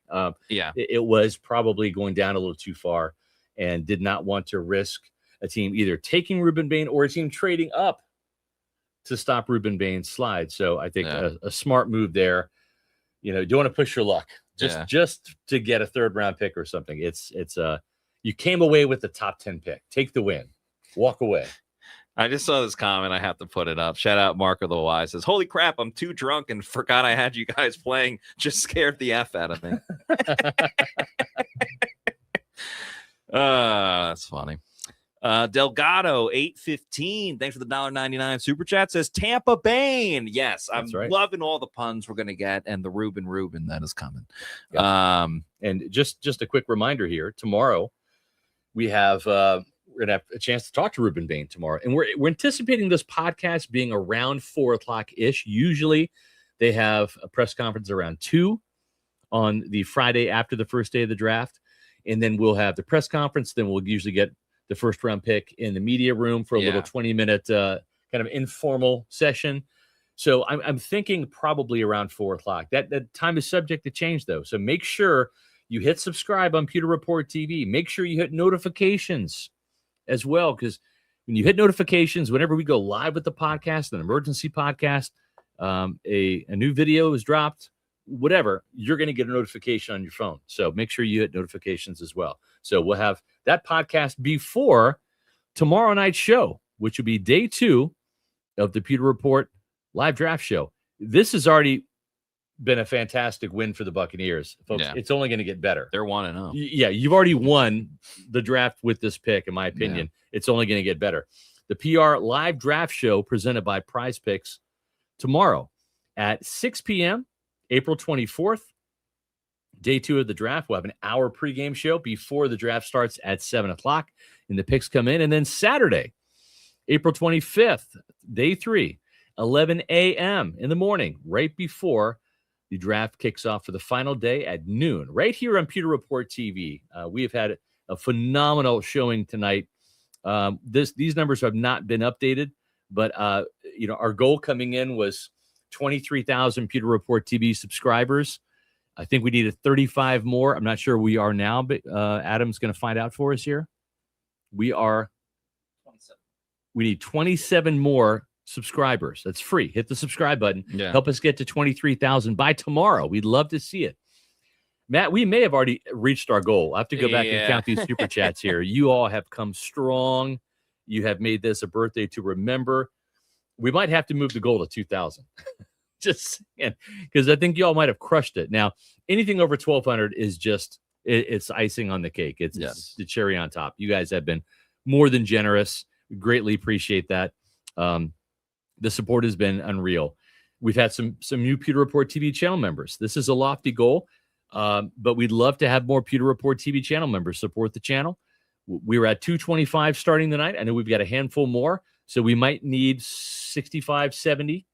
Yeah. It was probably going down a little too far and did not want to risk a team either taking Ruben Bane or a team trading up to stop Ruben Bane's slide. So I think a smart move there. You know, you don't want to push your luck just to get a 3rd round pick or something. It's you came away with the top 10 pick. Take the win. Walk away. I just saw this comment. I have to put it up. Shout out Mark of the Wise. Says, holy crap, I'm too drunk and forgot I had you guys playing. Just scared the F out of me. That's funny. Delgado 815. Thanks for the $1.99 super chat. Says Tampa Bane. Yes, I'm loving all the puns we're gonna get and the Ruben that is coming. Yeah. And just a quick reminder here. Tomorrow we have we're gonna have a chance to talk to Ruben Bane tomorrow, and we're anticipating this podcast being around 4:00 ish. Usually they have a press conference around 2 on the Friday after the first day of the draft, and then we'll have the press conference. Then we'll usually get the 1st round pick in the media room for a little 20-minute kind of informal session. So I'm thinking probably around 4:00. That time is subject to change though. So make sure you hit subscribe on Pewter Report TV. Make sure you hit notifications as well, because when you hit notifications, whenever we go live with the podcast, an emergency podcast, a new video is dropped, whatever, you're going to get a notification on your phone. So make sure you hit notifications as well. So we'll have that podcast before tomorrow night's show, which will be day 2 of the Pewter Report live draft show. This has already been a fantastic win for the Buccaneers, folks. Yeah. It's only going to get better. They're 1-0. Yeah, you've already won the draft with this pick, in my opinion. Yeah. It's only going to get better. The PR live draft show presented by PrizePicks tomorrow at 6 p.m., April 24th. Day 2 of the draft. We'll have an hour pregame show before the draft starts at 7 o'clock, and the picks come in. And then Saturday, April 25th, day 3, 11 a.m. in the morning, right before the draft kicks off for the final day at noon, right here on Pewter Report TV. We have had a phenomenal showing tonight. These numbers have not been updated, but our goal coming in was 23,000 Pewter Report TV subscribers. I think we needed 35 more. I'm not sure we are now, but Adam's going to find out for us here. We are 27. We need 27 more subscribers. That's free. Hit the subscribe button. Yeah. Help us get to 23,000 by tomorrow. We'd love to see it. Matt, we may have already reached our goal. I have to go back and count these super chats here. You all have come strong. You have made this a birthday to remember. We might have to move the goal to 2,000. Just because I think y'all might have crushed it. Now, anything over 1,200 is just it's icing on the cake. It's the cherry on top. You guys have been more than generous. We greatly appreciate that. The support has been unreal. We've had some new Pewter Report TV channel members. This is a lofty goal, but we'd love to have more Pewter Report TV channel members support the channel. We were at 225 starting the night. I know we've got a handful more, so we might need 65, 70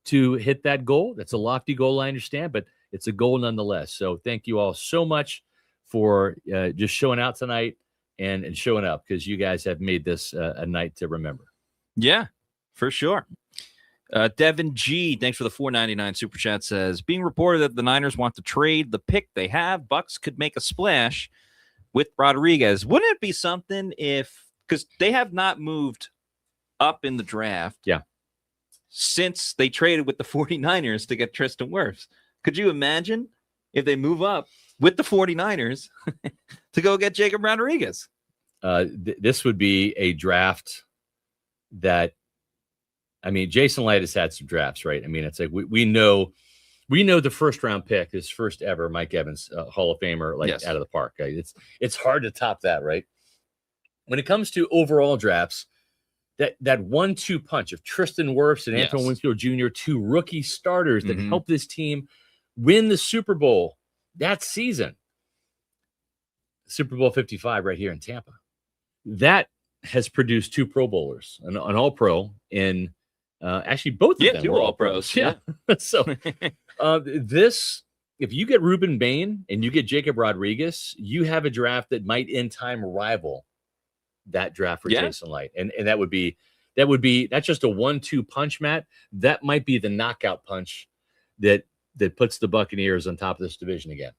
to hit that goal. That's a lofty goal, I understand, but it's a goal nonetheless. So thank you all so much for just showing out tonight and showing up, because you guys have made this a night to remember. Yeah, for sure. Devin G, thanks for the $4.99 super chat, says, being reported that the Niners want to trade the pick they have, Bucs could make a splash with Rodriguez. Wouldn't it be something because they have not moved up in the draft. Yeah. Since they traded with the 49ers to get Tristan Wirfs. Could you imagine if they move up with the 49ers to go get Jacob Rodriguez? This would be a draft that, I mean, Jason Light has had some drafts, right? I mean, it's like we know the first round pick, his first ever, Mike Evans, Hall of Famer, out of the park. Right? It's hard to top that, right? When it comes to overall drafts, that 1-2 punch of Tristan Wirfs and Antoine Winfield Jr., 2 rookie starters that helped this team win the Super Bowl that season. Super Bowl 55 right here in Tampa. That has produced 2 Pro Bowlers, an All-Pro in actually both of them 2 All-Pros. Yeah. So this if you get Ruben Bane and you get Jacob Rodriguez, you have a draft that might in time rival that draft for Jason Light. And that's just a 1-2 punch, Matt. That might be the knockout punch that puts the Buccaneers on top of this division again.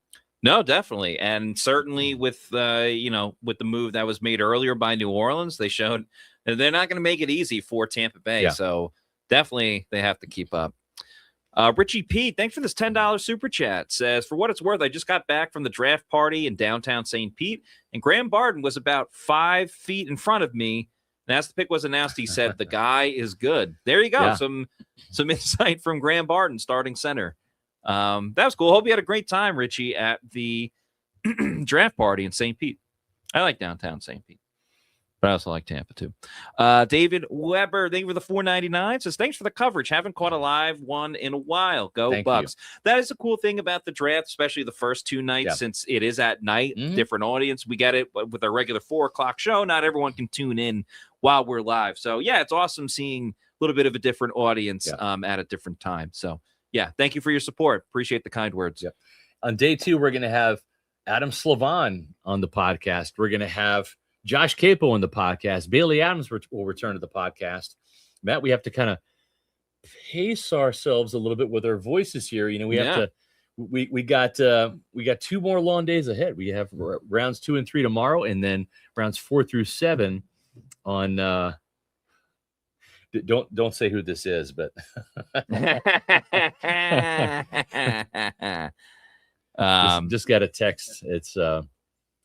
No, definitely. And certainly with with the move that was made earlier by New Orleans, they showed that they're not going to make it easy for Tampa Bay. Yeah. So definitely they have to keep up. Richie P, thanks for this $10 super chat. Says, for what it's worth, I just got back from the draft party in downtown St. Pete, and Graham Barden was about 5 feet in front of me. And as the pick was announced, he said, the guy is good. There you go. Yeah. Some insight from Graham Barden, starting center. That was cool. Hope you had a great time, Richie, at the draft party in St. Pete. I like downtown St. Pete, but I also like Tampa too. David Weber, thank you for the $4.99. Says, thanks for the coverage. Haven't caught a live one in a while. Go Bucs. That is a cool thing about the draft, especially the first 2 nights, since it is at night, different audience. We get it with our regular 4:00 show. Not everyone can tune in while we're live. So yeah, it's awesome seeing a little bit of a different audience at a different time. So yeah, thank you for your support. Appreciate the kind words. Yeah. On day 2, we're going to have Adam Slavon on the podcast. We're going to have Josh Capo on the podcast. Bailey Adams will return to the podcast. Matt, we have to kind of pace ourselves a little bit with our voices here. We have to. We got 2 more long days ahead. We have rounds 2 and 3 tomorrow, and then rounds 4 through 7 on. Don't say who this is, but just got a text. It's a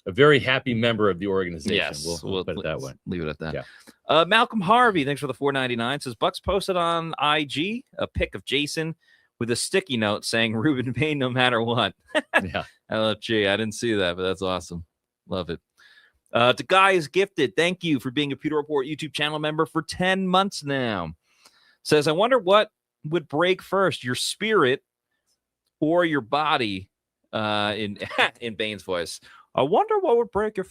very happy member of the organization. Yes, we'll put it that way. Leave it at that. Yeah. Malcolm Harvey, thanks for the $4.99. Says, Bucs posted on IG a pic of Jason with a sticky note saying Ruben Bane no matter what. Yeah. I didn't see that, but that's awesome. Love it. The guy is gifted. Thank you for being a Pewter Report YouTube channel member for 10 months now. Says, I wonder what would break first, your spirit or your body, in Bane's voice. I wonder what would break your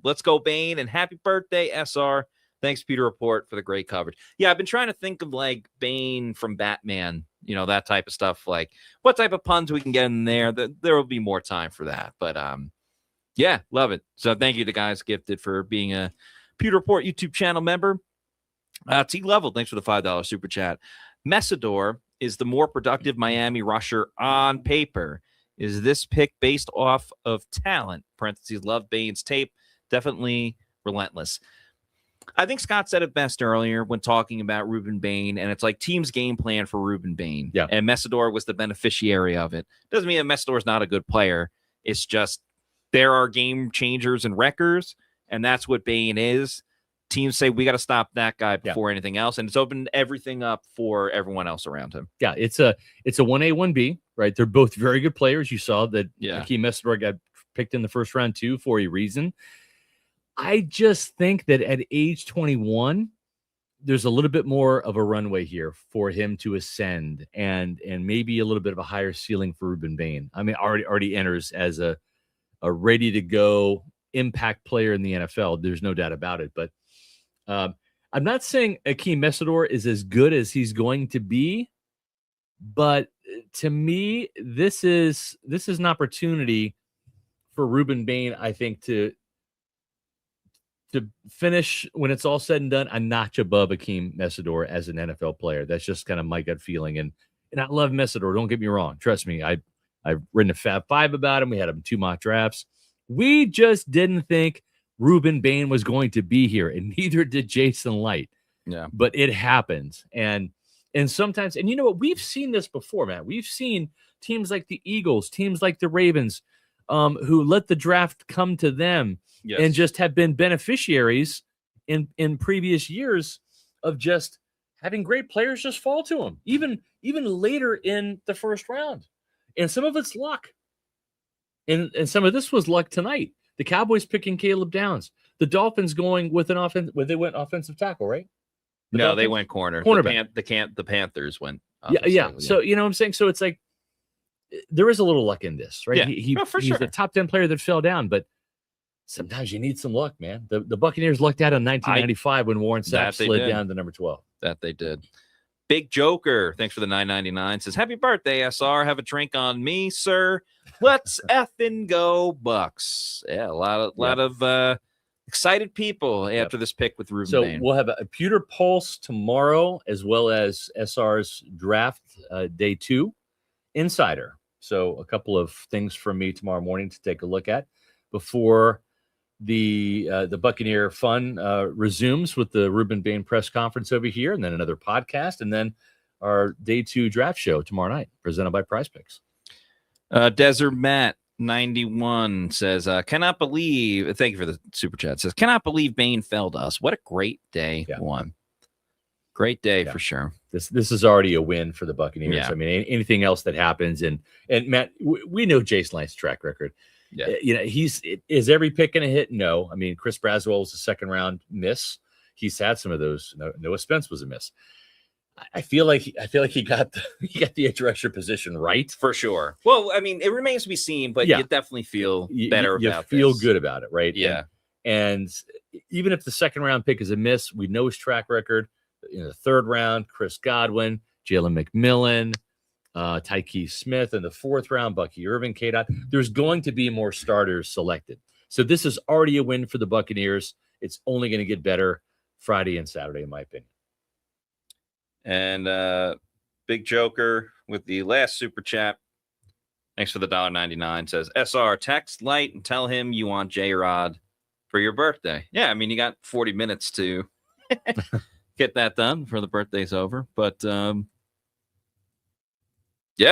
let's go, Bane, and happy birthday, SR. Thanks, Pewter Report, for the great coverage. Yeah, I've been trying to think of like Bane from Batman, that type of stuff. Like what type of puns we can get in there. There will be more time for that. But yeah, love it. So thank you to guys gifted for being a Pewter Report YouTube channel member. T-Level, thanks for the $5 super chat. Messidor is the more productive Miami rusher on paper. Is this pick based off of talent? Parentheses, love Bane's tape. Definitely relentless. I think Scott said it best earlier when talking about Ruben Bane, and it's like team's game plan for Ruben Bane. Yeah. And Messidor was the beneficiary of it. Doesn't mean that Messidor is not a good player. It's just there are game changers and wreckers, and that's what Bane is. Teams say we got to stop that guy before anything else, and it's opened everything up for everyone else around him. Yeah, it's a 1A, 1B, right? They're both very good players. You saw that Hakeem Messidor got picked in the first round too for a reason. I just think that at age 21, there's a little bit more of a runway here for him to ascend, and maybe a little bit of a higher ceiling for Ruben Bane. I mean, already enters as a ready to go impact player in the NFL. There's no doubt about it. But I'm not saying Hakeem Messidor is as good as he's going to be, but to me, this is an opportunity for Ruben Bane, I think, to finish, when it's all said and done, a notch above Hakeem Messidor as an NFL player. That's just kind of my gut feeling. And I love Messidor. Don't get me wrong. Trust me. I've written a Fab 5 about him. We had him in 2 mock drafts. We just didn't think Ruben Bane was going to be here, and neither did Jason Light. Yeah. But it happens. And sometimes, and you know what? We've seen this before, man. We've seen teams like the Eagles, teams like the Ravens, who let the draft come to them and just have been beneficiaries in previous years of just having great players just fall to them, even later in the first round. And some of it's luck. And some of this was luck tonight. The Cowboys picking Caleb Downs. The Dolphins going with an offense. Well, they went offensive tackle, right? They went cornerback. The Panthers went. Yeah. So you know what I'm saying. So it's like there is a little luck in this, right? Yeah. He's a top 10 player that fell down, but sometimes you need some luck, man. The Buccaneers lucked out in 1995 when Warren Sapp slid down to number 12. That they did. Big Joker, thanks for the $9.99. Says, happy birthday, SR. Have a drink on me, sir. Let's effing go Bucs. Yeah, a lot of excited people after this pick with Ruben Bane. We'll have a Pewter Pulse tomorrow, as well as SR's draft day 2 insider. So a couple of things from me tomorrow morning to take a look at before the Buccaneer fun resumes with the Ruben Bane press conference over here, and then another podcast, and then our day 2 draft show tomorrow night, presented by PrizePicks. Desert Matt 91 says, cannot believe, thank you for the super chat, says, cannot believe Bane fell to us. What a great day one. Great day for sure. This is already a win for the Buccaneers. Yeah. I mean, anything else that happens, and Matt, we know Jason Light's track record. Yeah. Is every pick going to hit? No. I mean, Chris Braswell was a second round miss. He's had some of those. Noah Spence was a miss. I feel like he got the edge rusher position right for sure. Well, I mean, it remains to be seen, but you definitely feel better you about feel this. good about it, right? Yeah. And even if the second round pick is a miss, we know his track record. In the third round, Chris Godwin, Jalen McMillan, Tyke Smith. In the fourth round, Bucky Irving, K-Dot. There's going to be more starters selected. So this is already a win for the Buccaneers. It's only going to get better Friday and Saturday, in my opinion. And Big Joker with the last super chat. Thanks for the $1.99. Says, SR, text Light and tell him you want JRod for your birthday. Yeah, I mean, you got 40 minutes to get that done before the birthday's over. But yeah,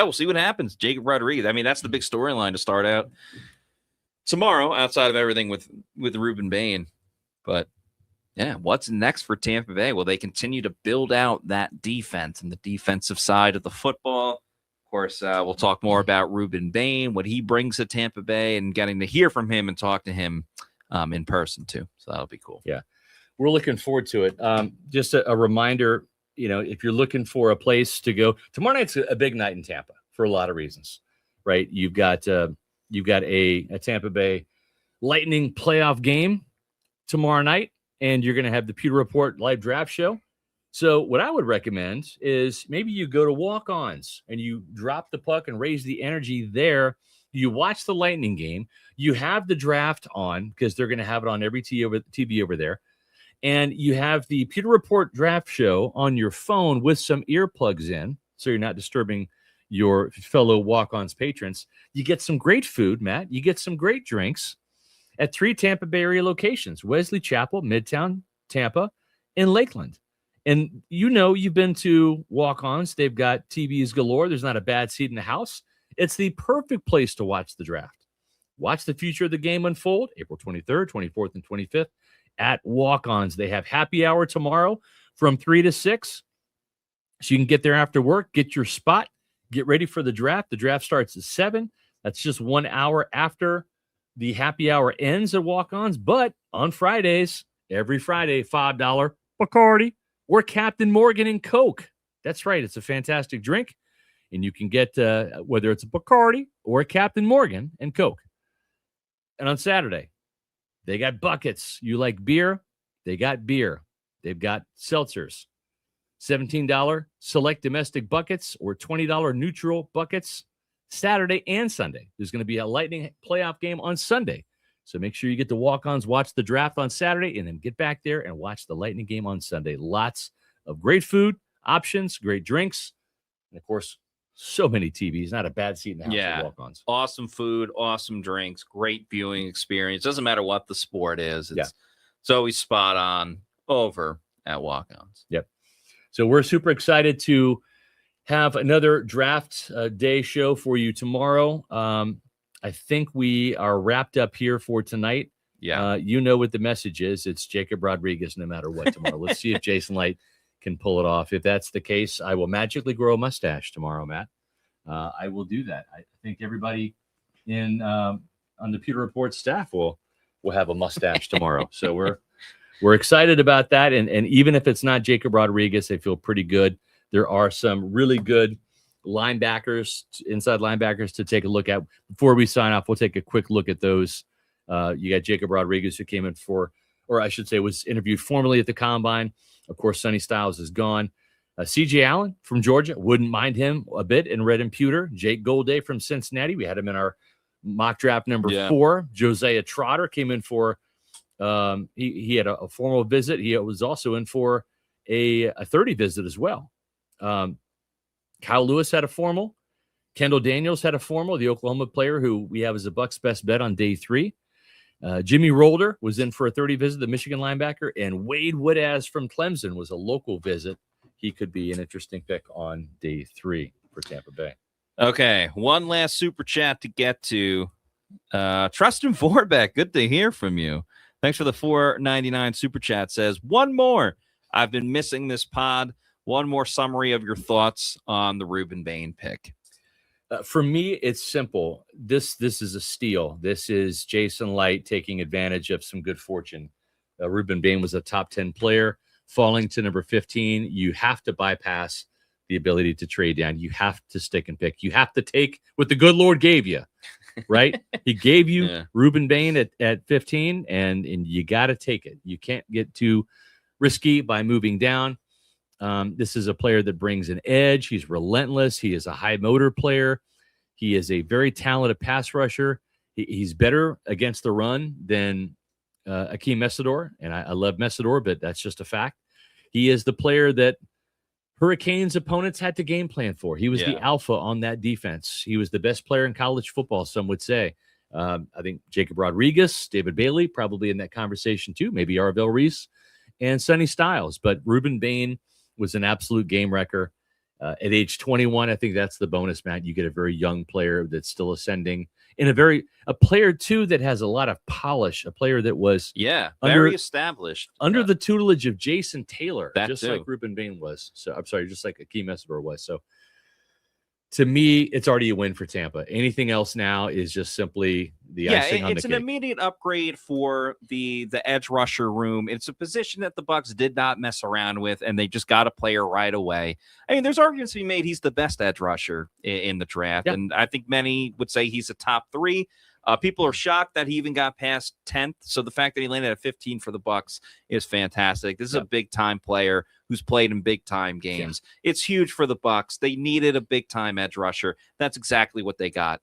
we'll see what happens. Jacob Rodriguez. I mean, that's the big storyline to start out tomorrow, outside of everything with Ruben Bane. But yeah, what's next for Tampa Bay? Will they continue to build out that defense and the defensive side of the football? Of course, we'll talk more about Ruben Bane, what he brings to Tampa Bay, and getting to hear from him and talk to him in person too. So that'll be cool. Yeah, we're looking forward to it. Just a reminder, if you're looking for a place to go, tomorrow night's a big night in Tampa for a lot of reasons, right? You've got a Tampa Bay Lightning playoff game tomorrow night, and you're going to have the Pewter Report live draft show. So what I would recommend is maybe you go to walk-ons and you drop the puck and raise the energy there. You watch the Lightning game. You have the draft on because they're going to have it on every TV over there. And you have the Pewter Report draft show on your phone with some earplugs in, so you're not disturbing your fellow walk-ons patrons. You get some great food, Matt. You get some great drinks at 3 Tampa Bay area locations: Wesley Chapel, Midtown, Tampa, and Lakeland. And you've been to walk-ons. They've got TVs galore. There's not a bad seat in the house. It's the perfect place to watch the draft. Watch the future of the game unfold April 23rd, 24th, and 25th at walk-ons. They have happy hour tomorrow from 3 to 6. So you can get there after work, get your spot, get ready for the draft. The draft starts at 7. That's just 1 hour after the happy hour ends at walk-ons. But on Fridays, every Friday, $5 Bacardi or Captain Morgan and Coke. That's right. It's a fantastic drink. And you can get whether it's a Bacardi or a Captain Morgan and Coke. And on Saturday, they got buckets. You like beer? They got beer. They've got seltzers. $17 select domestic buckets or $20 neutral buckets Saturday and Sunday. There's going to be a Lightning playoff game on Sunday. So make sure you get the walk-ons, watch the draft on Saturday, and then get back there and watch the Lightning game on Sunday. Lots of great food options, great drinks, and, of course, so many TVs. Not a bad seat in the house for walk-ons. Awesome food, awesome drinks, great viewing experience. Doesn't matter what the sport is. It's always spot on over at walk-ons. Yep. So we're super excited to have another draft day show for you tomorrow. I think we are wrapped up here for tonight. Yeah. You know what the message is. It's Jacob Rodriguez no matter what tomorrow. Let's see if Jason Light can pull it off. If that's the case, I will magically grow a mustache tomorrow, Matt. I will do that. I think everybody on the Pewter Report staff will have a mustache tomorrorow. So we're excited about that. And even if it's not Jacob Rodriguez, I feel pretty good. There are some really good linebackers, inside linebackers to take a look at. Before we sign off, we'll take a quick look at those. You got Jacob Rodriguez, who came in was interviewed formally at the Combine. Of course, Sonny Styles is gone. C.J. Allen from Georgia, wouldn't mind him a bit in red and pewter. Jake Golday from Cincinnati, we had him in our mock draft number 4. Josiah Trotter came in for he had a formal visit. He was also in for a 30 visit as well. Kyle Lewis had a formal. Kendall Daniels had a formal, the Oklahoma player who we have as a Bucs best bet on day 3. Jimmy Rolder was in for a 30 visit, the Michigan linebacker, and Wade Woodaz from Clemson was a local visit. He could be an interesting pick on day 3 for Tampa Bay. Okay, one last super chat to get to. Trustin Vorbeck, good to hear from you. Thanks for the $4.99 super chat. Says, one more. I've been missing this pod. One more summary of your thoughts on the Ruben Bane pick. For me, it's simple. This is a steal. This is Jason Light taking advantage of some good fortune. Ruben Bane was a top 10 player. Falling to number 15, you have to bypass the ability to trade down. You have to stick and pick. You have to take what the good Lord gave you, right? He gave you Ruben Bane at 15, and you got to take it. You can't get too risky by moving down. This is a player that brings an edge. He's relentless. He is a high motor player. He is a very talented pass rusher. He's better against the run than Akeem Messidor, and I love Messidor, but that's just a fact. He is the player that Hurricanes opponents had to game plan for. He was the alpha on that defense. He was the best player in college football, some would say. I think Jacob Rodriguez, David Bailey, probably in that conversation too, maybe Arvell Reese and Sonny Styles. But Ruben Bane was an absolute game wrecker. At age 21, I think that's the bonus, Matt. You get a very young player that's still ascending, and a player too that has a lot of polish. A player that was very established under the tutelage of Jason Taylor, just too. like Ruben Bane was. So I'm sorry, just like Akeem Messidor was. So to me, it's already a win for Tampa. Anything else now is just simply the icing on the cake. It's an immediate upgrade for the edge rusher room. It's a position that the Bucs did not mess around with, and they just got a player right away. I mean, there's arguments to be made he's the best edge rusher in the draft, and I think many would say he's a top 3. People are shocked that he even got past 10th. So the fact that he landed at 15 for the Bucs is fantastic. This is a big-time player who's played in big-time games. It's huge for the Bucs. They needed a big-time edge rusher. That's exactly what they got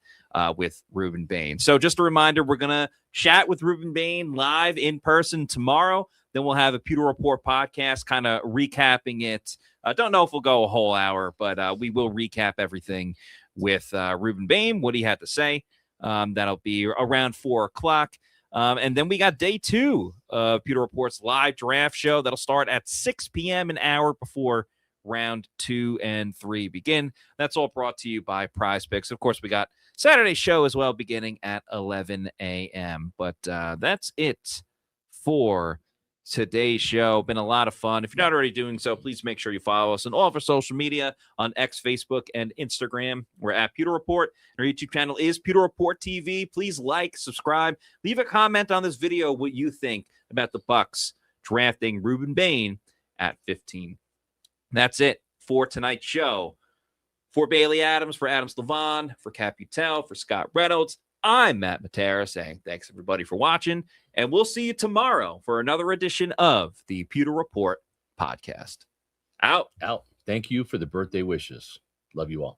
with Ruben Bane. So just a reminder, we're going to chat with Ruben Bane live in person tomorrow. Then we'll have a Pewter Report podcast kind of recapping it. I don't know if we'll go a whole hour, but we will recap everything with Ruben Bane, what he had to say. That'll be around 4 o'clock. And then we got day 2 of Pewter Report's live draft show. That'll start at 6 p.m., an hour before round 2 and 3 begin. That's all brought to you by PrizePicks. Of course, we got Saturday show as well, beginning at 11 a.m. But that's it for today's show. Been a lot of fun. If you're not already doing so, please make sure you follow us on all of our social media on X, Facebook, and Instagram. We're at Pewter Report. Our YouTube channel is Pewter Report TV. Please like, subscribe, leave a comment on this video what you think about the Bucs drafting Ruben Bane at 15. That's it for tonight's show. For Bailey Adams, for Adams Levon, for Cap Utel, for Scott Reynolds, I'm Matt Matera saying thanks, everybody, for watching, and we'll see you tomorrow for another edition of the Pewter Report podcast. Out. Thank you for the birthday wishes. Love you all.